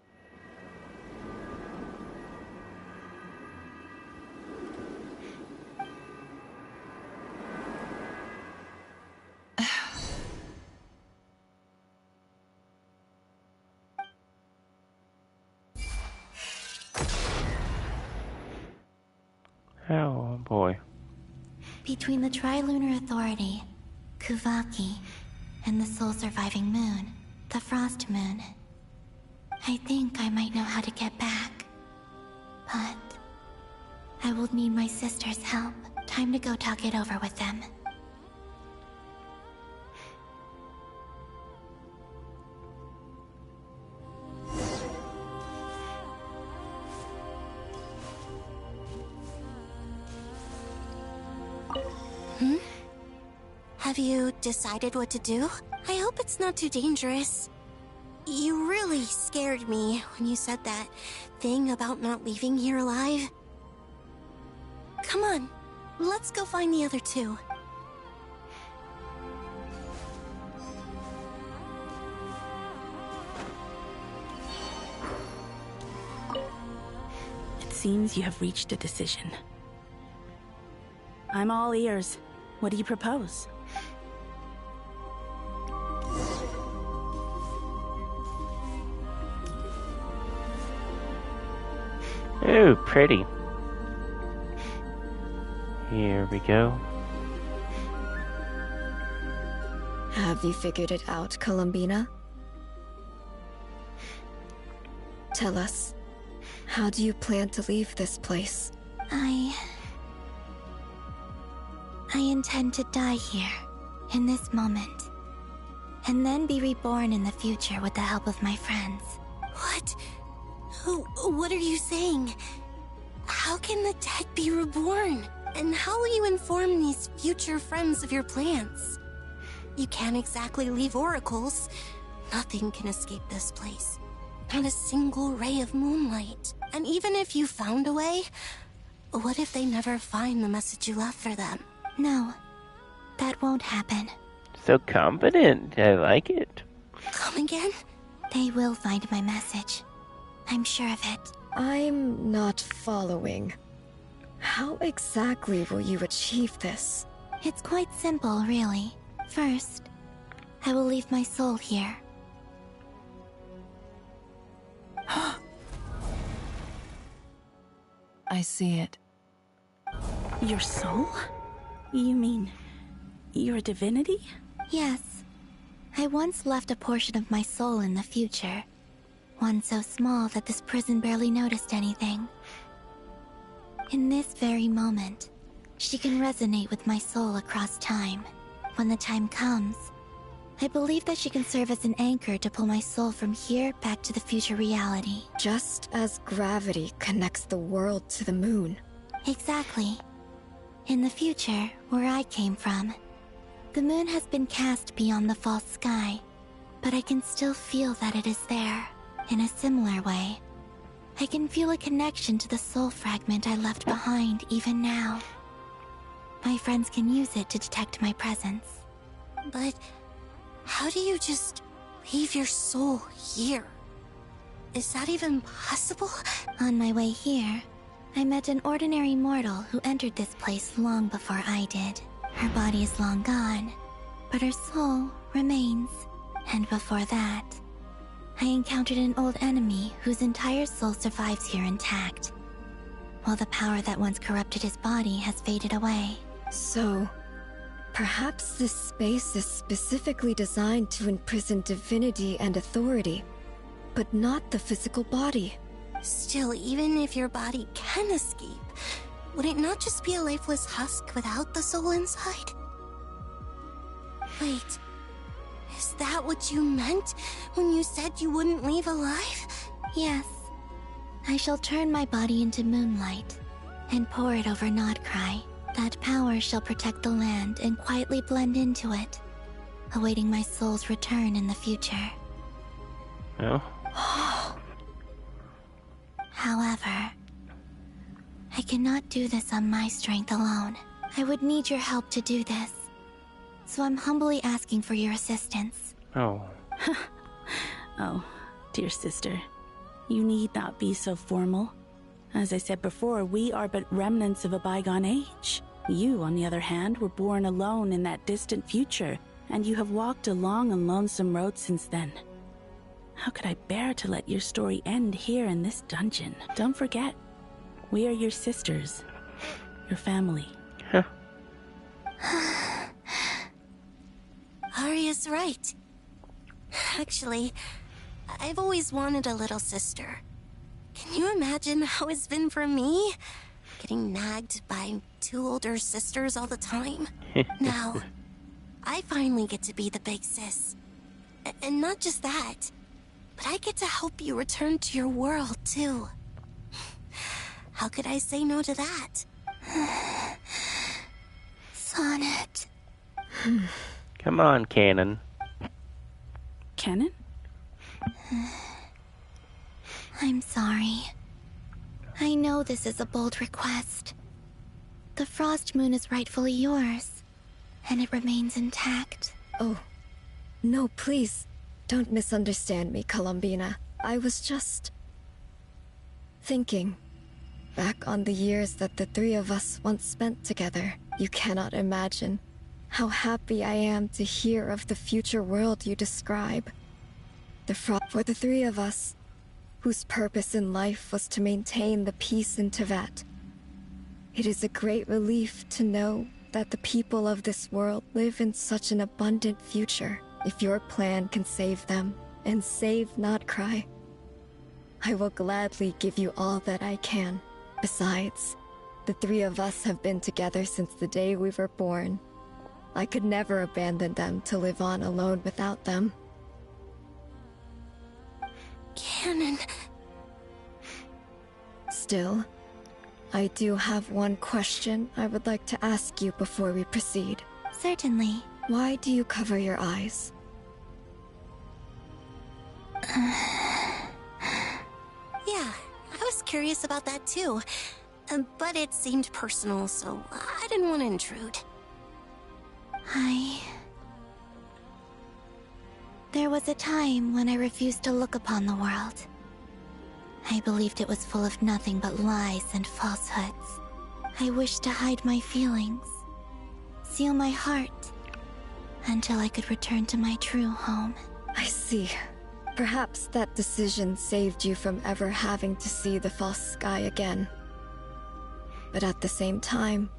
Oh, boy. Between the Trilunar Authority, Kuvaki, and the sole-surviving moon, the Frost Moon, I think I might know how to get back. But I will need my sister's help. Time to go talk it over with them. Have you decided what to do? I hope it's not too dangerous. You really scared me when you said that thing about not leaving here alive. Come on, let's go find the other two. It seems you have reached a decision. I'm all ears. What do you propose? Ooh, pretty. Here we go. Have you figured it out, Columbina? Tell us, how do you plan to leave this place? I intend to die here, in this moment, and then be reborn in the future with the help of my friends. What? What are you saying? How can the dead be reborn? And how will you inform these future friends of your plans? You can't exactly leave oracles. Nothing can escape this place. Not a single ray of moonlight. And even if you found a way, what if they never find the message you left for them? No, that won't happen. So confident. I like it. Come again? They will find my message. I'm sure of it. I'm not following. how exactly will you achieve this? It's quite simple, really. First, I will leave my soul here. I see it. Your soul? You mean you're a divinity? Yes. I once left a portion of my soul in the future. One so small that this prison barely noticed anything. In this very moment, she can resonate with my soul across time. When the time comes, I believe that she can serve as an anchor to pull my soul from here back to the future reality. Just as gravity connects the world to the moon. Exactly. In the future, where I came from, the moon has been cast beyond the false sky, but I can still feel that it is there. In a similar way, I can feel a connection to the soul fragment I left behind even now. My friends can use it to detect my presence. But how do you just leave your soul here? Is that even possible? On my way here, I met an ordinary mortal who entered this place long before I did. Her body is long gone, but her soul remains. And before that, I encountered an old enemy whose entire soul survives here intact, while the power that once corrupted his body has faded away. So, perhaps this space is specifically designed to imprison divinity and authority, but not the physical body. Still, even if your body can escape, would it not just be a lifeless husk without the soul inside? Wait, is that what you meant when you said you wouldn't leave alive? Yes. I shall turn my body into moonlight and pour it over Nodcry. That power shall protect the land and quietly blend into it, awaiting my soul's return in the future. Oh? However, I cannot do this on my strength alone. I would need your help to do this. So I'm humbly asking for your assistance. Oh. Oh, dear sister. You need not be so formal. As I said before, we are but remnants of a bygone age. You, on the other hand, were born alone in that distant future, and you have walked a long and lonesome road since then. How could I bear to let your story end here in this dungeon? Don't forget, we are your sisters, your family. Arya's right. Actually, I've always wanted a little sister. Can you imagine how it's been for me? Getting nagged by two older sisters all the time. Now, I finally get to be the big sis. And not just that, but I get to help you return to your world, too. How could I say no to that? Sonnet. Come on, Canon. Canon? I'm sorry. I know this is a bold request. The Frost Moon is rightfully yours, and it remains intact. Oh, no, please. Don't misunderstand me, Columbina. I was just thinking back on the years that the three of us once spent together. You cannot imagine how happy I am to hear of the future world you describe. For the three of us, whose purpose in life was to maintain the peace in Teyvat. It is a great relief to know that the people of this world live in such an abundant future. If your plan can save them, and save Nodcry, I will gladly give you all that I can. Besides, the three of us have been together since the day we were born. I could never abandon them to live on alone without them. Canon. Still, I do have one question I would like to ask you before we proceed. Certainly. Why do you cover your eyes? Yeah, I was curious about that too. But it seemed personal, so I didn't want to intrude. There was a time when I refused to look upon the world. I believed it was full of nothing but lies and falsehoods. I wish to hide my feelings, seal my heart, until I could return to my true home. I see. Perhaps that decision saved you from ever having to see the false sky again. But at the same time,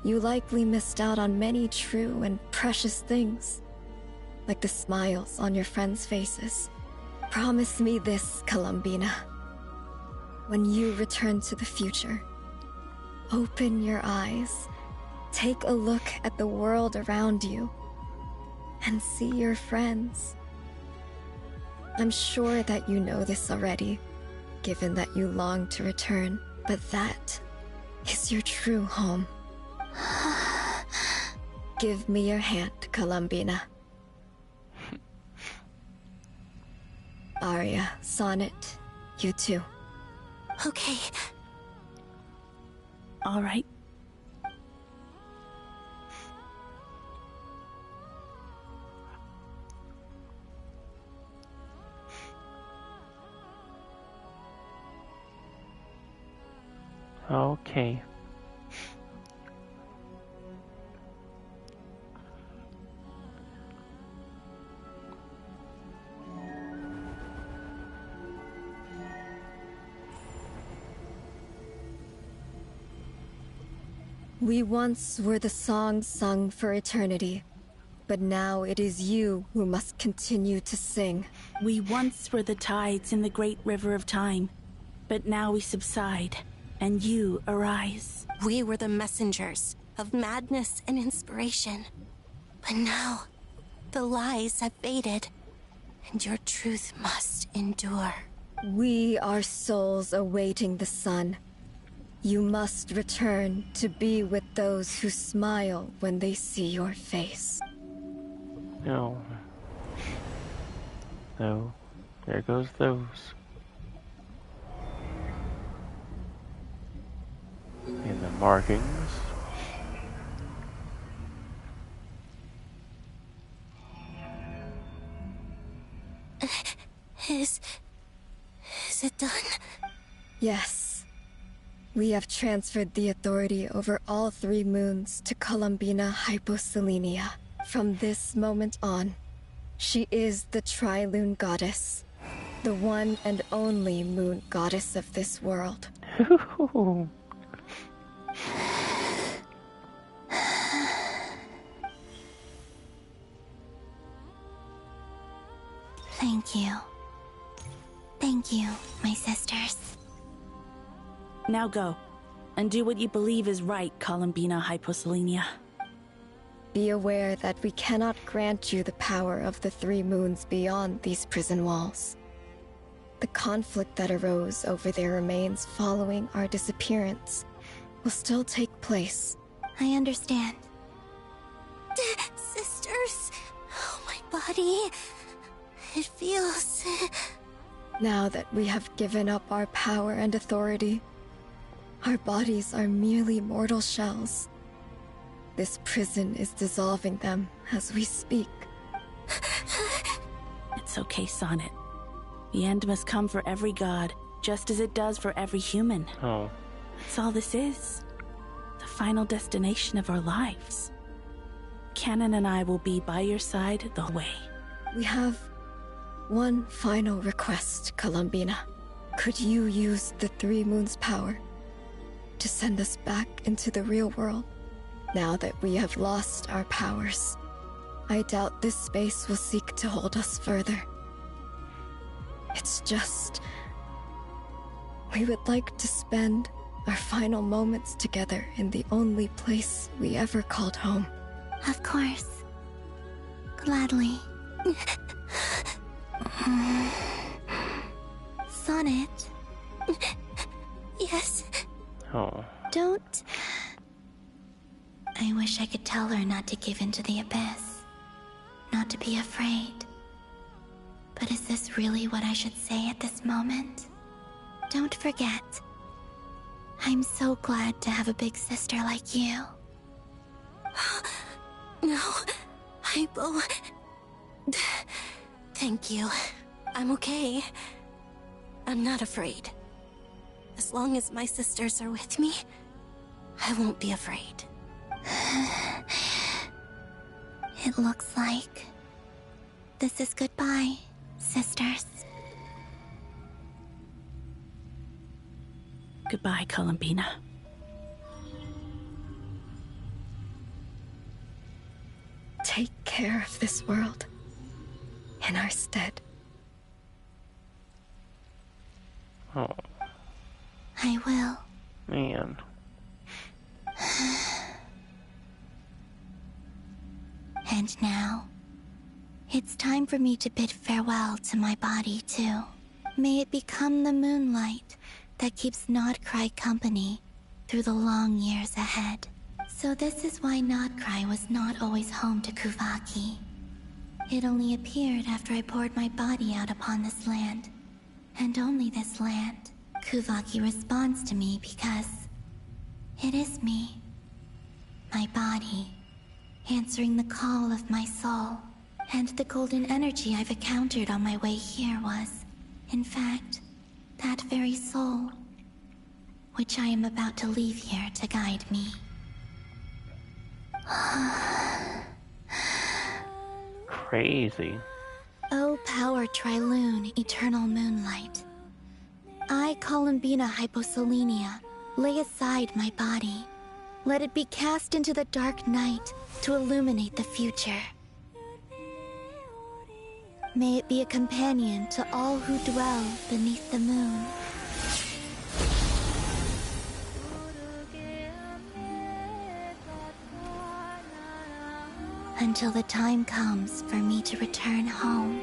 you likely missed out on many true and precious things, like the smiles on your friends' faces. Promise me this, Columbina. When you return to the future, open your eyes, take a look at the world around you, and see your friends. I'm sure that you know this already, given that you long to return, but that is your true home. Give me your hand, Columbina. Arya, Sonnet, you too. Okay. All right. Okay. We once were the songs sung for eternity, but now it is you who must continue to sing. We once were the tides in the great river of time, but now we subside, and you arise. We were the messengers of madness and inspiration, but now the lies have faded, and your truth must endure. We are souls awaiting the sun. You must return to be with those who smile when they see your face. No. No. There goes those. In the markings. Is it done? Yes. We have transferred the authority over all 3 moons to Columbina Hyposelenia. From this moment on, she is the Tri-Lune Goddess, the one and only moon goddess of this world. Thank you. Thank you, my sisters. Now go, and do what you believe is right, Columbina Hyposelenia. Be aware that we cannot grant you the power of the 3 moons beyond these prison walls. The conflict that arose over their remains following our disappearance will still take place. I understand. Sisters, oh, my body. It feels... Now that we have given up our power and authority, our bodies are merely mortal shells. This prison is dissolving them as we speak. It's okay, Sonnet. The end must come for every god, just as it does for every human. Oh. That's all this is. The final destination of our lives. Canon and I will be by your side the way. We have one final request, Columbina. Could you use the 3 moons' power to send us back into the real world? Now that we have lost our powers, I doubt this space will seek to hold us further. It's just... we would like to spend our final moments together in the only place we ever called home. Of course. Gladly. Sonnet. Yes? Oh. Don't... I wish I could tell her not to give in to the abyss. Not to be afraid. But is this really what I should say at this moment? Don't forget. I'm so glad to have a big sister like you. No, Hypo... Thank you. I'm okay. I'm not afraid. As long as my sisters are with me, I won't be afraid. It looks like this is goodbye, sisters. Goodbye, Columbina. Take care of this world in our stead. Oh. I will. Man. And now, it's time for me to bid farewell to my body, too. May it become the moonlight that keeps Nodcry company through the long years ahead. So this is why Nodcry was not always home to Kuvaki. It only appeared after I poured my body out upon this land. And only this land. Kuvaki responds to me because it is me. My body, answering the call of my soul. And the golden energy I've encountered on my way here was, in fact, that very soul, which I am about to leave here to guide me. Crazy. O power Trilune, eternal moonlight. I, Columbina Hyposelenia, lay aside my body. Let it be cast into the dark night to illuminate the future. May it be a companion to all who dwell beneath the moon. Until the time comes for me to return home.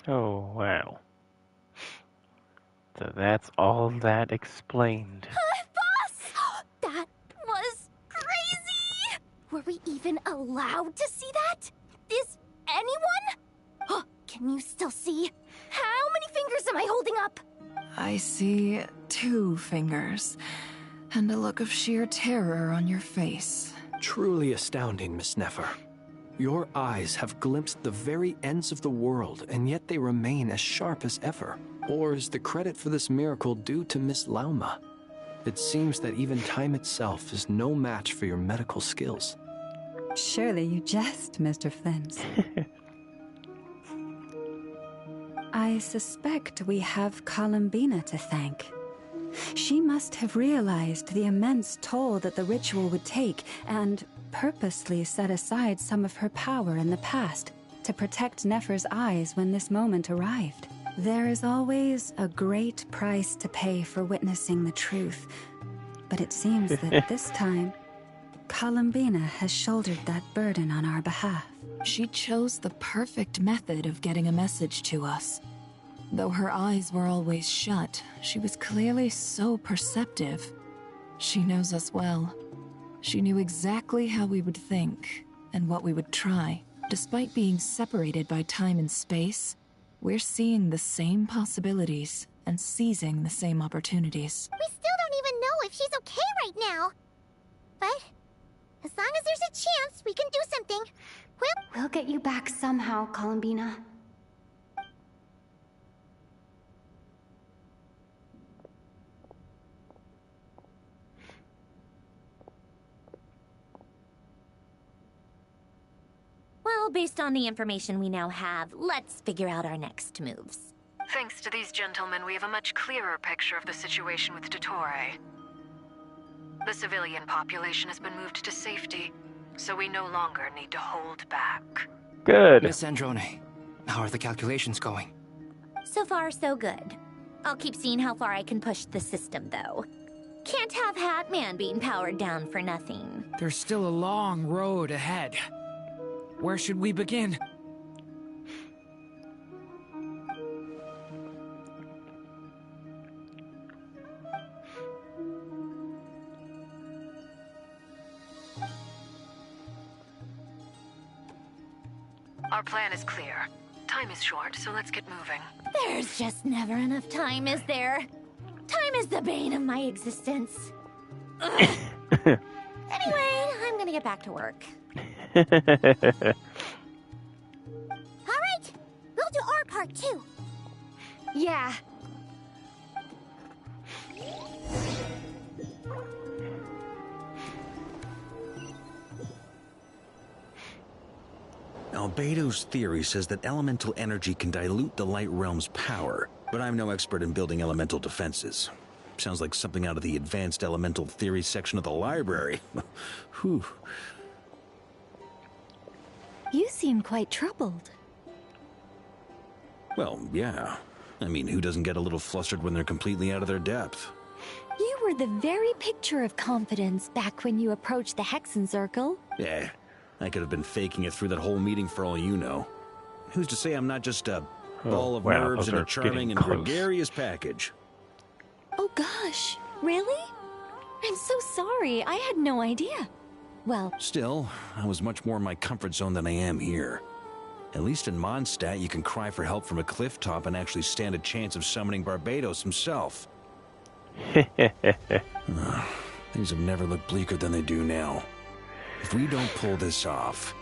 Oh, wow. So that's all that explained. Boss! That was crazy! Were we even allowed to see that? Is anyone? Can you still see? How many fingers am I holding up? I see 2 fingers, and a look of sheer terror on your face. Truly astounding, Miss Nefer. Your eyes have glimpsed the very ends of the world, and yet they remain as sharp as ever. Or is the credit for this miracle due to Miss Lauma? It seems that even time itself is no match for your medical skills. Surely you jest, Mr. Flint. I suspect we have Columbina to thank. She must have realized the immense toll that the ritual would take and purposely set aside some of her power in the past to protect Nefer's eyes when this moment arrived. There is always a great price to pay for witnessing the truth, but it seems that this time, Columbina has shouldered that burden on our behalf. She chose the perfect method of getting a message to us. Though her eyes were always shut, she was clearly so perceptive. She knows us well. She knew exactly how we would think and what we would try. Despite being separated by time and space, we're seeing the same possibilities and seizing the same opportunities. We still don't even know if she's okay right now. But as long as there's a chance, we can do something. We'll get you back somehow, Columbina. Well, Well, based on the information we now have, let's figure out our next moves. Thanks to these gentlemen, we have a much clearer picture of the situation with Dottore. The civilian population has been moved to safety, so we no longer need to hold back. Good. Miss Androne, how are the calculations going? So far, so good. I'll keep seeing how far I can push the system, though. Can't have Hatman being powered down for nothing. There's still a long road ahead. Where should we begin? Our plan is clear. Time is short, so let's get moving. There's just never enough time, is there? Time is the bane of my existence. Anyway, I'm gonna get back to work. All right, we'll do our part too. Yeah. Albedo's theory says that elemental energy can dilute the light realm's power, but I'm no expert in building elemental defenses. Sounds like something out of the advanced elemental theory section of the library. Whew. You seem quite troubled. Well, yeah. I mean, who doesn't get a little flustered when they're completely out of their depth? You were the very picture of confidence back when you approached the Hexen Circle. Yeah, I could have been faking it through that whole meeting for all you know. Who's to say I'm not just a ball of nerves in a charming and gregarious package? Oh gosh, really? I'm so sorry, I had no idea. Well... Still, I was much more in my comfort zone than I am here. At least in Mondstadt, you can cry for help from a cliff top and actually stand a chance of summoning Barbados himself. Things have never looked bleaker than they do now. If we don't pull this off,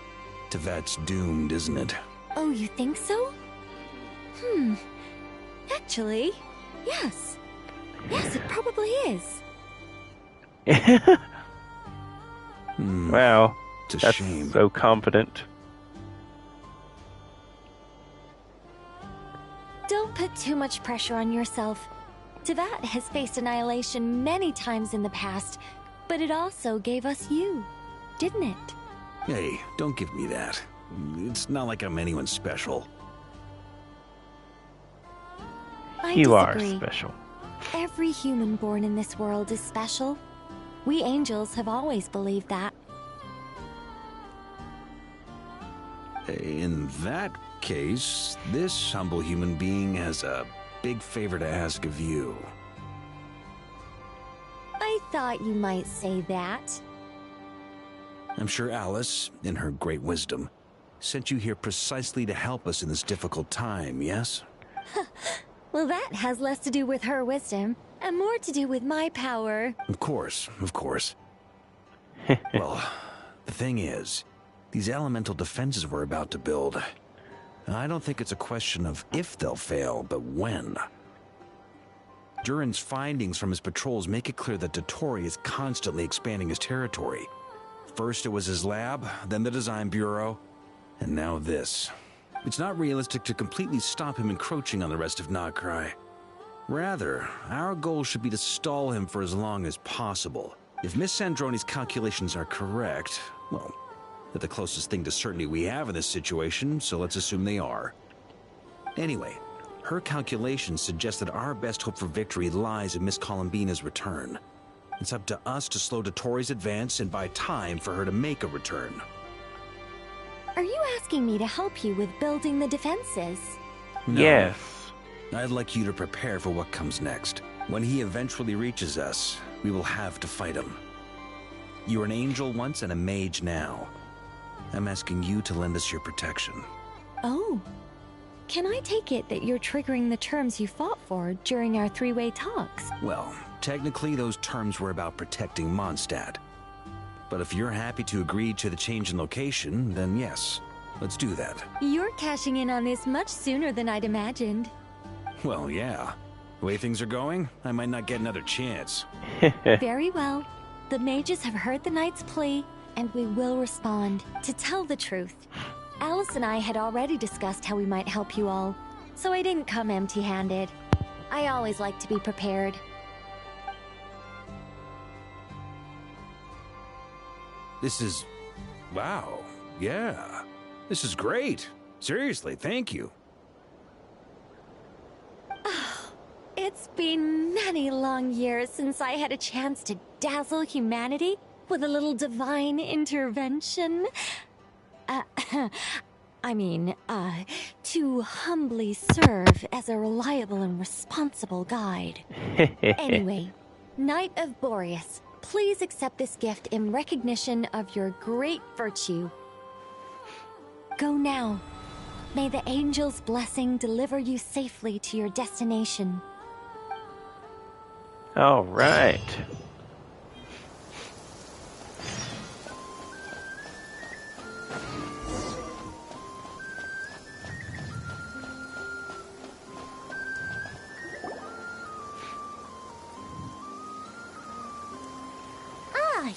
Tevat's doomed, isn't it? Oh, you think so? Actually, yes. Yes, it probably is. Wow, it's a that's shame. So confident. Don't put too much pressure on yourself. Tevat has faced annihilation many times in the past, but it also gave us you, didn't it? Hey, don't give me that. It's not like I'm anyone special. You are disagree. special. Every human born in this world is special. We angels have always believed that. In that case, this humble human being has a big favor to ask of you. I thought you might say that. I'm sure Alice, in her great wisdom, sent you here precisely to help us in this difficult time, yes? Well, that has less to do with her wisdom, and more to do with my power. Of course, of course. Well, the thing is, these elemental defenses we're about to build, I don't think it's a question of if they'll fail, but when. Durin's findings from his patrols make it clear that Dottore is constantly expanding his territory. First it was his lab, then the design bureau, and now this. It's not realistic to completely stop him encroaching on the rest of Nagrai. Rather, our goal should be to stall him for as long as possible. If Miss Androni's calculations are correct, well, they're the closest thing to certainty we have in this situation, so let's assume they are. Anyway, her calculations suggest that our best hope for victory lies in Miss Columbina's return. It's up to us to slow Dottore's advance and buy time for her to make a return. Are you asking me to help you with building the defenses? No. Yes. I'd like you to prepare for what comes next. When he eventually reaches us, we will have to fight him. You were an angel once and a mage now. I'm asking you to lend us your protection. Oh. Can I take it that you're triggering the terms you fought for during our three-way talks? Well, technically those terms were about protecting Mondstadt. But if you're happy to agree to the change in location, then yes, let's do that. You're cashing in on this much sooner than I'd imagined. Well, yeah. The way things are going, I might not get another chance. Very well. The mages have heard the knight's plea, and we will respond. To tell the truth, Alice and I had already discussed how we might help you all, so I didn't come empty-handed. I always like to be prepared. This is... wow. Yeah. This is great. Seriously, thank you. It's been many long years since I had a chance to dazzle humanity with a little divine intervention. To humbly serve as a reliable and responsible guide. Anyway, Knight of Boreas, please accept this gift in recognition of your great virtue. Go now. May the angel's blessing deliver you safely to your destination. All right.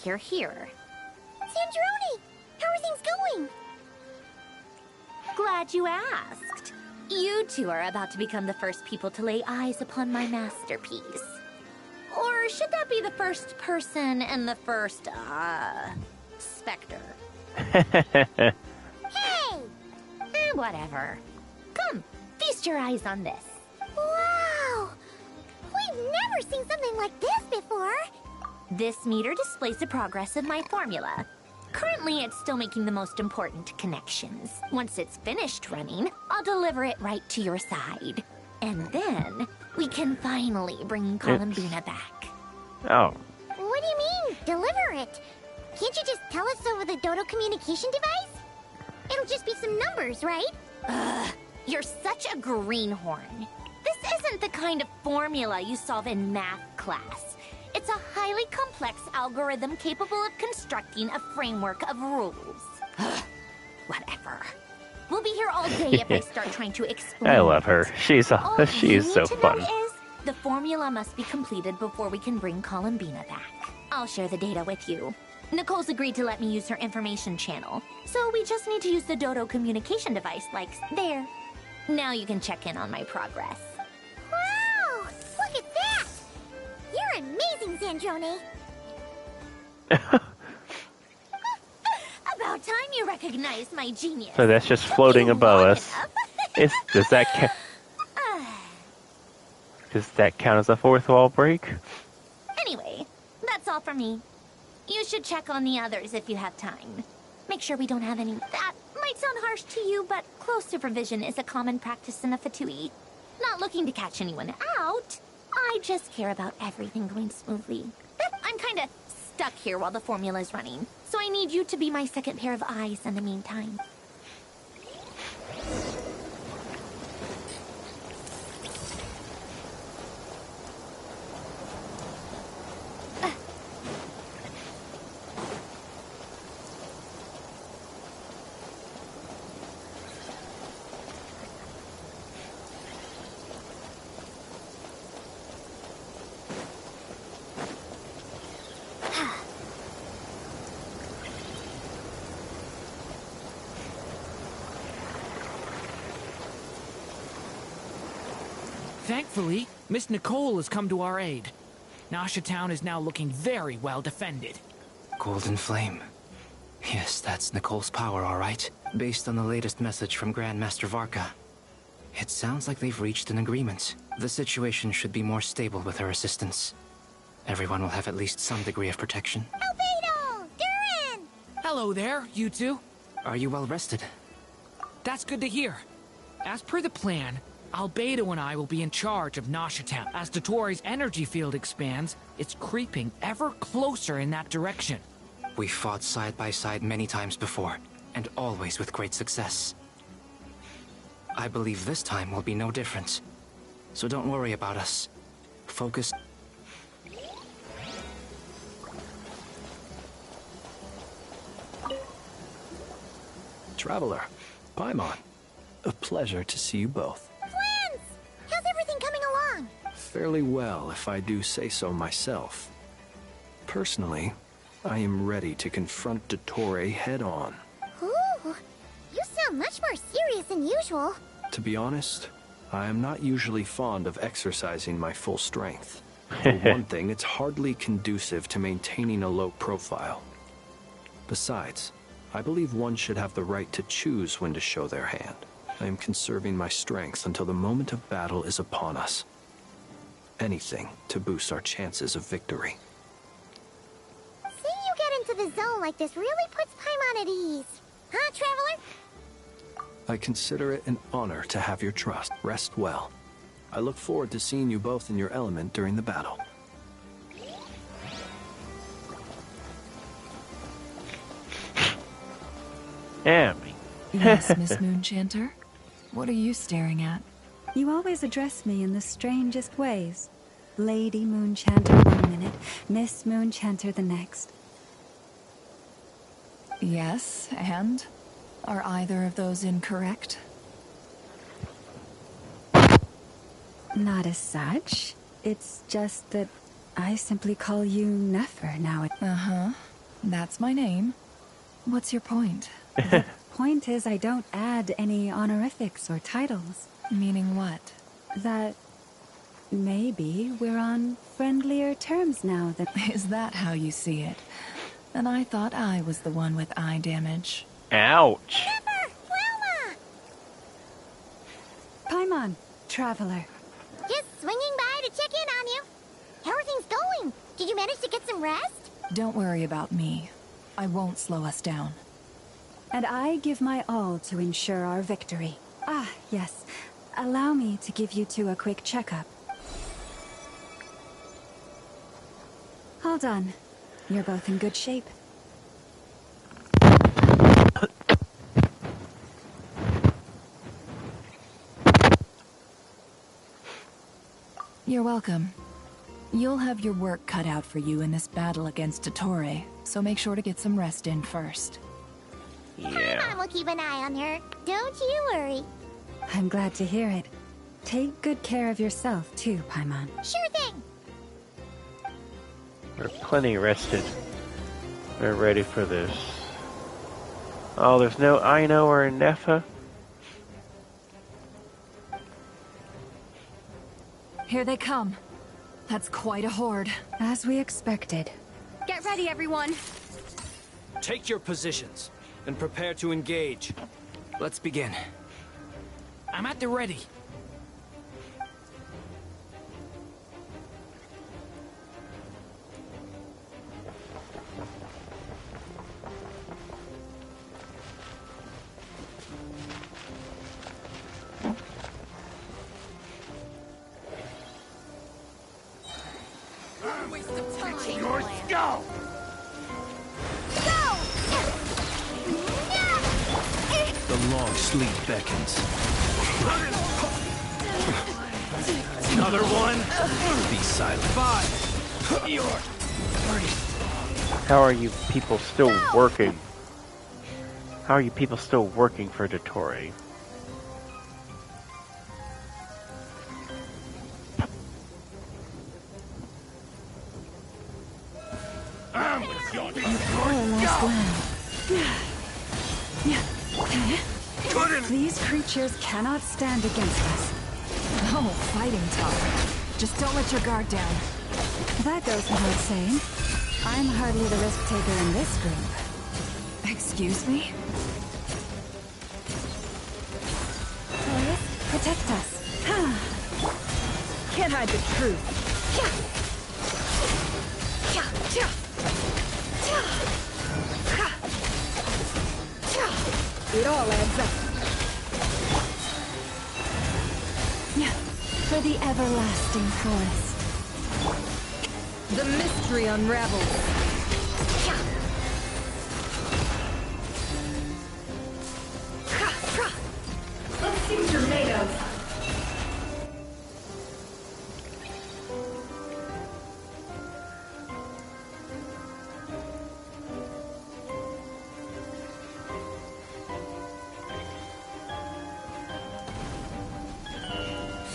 You're here. Sandrone! How are things going? Glad you asked. You two are about to become the first people to lay eyes upon my masterpiece. Or should that be the first person and the first, specter? Hey! Whatever. Come, feast your eyes on this. Wow! We've never seen something like this before. This meter displays the progress of my formula. Currently, it's still making the most important connections. Once it's finished running, I'll deliver it right to your side. And then, we can finally bring Columbina back. Oh. What do you mean, deliver it? Can't you just tell us over the Dodo communication device? It'll just be some numbers, right? Ugh, you're such a greenhorn. This isn't the kind of formula you solve in math class. It's a highly complex algorithm capable of constructing a framework of rules. Whatever. We'll be here all day if I start trying to explain. I love her. She's so fun. The formula must be completed before we can bring Columbina back. I'll share the data with you. Nicole's agreed to let me use her information channel, so we just need to use the Dodo communication device, like there. Now you can check in on my progress. Wow! Look at that! You're amazing, Sandrone. About time you recognized my genius. So that's just floating above us. Does that count as a fourth wall break? Anyway, that's all for me. You should check on the others if you have time. Make sure we don't have any... That might sound harsh to you, but close supervision is a common practice in the Fatui. Not looking to catch anyone out. I just care about everything going smoothly. I'm kinda stuck here while the formula is running, so I need you to be my second pair of eyes in the meantime. Thankfully, Miss Nicole has come to our aid. Nasha Town is now looking very well defended. Golden Flame. Yes, that's Nicole's power, all right. Based on the latest message from Grandmaster Varka. It sounds like they've reached an agreement. The situation should be more stable with her assistance. Everyone will have at least some degree of protection. Albedo! Durin! Hello there, you two. Are you well rested? That's good to hear. As per the plan, Albedo and I will be in charge of Nasha Town. As Dottoro's energy field expands, it's creeping ever closer in that direction. We fought side by side many times before, and always with great success. I believe this time will be no different. So don't worry about us. Focus. Traveler, Paimon, a pleasure to see you both. Friends! How's everything coming along? Fairly well, if I do say so myself. Personally, I am ready to confront Dottore head-on. Ooh, you sound much more serious than usual. To be honest, I am not usually fond of exercising my full strength. For one thing, it's hardly conducive to maintaining a low profile. Besides, I believe one should have the right to choose when to show their hand. I am conserving my strength until the moment of battle is upon us. Anything to boost our chances of victory. Seeing you get into the zone like this really puts Paimon at ease. Huh, Traveler? I consider it an honor to have your trust. Rest well. I look forward to seeing you both in your element during the battle. Abby. Yes, Miss Moonchanter? What are you staring at? You always address me in the strangest ways. Lady Moonchanter 1 minute, Miss Moonchanter the next. Yes, and? Are either of those incorrect? Not as such. It's just that I simply call you Nefer now. Uh-huh. That's my name. What's your point? The point is I don't add any honorifics or titles. Meaning what? That maybe we're on friendlier terms now that... Is that how you see it? And I thought I was the one with eye damage. Ouch. Never! Wilma! Paimon, Traveler. Just swinging by to check in on you. How are things going? Did you manage to get some rest? Don't worry about me. I won't slow us down. And I give my all to ensure our victory. Ah, yes. Allow me to give you two a quick checkup. All done. You're both in good shape. You're welcome. You'll have your work cut out for you in this battle against Dottore, so make sure to get some rest in first. Yeah. Paimon will keep an eye on her. Don't you worry. I'm glad to hear it. Take good care of yourself, too, Paimon. Sure thing. We're plenty rested. We're ready for this. Oh, there's no Aino or Nefa? Here they come. That's quite a horde. As we expected. Get ready, everyone. Take your positions and prepare to engage. Let's begin. I'm at the ready. Your skull! Go! The long sleep beckons. Another one? Be silent. 5, 3. How are you people still working? How are you people still working for Dottore? These creatures cannot stand against us. No, fighting tough. Just don't let your guard down. That goes without saying. I'm hardly the risk taker in this group. Excuse me? Glorious, protect us. Can't hide the truth. It all adds up. For the everlasting forest. The mystery unravels. Let's see what you're made of.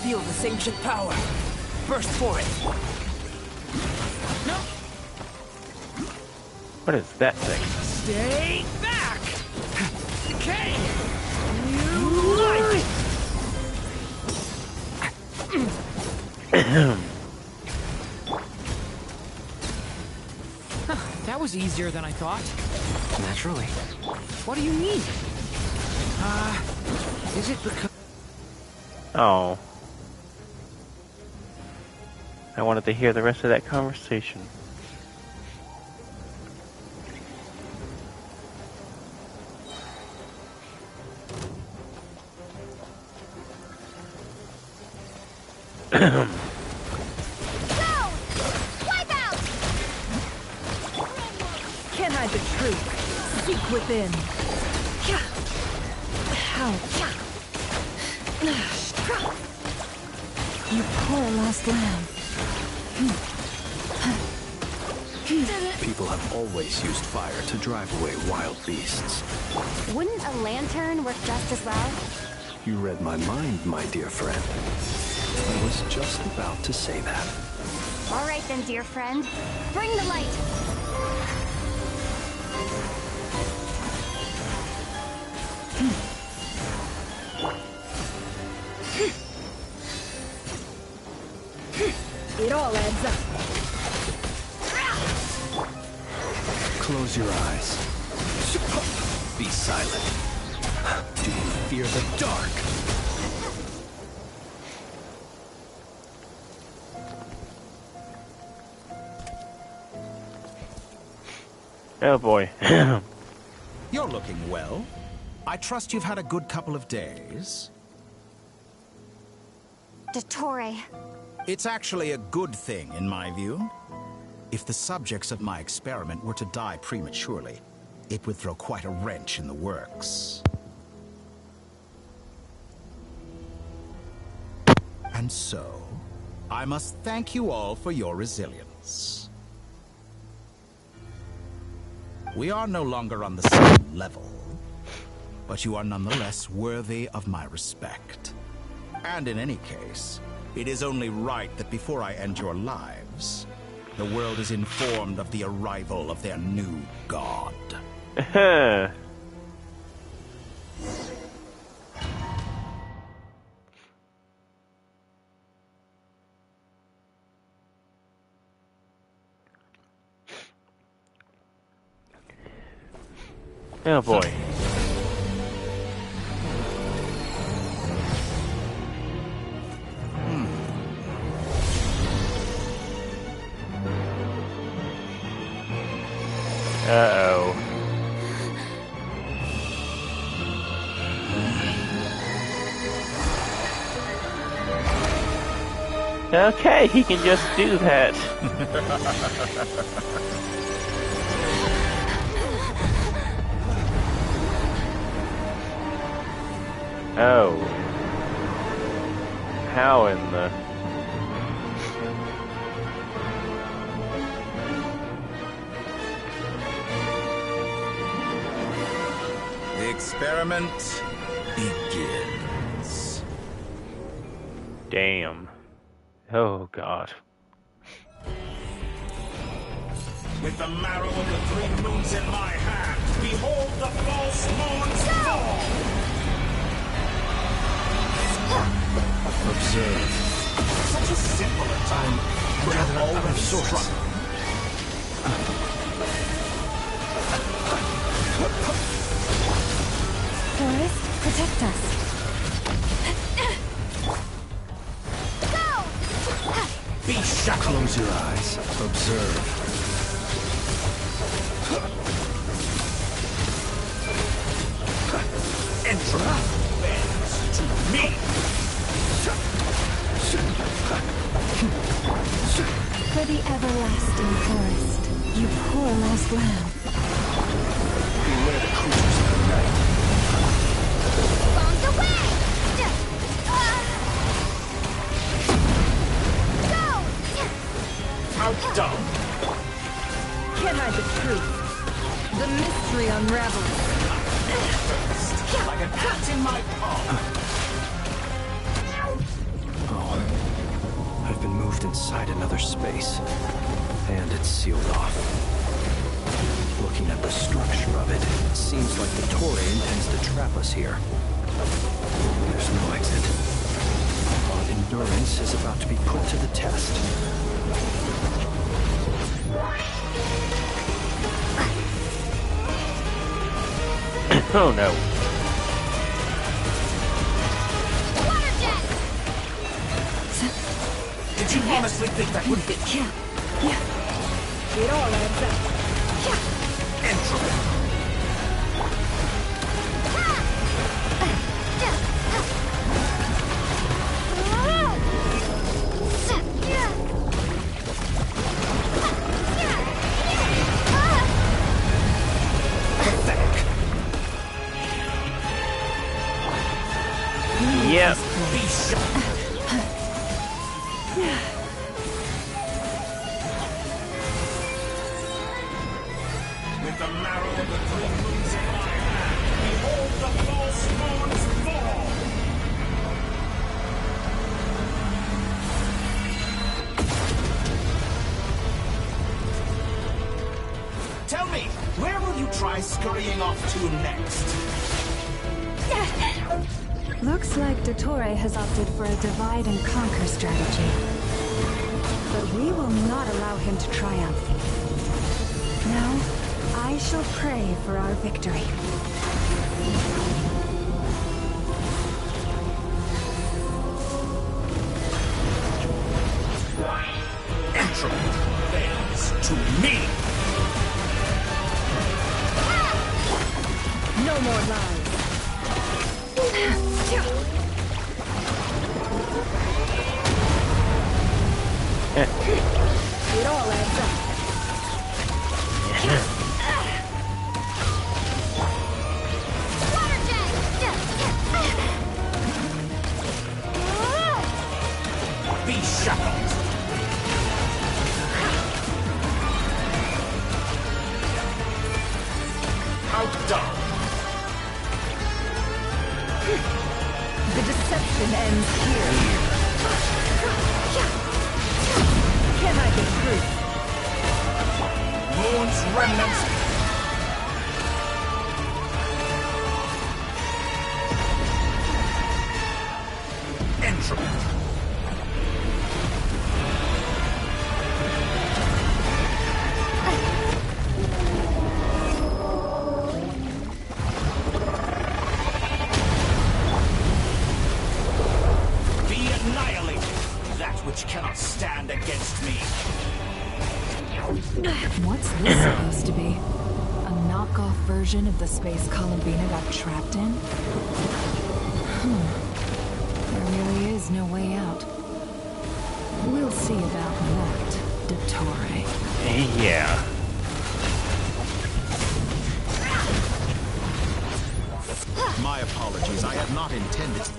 Feel this ancient power. Burst for it. No. What is that thing? Stay back. Decay. That was easier than I thought. Naturally. What do you mean? Is it because... Oh. I wanted to hear the rest of that conversation. Can't hide the truth. Seek within. How? You poor lost lamb. People have always used fire to drive away wild beasts. Wouldn't a lantern work just as well? You read my mind, my dear friend. I was just about to say that. All right then, dear friend. Bring the light. It all adds up. Close your eyes. Be silent. Do you fear the dark? Oh boy. You're looking well. I trust you've had a good couple of days. Dottore. It's actually a good thing, in my view. If the subjects of my experiment were to die prematurely, it would throw quite a wrench in the works. And so, I must thank you all for your resilience. We are no longer on the same level, but you are nonetheless worthy of my respect. And in any case, it is only right that before I end your lives, the world is informed of the arrival of their new god. Oh boy. Uh-oh. Okay, he can just do that. Oh. How in the... The experiment begins. Damn. Oh, God. With the marrow of the three moons in my hand, behold the false moon's fall! Observe. Such a simple attack. Rather All out of sorts. struck. Forest, protect us. Be shackled. Close your eyes. Observe. Entra bends to me. For the everlasting forest, you poor lost lamb. Beware the creatures of the night. Bombs away! Outdone. Can't hide the truth. The mystery unravels. Like an ant in my palm. Oh, I've been moved inside another space, and it's sealed off. Looking at the structure of it, it seems like the Toray intends to trap us here. There's no exit. On tolerance is about to be put to the test. Oh no. Did you honestly think that would hit? Yeah. It all adds up. Entropy. Yep. With the marrow of the three moons in my hand, behold the false moons fall! Tell me, where will you try scurrying off to next? Looks like Dottore has opted for a divide and conquer strategy. But we will not allow him to triumph. Now, I shall pray for our victory. Entropy fails to me! No more lies. It all adds up. Be shackled! Outdone! The deception ends here. Can I get through? Moon's remnants! Entropy! Which cannot stand against me. What's this supposed to be? A knockoff version of the space Columbina got trapped in? There really is no way out. We'll see about that, Dottore. Yeah. My apologies, I had not intended.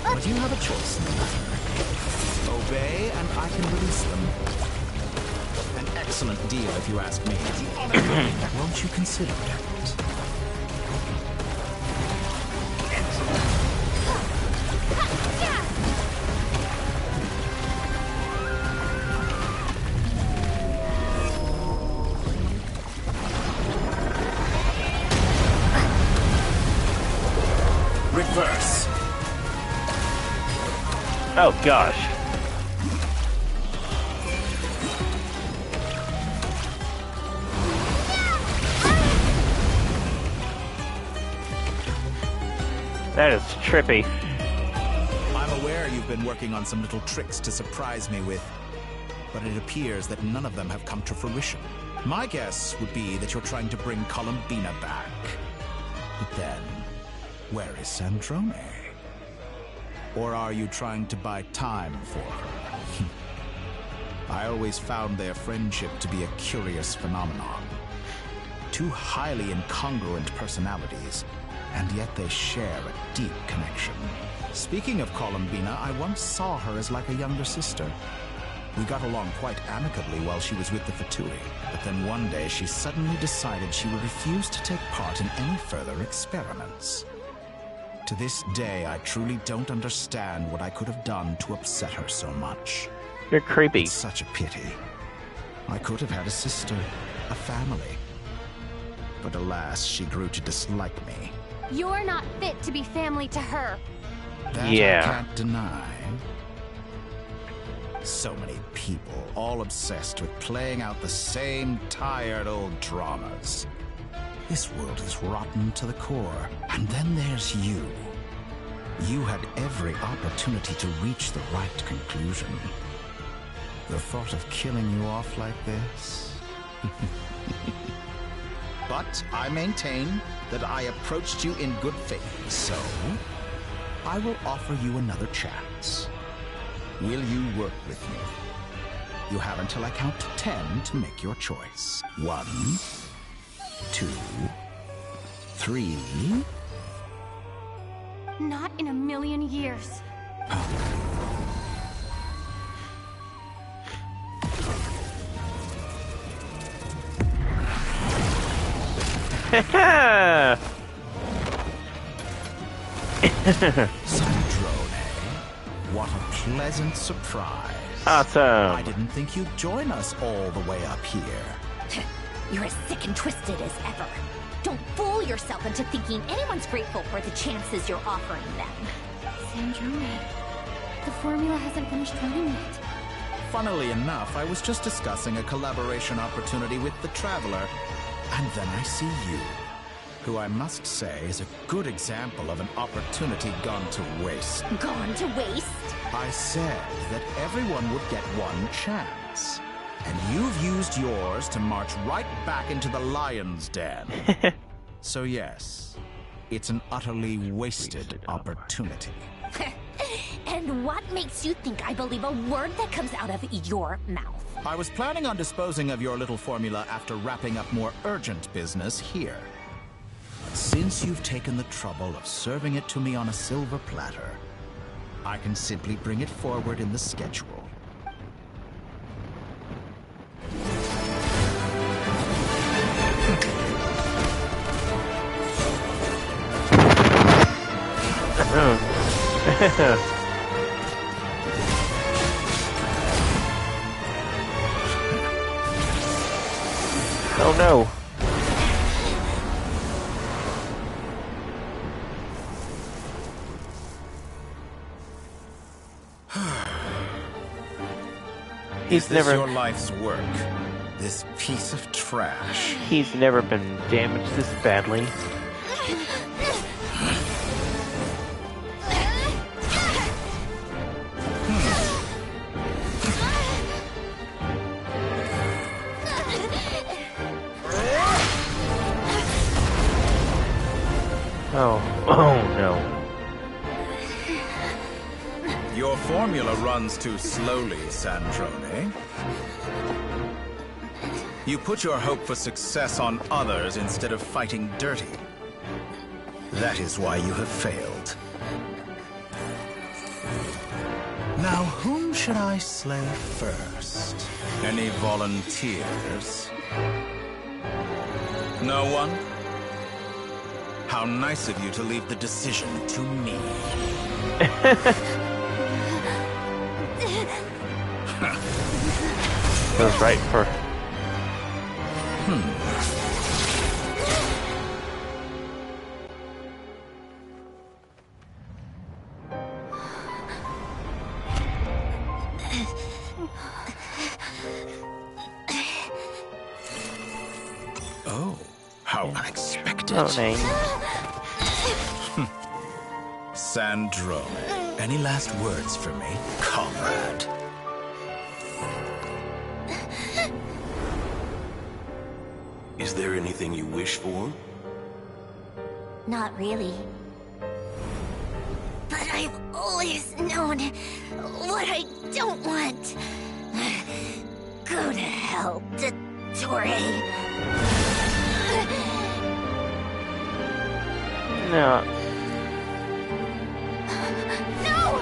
But you have a choice in the matter. Obey, and I can release them. An excellent deal, if you ask me. Won't you consider it? Reverse. Oh gosh. That is trippy. I'm aware you've been working on some little tricks to surprise me with, but it appears that none of them have come to fruition. My guess would be that you're trying to bring Columbina back. But then, where is Sandrone? Or are you trying to buy time for her? I always found their friendship to be a curious phenomenon. Two highly incongruent personalities, and yet they share a deep connection. Speaking of Columbina, I once saw her as like a younger sister. We got along quite amicably while she was with the Fatui, but then one day she suddenly decided she would refuse to take part in any further experiments. To this day, I truly don't understand what I could have done to upset her so much. You're creepy. It's such a pity. I could have had a sister, a family. But alas, she grew to dislike me. You're not fit to be family to her. That Yeah. I can't deny. So many people, all obsessed with playing out the same tired old dramas. This world is rotten to the core. And then there's you. You had every opportunity to reach the right conclusion. The thought of killing you off like this? But I maintain that I approached you in good faith, so I will offer you another chance. Will you work with me? You have until I count 10 to make your choice. 1, 2, 3. Not in a million years. Sandrone, what a pleasant surprise. Awesome. I didn't think you'd join us all the way up here. You're as sick and twisted as ever. Don't fool yourself into thinking anyone's grateful for the chances you're offering them. Sandrone, the formula hasn't finished running yet. Funnily enough, I was just discussing a collaboration opportunity with the Traveler, and then I see you, who I must say is a good example of an opportunity gone to waste. Gone to waste? I said that everyone would get one chance, and you've used yours to march right back into the lion's den. So yes, it's an utterly wasted opportunity. And what makes you think I believe a word that comes out of your mouth? I was planning on disposing of your little formula after wrapping up more urgent business here. But since you've taken the trouble of serving it to me on a silver platter, I can simply bring it forward in the schedule. Oh no. Is this your life's work? This piece of trash? He's never been damaged this badly. Oh no. Your formula runs too slowly, Sandrone. You put your hope for success on others instead of fighting dirty. That is why you have failed. Now, whom should I slay first? Any volunteers? No one? How nice of you to leave the decision to me. Goes right for... Oh, how unexpected. Oh, name. Sandrone, any last words for me, comrade? Is there anything you wish for? Not really. But I've always known what I don't want. Go to hell, Dottore. No. No!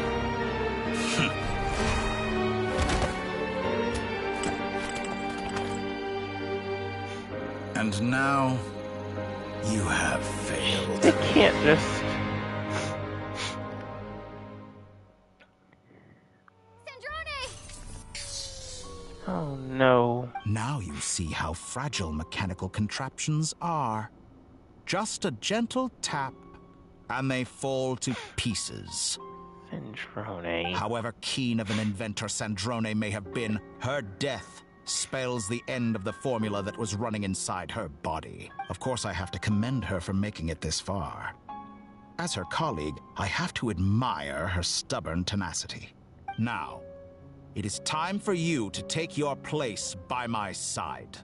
And now, you have failed. They can't just... Oh no. Now you see how fragile mechanical contraptions are. Just a gentle tap, and they fall to pieces. Sandrone. However keen of an inventor Sandrone may have been, her death spells the end of the formula that was running inside her body. Of course, I have to commend her for making it this far. As her colleague, I have to admire her stubborn tenacity. Now, it is time for you to take your place by my side.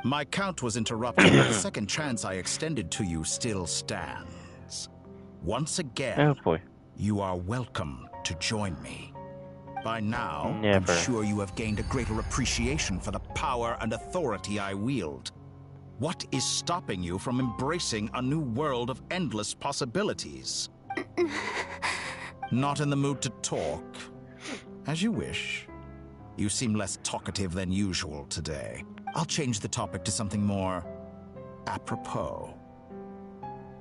My count was interrupted, but the second chance I extended to you still stands. Once again, oh boy, you are welcome to join me. By now, Never. I'm sure you have gained a greater appreciation for the power and authority I wield. What is stopping you from embracing a new world of endless possibilities? Not in the mood to talk? As you wish. You seem less talkative than usual today. I'll change the topic to something more apropos.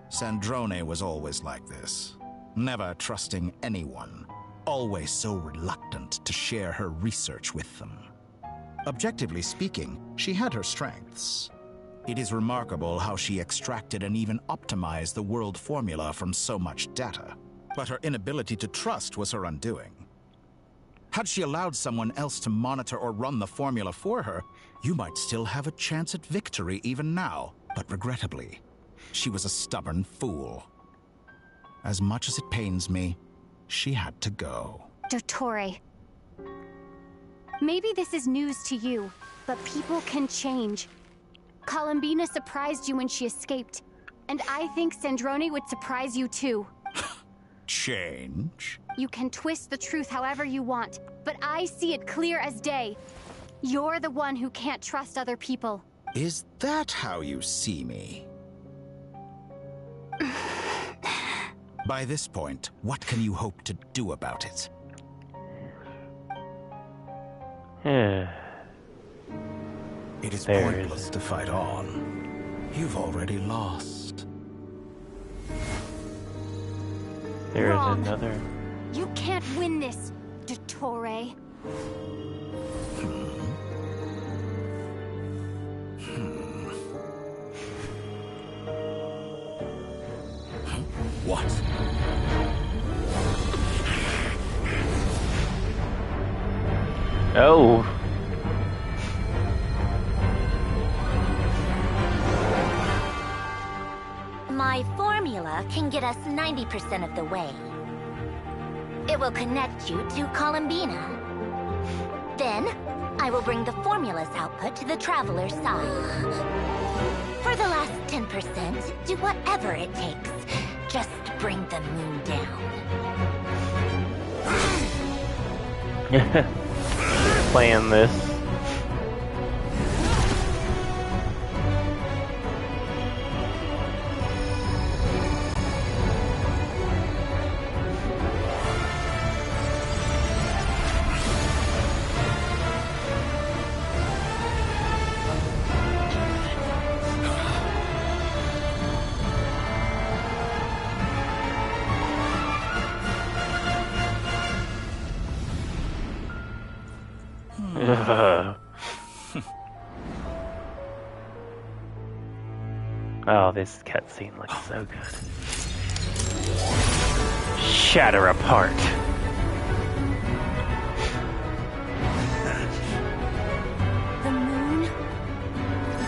Sandrone was always like this, never trusting anyone, always so reluctant to share her research with them. Objectively speaking, she had her strengths. It is remarkable how she extracted and even optimized the world formula from so much data. But her inability to trust was her undoing. Had she allowed someone else to monitor or run the formula for her, you might still have a chance at victory even now. But regrettably, she was a stubborn fool. As much as it pains me, she had to go. Dottore. Maybe this is news to you, but people can change. Columbina surprised you when she escaped, and I think Sandrone would surprise you too. Change? You can twist the truth however you want, but I see it clear as day. You're the one who can't trust other people. Is that how you see me? By this point, what can you hope to do about it? It is pointless to fight on. You've already lost. There Wrong. is another. You can't win this, Dottore. What? Oh. My formula can get us 90% of the way. It will connect you to Columbina. Then, I will bring the formula's output to the Traveler's side. For the last 10%, do whatever it takes. Just bring the moon down. Playing this. Oh, this cutscene looks so good. Shatter apart. The moon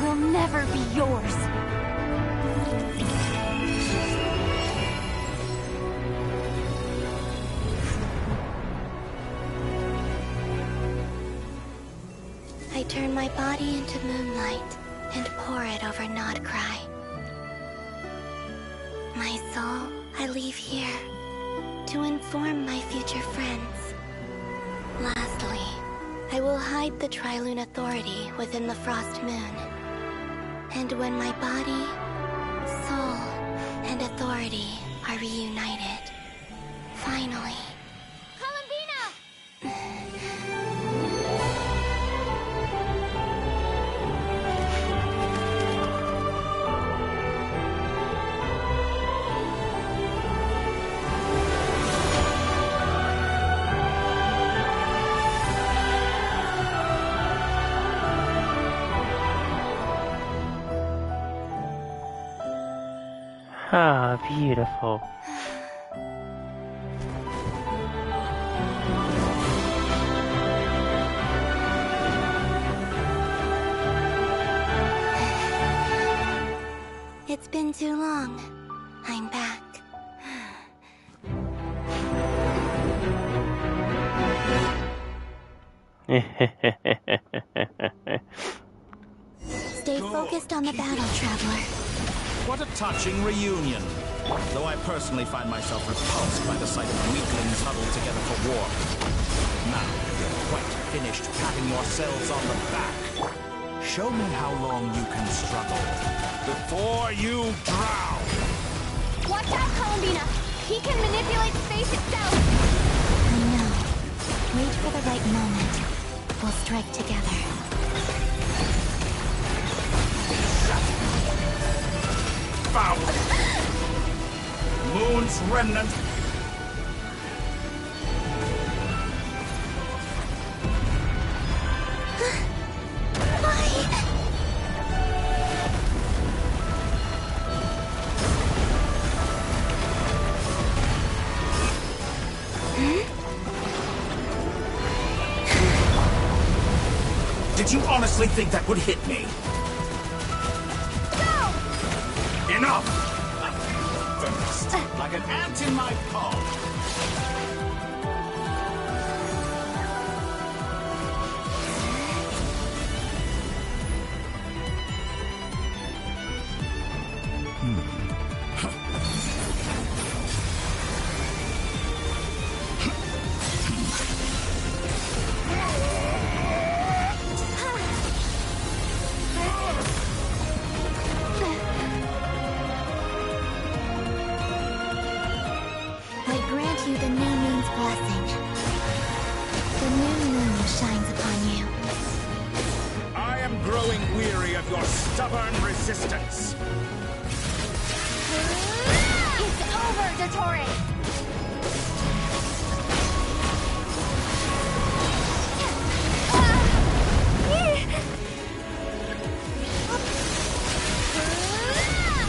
will never be yours. I turn my body into moonlight and pour it over Nodcry. My soul, I leave here to inform my future friends. Lastly, I will hide the Trilune Authority within the Frost Moon. And when my body, soul, and authority are reunited, finally... Ah, beautiful. It's been too long. I'm back. Stay focused on the battle, Traveler. What a touching reunion. Though I personally find myself repulsed by the sight of weaklings huddled together for war. Now, you're quite finished patting yourselves on the back. Show me how long you can struggle before you drown. Watch out, Columbina! He can manipulate space itself! I know. Wait for the right moment. We'll strike together. Foul! Moon's remnant. Did you honestly think that would hit me? Go! Enough! First, like an ant in my palm. Resistance. It's over, Dottore!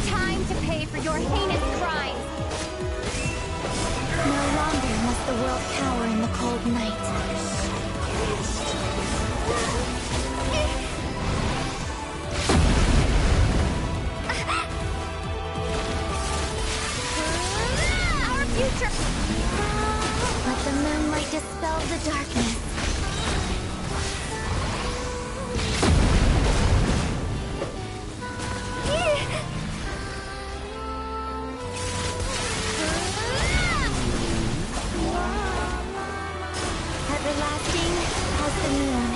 Time to pay for your heinous crimes! No longer must the world cower in the cold night. Let the moonlight dispel the darkness. Everlasting as the moon.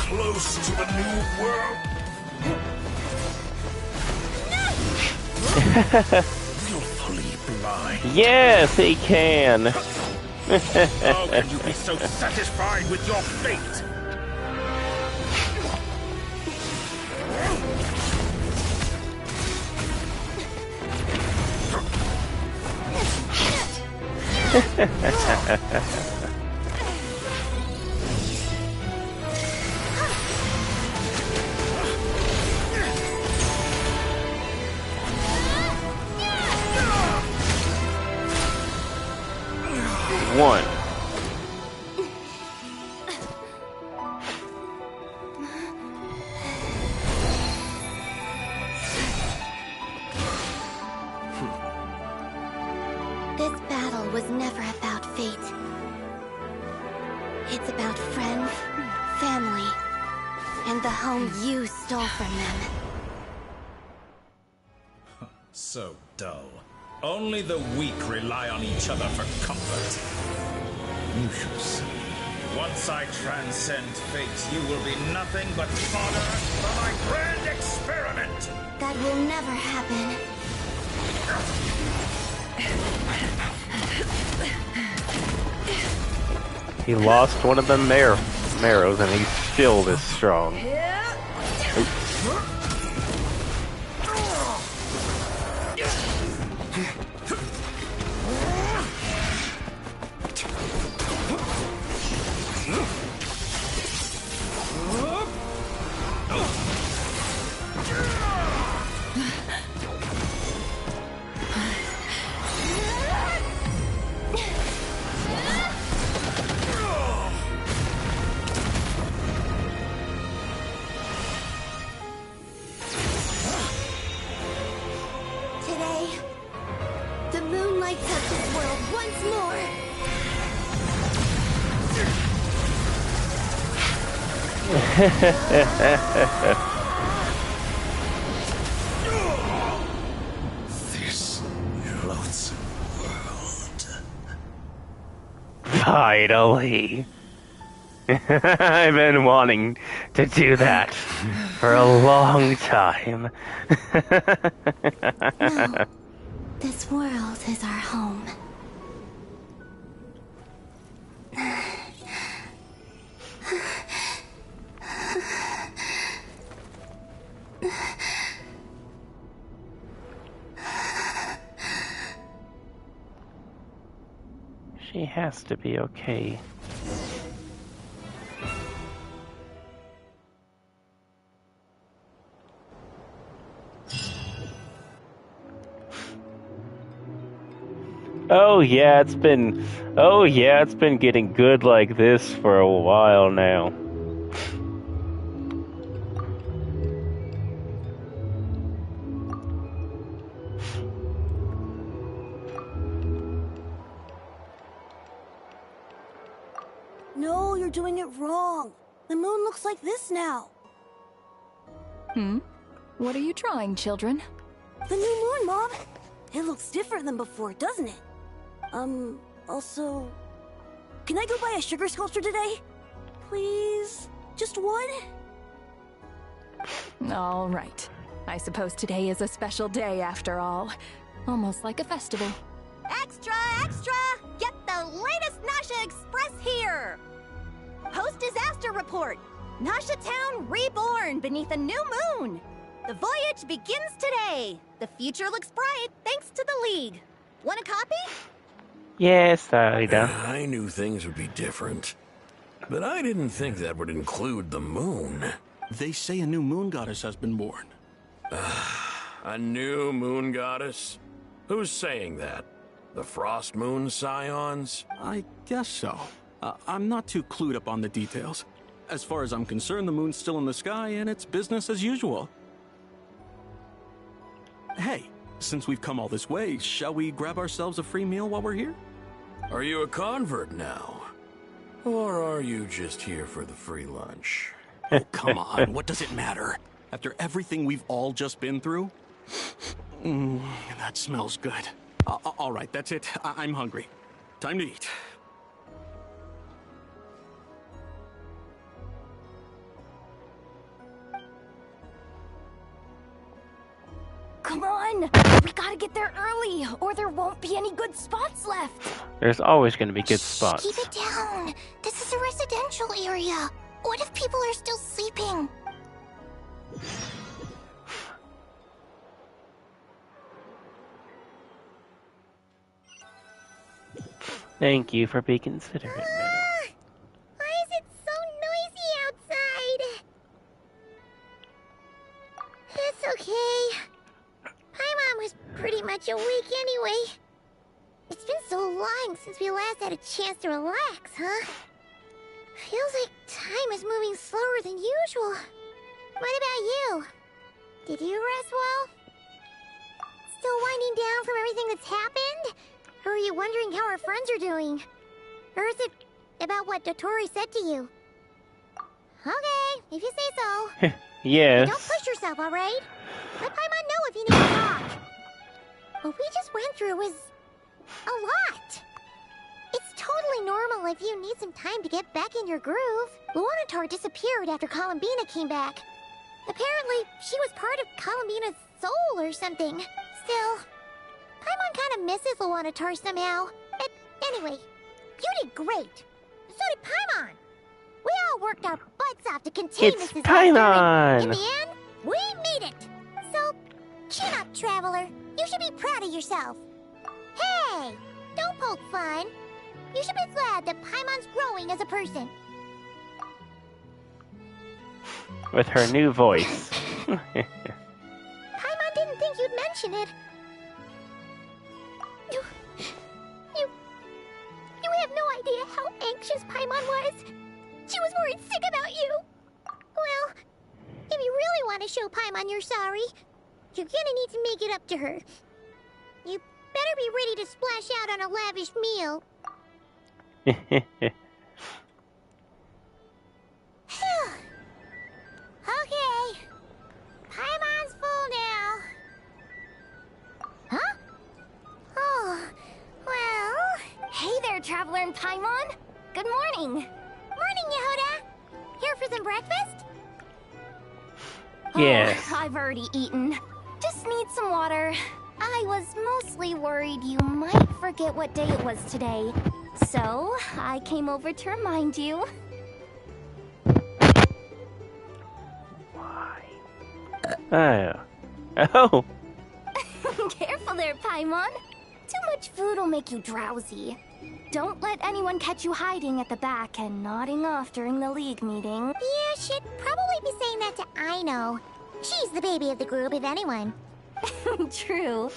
Close to the new world. Willfully blind. Yes, he can. How can you be so satisfied with your fate? One. This battle was never about fate. It's about friends, family, and the home you stole from them. So dull. Only the weak rely on each other for comfort. You shall see. Once I transcend fate, you will be nothing but fodder for my grand experiment! That will never happen. He lost one of the marrows and he's still this strong. Oops. This loathsome world. Finally. I've been wanting to do that for a long time. No. This world is our home. She has to be okay. Oh yeah, it's been getting good like this for a while now. No, you're doing it wrong. The moon looks like this now. What are you trying, children? The new moon, Mom. It looks different than before, doesn't it? Also... Can I go buy a sugar sculpture today? Please? Just one? All right. I suppose today is a special day after all. Almost like a festival. Extra, extra! Get the latest Nasha Express here! Post-disaster report! Nasha Town reborn beneath a new moon! The voyage begins today! The future looks bright thanks to the League. Want a copy? Yes, Ida. I knew things would be different. But I didn't think that would include the moon. They say a new moon goddess has been born. A new moon goddess? Who's saying that? The Frost Moon Scions? I guess so. I'm not too clued up on the details. As far as I'm concerned, the moon's still in the sky and it's business as usual. Hey, since we've come all this way, shall we grab ourselves a free meal while we're here? Are you a convert now? Or are you just here for the free lunch? Oh, come on, what does it matter? After everything we've all just been through? That smells good. All right, that's it. I'm hungry. Time to eat. Come on! We gotta get there early, or there won't be any good spots left! There's always going to be good spots. Keep it down. This is a residential area. What if people are still sleeping? Thank you for being considerate, madam. Why is it so noisy outside? It's okay. Paimon was pretty much awake anyway. It's been so long since we last had a chance to relax, huh? Feels like time is moving slower than usual. What about you? Did you rest well? Still winding down from everything that's happened? Or are you wondering how our friends are doing? Or is it about what Dotori said to you? Okay, if you say so. Yes. Don't push yourself, alright? Let Paimon know if you need to talk. What we just went through was a lot. It's totally normal if you need some time to get back in your groove. Luanatar disappeared after Columbina came back. Apparently, she was part of Columbina's soul or something. Still, Paimon kind of misses Luanatar somehow. But anyway, you did great. So did Paimon. We all worked our butts off to contain this disaster. Paimon! In the end, we made it. So, chin up, Traveler. You should be proud of yourself. Hey, don't poke fun. You should be glad that Paimon's growing as a person. With her new voice. Paimon didn't think you'd mention it. You have no idea how anxious Paimon was. She was worried sick about you. Well, if you really want to show Paimon you're sorry, you're gonna need to make it up to her. You better be ready to splash out on a lavish meal. and Paimon. Good morning. Morning, Yehuda. Here for some breakfast? Yes. Oh, I've already eaten. Just need some water. I was mostly worried you might forget what day it was today. So, I came over to remind you. Oh. Careful there, Paimon. Too much food will make you drowsy. Don't let anyone catch you hiding at the back and nodding off during the league meeting. Yeah, she'd probably be saying that to Aino. She's the baby of the group, if anyone. True.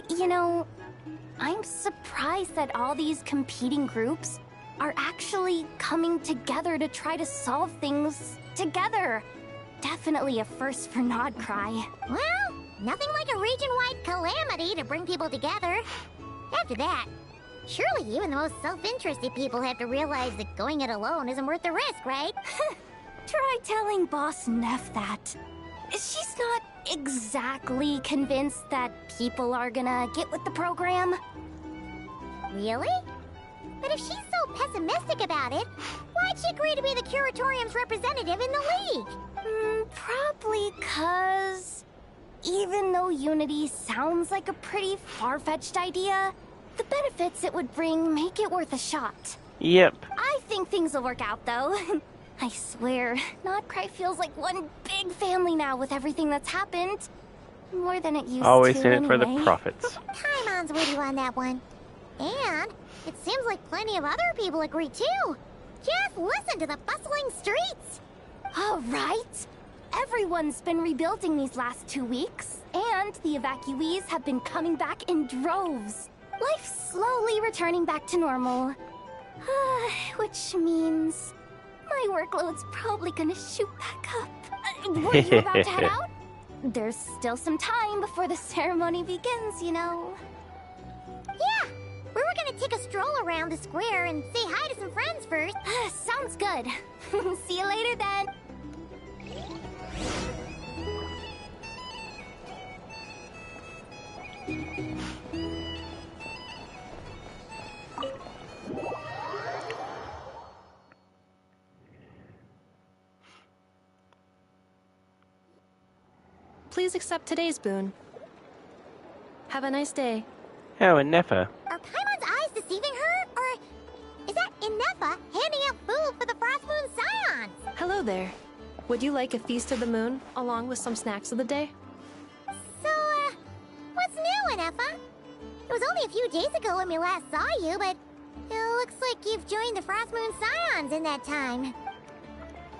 You know, I'm surprised that all these competing groups are actually coming together to try to solve things together. Definitely a first for Nodcry. Well, nothing like a region-wide calamity to bring people together. After that, surely even the most self-interested people have to realize that going it alone isn't worth the risk, right? Try telling Boss Neff that. She's not exactly convinced that people are gonna get with the program. Really? But if she's so pessimistic about it, why'd she agree to be the Curatorium's representative in the league? Probably 'cause even though Unity sounds like a pretty far-fetched idea, the benefits it would bring make it worth a shot. Yep. I think things will work out, though. I swear, Nodcry feels like one big family now with everything that's happened. More than it used Always to, in it for the anyway. profits. Paimon's with you on that one. And it seems like plenty of other people agree, too. Just listen to the bustling streets. All right. Everyone's been rebuilding these last 2 weeks, and the evacuees have been coming back in droves. Life's slowly returning back to normal. Which means my workload's probably gonna shoot back up. Were you about to head out? There's still some time before the ceremony begins, you know. Yeah, we were gonna take a stroll around the square and say hi to some friends first. Sounds good. See you later then. Please accept today's boon. Have a nice day. Oh, and Neffa. Are Paimon's eyes deceiving her? Or is that Inefa handing out food for the Frost Moon Scions? Hello there. Would you like a feast of the moon, along with some snacks of the day? So, what's new, Inefa? It was only a few days ago when we last saw you, but it looks like you've joined the Frost Moon Scions in that time.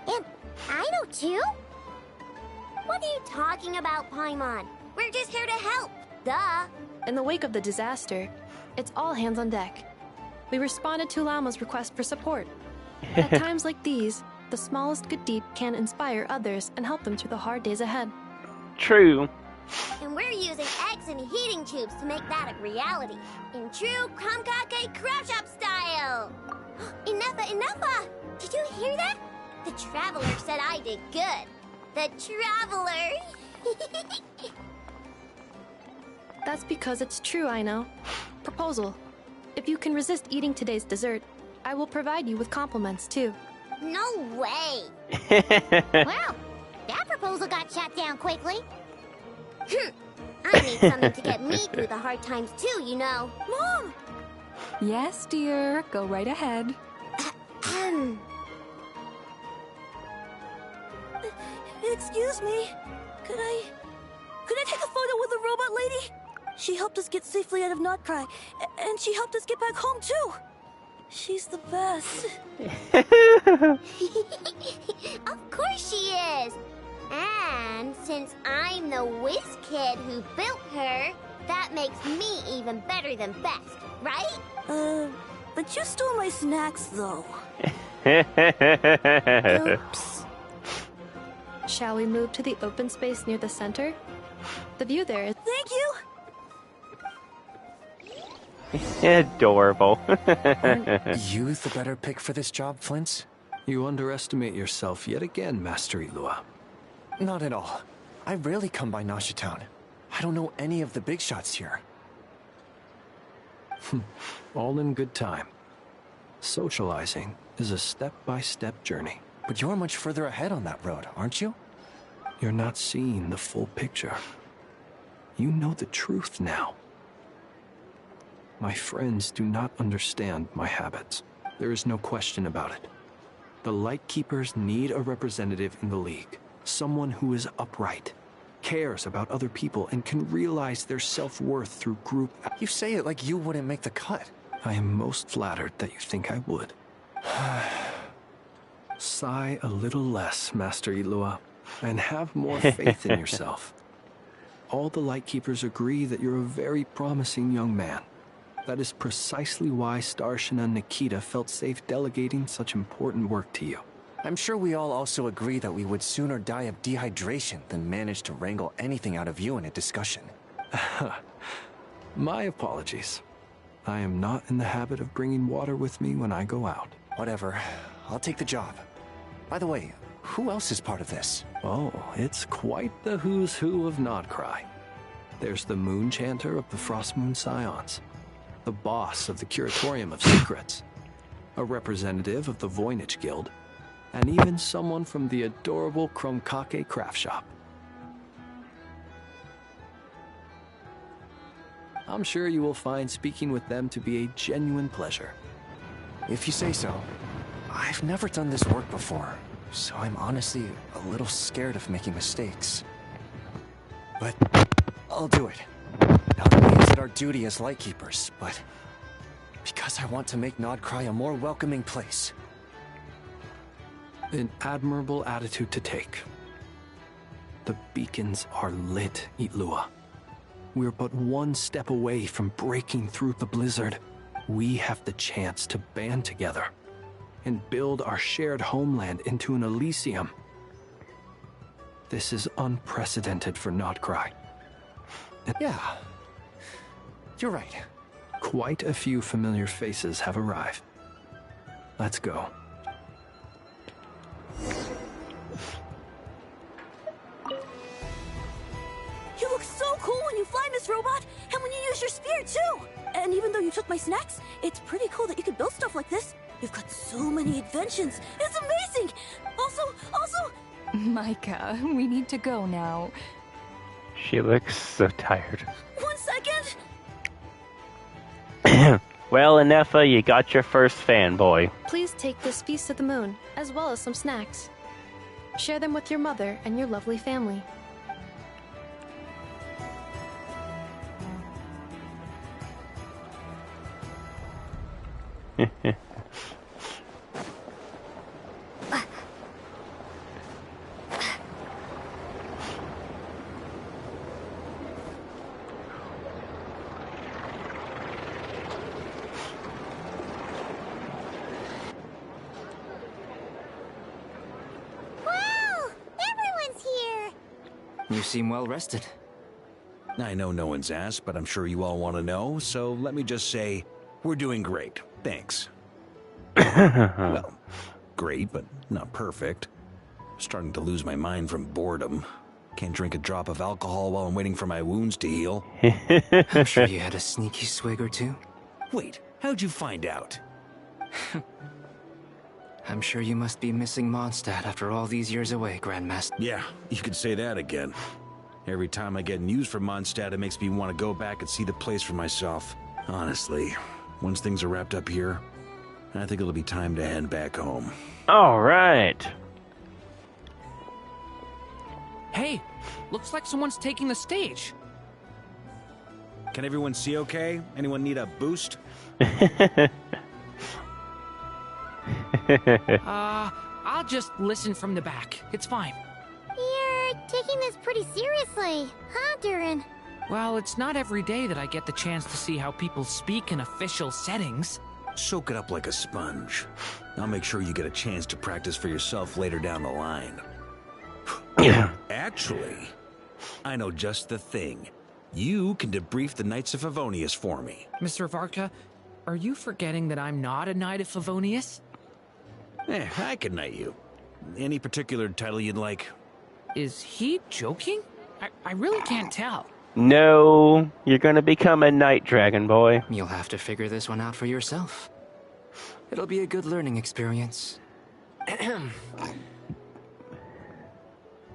And Aino, too? What are you talking about, Paimon? We're just here to help. Duh. In the wake of the disaster, it's all hands on deck. We responded to Llama's request for support. At times like these, the smallest good deed can inspire others and help them through the hard days ahead. True. And we're using eggs and heating tubes to make that a reality. In true Kamkake Crab Shop style. Enough! Did you hear that? The Traveler said I did good. The Traveler! That's because it's true, I know. Proposal. If you can resist eating today's dessert, I will provide you with compliments, too. No way! Well, that proposal got shot down quickly. I need something to get me through the hard times too, you know. Mom! Yes, dear. Go right ahead. Excuse me. Could I take a photo with the robot lady? She helped us get safely out of Nodcry, and she helped us get back home too. She's the best. Of course she is. And since I'm the whiz kid who built her, that makes me even better than best, right? But you stole my snacks though. Oops. Shall we move to the open space near the center? The view there is... Thank you! Adorable. Aren't you the better pick for this job, Flint's? You underestimate yourself yet again, Master Ilua. Not at all. I rarely come by Nasha Town. I don't know any of the big shots here. All in good time. Socializing is a step-by-step journey. But you're much further ahead on that road, aren't you? You're not seeing the full picture. You know the truth now. My friends do not understand my habits. There is no question about it. The Lightkeepers need a representative in the League. Someone who is upright, cares about other people, and can realize their self-worth through group... You say it like you wouldn't make the cut. I am most flattered that you think I would. Sigh a little less, Master Ilua, and have more faith in yourself. All the Lightkeepers agree that you're a very promising young man. That is precisely why Starshina Nikita felt safe delegating such important work to you. I'm sure we all also agree that we would sooner die of dehydration than manage to wrangle anything out of you in a discussion. My apologies. I am not in the habit of bringing water with me when I go out. Whatever. I'll take the job. By the way, who else is part of this? Oh, it's quite the who's who of Nodcry. There's the Moon Chanter of the Frostmoon Scions, the boss of the Curatorium of Secrets, a representative of the Voynich Guild, and even someone from the adorable Krumkake craft shop. I'm sure you will find speaking with them to be a genuine pleasure. If you say so. I've never done this work before, so I'm honestly a little scared of making mistakes. But I'll do it. Not only is it our duty as Lightkeepers, but because I want to make Nodcry a more welcoming place. An admirable attitude to take. The beacons are lit, Ilua. We're but one step away from breaking through the blizzard. We have the chance to band together and build our shared homeland into an Elysium. This is unprecedented for Nodcry. Yeah, you're right. Quite a few familiar faces have arrived. Let's go. You look so cool when you fly, Miss Robot, and when you use your spear, too! And even though you took my snacks, it's pretty cool that you can build stuff like this. You've got so many inventions. It's amazing! Also... Micah, we need to go now. She looks so tired. 1 second! Well, Inefa, you got your first fanboy. Please take this Feast of the Moon, as well as some snacks. Share them with your mother and your lovely family. You seem well rested. I know no one's asked, but I'm sure you all want to know, so let me just say, we're doing great. Thanks. Well, great, but not perfect. Starting to lose my mind from boredom. Can't drink a drop of alcohol while I'm waiting for my wounds to heal. I'm sure you had a sneaky swig or two. Wait, how'd you find out? I'm sure you must be missing Mondstadt after all these years away, Grandmaster. Yeah, you could say that again. Every time I get news from Mondstadt, it makes me want to go back and see the place for myself. Honestly, once things are wrapped up here, I think it'll be time to head back home. All right. Hey, looks like someone's taking the stage. Can everyone see okay? Anyone need a boost? I'll just listen from the back. It's fine. You're taking this pretty seriously, huh, Durin? Well, it's not every day that I get the chance to see how people speak in official settings. Soak it up like a sponge. I'll make sure you get a chance to practice for yourself later down the line. Actually, I know just the thing. You can debrief the Knights of Favonius for me. Mr. Varka, are you forgetting that I'm not a Knight of Favonius? I can knight you. Any particular title you'd like? Is he joking? I really can't tell. No, you're gonna become a Night Dragon boy. You'll have to figure this one out for yourself. It'll be a good learning experience.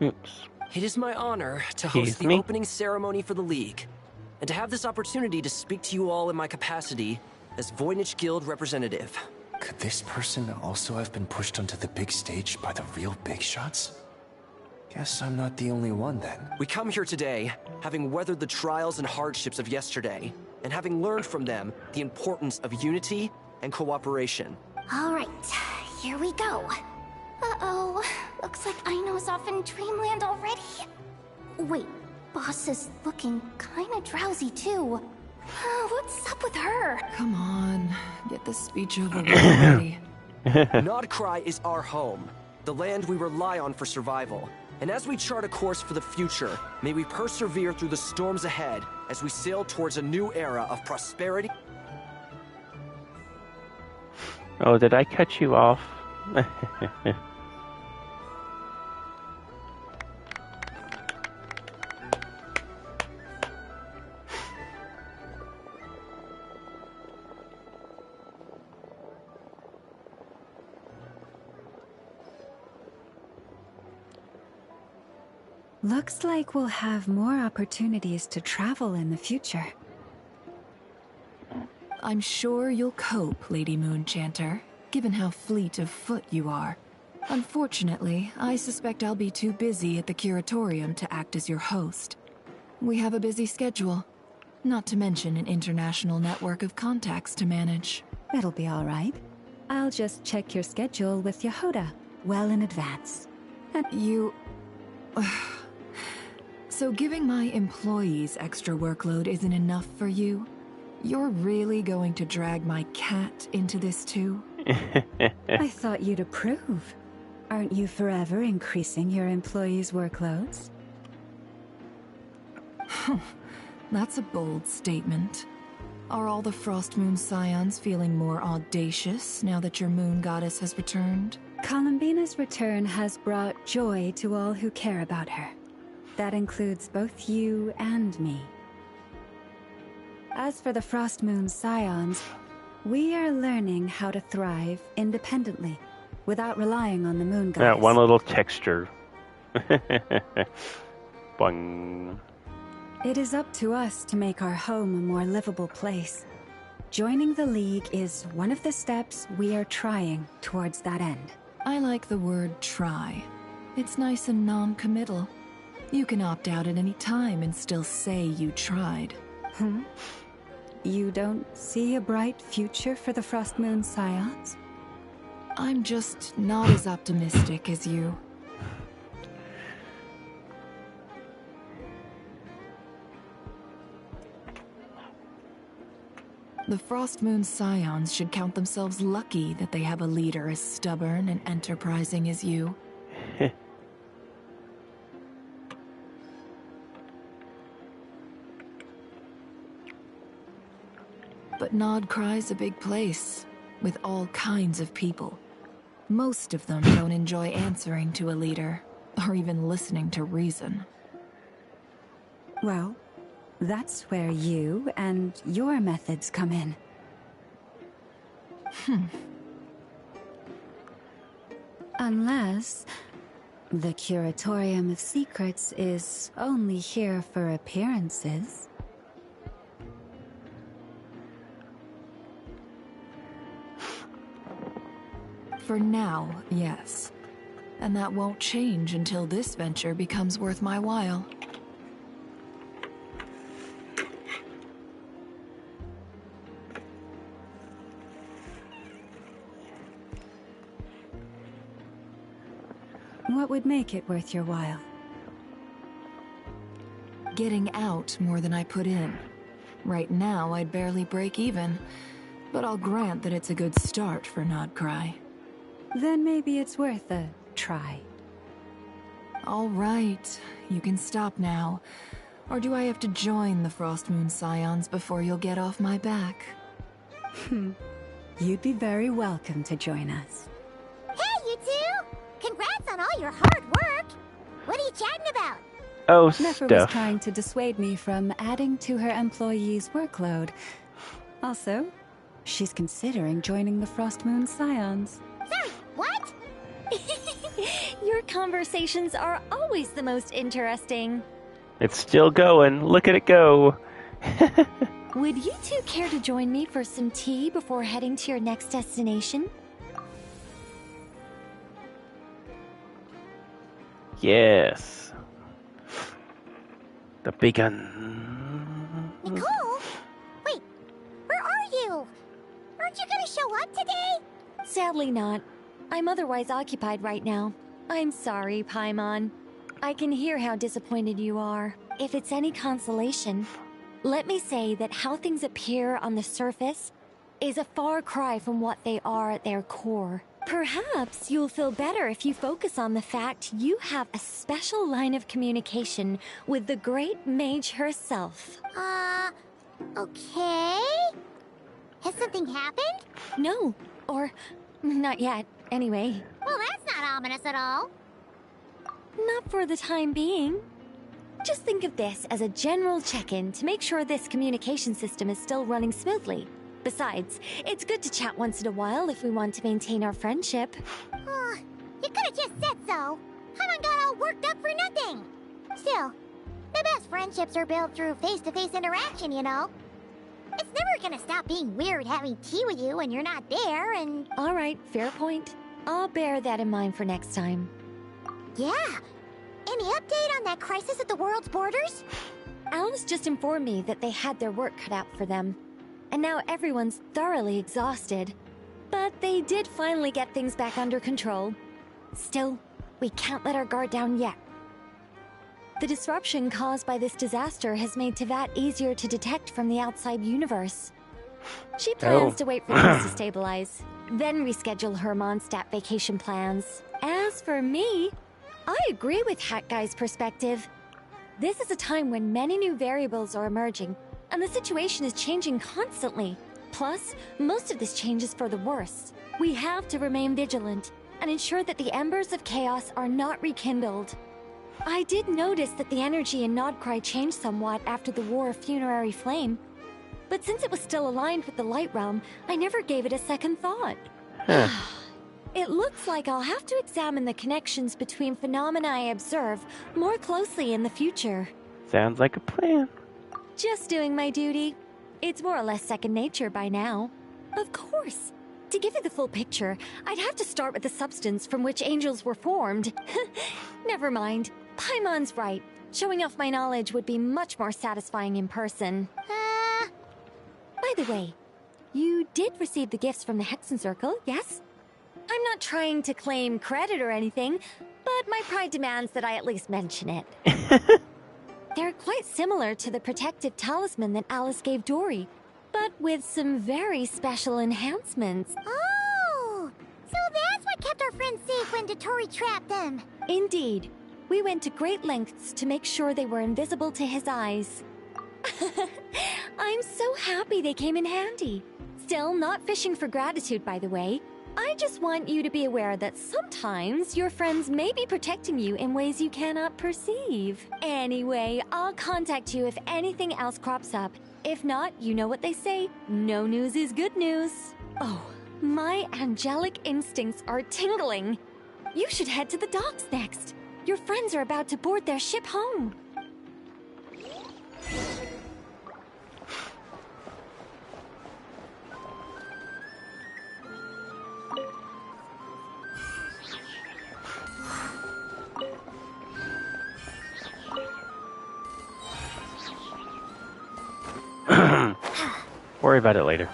Oops. It is my honor to host the opening ceremony for the League, and to have this opportunity to speak to you all in my capacity as Voynich Guild representative. Could this person also have been pushed onto the big stage by the real big shots? Guess I'm not the only one then. We come here today, having weathered the trials and hardships of yesterday, and having learned from them the importance of unity and cooperation. All right, here we go. Uh-oh, looks like Aino's off in dreamland already. Wait, Boss is looking kinda drowsy too. What's up with her? Come on, get this speech over with already. Nodcry is our home, the land we rely on for survival. And as we chart a course for the future, may we persevere through the storms ahead as we sail towards a new era of prosperity. Oh, did I cut you off? Looks like we'll have more opportunities to travel in the future. I'm sure you'll cope, Lady Moonchanter, given how fleet of foot you are. Unfortunately, I suspect I'll be too busy at the curatorium to act as your host. We have a busy schedule, not to mention an international network of contacts to manage. That'll be all right. I'll just check your schedule with Yehoda well in advance. And you... So giving my employees extra workload isn't enough for you? You're really going to drag my cat into this too? I thought you'd approve. Aren't you forever increasing your employees' workloads? That's a bold statement. Are all the Frost Moon Scions feeling more audacious now that your moon goddess has returned? Columbina's return has brought joy to all who care about her. That includes both you and me. As for the Frost Moon Scions, we are learning how to thrive independently, without relying on the moon goddess. That one little texture. Boing. It is up to us to make our home a more livable place. Joining the League is one of the steps we are trying towards that end. I like the word try. It's nice and non-committal. You can opt out at any time and still say you tried. You don't see a bright future for the Frost Moon Scions? I'm just not as optimistic as you. The Frost Moon Scions should count themselves lucky that they have a leader as stubborn and enterprising as you. But Nodcry's a big place, with all kinds of people. Most of them don't enjoy answering to a leader, or even listening to reason. Well, that's where you and your methods come in. Unless the Curatorium of Secrets is only here for appearances. For now, yes. And that won't change until this venture becomes worth my while. What would make it worth your while? Getting out more than I put in. Right now, I'd barely break even, but I'll grant that it's a good start for Nodcry. Then maybe it's worth a try. All right, you can stop now. Or do I have to join the Frost Moon Scions before you'll get off my back? You'd be very welcome to join us. Hey, you two! Congrats on all your hard work! What are you chatting about? Oh, Nefer stuff. was trying to dissuade me from adding to her employees' workload. Also, she's considering joining the Frost Moon Scions. Sorry, what? Your conversations are always the most interesting. It's still going. Look at it go. Would you two care to join me for some tea before heading to your next destination? Yes. The beacon. Nicole? Wait, where are you? Aren't you gonna show up today? Sadly not. I'm otherwise occupied right now. I'm sorry, Paimon. I can hear how disappointed you are. If it's any consolation, let me say that how things appear on the surface is a far cry from what they are at their core. Perhaps you'll feel better if you focus on the fact you have a special line of communication with the great mage herself. Okay? Has something happened? No, or not yet, anyway. Well, that's not ominous at all. Not for the time being. Just think of this as a general check-in to make sure this communication system is still running smoothly. Besides, it's good to chat once in a while if we want to maintain our friendship. You could have just said so. Haven't got all worked up for nothing. Still, the best friendships are built through face-to-face interaction, you know. It's never gonna stop being weird having tea with you when you're not there, and... Alright, fair point. I'll bear that in mind for next time. Yeah. Any update on that crisis at the world's borders? Alice just informed me that they had their work cut out for them. And now everyone's thoroughly exhausted. But they did finally get things back under control. Still, we can't let our guard down yet. The disruption caused by this disaster has made Teyvat easier to detect from the outside universe. She plans to wait for things to stabilize, then reschedule her Mondstadt vacation plans. As for me, I agree with Hat Guy's perspective. This is a time when many new variables are emerging, and the situation is changing constantly. Plus, most of this change is for the worse. We have to remain vigilant and ensure that the embers of chaos are not rekindled. I did notice that the energy in Nodcry changed somewhat after the War of Funerary Flame, but since it was still aligned with the Light Realm, I never gave it a second thought. It looks like I'll have to examine the connections between phenomena I observe more closely in the future. Sounds like a plan. Just doing my duty. It's more or less second nature by now. Of course. To give you the full picture, I'd have to start with the substance from which angels were formed. Never mind. Paimon's right. Showing off my knowledge would be much more satisfying in person. By the way, you did receive the gifts from the Hexen Circle, yes? I'm not trying to claim credit or anything, but my pride demands that I at least mention it. They're quite similar to the protective talisman that Alice gave Dory, but with some very special enhancements. Oh! So that's what kept our friends safe when Dotori trapped them. Indeed. We went to great lengths to make sure they were invisible to his eyes. I'm so happy they came in handy. Still, not fishing for gratitude, by the way. I just want you to be aware that sometimes your friends may be protecting you in ways you cannot perceive. Anyway, I'll contact you if anything else crops up. If not, you know what they say, no news is good news. Oh, my angelic instincts are tingling. You should head to the docks next. Your friends are about to board their ship home. Worry about it later.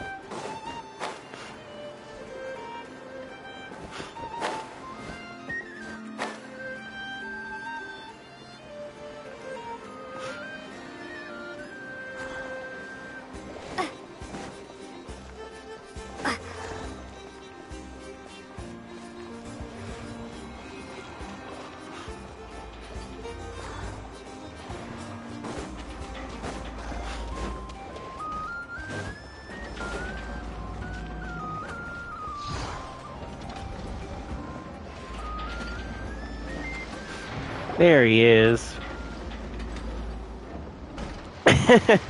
There he is. I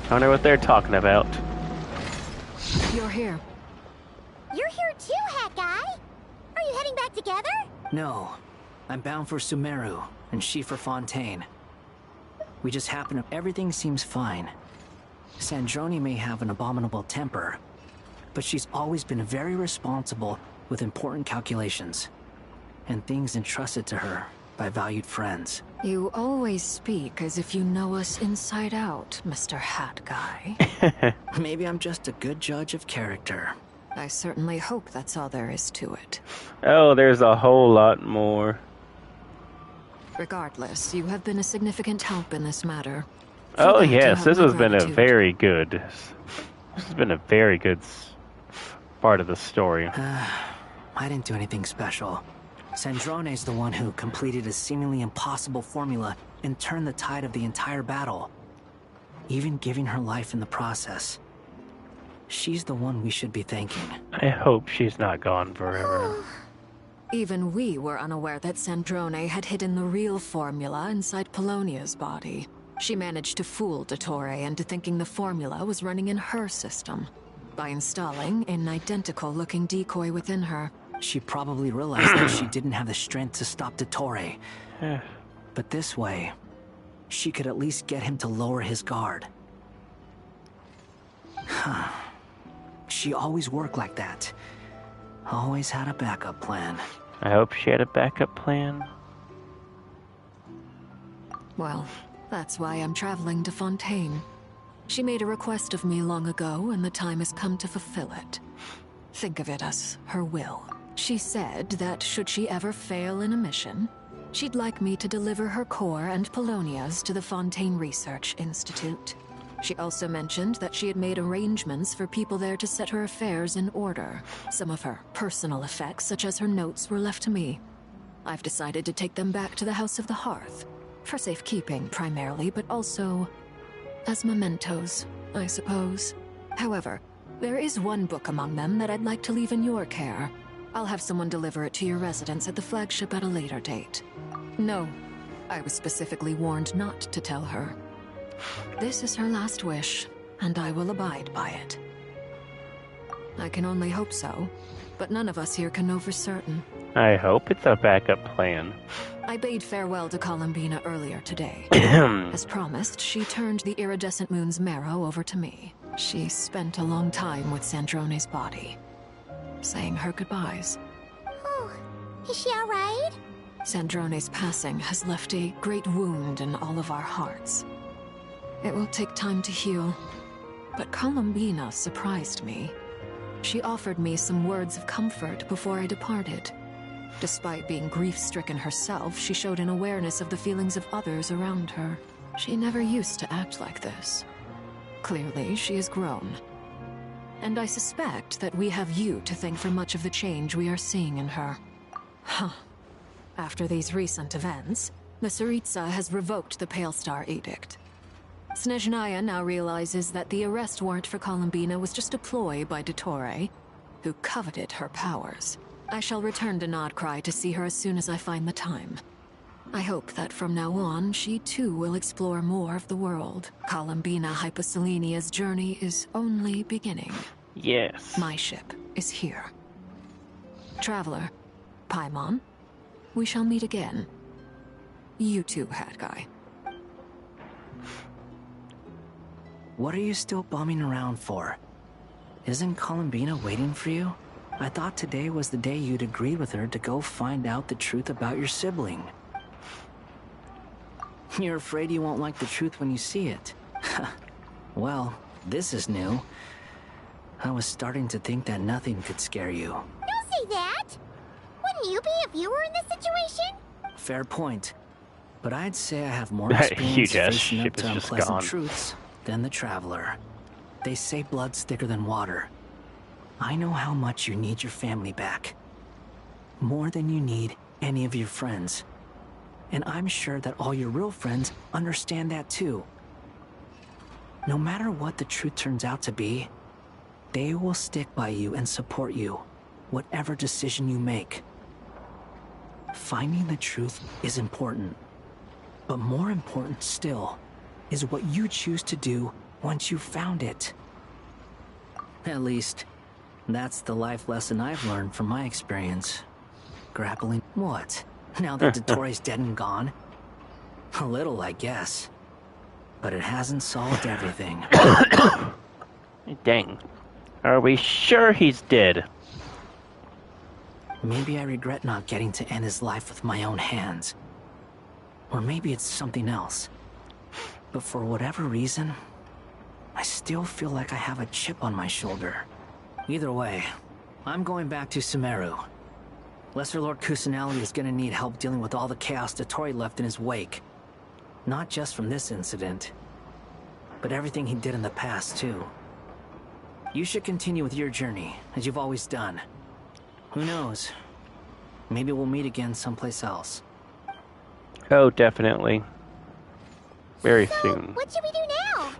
wonder what they're talking about. You're here. You're here too, Hat Guy. Are you heading back together? No. I'm bound for Sumeru, and she for Fontaine. We just happen to... Everything seems fine. Sandrone may have an abominable temper, but she's always been very responsible with important calculations, and things entrusted to her by valued friends. You always speak as if you know us inside out, Mr. Hat Guy. Maybe I'm just a good judge of character. I certainly hope that's all there is to it. Oh, there's a whole lot more. Regardless, you have been a significant help in this matter. Oh yes, this has been a very good... This has been a very good part of the story. I didn't do anything special. Sandrone's the one who completed a seemingly impossible formula and turned the tide of the entire battle, even giving her life in the process. She's the one we should be thanking. I hope she's not gone forever. Even we were unaware that Sandrone had hidden the real formula inside Polonia's body. She managed to fool Dottore into thinking the formula was running in her system by installing an identical-looking decoy within her. She probably realized that she didn't have the strength to stop Dottore. But this way, she could at least get him to lower his guard. She always worked like that. Always had a backup plan. I hope she had a backup plan. Well, that's why I'm traveling to Fontaine. She made a request of me long ago, and the time has come to fulfill it. Think of it as her will. She said that should she ever fail in a mission, she'd like me to deliver her core and Polonia's to the Fontaine Research Institute. She also mentioned that she had made arrangements for people there to set her affairs in order. Some of her personal effects, such as her notes, were left to me. I've decided to take them back to the House of the Hearth. For safekeeping, primarily, but also as mementos, I suppose. However, there is one book among them that I'd like to leave in your care. I'll have someone deliver it to your residence at the flagship at a later date. No, I was specifically warned not to tell her. This is her last wish, and I will abide by it. I can only hope so, but none of us here can know for certain. I hope it's a backup plan. I bade farewell to Columbina earlier today. As promised, she turned the iridescent moon's marrow over to me. She spent a long time with Sandrone's body, saying her goodbyes. Oh, is she all right? Sandrone's passing has left a great wound in all of our hearts. It will take time to heal, but Columbina surprised me. She offered me some words of comfort before I departed. Despite being grief-stricken herself, she showed an awareness of the feelings of others around her. She never used to act like this. Clearly, she has grown. And I suspect that we have you to thank for much of the change we are seeing in her. Huh. After these recent events, the Tsaritsa has revoked the Pale Star Edict. Snezhnaya now realizes that the arrest warrant for Columbina was just a ploy by Dottore, who coveted her powers. I shall return to Nodcry to see her as soon as I find the time. I hope that from now on, she too will explore more of the world. Columbina Hyposelenia's journey is only beginning. Yes. My ship is here. Traveler, Paimon, we shall meet again. You too, Hat Guy. What are you still bumming around for? Isn't Columbina waiting for you? I thought today was the day you'd agree with her to go find out the truth about your sibling. You're afraid you won't like the truth when you see it. Well, this is new. I was starting to think that nothing could scare you. Don't say that! Wouldn't you be a viewer in this situation? Fair point. But I'd say I have more experience facing up to unpleasant truths than the Traveler. They say blood's thicker than water. I know how much you need your family back. More than you need any of your friends. And I'm sure that all your real friends understand that too. No matter what the truth turns out to be, they will stick by you and support you, whatever decision you make. Finding the truth is important. But more important still is what you choose to do once you've found it. At least, that's the life lesson I've learned from my experience. Grappling... What? Now that Dottoro's dead and gone? A little, I guess. But it hasn't solved everything. Dang. Are we sure he's dead? Maybe I regret not getting to end his life with my own hands. Or maybe it's something else. But for whatever reason, I still feel like I have a chip on my shoulder. Either way, I'm going back to Sumeru. Lesser Lord Kusanali is gonna need help dealing with all the chaos Dottori left in his wake. Not just from this incident, but everything he did in the past, too. You should continue with your journey, as you've always done. Who knows? Maybe we'll meet again someplace else. Oh, definitely. Very soon. What should we do now?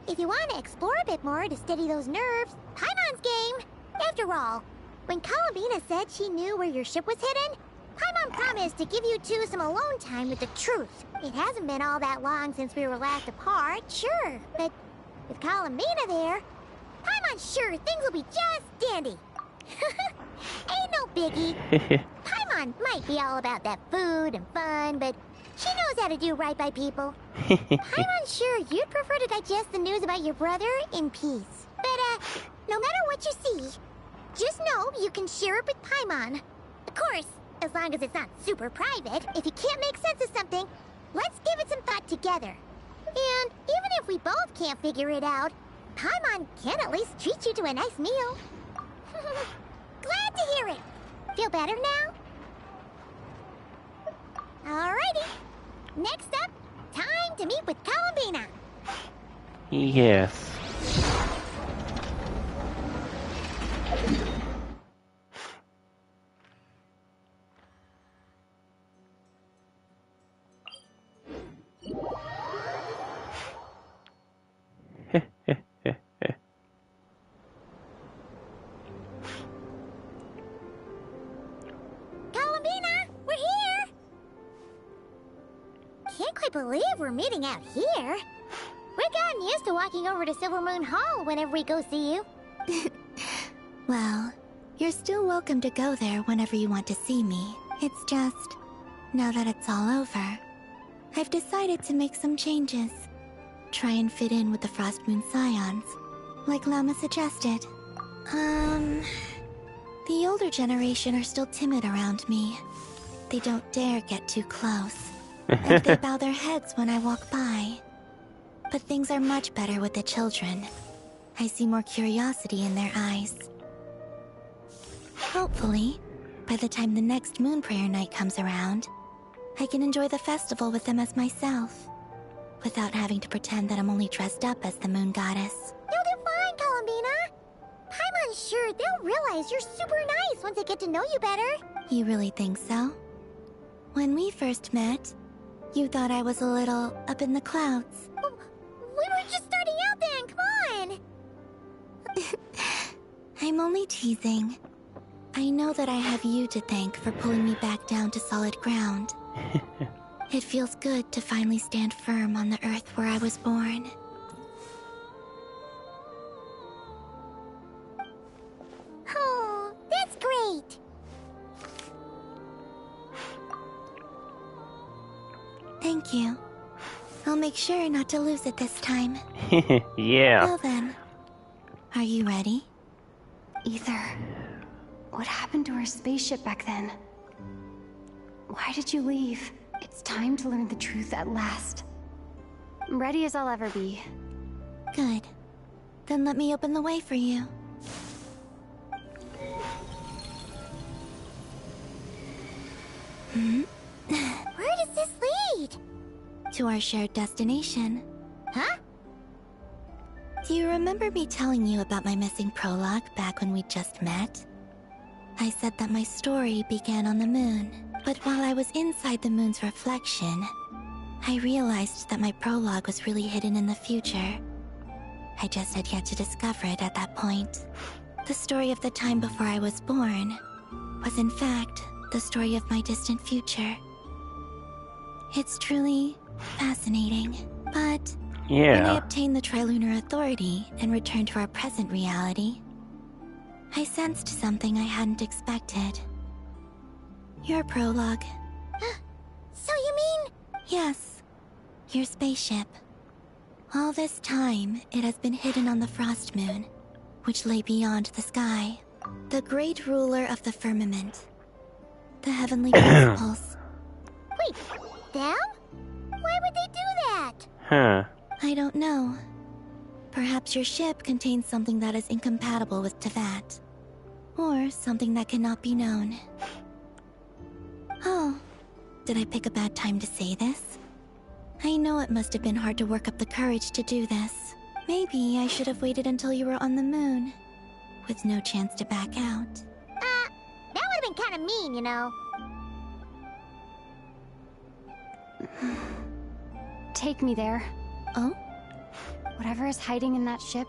If you want to explore a bit more to steady those nerves, Paimon's game. After all, when Columbina said she knew where your ship was hidden, Paimon promised to give you two some alone time with the truth. It hasn't been all that long since we were last apart, sure, but with Columbina there, Paimon's sure things will be just dandy. Ain't no biggie. Paimon might be all about that food and fun, but she knows how to do right by people. Paimon's sure you'd prefer to digest the news about your brother in peace. But, no matter what you see, just know you can share it with Paimon. Of course, as long as it's not super private. If you can't make sense of something, let's give it some thought together. And even if we both can't figure it out, Paimon can at least treat you to a nice meal. Glad to hear it. Feel better now? Alrighty. Next up, time to meet with Columbina. Yes. Columbina, we're here! Can't quite believe we're meeting out here. We've gotten used to walking over to Silver Moon Hall whenever we go see you. Well, you're still welcome to go there whenever you want to see me. It's just, now that it's all over, I've decided to make some changes. Try and fit in with the Frost Moon Scions, like Lama suggested. The older generation are still timid around me. They don't dare get too close, and they bow their heads when I walk by. But things are much better with the children. I see more curiosity in their eyes. Hopefully, by the time the next Moon Prayer Night comes around, I can enjoy the festival with them as myself, without having to pretend that I'm only dressed up as the Moon Goddess. You'll do fine, Columbina. Paimon's sure they'll realize you're super nice once they get to know you better. You really think so? When we first met, you thought I was a little up in the clouds. We were just starting out then, come on! I'm only teasing. I know that I have you to thank for pulling me back down to solid ground. It feels good to finally stand firm on the earth where I was born. Oh, that's great! Thank you. I'll make sure not to lose it this time. Yeah. Well then, are you ready? Ether, what happened to our spaceship back then? Why did you leave? It's time to learn the truth at last. I'm ready as I'll ever be. Good. Then let me open the way for you. Where does this lead? To our shared destination. Huh? Do you remember me telling you about my missing prologue back when we just met? I said that my story began on the moon, but while I was inside the moon's reflection, I realized that my prologue was really hidden in the future. I just had yet to discover it at that point. The story of the time before I was born was in fact the story of my distant future. It's truly fascinating, but Yeah. When I obtained the Trilunar Authority and returned to our present reality, I sensed something I hadn't expected. Your prologue. So you mean? Yes. Your spaceship. All this time, it has been hidden on the Frost Moon, which lay beyond the sky. The great ruler of the firmament. The heavenly principles. Wait, them? Why would they do that? Huh. I don't know. Perhaps your ship contains something that is incompatible with Tevat. Or something that cannot be known. Oh, did I pick a bad time to say this? I know it must have been hard to work up the courage to do this. Maybe I should have waited until you were on the moon, with no chance to back out. That would have been kind of mean, you know. Take me there. Oh? Whatever is hiding in that ship,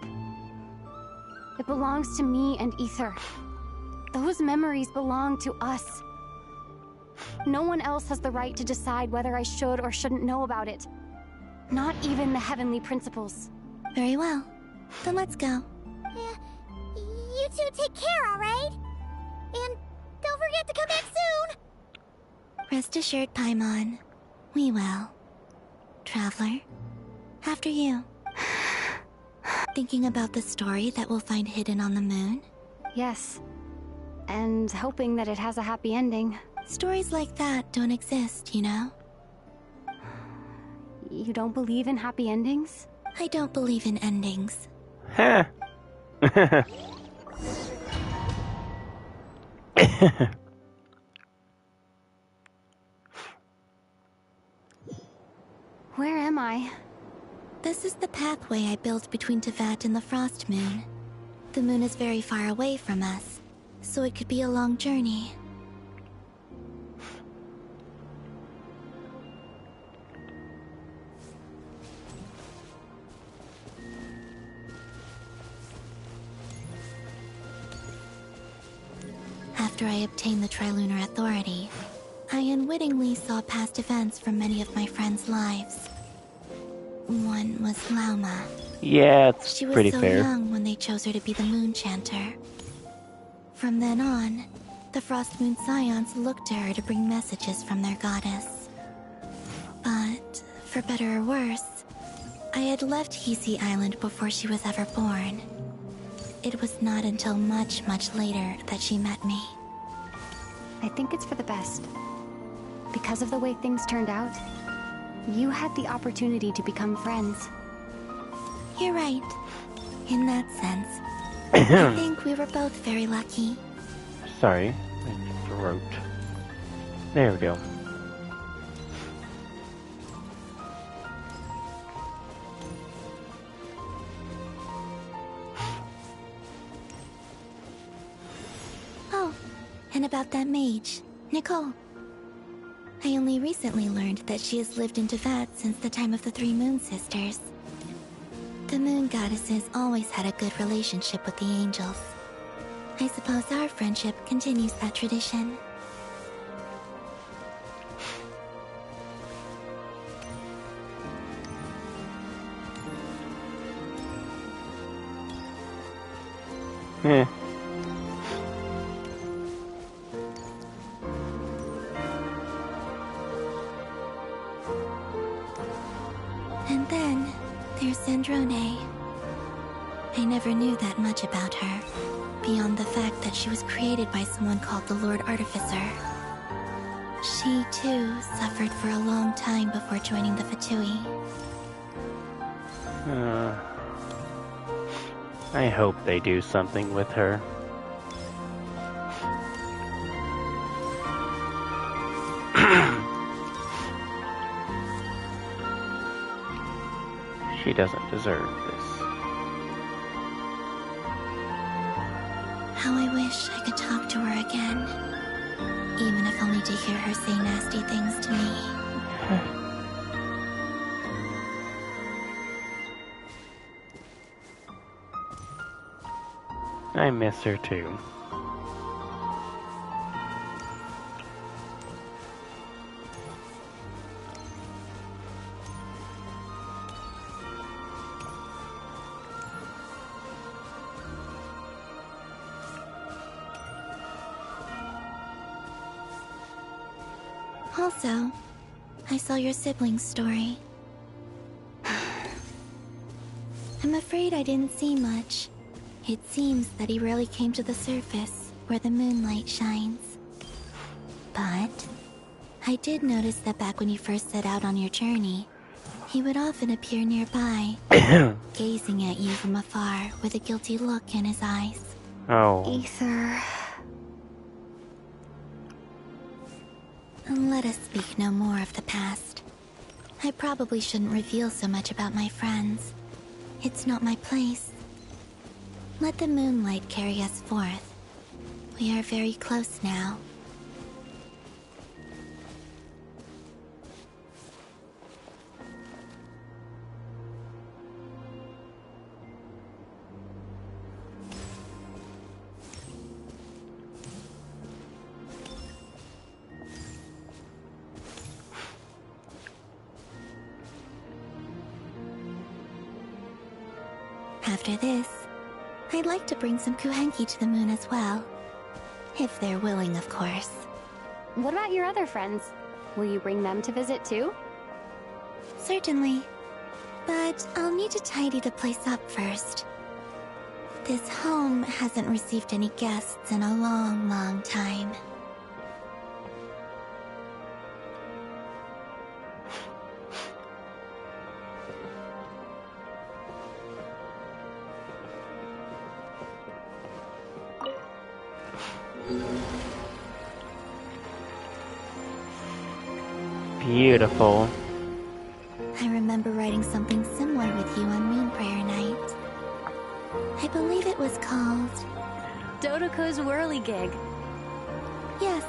it belongs to me and Ether. Those memories belong to us. No one else has the right to decide whether I should or shouldn't know about it. Not even the heavenly principles. Very well. Then let's go. You two take care, alright? And don't forget to come back soon! Rest assured, Paimon. We will. Traveler, after you. Thinking about the story that we'll find hidden on the moon? Yes. And hoping that it has a happy ending. Stories like that don't exist, you know? You don't believe in happy endings? I don't believe in endings. Huh. Where am I? This is the pathway I built between Tevat and the Frost Moon. The moon is very far away from us, so it could be a long journey. After I obtained the Trilunar Authority, I unwittingly saw past events from many of my friends' lives. One was Lauma. Yeah, it's She was pretty so fair. young when they chose her to be the Moon Chanter. From then on, the Frost Moon Scions looked to her to bring messages from their goddess. But, for better or worse, I had left Hisi Island before she was ever born. It was not until much, much later that she met me. I think it's for the best. Because of the way things turned out, you had the opportunity to become friends. You're right. In that sense, I think we were both very lucky. Sorry, my throat. There we go. Oh, and about that mage, Nicole. I only recently learned that she has lived in Tevat since the time of the Three Moon Sisters. The Moon Goddesses always had a good relationship with the angels. I suppose our friendship continues that tradition. Eh. And then, there's Zandrone. I never knew that much about her, beyond the fact that she was created by someone called the Lord Artificer. She, too, suffered for a long time before joining the Fatui. I hope they do something with her. She doesn't deserve this. How I wish I could talk to her again. Even if only to hear her say nasty things to me. I miss her too. Also, I saw your sibling's story. I'm afraid I didn't see much. It seems that he rarely came to the surface, where the moonlight shines. But I did notice that back when you first set out on your journey, he would often appear nearby, gazing at you from afar with a guilty look in his eyes. Oh. Ether. Let us speak no more of the past. I probably shouldn't reveal so much about my friends. It's not my place. Let the moonlight carry us forth. We are very close now. After this, I'd like to bring some kuhenki to the moon as well. If they're willing, of course. What about your other friends? Will you bring them to visit too? Certainly. But I'll need to tidy the place up first. This home hasn't received any guests in a long, long time. Beautiful. I remember writing something similar with you on Moonprayer Night. I believe it was called... Dodoko's Whirligig. Yes,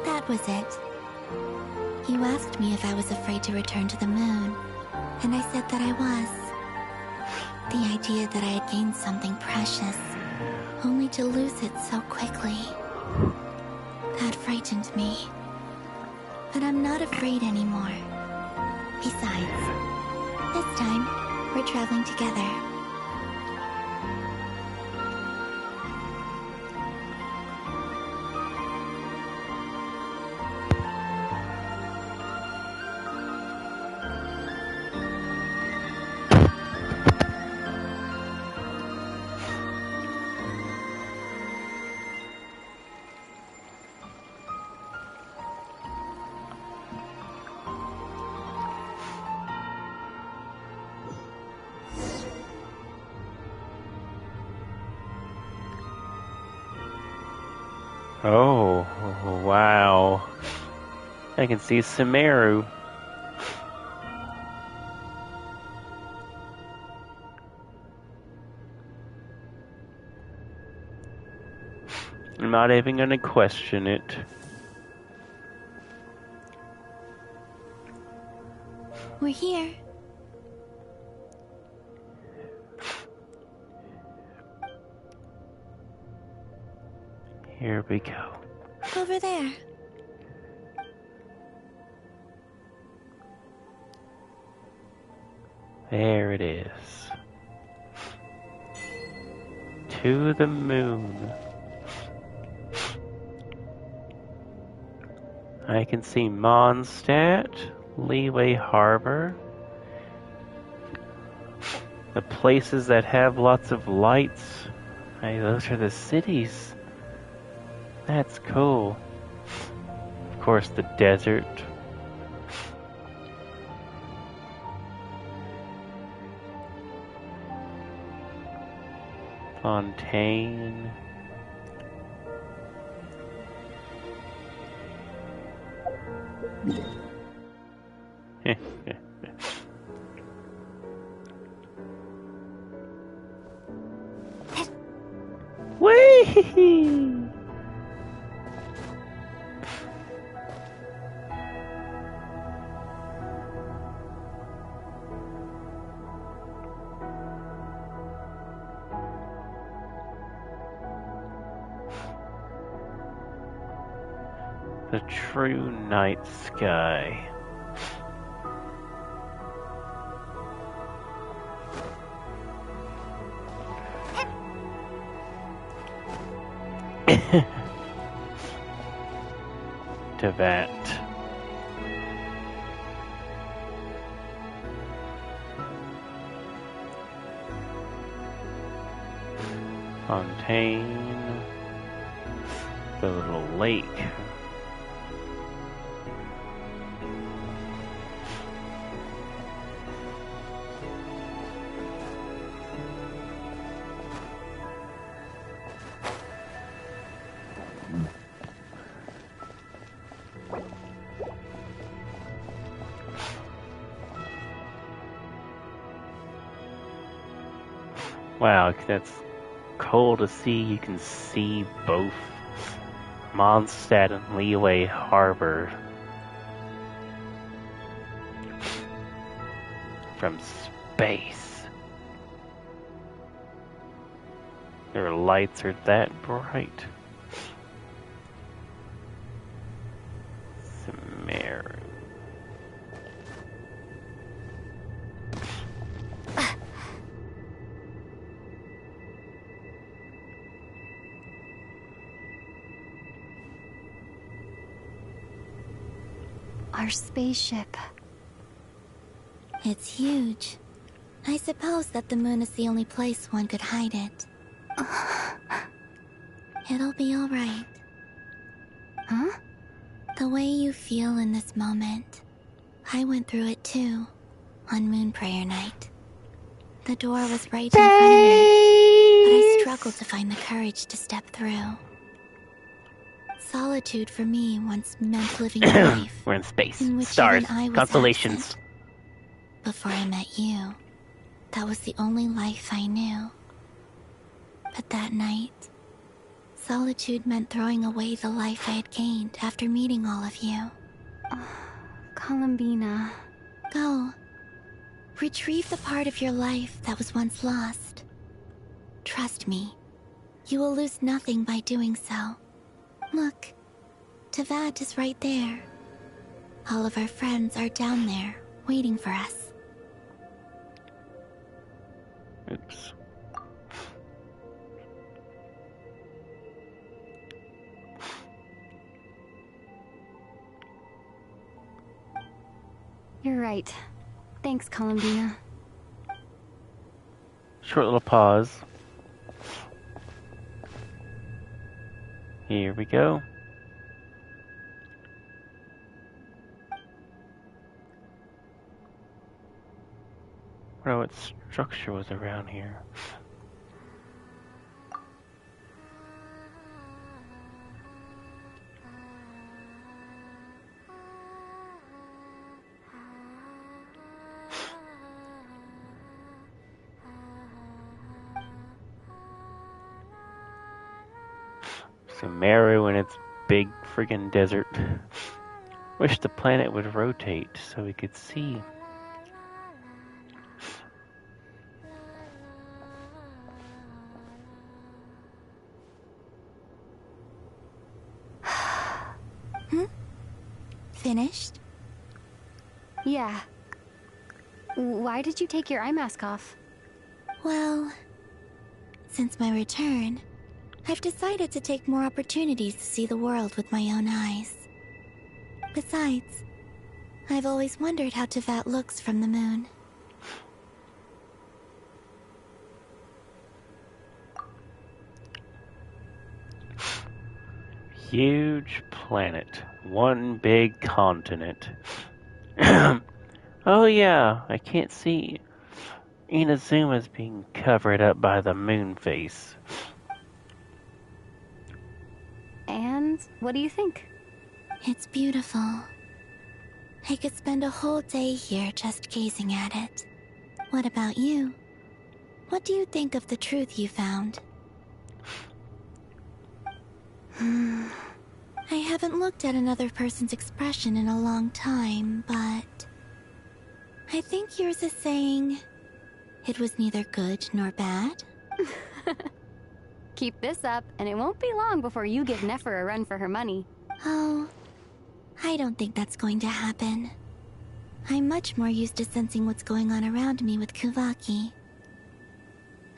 that was it. You asked me if I was afraid to return to the moon, and I said that I was. The idea that I had gained something precious, only to lose it so quickly. That frightened me. But I'm not afraid anymore. Besides, this time, we're traveling together. Oh, wow. I can see Sumeru. I'm not even going to question it. We're here. Here we go. Over there. There it is. To the moon. I can see Mondstadt, Leeway Harbor. The places that have lots of lights. Hey, those are the cities. That's cool. Of course, the desert. Fontaine. Whee! The true night sky. To that. Fontaine. The little lake. Wow, that's cool to see. You can see both Mondstadt and Liyue Harbor from space. Their lights are that bright. Sumeru. Our spaceship. It's huge. I suppose that the moon is the only place one could hide it. It'll be alright. Huh? The way you feel in this moment, I went through it too, on Moon Prayer Night. The door was right in front of me, but I struggled to find the courage to step through. Solitude for me once meant living a life. We're in space. In which Stars. even I was Constellations. absent. Before I met you, that was the only life I knew. But that night, solitude meant throwing away the life I had gained after meeting all of you. Columbina. Go. Retrieve the part of your life that was once lost. Trust me, you will lose nothing by doing so. Look, Teyvat is right there. All of our friends are down there, waiting for us. Oops. You're right. Thanks, Columbina. Short little pause. Here we go. I wonder what structure was around here. Sumeru and its big friggin' desert. Wish the planet would rotate so we could see. Finished? Yeah. Why did you take your eye mask off? Well, since my return, I've decided to take more opportunities to see the world with my own eyes. Besides, I've always wondered how Teyvat looks from the moon. Huge planet. One big continent. Oh yeah, I can't see. Inazuma's being covered up by the moon face. And what do you think? It's beautiful. I could spend a whole day here just gazing at it. What about you? What do you think of the truth you found? I haven't looked at another person's expression in a long time, but I think yours is saying it was neither good nor bad. Keep this up, and it won't be long before you give Nefer a run for her money. Oh, I don't think that's going to happen. I'm much more used to sensing what's going on around me with Kuvaki.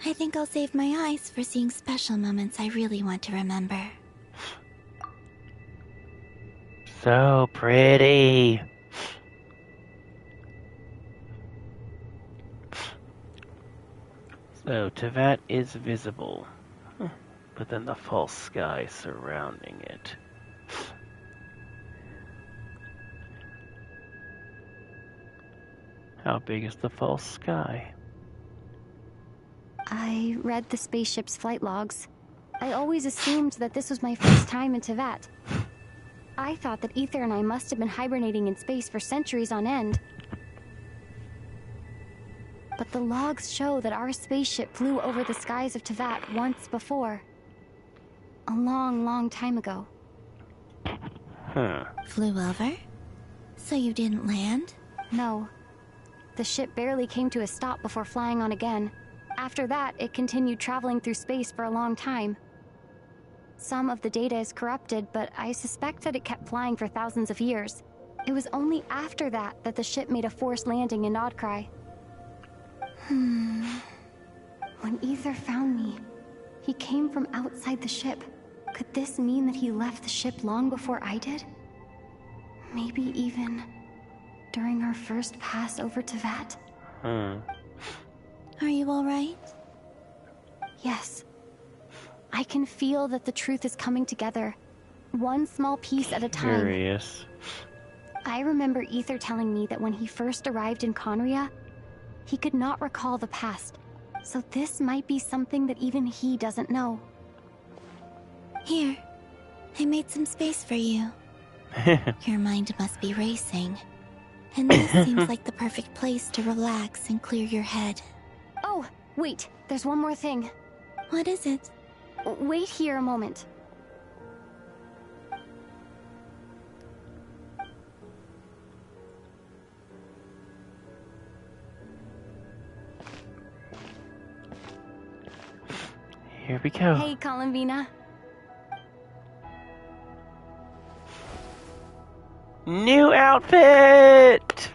I think I'll save my eyes for seeing special moments I really want to remember. So pretty. So Teyvat is visible. but then the false sky surrounding it. How big is the false sky? I read the spaceship's flight logs. I always assumed that this was my first time in Teyvat. I thought that Ether and I must have been hibernating in space for centuries on end. But the logs show that our spaceship flew over the skies of Teyvat once before. A long, long time ago. Huh. Flew over? So you didn't land? No. The ship barely came to a stop before flying on again. After that, it continued traveling through space for a long time. Some of the data is corrupted, but I suspect that it kept flying for thousands of years. It was only after that that the ship made a forced landing in Nodcry. When Ether found me, he came from outside the ship. Could this mean that he left the ship long before I did? Maybe even during our first pass over Teyvat? Are you alright? Yes. I can feel that the truth is coming together, one small piece at a time. Curious. I remember Ether telling me that when he first arrived in Conria, he could not recall the past, so this might be something that even he doesn't know. Here, I made some space for you. Your mind must be racing, and this seems like the perfect place to relax and clear your head. Oh, wait, there's one more thing. What is it? Wait here a moment. Here we go. Hey, Columbina. New outfit!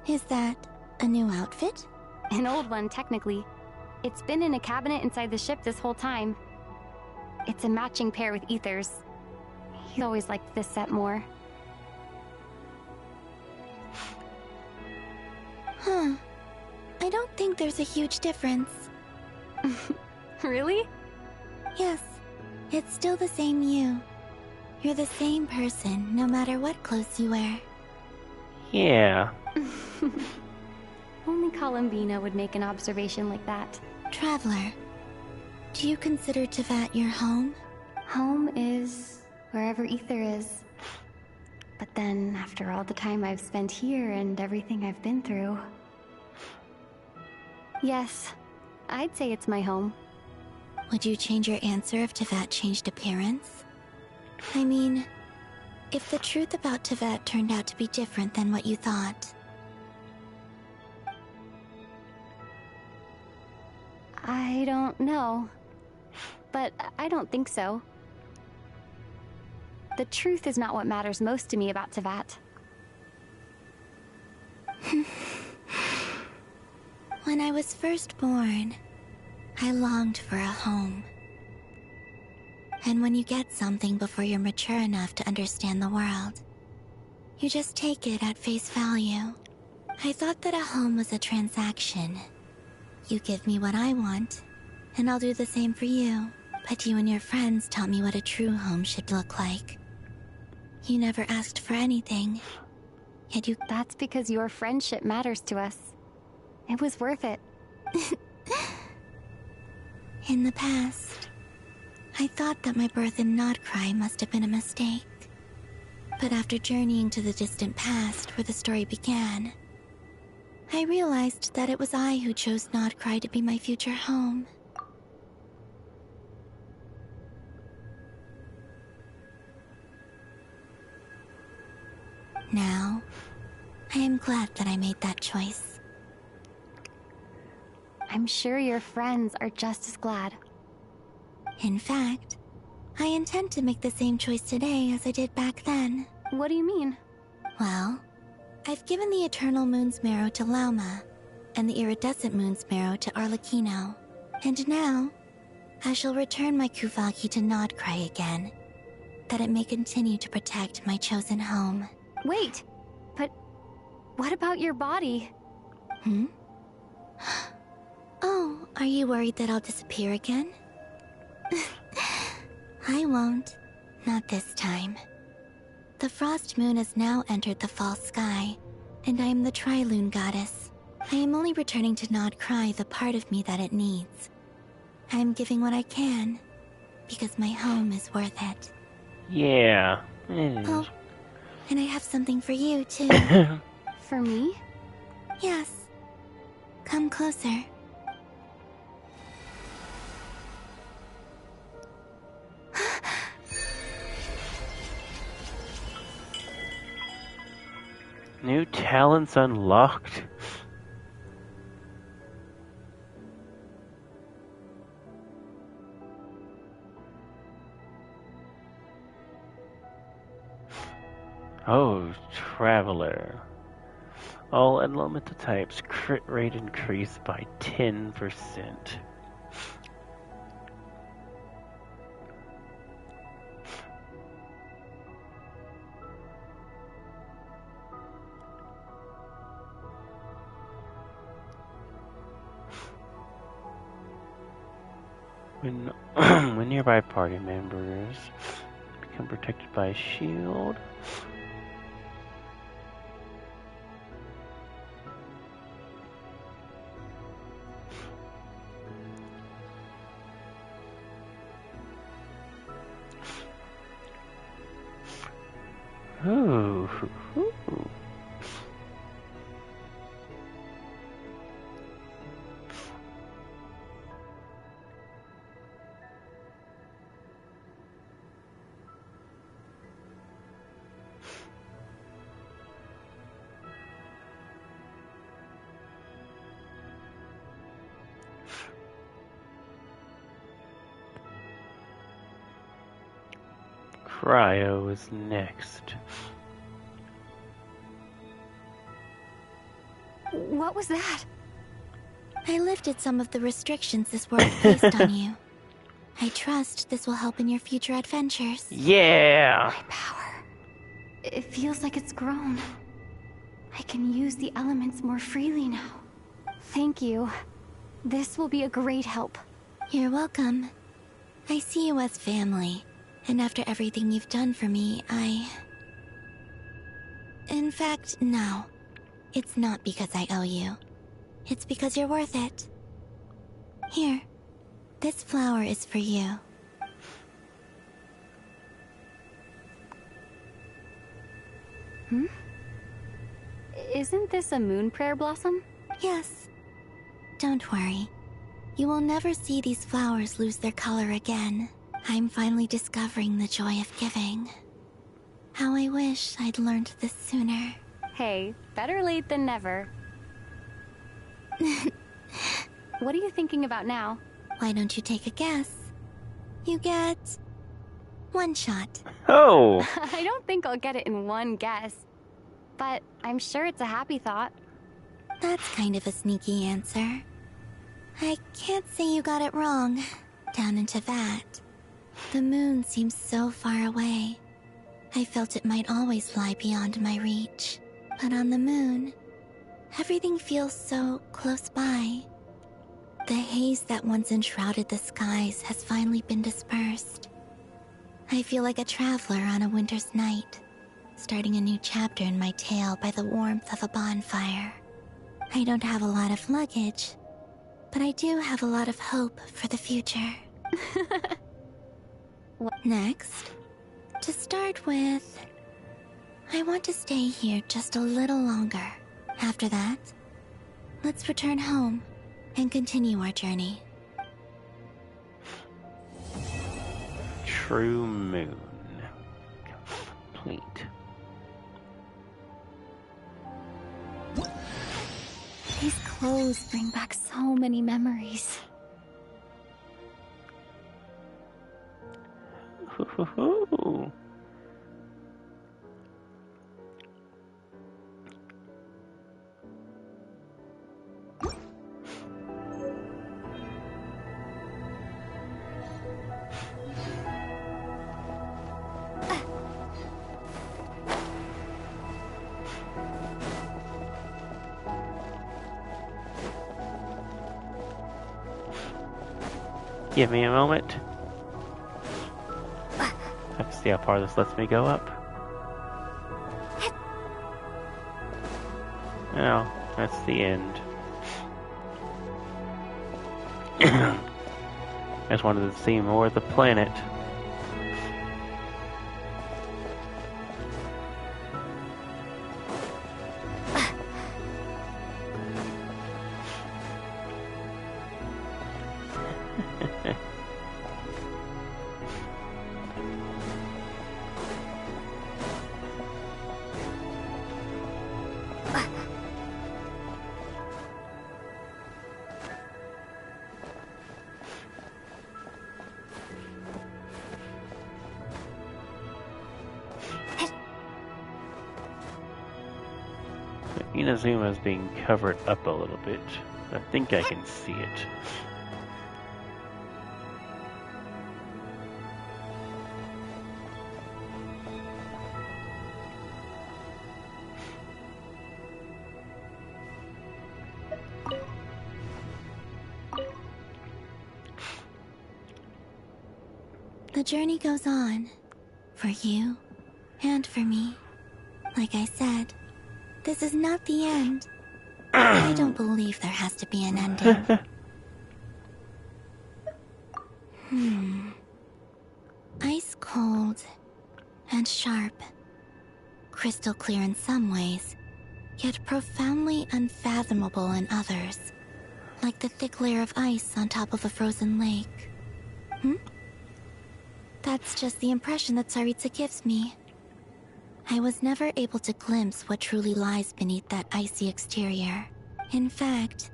Is that a new outfit? An old one, technically. It's been in a cabinet inside the ship this whole time. It's a matching pair with Ether's. He always liked this set more. Huh. I don't think there's a huge difference. Really? Yes. It's still the same you. You're the same person, no matter what clothes you wear. Yeah. Only Columbina would make an observation like that. Traveler, do you consider Teyvat your home? Home is wherever Ether is. But then, after all the time I've spent here and everything I've been through... Yes, I'd say it's my home. Would you change your answer if Teyvat changed appearance? I mean, if the truth about Teyvat turned out to be different than what you thought. I don't know. But I don't think so. The truth is not what matters most to me about Teyvat. When I was first born, I longed for a home. And when you get something before you're mature enough to understand the world, you just take it at face value. I thought that a home was a transaction. You give me what I want, and I'll do the same for you. But you and your friends taught me what a true home should look like. You never asked for anything, yet you... That's because your friendship matters to us. It was worth it. In the past, I thought that my birth in Nodcry must have been a mistake. But after journeying to the distant past where the story began, I realized that it was I who chose Nodcry to be my future home. Now, I am glad that I made that choice. I'm sure your friends are just as glad. In fact, I intend to make the same choice today as I did back then. What do you mean? Well, I've given the Eternal Moon's Marrow to Lauma, and the Iridescent Moon's Marrow to Arlecchino. And now, I shall return my Kuvagi to Nodcry again, that it may continue to protect my chosen home. Wait, but what about your body? Hmm? Oh, are you worried that I'll disappear again? I won't. Not this time. The Frost Moon has now entered the fall sky, and I am the Trilune Goddess. I am only returning to Nod Cry the part of me that it needs. I am giving what I can, because my home is worth it. Yeah. Oh, and I have something for you, too. For me? Yes. Come closer. New talents unlocked. Oh, Traveler. All elemental types crit rate increased by 10%. When nearby party members become protected by a shield. Ooh. Cryo is next. What was that? I lifted some of the restrictions this world placed on you. I trust this will help in your future adventures. Yeah! My power. It feels like it's grown. I can use the elements more freely now. Thank you. This will be a great help. You're welcome. I see you as family, and after everything you've done for me, In fact, no. It's not because I owe you. It's because you're worth it. Here. This flower is for you. Hmm? Isn't this a moon prayer blossom? Yes. Don't worry. You will never see these flowers lose their color again. I'm finally discovering the joy of giving. How I wish I'd learned this sooner. Hey, better late than never. What are you thinking about now? Why don't you take a guess? You get... one shot. Oh! I don't think I'll get it in one guess. But I'm sure it's a happy thought. That's kind of a sneaky answer. I can't say you got it wrong. Down into that. The moon seems so far away. I felt it might always lie beyond my reach. But on the moon, everything feels so close by. The haze that once enshrouded the skies has finally been dispersed. I feel like a traveler on a winter's night, starting a new chapter in my tale by the warmth of a bonfire. I don't have a lot of luggage, but I do have a lot of hope for the future. Next, to start with, I want to stay here just a little longer. After that, let's return home and continue our journey. True moon. Complete. These clothes bring back so many memories. Ooh. Give me a moment. I have to see how far this lets me go up. Oh, that's the end. I just wanted to see more of the planet. Inazuma's being covered up a little bit. I think I can see it. The journey goes on. For you, and for me. Like I said, this is not the end. I don't believe there has to be an ending. Ice cold and sharp. Crystal clear in some ways, yet profoundly unfathomable in others. Like the thick layer of ice on top of a frozen lake. That's just the impression that Tsaritsa gives me. I was never able to glimpse what truly lies beneath that icy exterior. In fact,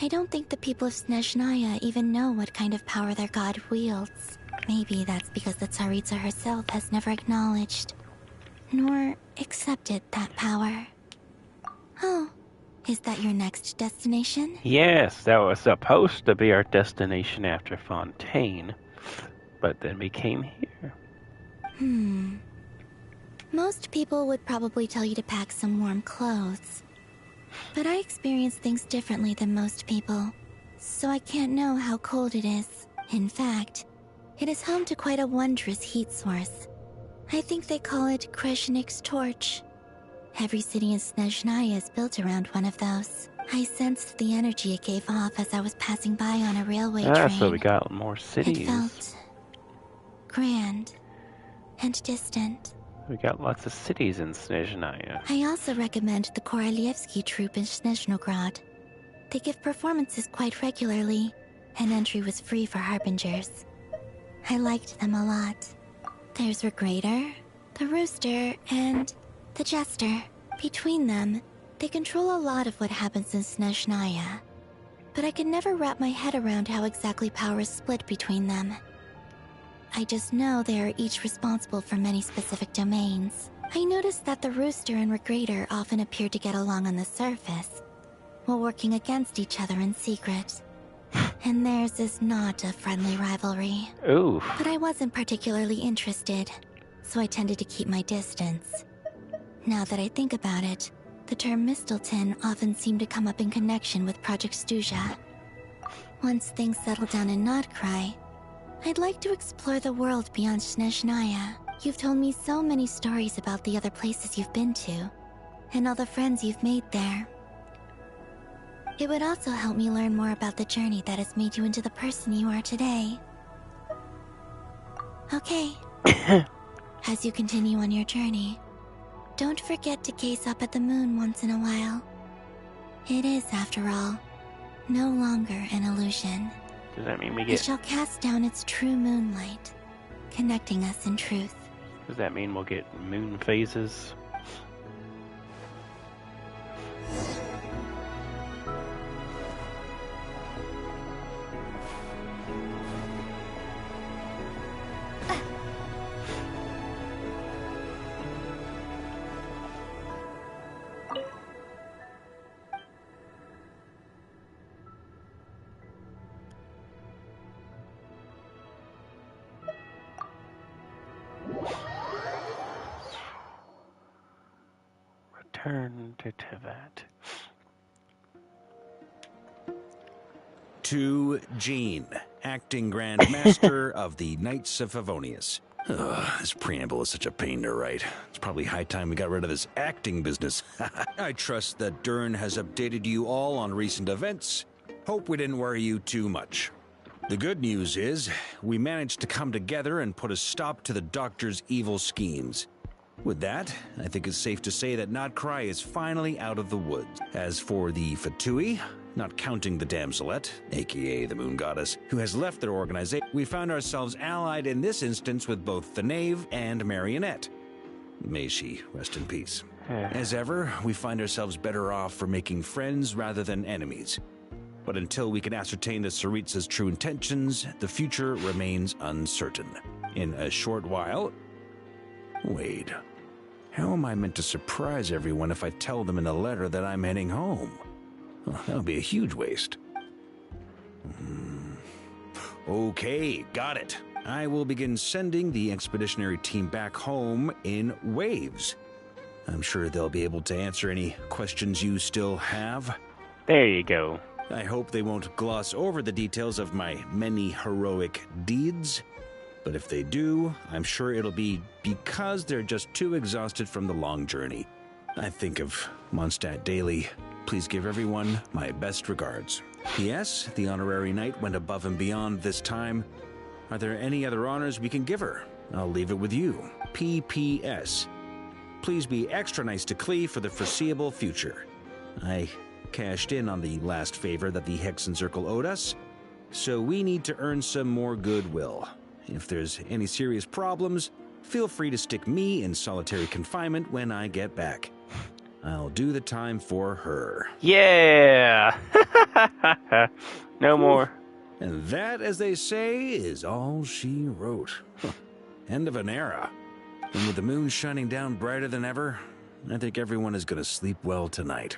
I don't think the people of Snezhnaya even know what kind of power their god wields. Maybe that's because the Tsaritsa herself has never acknowledged, nor accepted that power. Oh, is that your next destination? Yes, that was supposed to be our destination after Fontaine, but then we came here. Most people would probably tell you to pack some warm clothes. But I experience things differently than most people, so I can't know how cold it is. In fact, it is home to quite a wondrous heat source. I think they call it Kreshnik's torch. Every city in Snezhnaya is built around one of those. I sensed the energy it gave off as I was passing by on a railway train. So we got more cities. It felt grand and distant. We got lots of cities in Snezhnaya. I also recommend the Korolievsky troupe in Snezhnograd. They give performances quite regularly, and entry was free for harbingers. I liked them a lot. There's Regrator, the Rooster, and the Jester. Between them, they control a lot of what happens in Snezhnaya. But I can never wrap my head around how exactly power is split between them. I just know they are each responsible for many specific domains. I noticed that the Rooster and Regrator often appear to get along on the surface, while working against each other in secret. And theirs is not a friendly rivalry. Ooh. But I wasn't particularly interested, so I tended to keep my distance. Now that I think about it, the term Mistelton often seemed to come up in connection with Project Stuja. Once things settle down in Nodcry, I'd like to explore the world beyond Snezhnaya. You've told me so many stories about the other places you've been to, and all the friends you've made there. It would also help me learn more about the journey that has made you into the person you are today. Okay. As you continue on your journey, don't forget to gaze up at the moon once in a while. It is, after all, no longer an illusion. Does that mean we It get... shall cast down its true moonlight, connecting us in truth. Does that mean we'll get moon phases? Return to Tevat. To Jean. acting Grand Master of the Knights of Favonius. This preamble is such a pain to write. It's probably high time we got rid of this acting business. I trust that Dern has updated you all on recent events. Hope we didn't worry you too much. The good news is, we managed to come together and put a stop to the Doctor's evil schemes. With that, I think it's safe to say that Notcry is finally out of the woods. As for the Fatui, not counting the Damselette, aka the Moon Goddess, who has left their organization, we found ourselves allied in this instance with both the Knave and Marionette. May she rest in peace. As ever, we find ourselves better off for making friends rather than enemies. But until we can ascertain the Tsaritsa's true intentions, the future remains uncertain. In a short while... Wait. How am I meant to surprise everyone if I tell them in a letter that I'm heading home? Well, that would be a huge waste. Okay, got it. I will begin sending the expeditionary team back home in waves. I'm sure they'll be able to answer any questions you still have. There you go. I hope they won't gloss over the details of my many heroic deeds. But if they do, I'm sure it'll be because they're just too exhausted from the long journey. I think of Mondstadt daily. Please give everyone my best regards. P.S. The honorary knight went above and beyond this time. Are there any other honors we can give her? I'll leave it with you. P.P.S. Please be extra nice to Klee for the foreseeable future. I cashed in on the last favor that the Hexen Circle owed us, so we need to earn some more goodwill. If there's any serious problems, feel free to stick me in solitary confinement when I get back. I'll do the time for her. Yeah! No more. And that, as they say, is all she wrote. End of an era. And with the moon shining down brighter than ever, I think everyone is going to sleep well tonight.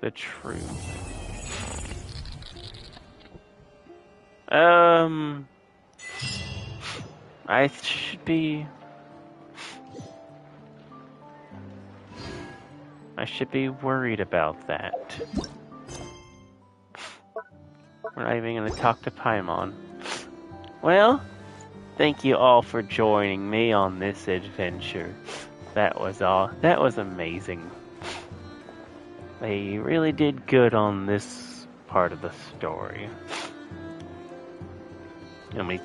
The truth. I should be worried about that. We're not even going to talk to Paimon. Well, thank you all for joining me on this adventure. That was amazing. They really did good on this part of the story. And we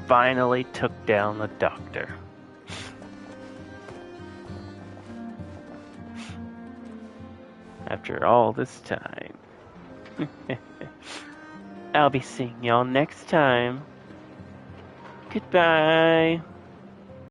finally took down the Doctor. After all this time. I'll be seeing y'all next time. Goodbye.